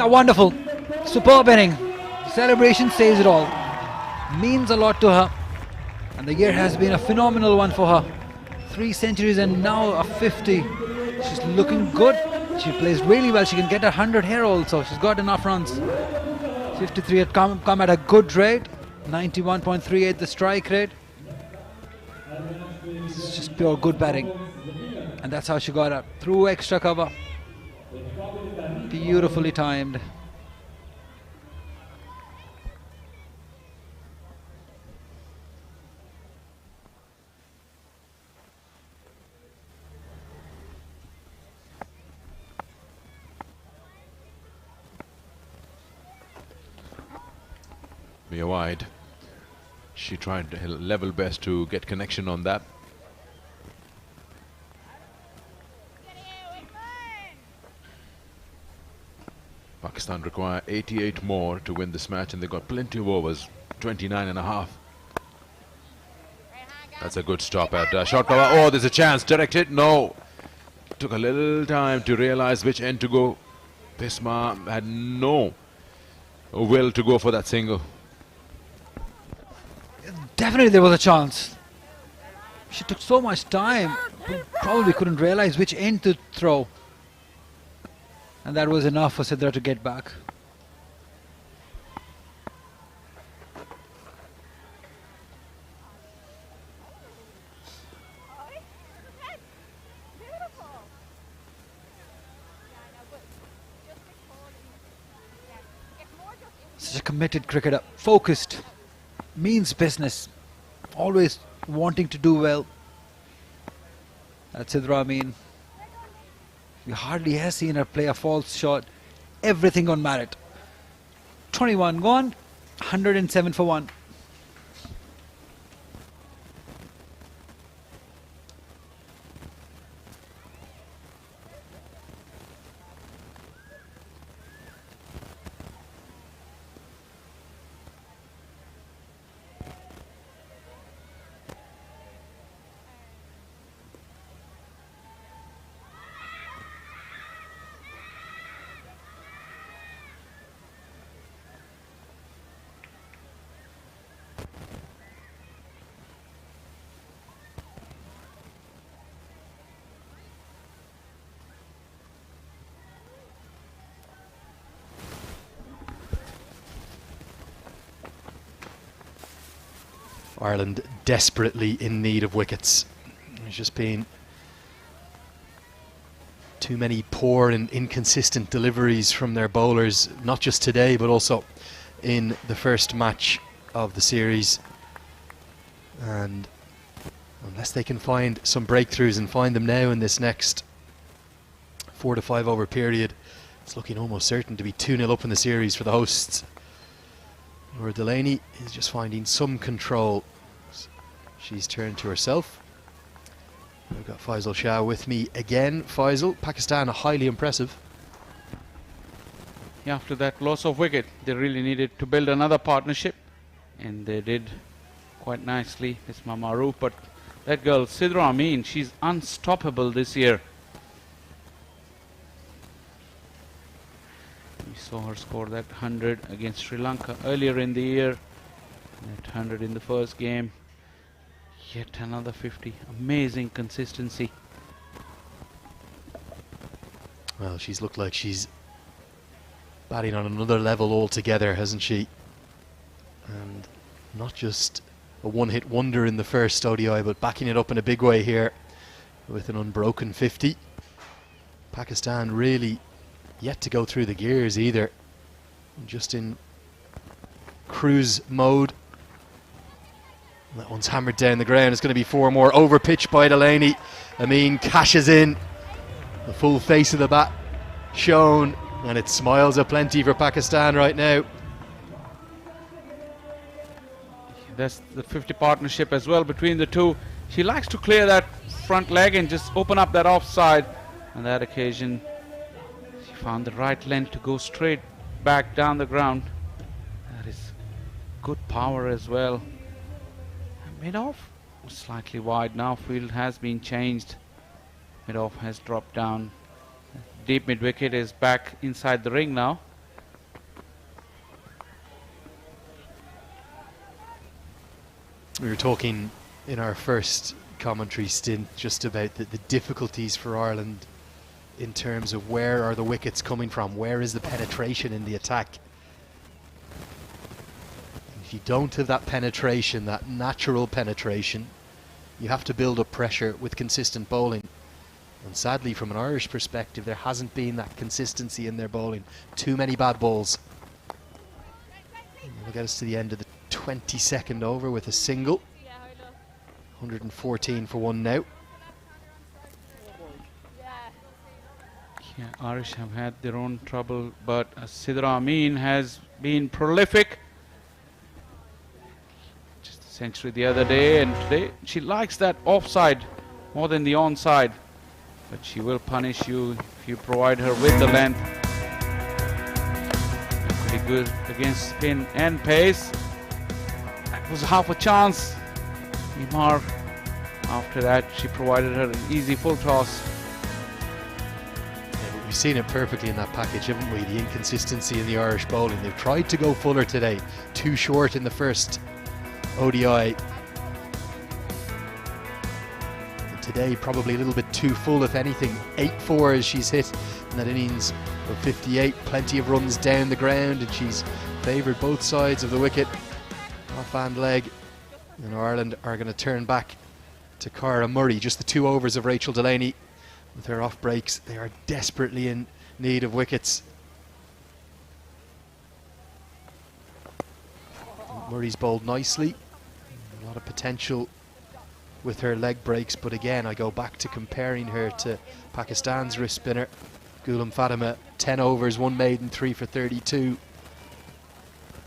Speaker 3: Wonderful, superb inning. Celebration says it all. Means a lot to her, and the year has been a phenomenal one for her. 3 centuries and now a 50. She's looking good. She plays really well. She can get 100 here also. She's got enough runs. 53 had come at a good rate. 91.38 the strike rate. It's just pure good batting, and that's how she got up through extra cover. Beautifully timed.
Speaker 1: Be wide. She tried her level best to get connection on that. Pakistan require 88 more to win this match, and they've got plenty of overs, 29 and a half. That's a good stop at short cover. Oh, there's a chance. Direct hit. No. Took a little time to realize which end to go. Bisma had no will to go for that single.
Speaker 3: Definitely there was a chance. She took so much time, probably couldn't realize which end to throw. And that was enough for Sidra to get back. Such a committed cricketer, focused, means business, always wanting to do well. That's Sidra Amin. We hardly have seen her play a false shot. Everything on merit. 21 gone, 107 for 1.
Speaker 4: Ireland desperately in need of wickets. There's just been too many poor and inconsistent deliveries from their bowlers, not just today but also in the first match of the series. And unless they can find some breakthroughs, and find them now in this next 4 to 5 over period, it's looking almost certain to be 2-0 up in the series for the hosts. Laura Delaney is just finding some control. She's turned to herself. I've got Faisal Shah with me again. Faisal, Pakistan are highly impressive.
Speaker 2: Yeah, after that loss of wicket, they really needed to build another partnership, and they did quite nicely. It's Maroof, but that girl Sidra Amin, she's unstoppable this year. We saw her score that 100 against Sri Lanka earlier in the year. That 100 in the first game. Yet another 50. Amazing consistency.
Speaker 4: Well, she's looked like she's batting on another level altogether, hasn't she? And not just a one-hit wonder in the first ODI, but backing it up in a big way here with an unbroken 50. Pakistan really yet to go through the gears either. Just in cruise mode. That one's hammered down the ground. It's going to be 4 more. Over pitch by Delaney. Amin cashes in. The full face of the bat shown, and it smiles aplenty for Pakistan right now.
Speaker 2: That's the 50 partnership as well between the two. She likes to clear that front leg and just open up that offside. On that occasion, she found the right length to go straight back down the ground. That is good power as well. Mid-off was slightly wide now. Field has been changed. Mid-off has dropped down. Deep mid-wicket is back inside the ring now.
Speaker 4: We were talking in our first commentary stint just about the difficulties for Ireland in terms of where are the wickets coming from, where is the penetration in the attack. If you don't have that penetration, that natural penetration, you have to build up pressure with consistent bowling. And sadly, from an Irish perspective, there hasn't been that consistency in their bowling. Too many bad balls. And we'll get us to the end of the 22nd over with a single. 114 for one now.
Speaker 2: Yeah, Irish have had their own trouble, but Sidra Amin has been prolific. Just a century the other day, and today she likes that offside more than the onside. But she will punish you if you provide her with the length. Pretty good against spin and pace. That was half a chance. Imar, after that, she provided her an easy full toss.
Speaker 4: Yeah, but we've seen it perfectly in that package, haven't we? The inconsistency in the Irish bowling. They've tried to go fuller today. Too short in the first ODI. Today probably a little bit too full, if anything. 8 4s she's hit in that innings of 58. Plenty of runs down the ground, and she's favoured both sides of the wicket. Off-hand leg, and Ireland are going to turn back to Cara Murray. Just the 2 overs of Rachel Delaney with her off breaks. They are desperately in need of wickets. Murray's bowled nicely. A lot of potential with her leg breaks, but again I go back to comparing her to Pakistan's wrist spinner Ghulam Fatima. 10 overs, 1 maiden, 3 for 32.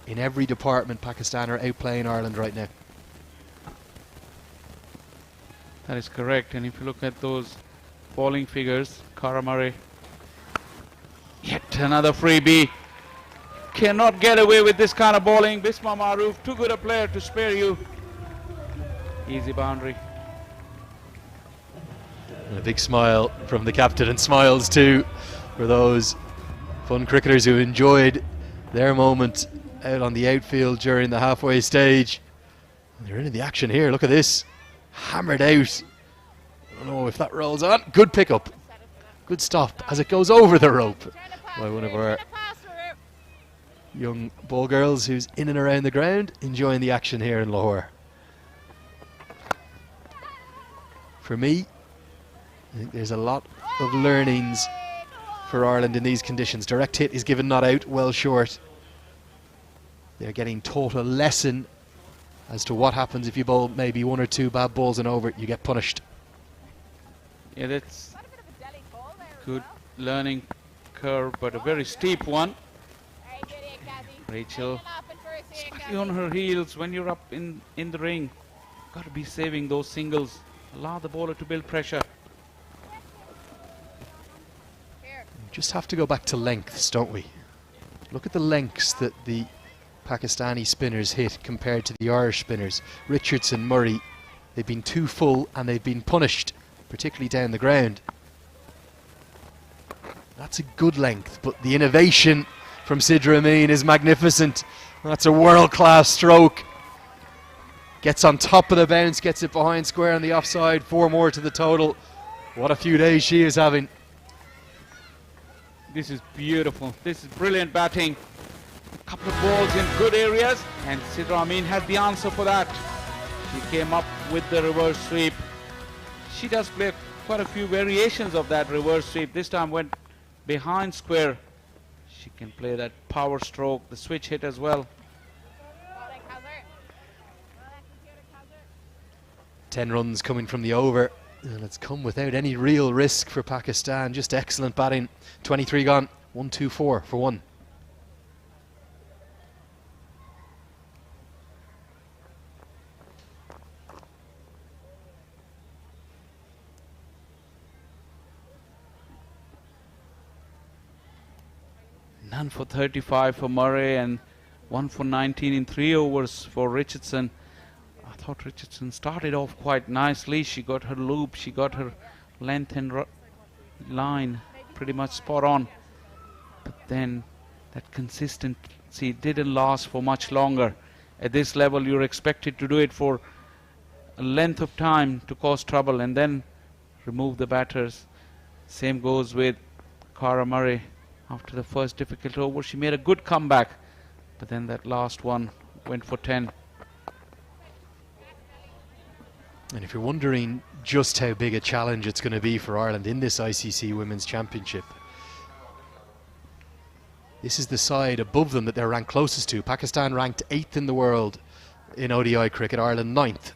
Speaker 4: In every department Pakistan are outplaying Ireland right now.
Speaker 2: That is correct, and if you look at those bowling figures, Cara Murray, yet another freebie. Cannot get away with this kind of bowling. Bisma Maroof, too good a player to spare you. Easy boundary.
Speaker 4: And a big smile from the captain, and smiles too for those fun cricketers who enjoyed their moment out on the outfield during the halfway stage. And they're in the action here. Look at this. Hammered out. I don't know if that rolls on. Good pickup. Good stop as it goes over the rope by one of our young ball girls who's in and around the ground enjoying the action here in Lahore. For me, I think there's a lot of learnings for Ireland in these conditions. Direct hit is given not out, well short. They're getting taught a lesson as to what happens if you bowl maybe 1 or 2 bad balls and over it, you get punished.
Speaker 2: Yeah, that's good learning curve, but a very steep one. Rachel slightly on her heels when you're up in the ring. Got to be saving those singles. Allow the bowler to build pressure.
Speaker 4: Just have to go back to lengths, don't we? Look at the lengths that the Pakistani spinners hit compared to the Irish spinners. Richardson, Murray, they've been too full and they've been punished, particularly down the ground. That's a good length, but the innovation from Sidra Amin is magnificent. That's a world-class stroke. Gets on top of the bounce, gets it behind square on the offside. 4 more to the total. What a few days she is having.
Speaker 2: This is beautiful. This is brilliant batting. A couple of balls in good areas, and Sidra Amin had the answer for that. She came up with the reverse sweep. She does play quite a few variations of that reverse sweep. This time went behind square. She can play that power stroke, the switch hit as well.
Speaker 4: 10 runs coming from the over And it's come without any real risk for Pakistan. Just excellent batting. 23 gone. 1-2-4 for one.
Speaker 2: None for 35 for Murray and 1 for 19 in 3 overs for Richardson. I thought Richardson started off quite nicely. She got her loop, she got her length and line pretty much spot on. But then that consistency didn't last for much longer. At this level, you're expected to do it for a length of time to cause trouble and then remove the batters. Same goes with Cara Murray. After the first difficult over, she made a good comeback, but then that last one went for 10.
Speaker 4: And if you're wondering just how big a challenge it's going to be for Ireland in this ICC Women's Championship, this is the side above them that they're ranked closest to. Pakistan ranked 8th in the world in ODI cricket, Ireland 9th.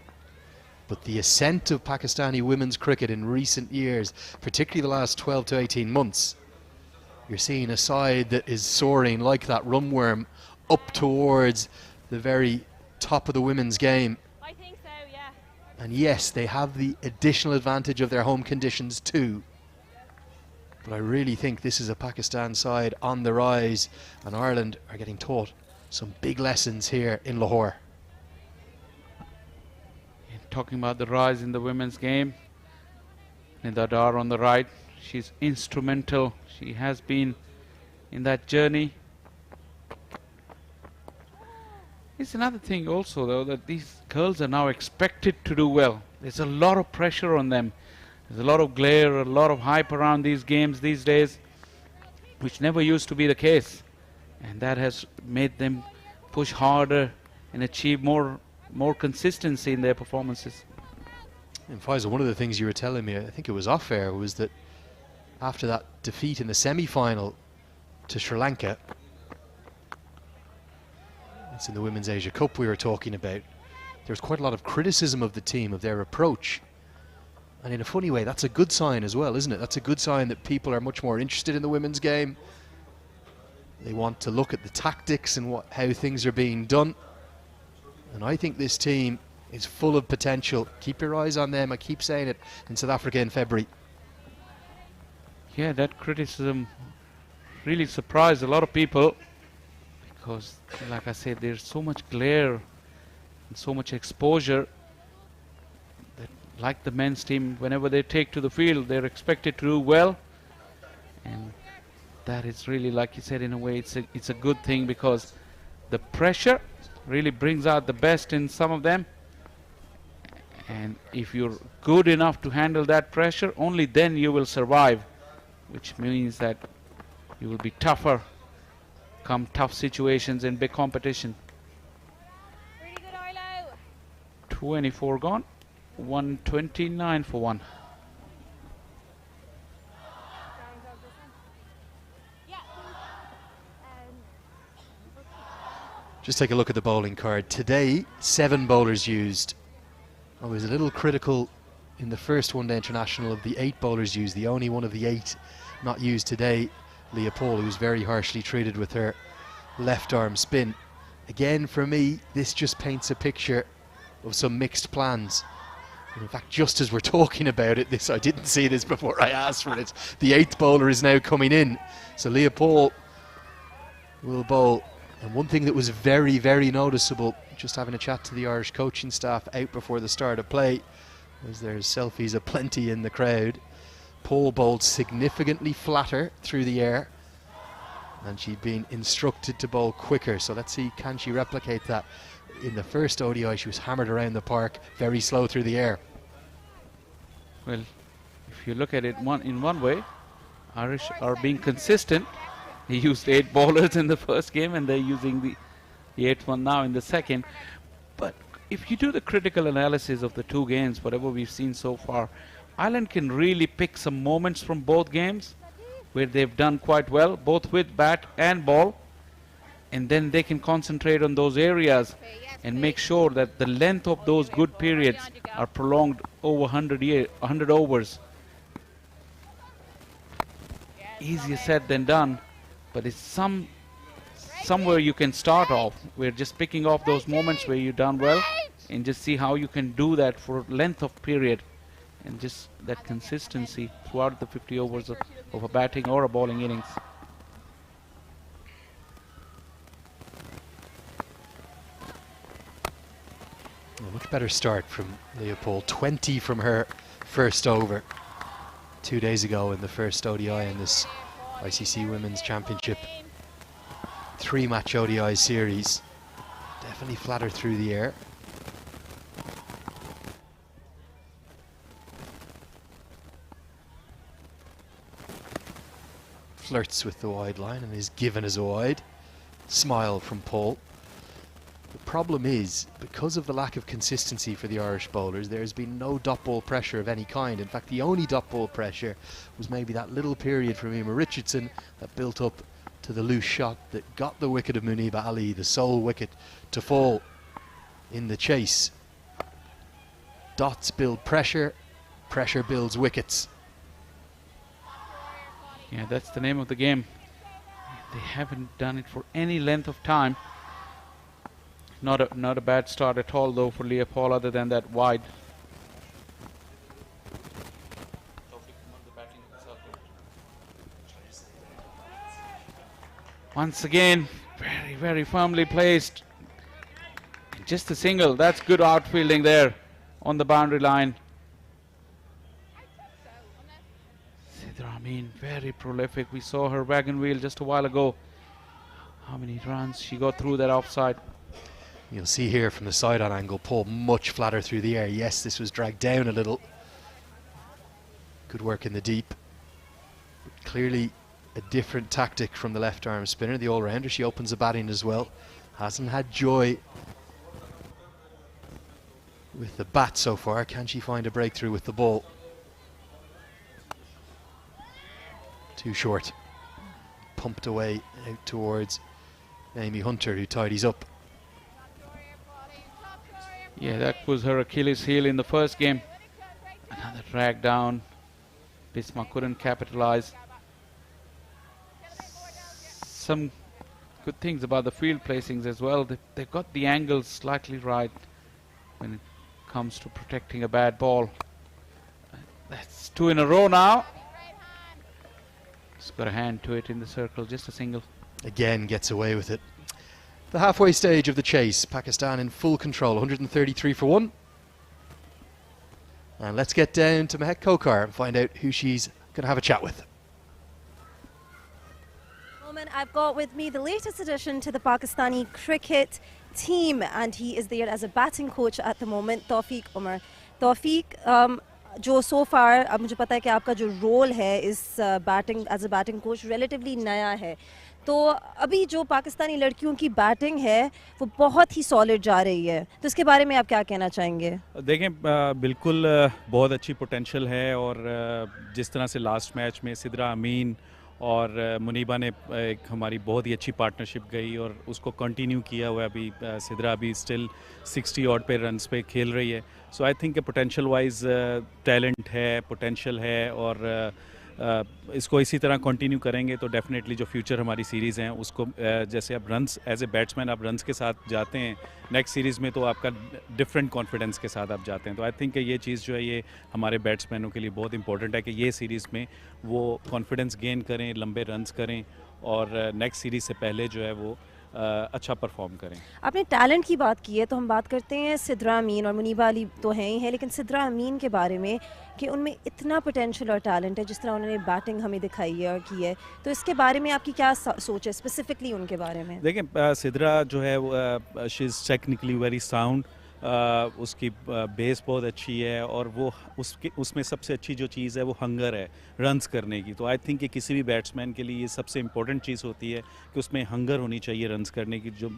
Speaker 4: But the ascent of Pakistani women's cricket in recent years, particularly the last 12 to 18 months, you're seeing a side that is soaring like that runworm up towards the very top of the women's game.
Speaker 9: I think so, yeah.
Speaker 4: And yes, they have the additional advantage of their home conditions too. But I really think this is a Pakistan side on the rise, and Ireland are getting taught some big lessons here in Lahore.
Speaker 2: And talking about the rise in the women's game, Nida Dar on the right, she's instrumental. She has been in that journey. It's another thing also, though, that these girls are now expected to do well. There's a lot of pressure on them. There's a lot of glare, a lot of hype around these games these days, which never used to be the case. And that has made them push harder and achieve more consistency in their performances.
Speaker 4: And Faisal, one of the things you were telling me, I think it was off air, was that after that defeat in the semi-final to Sri Lanka, it's in the Women's Asia Cup we were talking about, there was quite a lot of criticism of the team, of their approach. And in a funny way, that's a good sign as well, isn't it? That's a good sign that people are much more interested in the women's game. They want to look at the tactics and how things are being done. And I think this team is full of potential. Keep your eyes on them. I keep saying it in South Africa in February.
Speaker 2: Yeah, that criticism really surprised a lot of people because, like I said, there's so much glare and so much exposure that, like the men's team, whenever they take to the field, they're expected to do well. And that is really, like you said, in a way, it's a good thing because the pressure really brings out the best in some of them. And if you're good enough to handle that pressure, only then you will survive, which means that you will be tougher come tough situations in big competition.
Speaker 6: Pretty good, Arlo.
Speaker 2: 24 gone, 129 for one.
Speaker 4: Just take a look at the bowling card. Today, 7 bowlers used. I was a little critical in the first one-day international of the 8 bowlers used. The only one of the 8 not used today, Leah Paul, who was very harshly treated with her left arm spin. Again, for me, this just paints a picture of some mixed plans. And in fact, just as we're talking about it, I didn't see this before I asked for it. The 8th bowler is now coming in. So Leah Paul will bowl. And one thing that was very, very noticeable, just having a chat to the Irish coaching staff out before the start of play, was there's selfies aplenty in the crowd. Paul bowled significantly flatter through the air, and she'd been instructed to bowl quicker. So let's see, can she replicate that? In the first ODI, she was hammered around the park, very slow through the air.
Speaker 2: Well, if you look at it in one way, Irish are being consistent. They used 8 bowlers in the first game and they're using the 8th one now in the second. But if you do the critical analysis of the 2 games, whatever we've seen so far, Ireland can really pick some moments from both games where they've done quite well, both with bat and ball. and then they can concentrate on those areas and make sure that the length of those good periods are prolonged over 100 overs. Easier said than done, but it's somewhere you can start off. We're just picking off those moments where you've done well and just see how you can do that for length of period and just that consistency throughout the 50 overs of a batting or a bowling innings.
Speaker 4: A much better start from Leopold. 20 from her first over 2 days ago in the first ODI in this ICC Women's Championship 3-match ODI series. Definitely flatter through the air. Flirts with the wide line and is given as a wide. Smile from Paul. The problem is, because of the lack of consistency for the Irish bowlers, there's been no dot ball pressure of any kind. In fact, the only dot ball pressure was maybe that little period from Emma Richardson that built up to the loose shot that got the wicket of Muniba Ali, the sole wicket to fall in the chase. Dots build pressure, pressure builds wickets.
Speaker 2: Yeah, that's the name of the game. They haven't done it for any length of time. Not a bad start at all though for Leopold, other than that wide. Once again, very firmly placed. Just a single. That's good outfielding there on the boundary line. Sidra Amin, very prolific. We saw her wagon wheel just a while ago. How many runs she got through that offside.
Speaker 4: You'll see here from the side-on angle, Paul much flatter through the air. Yes, this was dragged down a little. Good work in the deep. But clearly a different tactic from the left-arm spinner, the all-rounder. She opens the batting as well. Hasn't had joy with the bat so far. Can she find a breakthrough with the ball? Too short. Pumped away out towards Amy Hunter, who tidies up.
Speaker 2: Yeah, that was her Achilles heel in the first game. Another drag down. Bismarck couldn't capitalize. Some good things about the field placings as well. They've got the angles slightly right when it comes to protecting a bad ball. That's 2 in a row now. Just got a hand to it in the circle, just a single.
Speaker 4: Again gets away with it. The halfway stage of the chase, Pakistan in full control, 133 for 1. And let's get down to Mehak Kokar and find out who she's going to have a chat with.
Speaker 7: I've got with me the latest addition to the Pakistani cricket team, and he is there as a batting coach at the moment, Tawfiq Umar. Tawfiq, जो so far अब मुझे पता है कि आपका जो role है इस batting as a batting coach relatively नया है, तो अभी जो पाकिस्तानी लड़कियों की बैटिंग है वो बहुत ही सॉलिड जा रही है, तो इसके बारे में आप क्या कहना चाहेंगे?
Speaker 13: देखें, बिल्कुल बहुत अच्छी पोटेंशियल है, और जिस तरह से लास्ट मैच में सिद्रा अमीन और मुनीबा ने एक हमारी बहुत ही अच्छी पार्टनरशिप गई और उसको कंटिन्यू किया हुआ है। अभी सिद्रा अभी स्टिल 60 ऑड पे रन्स पे खेल रही है। So I think potential wise talent है, पोटेंशियल है, और इसको इसी तरह कंटिन्यू करेंगे तो डेफिनेटली जो फ्यूचर हमारी सीरीज़ हैं उसको जैसे अब रन्स एज ए बैट्समैन आप रन्स के साथ जाते हैं नेक्स्ट सीरीज़ में, तो आपका डिफरेंट कॉन्फिडेंस के साथ आप जाते हैं। तो आई थिंक ये चीज़ जो है ये हमारे बैट्समैनों के लिए बहुत इंपॉर्टेंट है कि ये सीरीज़ में वो कॉन्फिडेंस गेन करें, लंबे रन्स करें, और नेक्स्ट सीरीज़ से पहले जो है वो अच्छा परफॉर्म करें।
Speaker 7: आपने टैलेंट की बात की है तो हम बात करते हैं सिद्रा अमीन, और मुनीबा अली तो हैं ही हैं, लेकिन सिद्रा अमीन के बारे में कि उनमें इतना पोटेंशियल और टैलेंट है, जिस तरह उन्होंने बैटिंग हमें दिखाई है और की है, तो इसके बारे में आपकी क्या सोच है स्पेसिफिकली उनके बारे में?
Speaker 13: देखें, सिद्रा जो है she is technically very sound, उसकी बेस बहुत अच्छी है, और वो उसमें सबसे अच्छी जो चीज़ है वो हंगर है रन्स करने की। तो आई थिंक कि किसी भी बैट्समैन के लिए ये सबसे इम्पोर्टेंट चीज़ होती है कि उसमें हंगर होनी चाहिए रन्स करने की, जो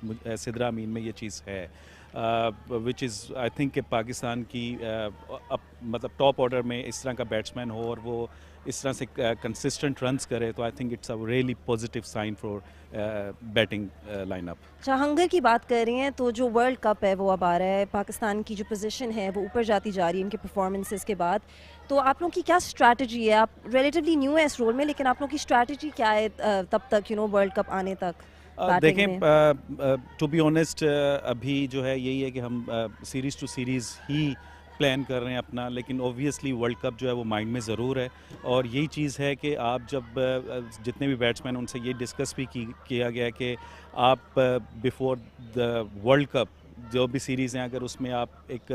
Speaker 13: सिद्रा अमीन में ये चीज़ है। विच इज़ आई थिंक कि पाकिस्तान की मतलब टॉप ऑर्डर में इस तरह का बैट्समैन हो और वो इस तरह से कंसिस्टेंट रन्स करे, तो I think it's a really positive sign for batting lineup.
Speaker 7: अच्छा, हंगर की बात कर रही हैं तो जो वर्ल्ड कप है वो अब आ रहा है, पाकिस्तान की जो पोजीशन है वो ऊपर जाती जा रही है इनके परफॉर्मेंसेस के बाद, तो आप लोगों की क्या स्ट्रैटेजी है? आप रिलेटिवली न्यू है इस रोल में, लेकिन आप लोगों की स्ट्रैटेजी क्या है तब तक वर्ल्ड कप आने तक?
Speaker 13: देखें, टू बी ऑनेस्ट अभी जो है यही है कि हम series to series he plan कर रहे हैं अपना, लेकिन ऑब्वियसली वर्ल्ड कप जो है वो माइंड में ज़रूर है। और यही चीज़ है कि आप जब जितने भी बैट्समैन उनसे ये डिस्कस भी किया गया कि आप बिफोर द वर्ल्ड कप जो भी सीरीज़ हैं अगर उसमें आप एक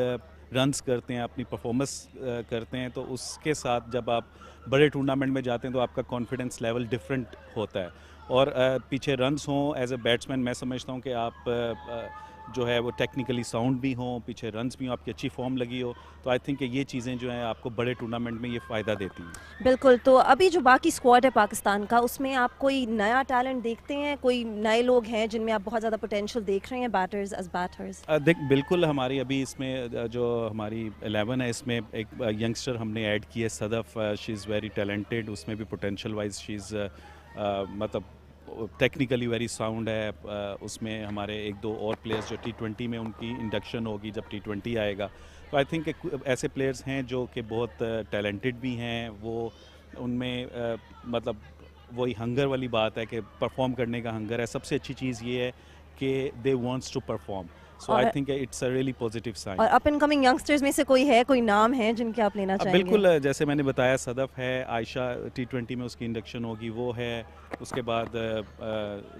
Speaker 13: रन्स करते हैं, अपनी परफॉर्मेंस करते हैं, तो उसके साथ जब आप बड़े टूर्नामेंट में जाते हैं तो आपका कॉन्फिडेंस लेवल डिफरेंट होता है। और पीछे रन्स हों एज ए बैट्समैन, मैं समझता हूँ कि आप जो है वो टेक्निकली साउंड भी हों, पीछे रन्स भी हों, आपकी अच्छी फॉर्म लगी हो, तो आई थिंक ये चीज़ें जो हैं आपको बड़े टूर्नामेंट में ये फ़ायदा देती हैं।
Speaker 7: बिल्कुल। तो अभी जो बाकी स्क्वाड है पाकिस्तान का, उसमें आप कोई नया टैलेंट देखते हैं? कोई नए लोग हैं जिनमें आप बहुत ज़्यादा पोटेंशियल देख रहे हैं बैटर्स एज बैटर्स?
Speaker 13: देख, बिल्कुल हमारी अभी इसमें जो हमारी 11 है इसमें एक यंगस्टर हमने ऐड की है, Sadaf. She is very talented, उसमें भी पोटेंशियल वाइज शी इज़ मतलब टेक्निकली वेरी साउंड है। उसमें हमारे एक दो और प्लेयर्स जो T20 में उनकी इंडक्शन होगी जब T20 आएगा, तो आई थिंक ऐसे प्लेयर्स हैं जो कि बहुत टैलेंटेड भी हैं। वो उनमें मतलब वही हंगर वाली बात है कि परफॉर्म करने का हंगर है। सबसे अच्छी चीज़ ये है कि they wants to perform, so I think it's a really positive sign.
Speaker 7: और अप एंड कमिंग यंगस्टर्स में से कोई है, कोई नाम है जिनके आप लेना चाहेंगे?
Speaker 13: बिल्कुल, जैसे मैंने बताया सदफ है, आयशा T20 में उसकी इंडक्शन होगी, वो है। उसके बाद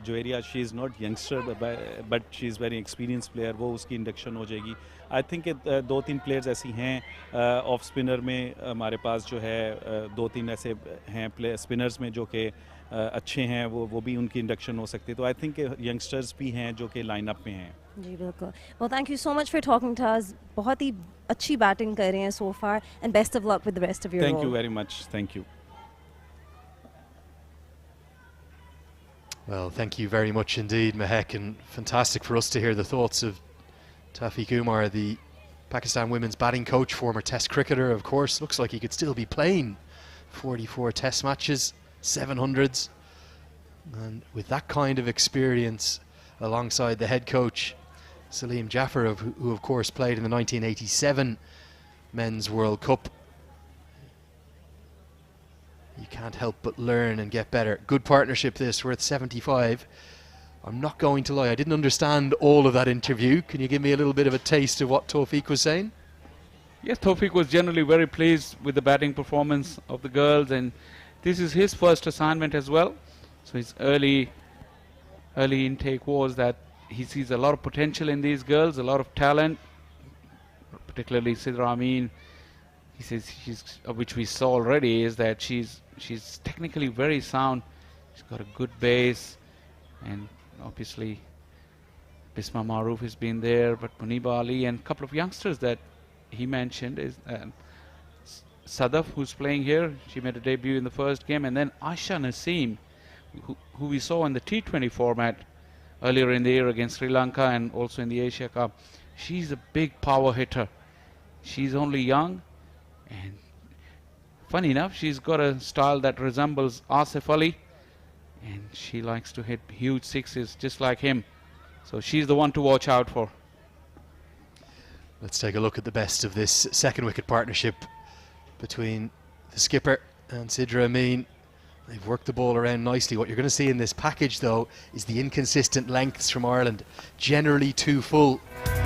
Speaker 13: Javeria, she is not youngster but she is very experience player, वो उसकी इंडक्शन हो जाएगी। आई थिंक 2-3 प्लेयर्स ऐसी हैं ऑफ स्पिनर में हमारे पास जो है 2-3 ऐसे हैं प्लेयर स्पिनर्स में जो कि अच्छे हैं, वो भी उनकी इंडक्शन हो सकती है। तो आई थिंक यंगस्टर्स भी हैं जो कि लाइनअप में हैं।
Speaker 7: जी बिल्कुल। Well, thank you so much for talking to us. बहुत ही अच्छी बैटिंग कर रहे हैं so far and best of luck with the rest of your role.
Speaker 13: Thank you very much, thank you.
Speaker 4: Well, thank you very much indeed, Mehek, and fantastic for us to hear the thoughts of Tafiq Umar, the Pakistan women's batting coach, former Test cricketer, of course. Looks like he could still be playing 44 Test matches, 700s, and with that kind of experience alongside the head coach, Salim Jaffer, who of course played in the 1987 Men's World Cup. You can't help but learn and get better. Good partnership this, worth 75. I'm not going to lie, I didn't understand all of that interview. Can you give me a little bit of a taste of what Tawfiq was saying?
Speaker 2: Yes, Tawfiq was generally very pleased with the batting performance of the girls, and this is his first assignment as well. So his early intake was that he sees a lot of potential in these girls, a lot of talent, particularly Sidra Amin. He says which we saw already, is that she's technically very sound. She's got a good base, and obviously Bisma Maroof has been there, but Muniba Ali and a couple of youngsters that he mentioned is Sadaf, who's playing here. She made a debut in the first game, and then Aisha Naseem, who we saw in the T20 format earlier in the year against Sri Lanka and also in the Asia Cup. She's a big power hitter. She's only young, and funny enough, she's got a style that resembles Asif Ali, and she likes to hit huge sixes just like him. So she's the one to watch out for.
Speaker 4: Let's take a look at the best of this second wicket partnership between the skipper and Sidra Amin. They've worked the ball around nicely. What you're going to see in this package, though, is the inconsistent lengths from Ireland. Generally too full.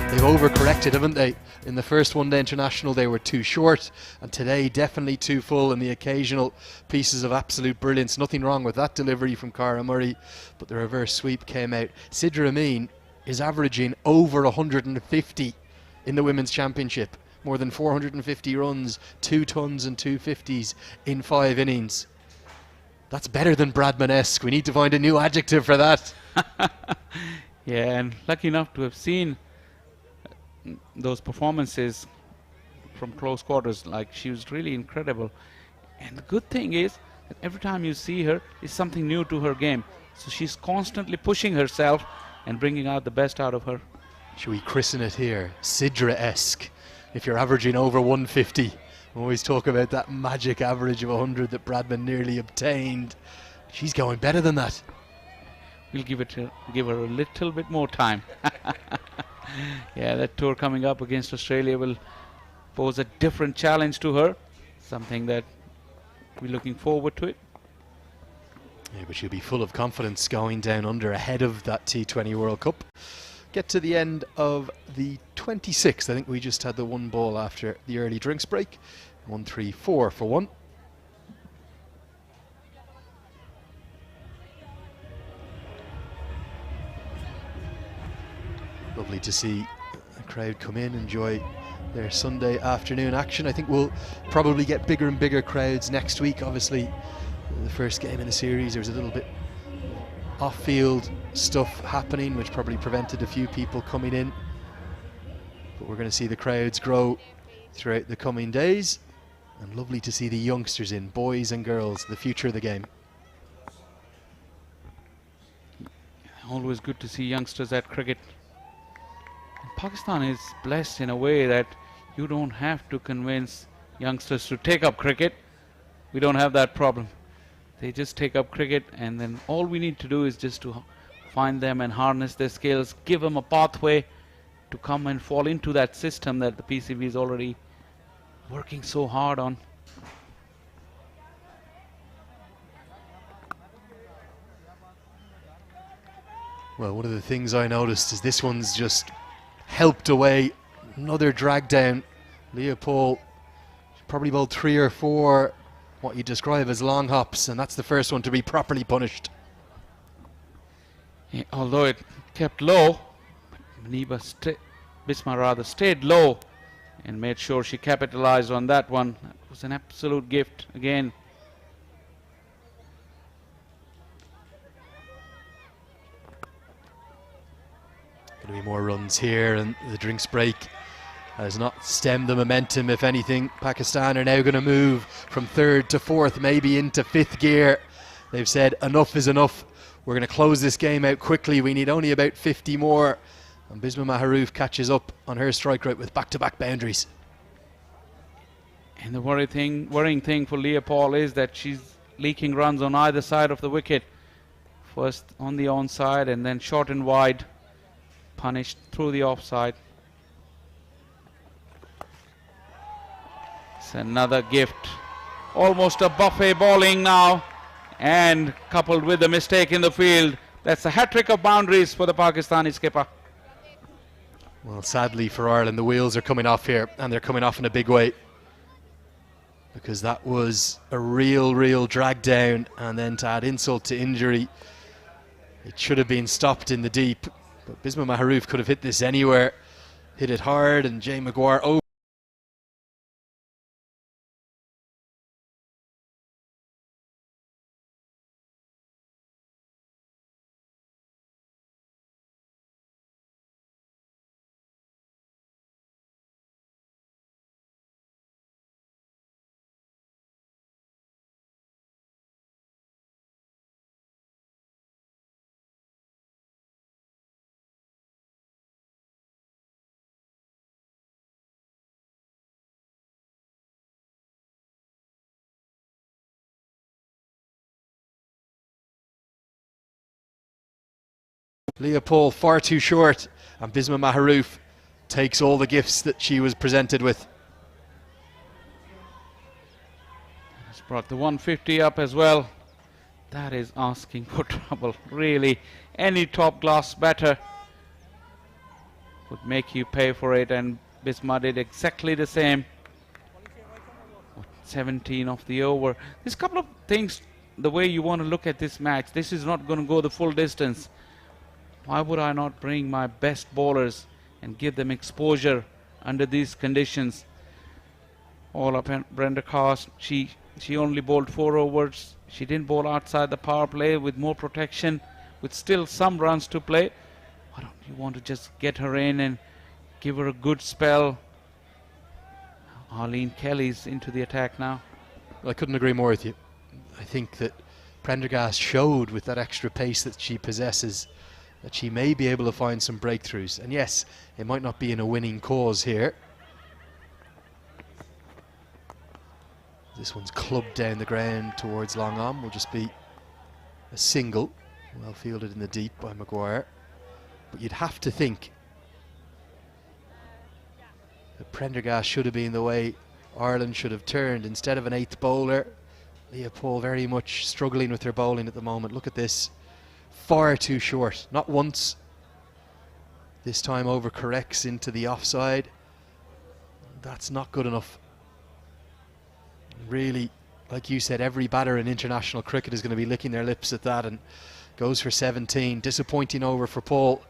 Speaker 4: They've overcorrected, haven't they? In the first one-day international, they were too short, and today definitely too full. And the occasional pieces of absolute brilliance. Nothing wrong with that delivery from Cara Murray, but the reverse sweep came out. Sidra Amin is averaging over 150 in the Women's Championship. More than 450 runs, 2 tons and 250s in 5 innings. That's better than Bradman-esque. We need to find a new adjective for that.
Speaker 2: Yeah, and lucky enough to have seen those performances from close quarters. Like, she was really incredible. And the good thing is that every time you see her is something new to her game. So she's constantly pushing herself and bringing out the best out of her.
Speaker 4: should we christen it here, Sidra-esque, if you're averaging over 150. We always talk about that magic average of 100 that Bradman nearly obtained. She's going better than that.
Speaker 2: We'll give her a little bit more time. Yeah, that tour coming up against Australia will pose a different challenge to her, something that we're looking forward to it.
Speaker 4: Yeah, but she'll be full of confidence going down under ahead of that T20 World Cup. Get to the end of the 26th. I think we just had the one ball after the early drinks break. 1-3-4 for one. Lovely to see the crowd come in, enjoy their Sunday afternoon action. I think we'll probably get bigger and bigger crowds next week. Obviously, the first game in the series, there was a little bit off-field stuff happening, which probably prevented a few people coming in. But we're going to see the crowds grow throughout the coming days. And lovely to see the youngsters in, boys and girls, the future of the game.
Speaker 2: Always good to see youngsters at cricket. And Pakistan is blessed in a way that you don't have to convince youngsters to take up cricket. We don't have that problem. They just take up cricket, and then all we need to do is just to find them and harness their skills, give them a pathway to come and fall into that system that the PCB is already working so hard on.
Speaker 4: Well, one of the things I noticed is this one's just helped away. Another drag down. Leopold probably bowled 3 or 4 what you describe as long hops, and that's the first one to be properly punished.
Speaker 2: Yeah, although it kept low, Bisma rather stayed low and made sure she capitalized on that one. That was an absolute gift again.
Speaker 4: Going to be more runs here, and the drinks break has not stemmed the momentum. If anything, Pakistan are now going to move from 3rd to 4th, maybe into 5th gear. They've said enough is enough. We're going to close this game out quickly. We need only about 50 more. And Bisma Maharouf catches up on her strike rate with back-to-back boundaries.
Speaker 2: And the worrying thing for Leopold is that she's leaking runs on either side of the wicket. First on the onside and then short and wide, punished through the offside. It's another gift. Almost a buffet bowling now, and coupled with the mistake in the field, that's a hat-trick of boundaries for the Pakistani skipper.
Speaker 4: Well, sadly for Ireland, the wheels are coming off here, and they're coming off in a big way. Because that was a real drag down, and then to add insult to injury, it should have been stopped in the deep. But Bisma Maharouf could have hit this anywhere, hit it hard, and Jay Maguire over. Leopold far too short, and Bisma Maharouf takes all the gifts that she was presented with.
Speaker 2: It's brought the 150 up as well. That is asking for trouble, really. Any top class batter would make you pay for it, and Bisma did exactly the same. 17 of the over. There's a couple of things, the way you want to look at this match. This is not going to go the full distance. Why would I not bring my best bowlers and give them exposure under these conditions? All up in Brenda Cast, she only bowled 4 overs. She didn't bowl outside the power play with more protection, with still some runs to play. Why don't you want to just get her in and give her a good spell? Arlene Kelly's into the attack now.
Speaker 4: I couldn't agree more with you. I think that Prendergast showed with that extra pace that she possesses that she may be able to find some breakthroughs. And yes, it might not be in a winning cause here. This one's clubbed down the ground towards long on. Will just be a single, well fielded in the deep by Maguire. But you'd have to think that Prendergast should have been the way Ireland should have turned. Instead of an 8th bowler, Leah Paul very much struggling with her bowling at the moment. Look at this, far too short. Not once. This time overcorrects into the offside. That's not good enough. Really, like you said, every batter in international cricket is going to be licking their lips at that, and goes for 17. Disappointing over for Paul.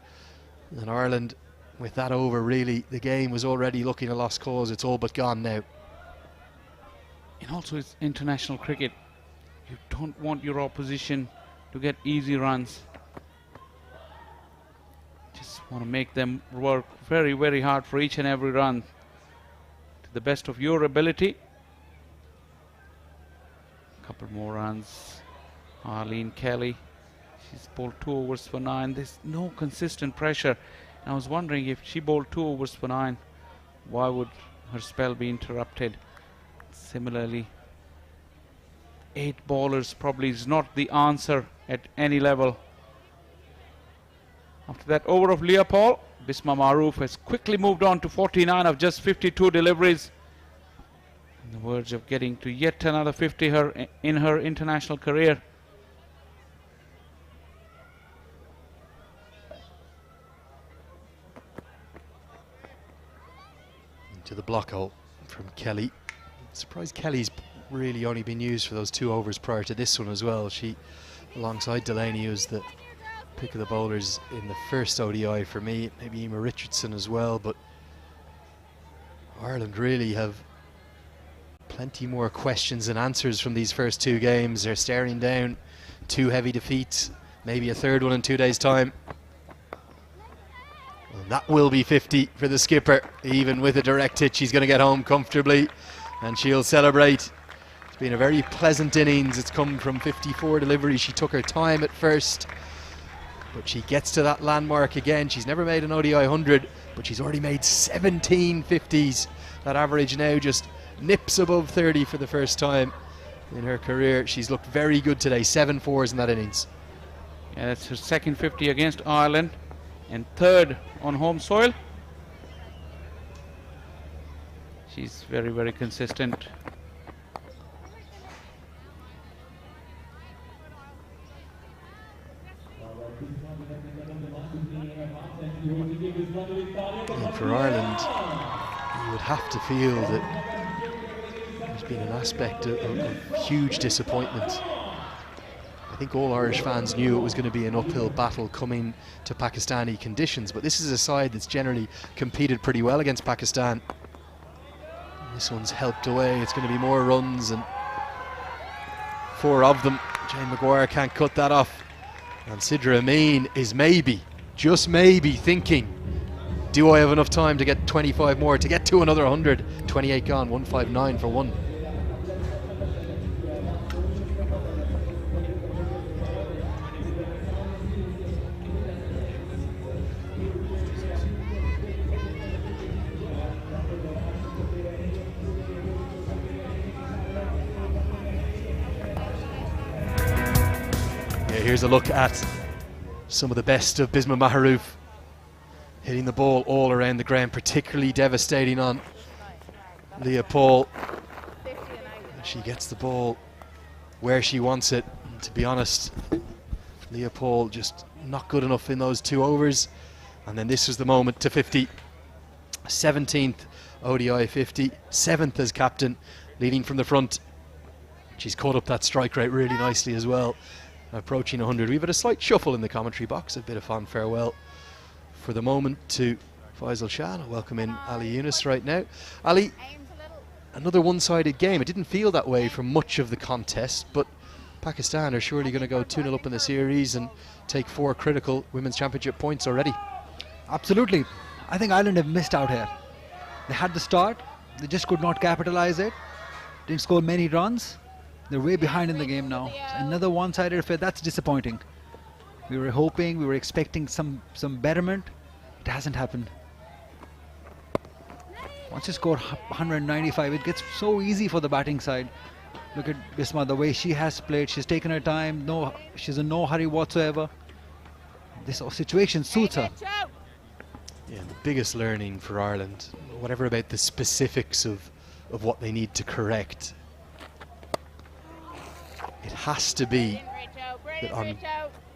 Speaker 4: And Ireland, with that over, really, the game was already looking a lost cause. It's all but gone now.
Speaker 2: And also it's international cricket. You don't want your opposition to get easy runs. Just want to make them work very, very hard for each and every run to the best of your ability. Couple more runs. Arlene Kelly, she's bowled 2 overs for 9. There's no consistent pressure. And I was wondering, if she bowled 2 overs for 9, why would her spell be interrupted? Similarly, 8 bowlers probably is not the answer at any level. After that over of Leah Paul, Bisma Maroof has quickly moved on to 49 of just 52 deliveries. On the verge of getting to yet another 50 in her international career.
Speaker 4: Into the block hole from Kelly. Surprised Kelly's really only been used for those 2 overs prior to this one as well. She, alongside Delaney, was the pick of the bowlers in the first ODI for me. Maybe Emma Richardson as well, but Ireland really have plenty more questions than answers from these first 2 games. They're staring down 2 heavy defeats, maybe a 3rd one in 2 days' time. And that will be 50 for the skipper. Even with a direct hit, she's going to get home comfortably, and she'll celebrate. It's been a very pleasant innings. It's come from 54 deliveries. She took her time at first, but she gets to that landmark again. She's never made an ODI 100, but she's already made 17 50s. That average now just nips above 30 for the first time in her career. She's looked very good today. 7 4s in that innings.
Speaker 2: Yeah, that's her second 50 against Ireland and 3rd on home soil. She's very, very consistent.
Speaker 4: And for Ireland, you would have to feel that there's been an aspect of huge disappointment. I think all Irish fans knew it was going to be an uphill battle coming to Pakistani conditions, but this is a side that's generally competed pretty well against Pakistan. This one's helped away. It's going to be more runs, and 4 of them. Jane Maguire can't cut that off. And Sidra Amin is maybe, just maybe, thinking, do I have enough time to get 25 more to get to another 100? 28 gone, 159 for 1. Here's a look at some of the best of Bisma Maroof, hitting the ball all around the ground, particularly devastating on Leah Paul. She gets the ball where she wants it. And to be honest, Leah Paul just not good enough in those 2 overs. And then this was the moment to 50. 17th ODI 50, 7th as captain, leading from the front. She's caught up that strike rate really nicely as well. Approaching 100. We've had a slight shuffle in the commentary box, a bit of fond farewell for the moment to Faisal Shah. I'll welcome in Ali Yunus right now. Ali, another one-sided game. It didn't feel that way for much of the contest, but Pakistan are surely going to go 2-0 up in the series and take 4 critical Women's Championship points already.
Speaker 3: Absolutely. I think Ireland have missed out here. They had the start, they just could not capitalize it. Didn't score many runs. They're way behind in the game now. Another one-sided affair. That's disappointing. We were hoping, we were expecting some betterment. It hasn't happened. Once you score 195, it gets so easy for the batting side. Look at Bisma, the way she has played. She's taken her time. No, she's in no hurry whatsoever. This situation suits her.
Speaker 4: Yeah, the biggest learning for Ireland, whatever about the specifics of what they need to correct, it has to be that on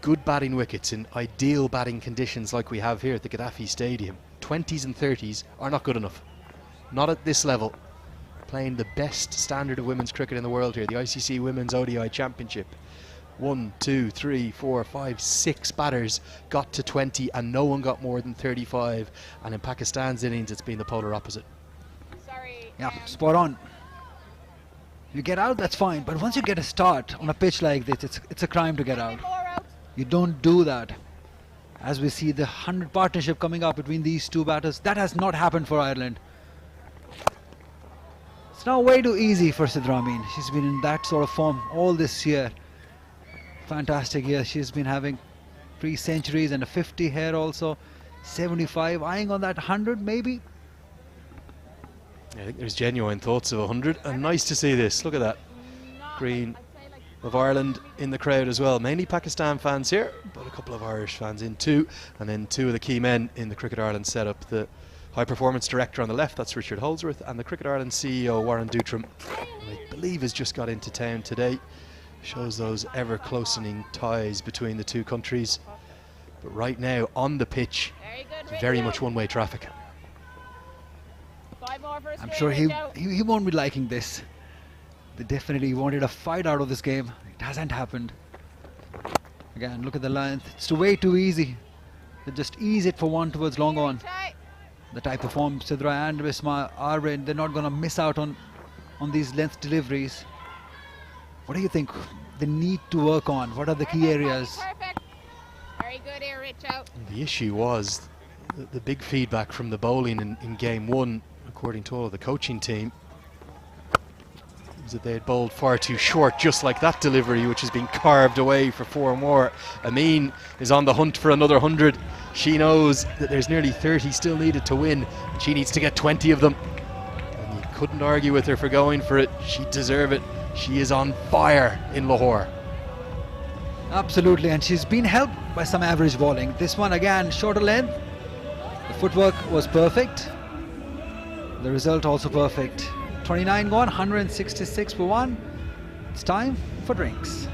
Speaker 4: good batting wickets in ideal batting conditions like we have here at the Gaddafi Stadium, 20s and 30s are not good enough. Not at this level. Playing the best standard of women's cricket in the world here, the ICC Women's ODI Championship. 1, 2, 3, 4, 5, 6 batters got to 20 and no one got more than 35. And in Pakistan's innings, it's been the polar opposite.
Speaker 3: Yeah, spot on. You get out, that's fine. But once you get a start on a pitch like this, it's a crime to get out. You don't do that. As we see the 100 partnership coming up between these two batters, that has not happened for Ireland. It's now way too easy for Sidra Amin. She's been in that sort of form all this year. Fantastic year. She's been having 3 centuries and a 50 here also. 75, eyeing on that 100 maybe.
Speaker 4: I think there's genuine thoughts of 100, and nice to see this. Look at that. Green of Ireland in the crowd as well. Mainly Pakistan fans here, but a couple of Irish fans in too. And then 2 of the key men in the Cricket Ireland setup. The High Performance Director on the left, that's Richard Holdsworth, and the Cricket Ireland CEO, Warren Dutram, who I believe has just got into town today. Shows those ever-closening ties between the two countries. But right now, on the pitch, very much one-way traffic.
Speaker 3: I'm sure he won't be liking this. They definitely wanted a fight out of this game. It hasn't happened. Again, look at the length. It's way too easy. They just ease it for one towards long on. The type of form Sidra and Bisma are in, they're not going to miss out on these length deliveries. What do you think they need to work on? What are the key areas?
Speaker 12: Very good here, Richo.
Speaker 4: The issue was the big feedback from the bowling in game 1, according to all of the coaching team, was that they had bowled far too short, just like that delivery, which has been carved away for 4 more. Amin is on the hunt for another 100. She knows that there's nearly 30 still needed to win, and she needs to get 20 of them. And you couldn't argue with her for going for it. She'd deserve it. She is on fire in Lahore.
Speaker 3: Absolutely, and she's been helped by some average bowling. This one again, shorter length. The footwork was perfect. The result also perfect. 29 gone, 166 for 1. It's time for drinks.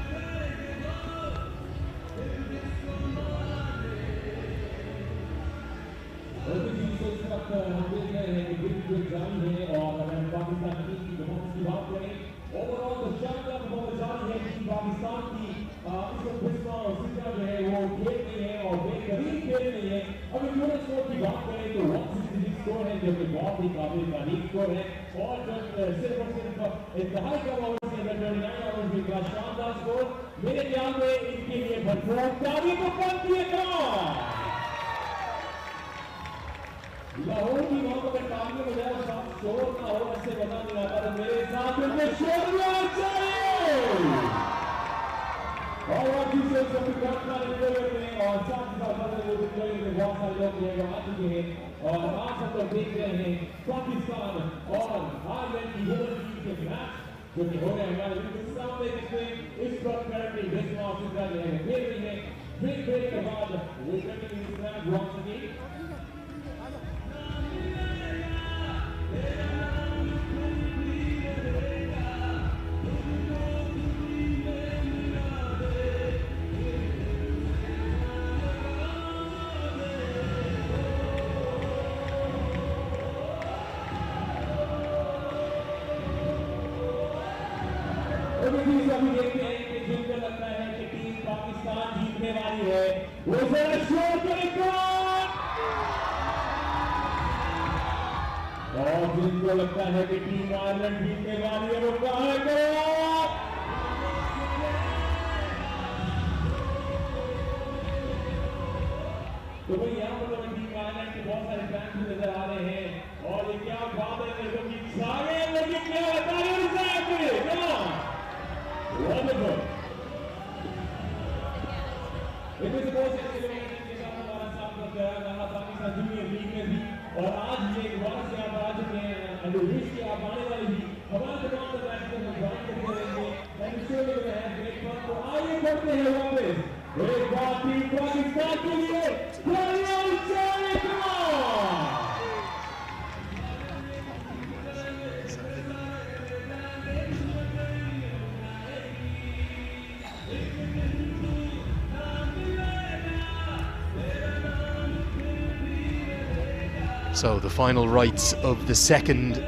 Speaker 4: So the final rites of the second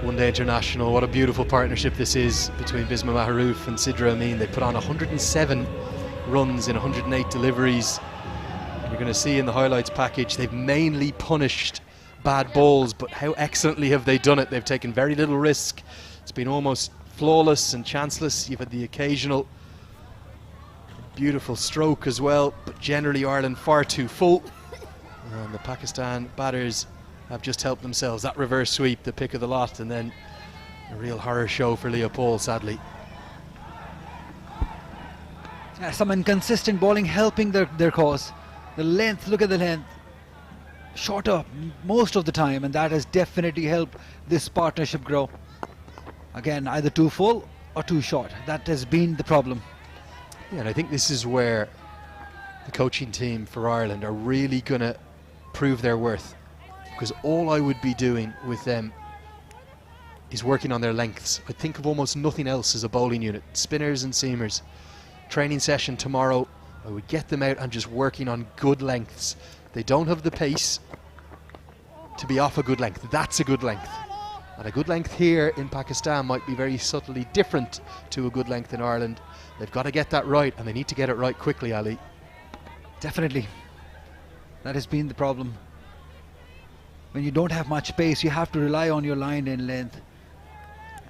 Speaker 4: one-day international. What a beautiful partnership this is between Bisma Maharouf and Sidra Amin. They put on 107 runs in 108 deliveries. And you're going to see in the highlights package they've mainly punished bad balls, but how excellently have they done it? They've taken very little risk. It's been almost flawless and chanceless. You've had the occasional beautiful stroke as well, but generally Ireland far too full. And the Pakistan batters have just helped themselves. That reverse sweep, the pick of the lot, and then a real horror show for Leopold, sadly.
Speaker 3: Yeah, some inconsistent bowling helping their cause. The length, look at the length. Shorter most of the time, and that has definitely helped this partnership grow. Again, either too full or too short. That has been the problem.
Speaker 4: Yeah, and I think this is where the coaching team for Ireland are really going to prove their worth, because all I would be doing with them is working on their lengths. I think of almost nothing else as a bowling unit. Spinners and seamers. Training session tomorrow, I would get them out and just working on good lengths. They don't have the pace to be off a good length. That's a good length. And a good length here in Pakistan might be very subtly different to a good length in Ireland. They've got to get that right, and they need to get it right quickly, Ali.
Speaker 3: Definitely. That has been the problem. When you don't have much pace, you have to rely on your line and length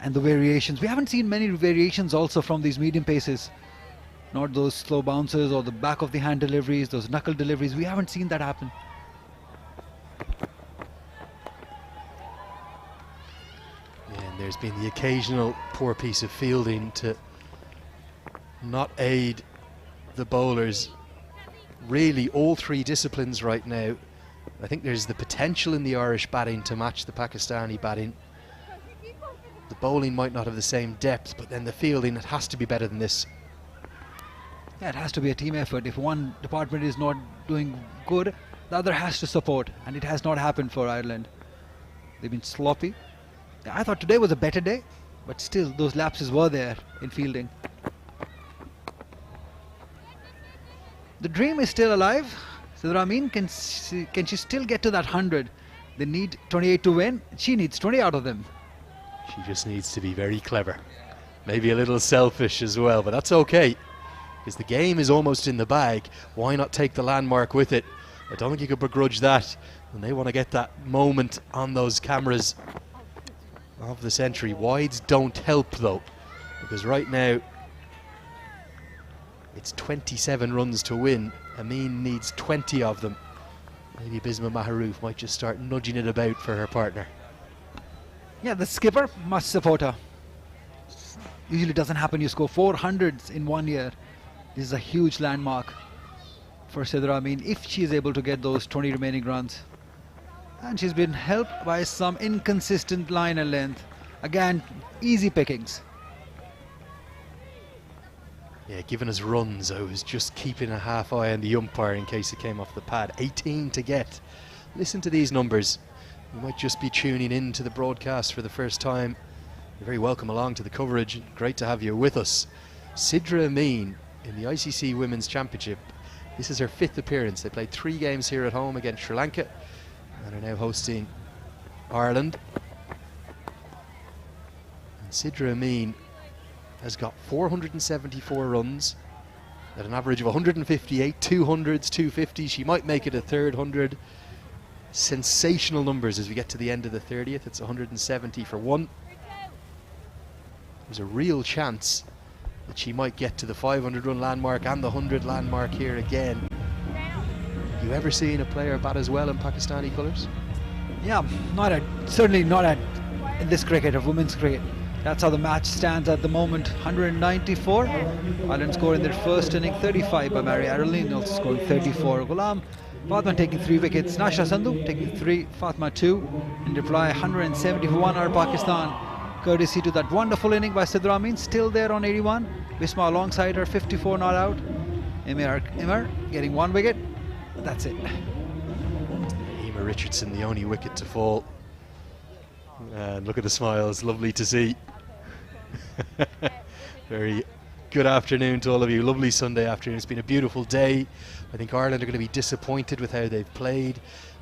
Speaker 3: and the variations. We haven't seen many variations also from these medium paces. Not those slow bounces or the back of the hand deliveries, those knuckle deliveries. We haven't seen that happen.
Speaker 4: Yeah, and there's been the occasional poor piece of fielding to not aid the bowlers. Really, all three disciplines right now. I think there's the potential in the Irish batting to match the Pakistani batting. The bowling might not have the same depth, but then the fielding, it has to be better than this.
Speaker 3: Yeah, it has to be a team effort. If one department is not doing good, the other has to support, and it has not happened for Ireland. They've been sloppy. I thought today was a better day, but still those lapses were there in fielding. The dream is still alive. Sidra Amin, can she still get to that 100? They need 28 to win. She needs 20 out of them.
Speaker 4: She just needs to be very clever. Maybe a little selfish as well, but that's okay, because the game is almost in the bag. Why not take the landmark with it? I don't think you could begrudge that. And they want to get that moment on those cameras of the century. Wides don't help though, because right now it's 27 runs to win. Amin needs 20 of them. Maybe Bisma Maharouf might just start nudging it about for her partner.
Speaker 3: Yeah, the skipper must support her. Usually doesn't happen. You score 400s in 1 year. This is a huge landmark for Sidra Amin if she is able to get those 20 remaining runs. And she's been helped by some inconsistent line and length. Again, easy pickings.
Speaker 4: Yeah, giving us runs. I was just keeping a half eye on the umpire in case it came off the pad. 18 to get. Listen to these numbers. You might just be tuning in to the broadcast for the first time. You're very welcome along to the coverage. Great to have you with us. Sidra Amin in the ICC Women's Championship. This is her 5th appearance. They played 3 games here at home against Sri Lanka and are now hosting Ireland. And Sidra Amin has got 474 runs at an average of 158, 200s, 250s. She might make it a third 100. Sensational numbers as we get to the end of the 30th. It's 170 for 1. There's a real chance that she might get to the 500 run landmark and the 100 landmark here again. You ever seen a player bat as well in Pakistani colours?
Speaker 3: Yeah, certainly not in this cricket, of women's cricket. That's how the match stands at the moment. 194. Ireland scored in their first inning 35 by Mary Aroline, also scoring 34. Ghulam Fatma taking 3 wickets. Nasha Sandhu taking 3, Fatma 2. In reply, 170 for 1 out Pakistan. Courtesy to that wonderful inning by Sidra Amin, still there on 81. Bisma alongside her, 54 not out. Immer getting 1 wicket. That's it.
Speaker 4: Emma Richardson, the only wicket to fall. And look at the smiles, lovely to see. Very good afternoon to all of you. Lovely Sunday afternoon. It's been a beautiful day. I think Ireland are going to be disappointed with how they've played.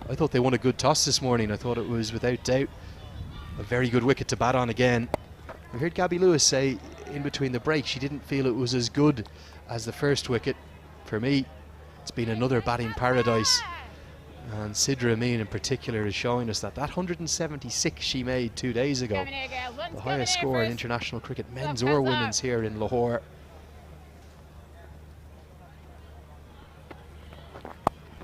Speaker 4: I thought they won a good toss this morning. I thought it was without doubt a very good wicket to bat on again. We heard Gabby Lewis say in between the break she didn't feel it was as good as the first wicket. For me, it's been another batting paradise. And Sidra Amin in particular is showing us that 176 she made 2 days ago, the highest score in international cricket, men's or women's, here in Lahore.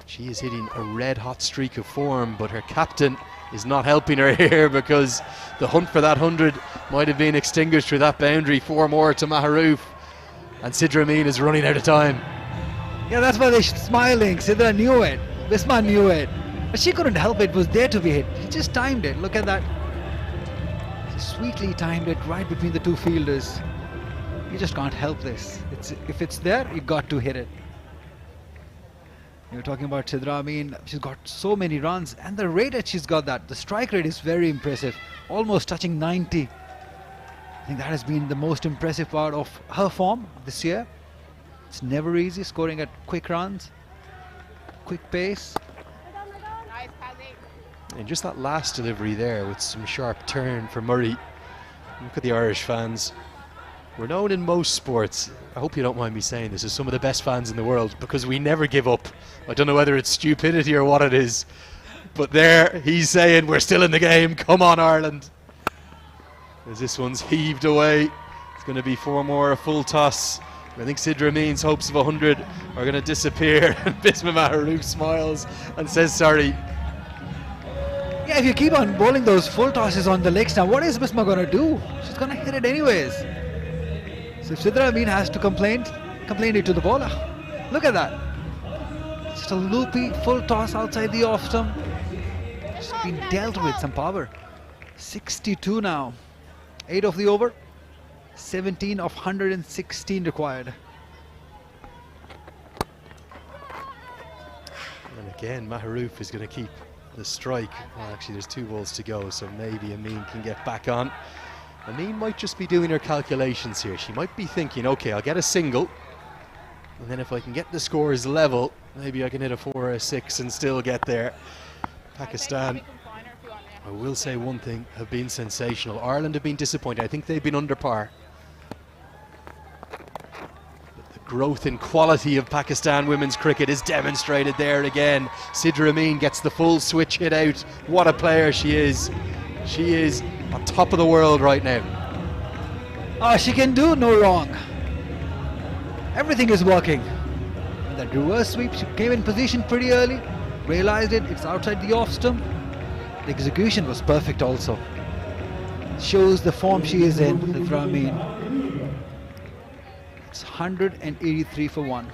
Speaker 4: She is hitting a red hot streak of form, but her captain is not helping her here, because the hunt for that 100 might have been extinguished with that boundary. 4 more to Maharouf, and Sidra Amin is running out of time.
Speaker 3: Yeah, that's why they're smiling. Sidra knew it. Bisma knew it. But she couldn't help it. It was there to be hit. She just timed it. Look at that. She sweetly timed it right between the 2 fielders. You just can't help this. If it's there, you got to hit it. You're talking about Sidra Amin. She's got so many runs, and the rate that she's got, the strike rate is very impressive, almost touching 90. I think that has been the most impressive part of her form this year. It's never easy scoring at quick runs, quick pace.
Speaker 4: And just that last delivery there with some sharp turn for Murray. Look at the Irish fans. We're known in most sports, I hope you don't mind me saying this, as some of the best fans in the world, because we never give up. I don't know whether it's stupidity or what it is, but there he's saying we're still in the game, come on Ireland. As this one's heaved away, it's going to be 4 more, a full toss. I think Sidra Amin's hopes of 100 are going to disappear, and Bisma Maharouf smiles and says sorry.
Speaker 3: Yeah, if you keep on bowling those full tosses on the legs now, what is Bisma going to do? She's going to hit it anyways. So if Sidra Amin has to complain it to the bowler. Look at that. Just a loopy full toss outside the off stump. Just been dealt with some power. 62 now. 8 of the over. 17 of 116 required.
Speaker 4: And again, Maharouf is going to keep the strike. Well, actually, there's 2 balls to go, so maybe Amin can get back on. Amin might just be doing her calculations here. She might be thinking, okay, I'll get a single, and then if I can get the scores level, maybe I can hit a 4 or a 6 and still get there. Pakistan, I will say one thing, have been sensational. Ireland have been disappointed. I think they've been under par. But the growth in quality of Pakistan women's cricket is demonstrated there again. Sidra Amin gets the full switch hit out. What a player she is. She is on top of the world right now.
Speaker 3: Oh, she can do no wrong. Everything is working. And that reverse sweep, she came in position pretty early, realized it's outside the off stump. The execution was perfect also. Shows the form she is in, Sidra Amin. It's 183 for 1.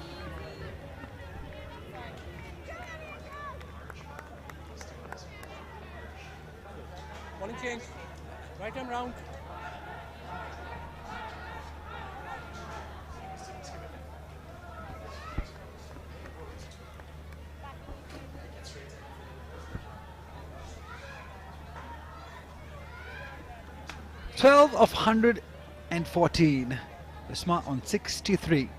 Speaker 5: Morning change. Right arm round.
Speaker 3: Twelve of 114. Bisma on 63.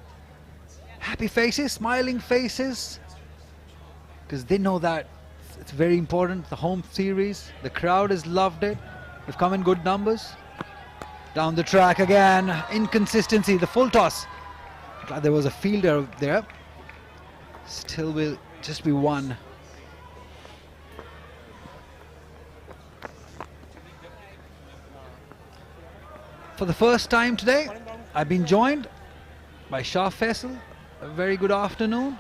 Speaker 3: Happy faces, smiling faces, because they know that it's very important. The home series, the crowd has loved it. They've come in good numbers. Down the track again, inconsistency, the full toss. Glad there was a fielder there. Still will just be 1. For the first time today, I've been joined by Shah Faisal. A very good afternoon.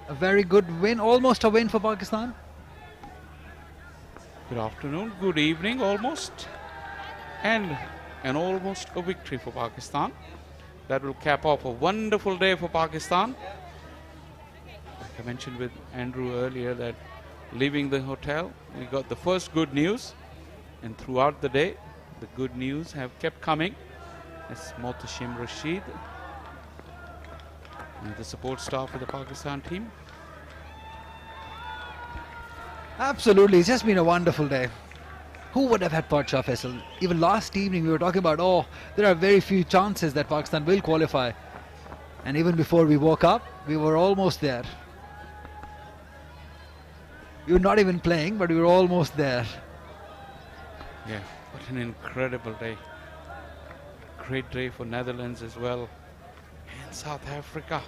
Speaker 3: A very good win, almost a win for Pakistan.
Speaker 2: Good afternoon, good evening almost, and almost a victory for Pakistan. That will cap off a wonderful day for Pakistan. I mentioned with Andrew earlier that leaving the hotel, we got the first good news, and throughout the day, the good news have kept coming. As Mohtashim Rashid, the support staff of the Pakistan team.
Speaker 3: Absolutely, it's just been a wonderful day. Who would have had thought, Shah Faisal? Even last evening we were talking about, oh, there are very few chances that Pakistan will qualify. And even before we woke up, we were almost there. We were not even playing, but we were almost there.
Speaker 2: Yeah, what an incredible day. Great day for Netherlands as well, and South Africa.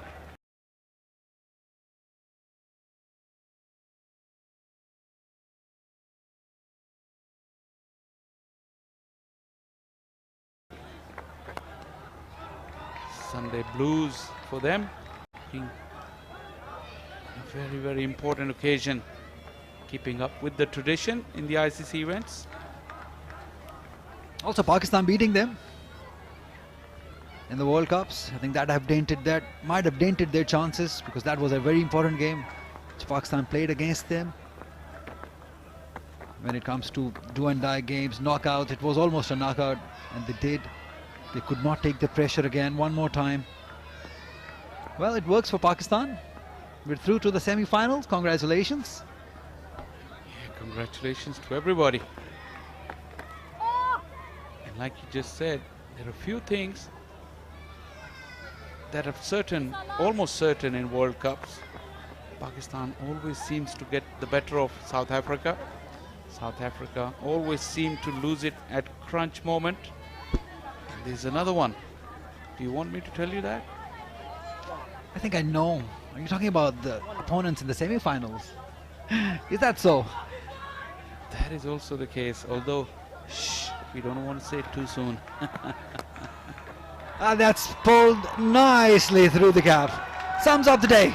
Speaker 2: Sunday blues for them. Being a very, very important occasion. Keeping up with the tradition in the ICC events.
Speaker 3: Also, Pakistan beating them in the World Cups. I think that might have dented their chances, because that was a very important game which Pakistan played against them. When it comes to do and die games, knockout, it was almost a knockout, and they could not take the pressure again one more time. Well, it works for Pakistan. We're through to the semi-finals. Congratulations.
Speaker 2: Yeah, congratulations to everybody. And like you just said, there are a few things that are certain, almost certain in World Cups. Pakistan always seems to get the better of South Africa. South Africa always seem to lose it at crunch moment. And there's another one. Do you want me to tell you that?
Speaker 3: I think I know. Are you talking about the opponents in the semi-finals? Is that so?
Speaker 2: That is also the case, although shh, we don't want to say it too soon.
Speaker 3: That's pulled nicely through the cap. Sums up the day.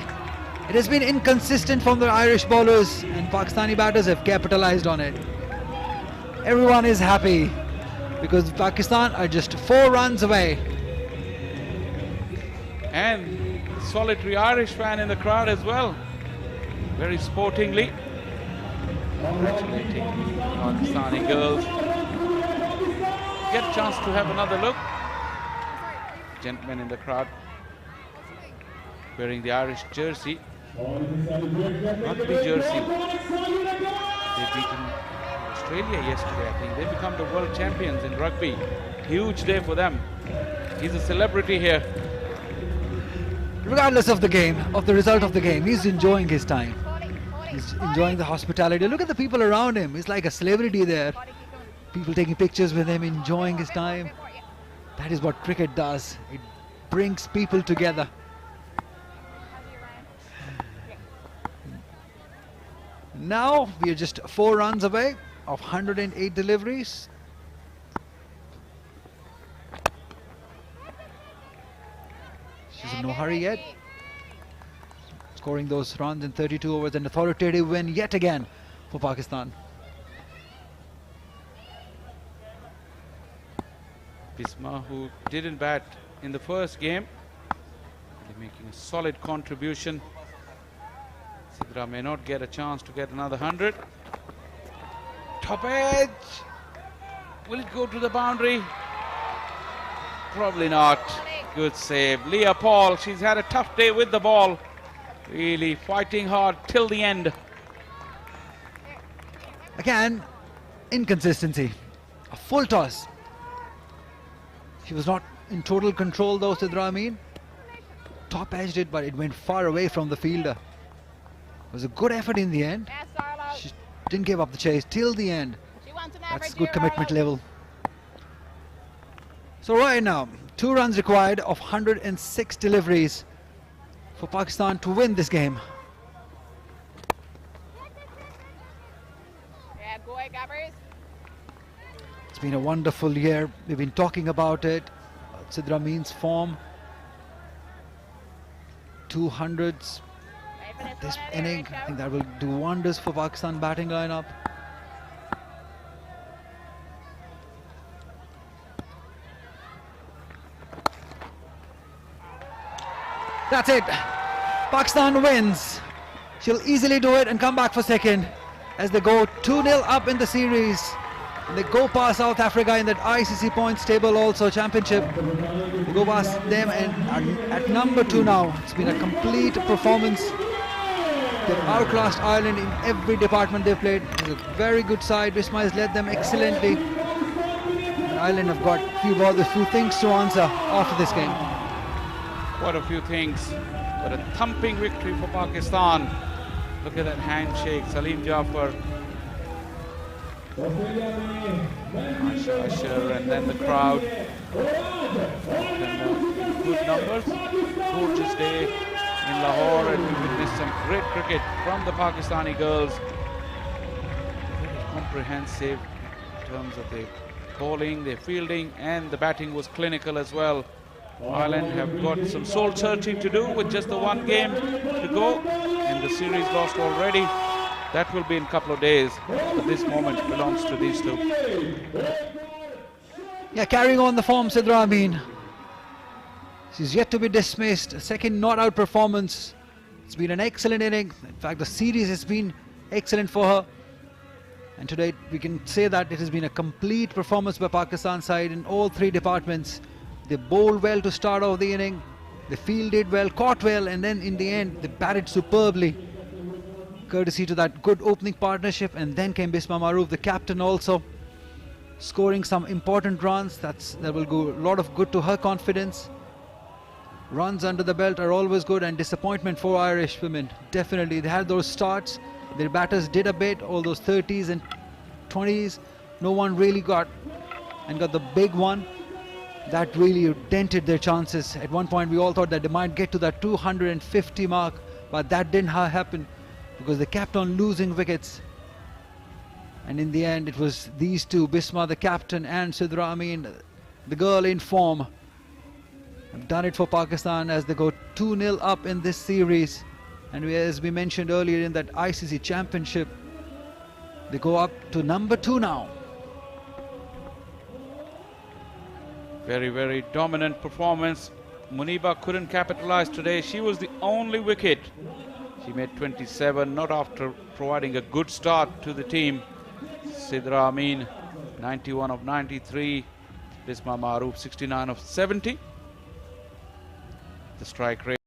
Speaker 3: It has been inconsistent from the Irish bowlers, and Pakistani batters have capitalized on it. Everyone is happy because Pakistan are just 4 runs away.
Speaker 2: And solitary Irish fan in the crowd as well. Very sportingly. Congratulating Pakistani girls. Get a chance to have another look. Gentlemen in the crowd wearing the Irish jersey, rugby jersey. They've beaten Australia yesterday, I think. They become the world champions in rugby. Huge day for them. He's a celebrity here.
Speaker 3: Regardless of the game, of the result of the game, he's enjoying his time. He's enjoying the hospitality. Look at the people around him. He's like a celebrity there. People taking pictures with him, enjoying his time. That is what cricket does. It brings people together. Now we are just 4 runs away of 108 deliveries. She's in no hurry yet. Scoring those runs in 32 overs, an authoritative win yet again for Pakistan.
Speaker 2: Bisma, who didn't bat in the first game, making a solid contribution. Sidra may not get a chance to get another 100. Top edge. Will it go to the boundary? Probably not. Good save. Leah Paul, she's had a tough day with the ball. Really fighting hard till the end.
Speaker 3: Again, inconsistency. A full toss. She was not in total control though, Sidra Amin. Top edged it, but it went far away from the fielder. It was a good effort in the end. She didn't give up the chase till the end. That's good commitment level. So right now, 2 runs required of 106 deliveries for Pakistan to win this game. It's been a wonderful year. We've been talking about it. Sidra Amin's form. 200s. This inning, I think that will do wonders for Pakistan batting lineup. That's it. Pakistan wins She'll easily do it and come back for second as they go 2-0 up in the series. And they go past South Africa in that ICC points table also championship. They go past them and at number 2 now. It's been a complete performance. They've outclassed Ireland in every department they've played. It's a very good side. Wisma has led them excellently. And Ireland have got a few things to answer after this game.
Speaker 2: What a few things. But a thumping victory for Pakistan. Look at that handshake. Salim Jafar. Usher and then the crowd. And, good numbers. Gorgeous day in Lahore, and we witnessed some great cricket from the Pakistani girls. Very comprehensive in terms of the bowling, their fielding, and the batting was clinical as well. Ireland have got some soul searching to do with just the one game to go, and the series lost already. That will be in a couple of days, but this moment belongs to these two.
Speaker 3: Yeah, carrying on the form, Sidra Amin. She's yet to be dismissed. A second not-out performance. It's been an excellent inning. In fact, the series has been excellent for her. And today we can say that it has been a complete performance by Pakistan side in all three departments. They bowled well to start off the inning. They fielded well, caught well, and then in the end they batted superbly. Courtesy to that good opening partnership, and then came Bisma Maroof, the captain, also scoring some important runs. That will go a lot of good to her confidence. Runs under the belt are always good, and disappointment for Irish women. Definitely, they had those starts. Their batters did a bit, all those 30s and 20s. No one really got the big one. That really dented their chances. At one point, we all thought that they might get to that 250 mark, but that didn't happen, because they kept on losing wickets. And in the end, it was these two, Bisma the captain and Sidra Amin, the girl in form, have done it for Pakistan as they go 2-0 up in this series. And as we mentioned earlier in that ICC championship, they go up to number 2 now.
Speaker 2: Very, very dominant performance. Muniba couldn't capitalize today. She was the only wicket. She made 27, not after providing a good start to the team. Sidra Amin, 91 of 93. Bisma Maroof, 69 of 70. The strike rate.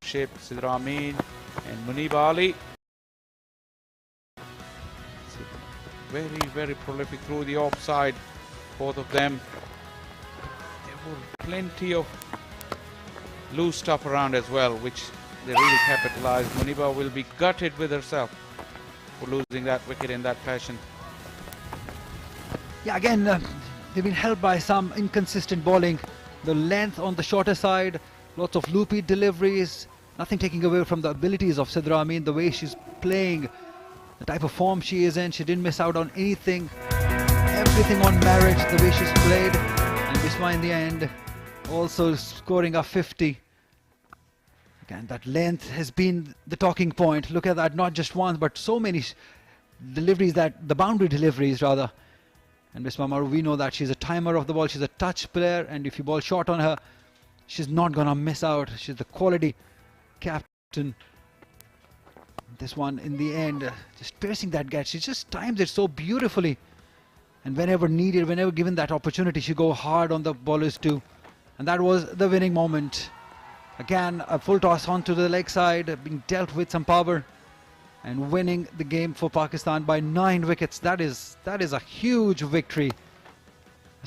Speaker 2: Shape, Sidra Amin and Muniba Ali. Very, very prolific through the offside, both of them. There were plenty of loose stuff around as well, which they really capitalized. Muniba will be gutted with herself for losing that wicket in that fashion.
Speaker 3: Yeah, again, they've been helped by some inconsistent bowling. The length on the shorter side, lots of loopy deliveries, nothing taking away from the abilities of Sidra Amin, the way she's playing, the type of form she is in. She didn't miss out on anything. Everything on merit, the way she's played. And Bisma in the end also scoring a 50. Again, that length has been the talking point. Look at that, not just once, but so many deliveries, the boundary deliveries rather. And Bisma Maroof, we know that she's a timer of the ball. She's a touch player, and if you ball short on her, she's not gonna miss out. She's the quality captain. This one in the end, just piercing that gap. She just times it so beautifully. And whenever needed, whenever given that opportunity, she go hard on the bowlers too. And that was the winning moment. Again, a full toss onto the leg side, being dealt with some power, and winning the game for Pakistan by 9 wickets. That is a huge victory.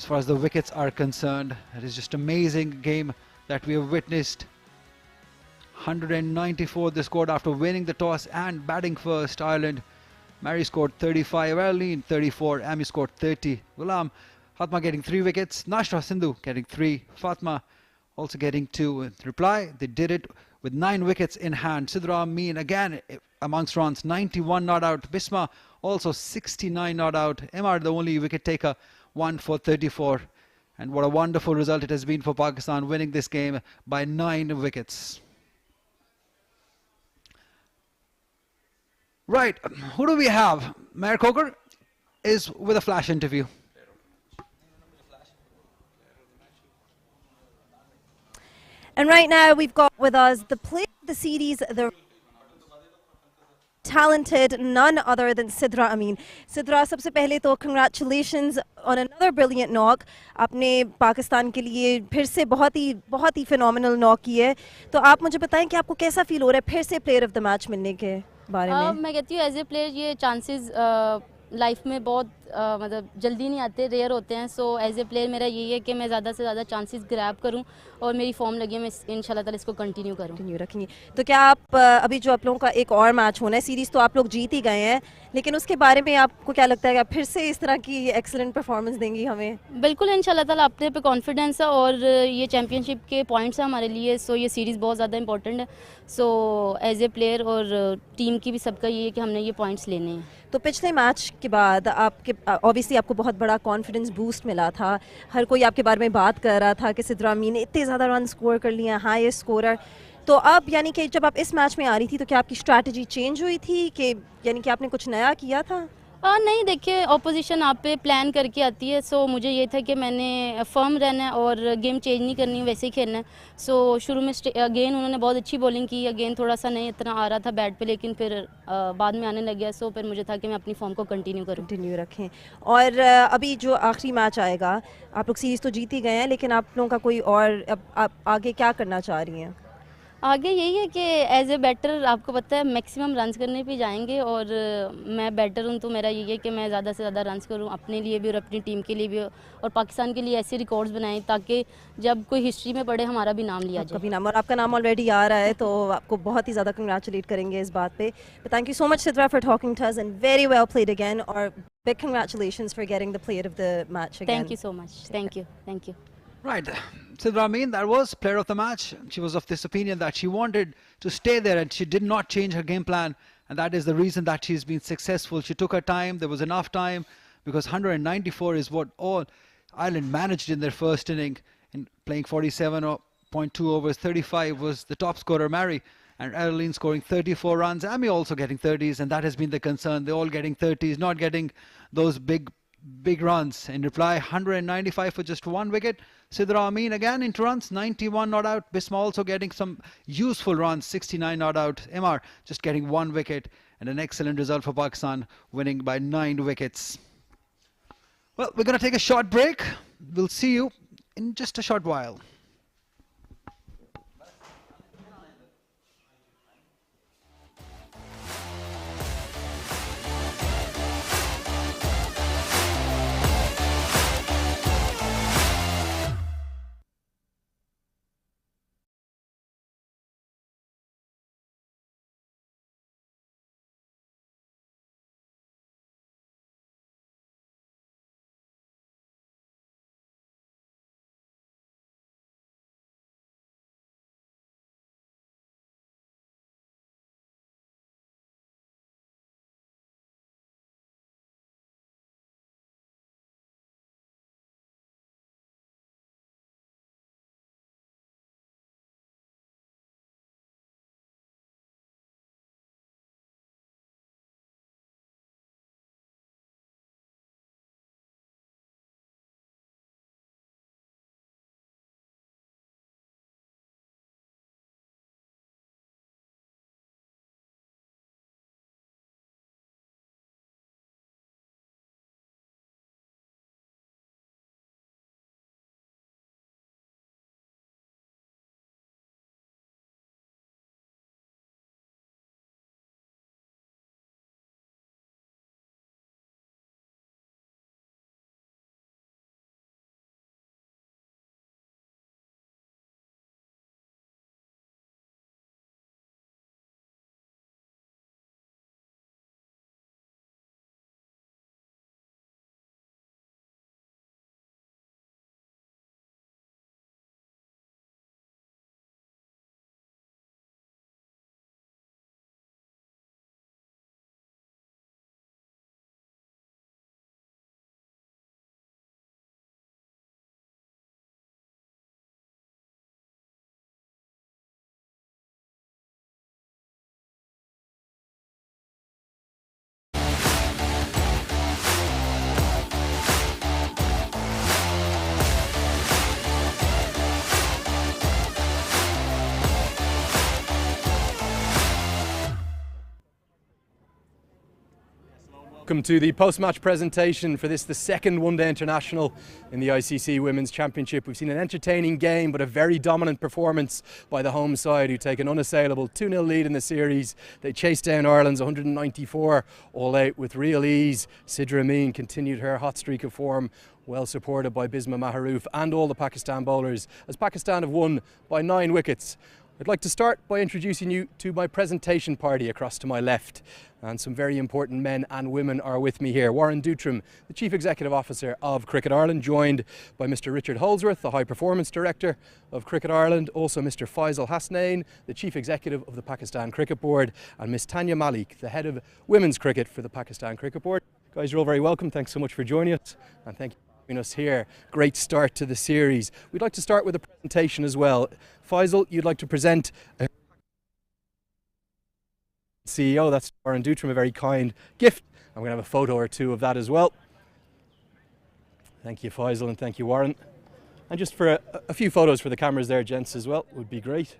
Speaker 3: as far as the wickets are concerned. It is just amazing game that we have witnessed. 194 they scored after winning the toss and batting first. Ireland. Mary scored 35, Arlene 34, Amy scored 30. Ghulam Fatma getting 3 wickets, Nashra Sindhu getting 3, Fatma also getting 2. In reply, they did it with 9 wickets in hand. Sidra Amin again amongst runs, 91 not out. Bisma also 69 not out. MR the only wicket taker, 1 for 34. And what a wonderful result it has been for Pakistan, winning this game by 9 wickets. Right, who do we have? Mayor Coker is with a flash interview.
Speaker 7: And right now we've got with us the player of the series, the talented, none other than Sidra Amin. Sidra, सबसे पहले तो congratulations on another brilliant knock. आपने पाकिस्तान के लिए फिर से बहुत ही phenomenal knock की है. तो आप मुझे बताएं कि आपको कैसा feel हो रहा है फिर से player of the match मिलने के बारे में?
Speaker 14: मैं कहती हूँ एज ए प्लेयर ये चांसेस लाइफ में बहुत मतलब जल्दी नहीं आते, रेयर होते हैं. सो एज ए प्लेयर मेरा यही है कि मैं ज़्यादा से ज़्यादा चांसेस ग्रैब करूं और मेरी फॉर्म लगी है, मैं इंशाल्लाह ताला इसको कंटिन्यू
Speaker 7: रखेंगे. तो क्या आप अभी जो आप लोगों का एक और मैच होना है, सीरीज़ तो आप लोग जीत ही गए हैं, लेकिन उसके बारे में आपको क्या लगता है कि आप फिर से इस तरह की एक्सीलेंट परफॉर्मेंस देंगी हमें?
Speaker 14: बिल्कुल इंशाल्लाह ताला अपने पे कॉन्फिडेंस है और ये चैम्पियनशिप के पॉइंट्स हैं हमारे लिए. सो ये सीरीज़ बहुत ज़्यादा इंपॉर्टेंट है. सो एज ए प्लेयर और टीम की भी सबका ये है कि हमने ये पॉइंट्स लेने हैं.
Speaker 7: तो पिछले मैच के बाद आपके ऑब्वियसली आपको बहुत बड़ा कॉन्फिडेंस बूस्ट मिला था. हर कोई आपके बारे में बात कर रहा था कि सिद्रा अमीन ने इतने ज़्यादा रन स्कोर कर लिए, हाईएस्ट स्कोरर. तो अब यानी कि जब आप इस मैच में आ रही थी तो क्या आपकी स्ट्रैटेजी चेंज हुई थी कि यानी कि आपने कुछ नया किया था?
Speaker 14: नहीं, देखिए ऑपोजिशन आप पे प्लान करके आती है. सो मुझे ये था कि मैंने फर्म रहना है और गेम चेंज नहीं करनी, वैसे ही खेलना है. सो शुरू में अगेन उन्होंने बहुत अच्छी बॉलिंग की, अगेन थोड़ा सा नहीं इतना आ रहा था बैट पे, लेकिन फिर बाद में आने लग गया. सो फिर मुझे था कि मैं अपनी फॉर्म को कंटिन्यू
Speaker 7: रखें. और अभी जो आखिरी मैच आएगा, आप लोग सीरीज़ तो जीत ही गए हैं, लेकिन आप लोगों का कोई और आप आगे क्या करना चाह रही हैं?
Speaker 14: आगे यही है कि एज ए बैटर आपको पता है मैक्सिमम रन्स करने पे जाएंगे और मैं बैटर हूँ, तो मेरा यही है कि मैं ज़्यादा से ज़्यादा रन्स करूँ अपने लिए भी और अपनी टीम के लिए भी और पाकिस्तान के लिए ऐसे रिकॉर्ड्स बनाएं ताकि जब कोई हिस्ट्री में पढ़े हमारा भी नाम लिया जाए.
Speaker 7: नाम, और आपका नाम ऑलरेडी आ रहा है, तो आपको बहुत ही ज़्यादा कंग्रेचुलेट करेंगे इस बात पे. Thank you so much Sidra for talking to us and very well played again, और big congratulations for getting the player of the match again.
Speaker 14: Thank you so much. Thank you.
Speaker 3: Right, Sidra Amin, that was player of the match. She was of this opinion that she wanted to stay there and she did not change her game plan, and that is the reason that she's been successful. She took her time, there was enough time, because 194 is what all Ireland managed in their first inning, in playing 47.2 overs. 35 was the top scorer, Mary, and Adeline scoring 34 runs. Amy also getting 30s, and that has been the concern. They're all getting 30s, not getting those big runs. In reply, 195 for just 1 wicket. Sidra Amin again into runs, 91 not out. Bisma also getting some useful runs, 69 not out. MR just getting 1 wicket, and an excellent result for Pakistan, winning by 9 wickets. Well, we're going to take a short break. We'll see you in just a short while.
Speaker 4: welcome to the post-match presentation for this, the second one-day international in the ICC Women's Championship. We've seen an entertaining game, but a very dominant performance by the home side, who take an unassailable 2-0 lead in the series. They chased down Ireland's 194 all out with real ease. Sidra Amin continued her hot streak of form, well supported by Bisma Maharouf and all the Pakistan bowlers, as Pakistan have won by 9 wickets. I'd like to start by introducing you to my presentation party across to my left. And some very important men and women are with me here. Warren Dutram, the Chief Executive Officer of Cricket Ireland, joined by Mr. Richard Holdsworth, the High Performance Director of Cricket Ireland, also Mr. Faisal Hasnain, the Chief Executive of the Pakistan Cricket Board, and Miss Tanya Malik, the Head of Women's Cricket for the Pakistan Cricket Board. Guys, you're all very welcome. Thanks so much for joining us, and thank you for having us here. Great start to the series. We'd like to start with a presentation as well. Faisal, you'd like to present CEO, that's Warren Dutram, a very kind gift. I'm going to have a photo or two of that as well. Thank you, Faisal, and thank you, Warren. And just for a few photos for the cameras there, gents, as well, would be great.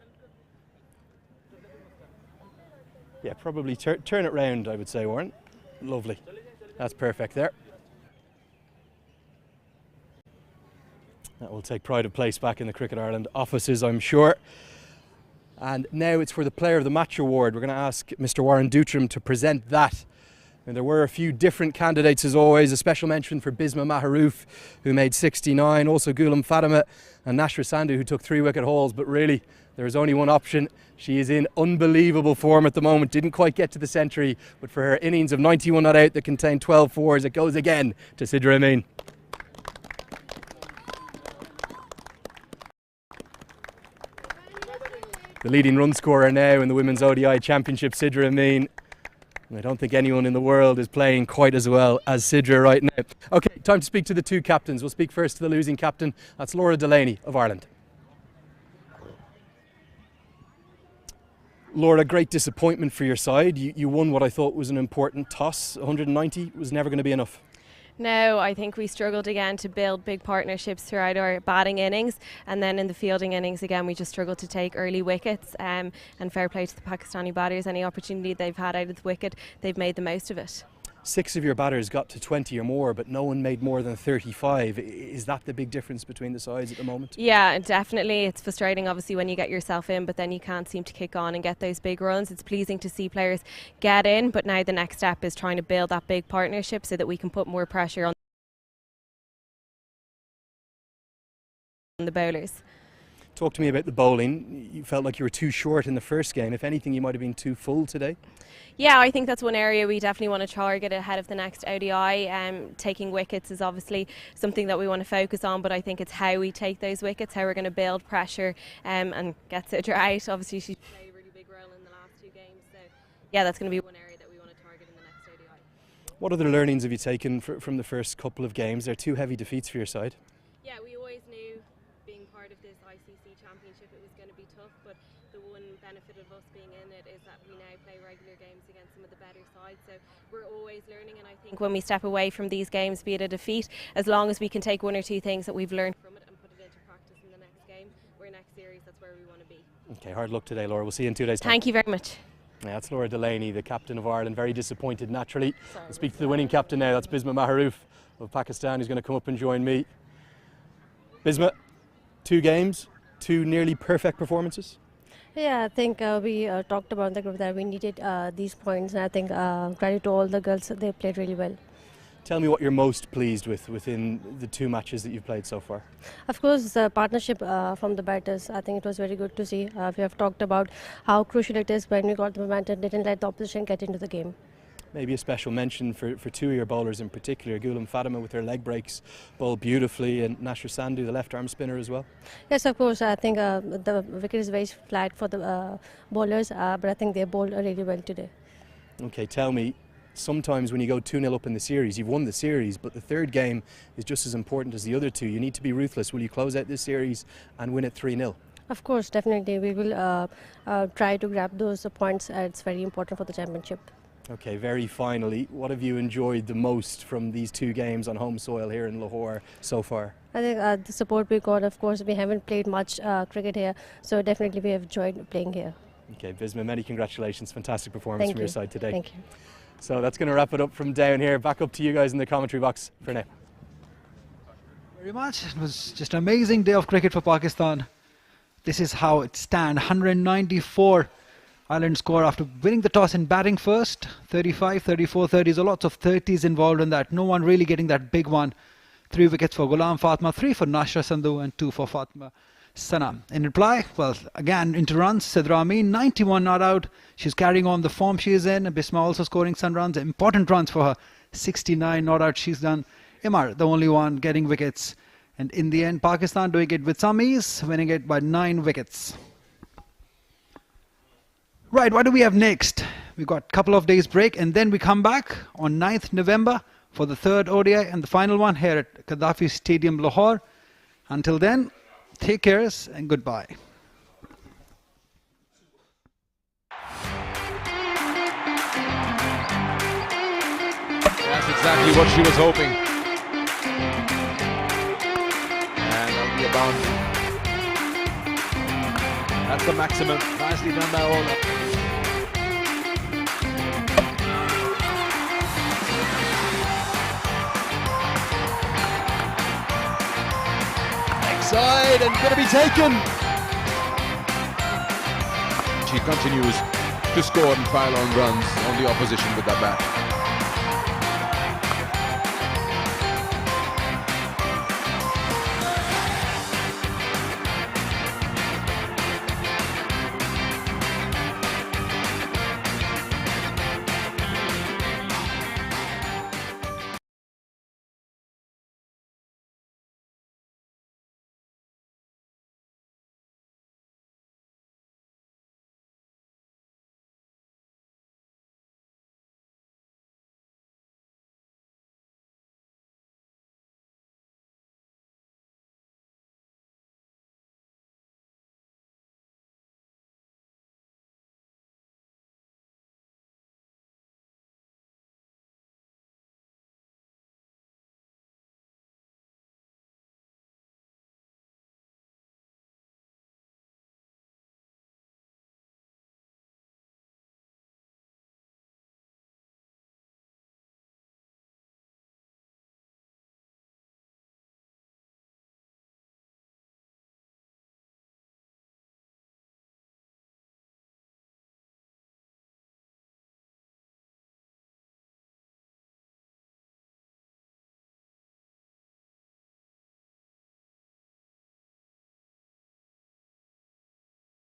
Speaker 4: Yeah, probably turn it round, I would say, Warren. Lovely. That's perfect there. That will take pride of place back in the Cricket Ireland offices, I'm sure. And now it's for the Player of the Match award. We're going to ask Mr. Warren Dutram to present that. And there were a few different candidates as always. A special mention for Bisma Maharouf, who made 69. Also Ghulam Fatima and Nashra Sandhu, who took 3 wicket hauls. But really, there is only one option. She is in unbelievable form at the moment. Didn't quite get to the century. But for her innings of 91 not out that contained 12 fours, it goes again to Sidra Amin. The leading run scorer now in the Women's ODI Championship, Sidra Amin. I don't think anyone in the world is playing quite as well as Sidra right now. Okay, time to speak to the 2 captains. We'll speak first to the losing captain. That's Laura Delaney of Ireland. Laura, great disappointment for your side. You won what I thought was an important toss. 190 was never going to be enough.
Speaker 15: No, I think we struggled again to build big partnerships throughout our batting innings, and then in the fielding innings again we just struggled to take early wickets, and fair play to the Pakistani batters. Any opportunity they've had out of the wicket, they've made the most of it.
Speaker 4: 6 of your batters got to 20 or more, but no one made more than 35. Is that the big difference between the sides at the moment?
Speaker 15: Yeah, definitely. It's frustrating obviously when you get yourself in, but then you can't seem to kick on and get those big runs. It's pleasing to see players get in, but now the next step is trying to build that big partnership so that we can put more pressure on the bowlers.
Speaker 4: Talk to me about the bowling. You felt like you were too short in the first game. If anything, you might have been too full today.
Speaker 15: Yeah, I think that's one area we definitely want to target ahead of the next ODI. Taking wickets is obviously something that we want to focus on, but I think it's how we take those wickets, how we're going to build pressure and get Sidra out. Obviously she's played a really big role in the last 2 games, so yeah, that's going to be one area that we want to target in the next ODI.
Speaker 4: What other learnings have you taken from the first couple of games? They're 2 heavy defeats for your side.
Speaker 15: Yeah, we always knew being part of this ICC Championship it was going to be tough, but the one benefit of us being in it is that we now play regular games against some of the better sides, so we're always learning, and I think when we step away from these games, be it a defeat, as long as we can take 1 or 2 things that we've learned from it and put it into practice in the next game or next series, that's where we want to be.
Speaker 4: Okay, hard luck today, Laura. We'll see you in 2 days' time.
Speaker 15: Thank you very much.
Speaker 4: Yeah, that's Laura Delaney, the captain of Ireland, very disappointed naturally. We'll speak to the winning captain now. That's Bisma Maharouf of Pakistan, who's going to come up and join me. Bisma, 2 games, 2 nearly perfect performances.
Speaker 16: Yeah, I think we talked about the group that we needed these points, and I think credit to all the girls, they played really well.
Speaker 4: Tell me what you're most pleased with within the 2 matches that you've played so far.
Speaker 16: Of course, the partnership from the batters, I think it was very good to see. We have talked about how crucial it is when we got the momentum, didn't let the opposition get into the game.
Speaker 4: Maybe a special mention for 2 of your bowlers in particular. Ghulam Fatima with her leg breaks bowled beautifully, and Nashra Sandhu, the left arm spinner as well.
Speaker 16: Yes, of course. I think the wicket is very flat for the bowlers, but I think they bowled really well today.
Speaker 4: Okay, tell me, sometimes when you go 2-0 up in the series, you've won the series, but the 3rd game is just as important as the other 2. You need to be ruthless. Will you close out this series and win it 3-0?
Speaker 16: Of course, definitely. We will try to grab those points. It's very important for the championship.
Speaker 4: Okay, very finally, what have you enjoyed the most from these 2 games on home soil here in Lahore so far?
Speaker 16: I think the support we got, of course, we haven't played much cricket here, so definitely we have enjoyed playing here.
Speaker 4: Okay, Bisma, many congratulations. Fantastic performance from your side today.
Speaker 16: Thank you.
Speaker 4: So that's going to wrap it up from down here. Back up to you guys in the commentary box for now.
Speaker 3: Very much. It was just an amazing day of cricket for Pakistan. This is how it stands. 194 Ireland score after winning the toss and batting first. 35, 34, 30s. A lot of 30s involved in that. No one really getting that big one. 3 wickets for Ghulam Fatma, 3 for Nashra Sandhu and 2 for Fatma Sana. In reply, well, again into runs. Sidra Amin, 91 not out. She's carrying on the form she is in. Bisma also scoring some runs. Important runs for her. 69 not out she's done. Imar, the only one getting wickets. And in the end, Pakistan doing it with some ease, winning it by 9 wickets. Right, what do we have next? We've got a couple of days break and then we come back on 9th November for the 3rd ODI and the final one here at Gaddafi Stadium, Lahore. Until then, take care and goodbye.
Speaker 1: That's exactly what she was hoping. And that'll be a boundary. That's the maximum. Nicely done by Ola.
Speaker 4: Side and going to be taken.
Speaker 1: She continues to score and pile on runs on the opposition with that bat.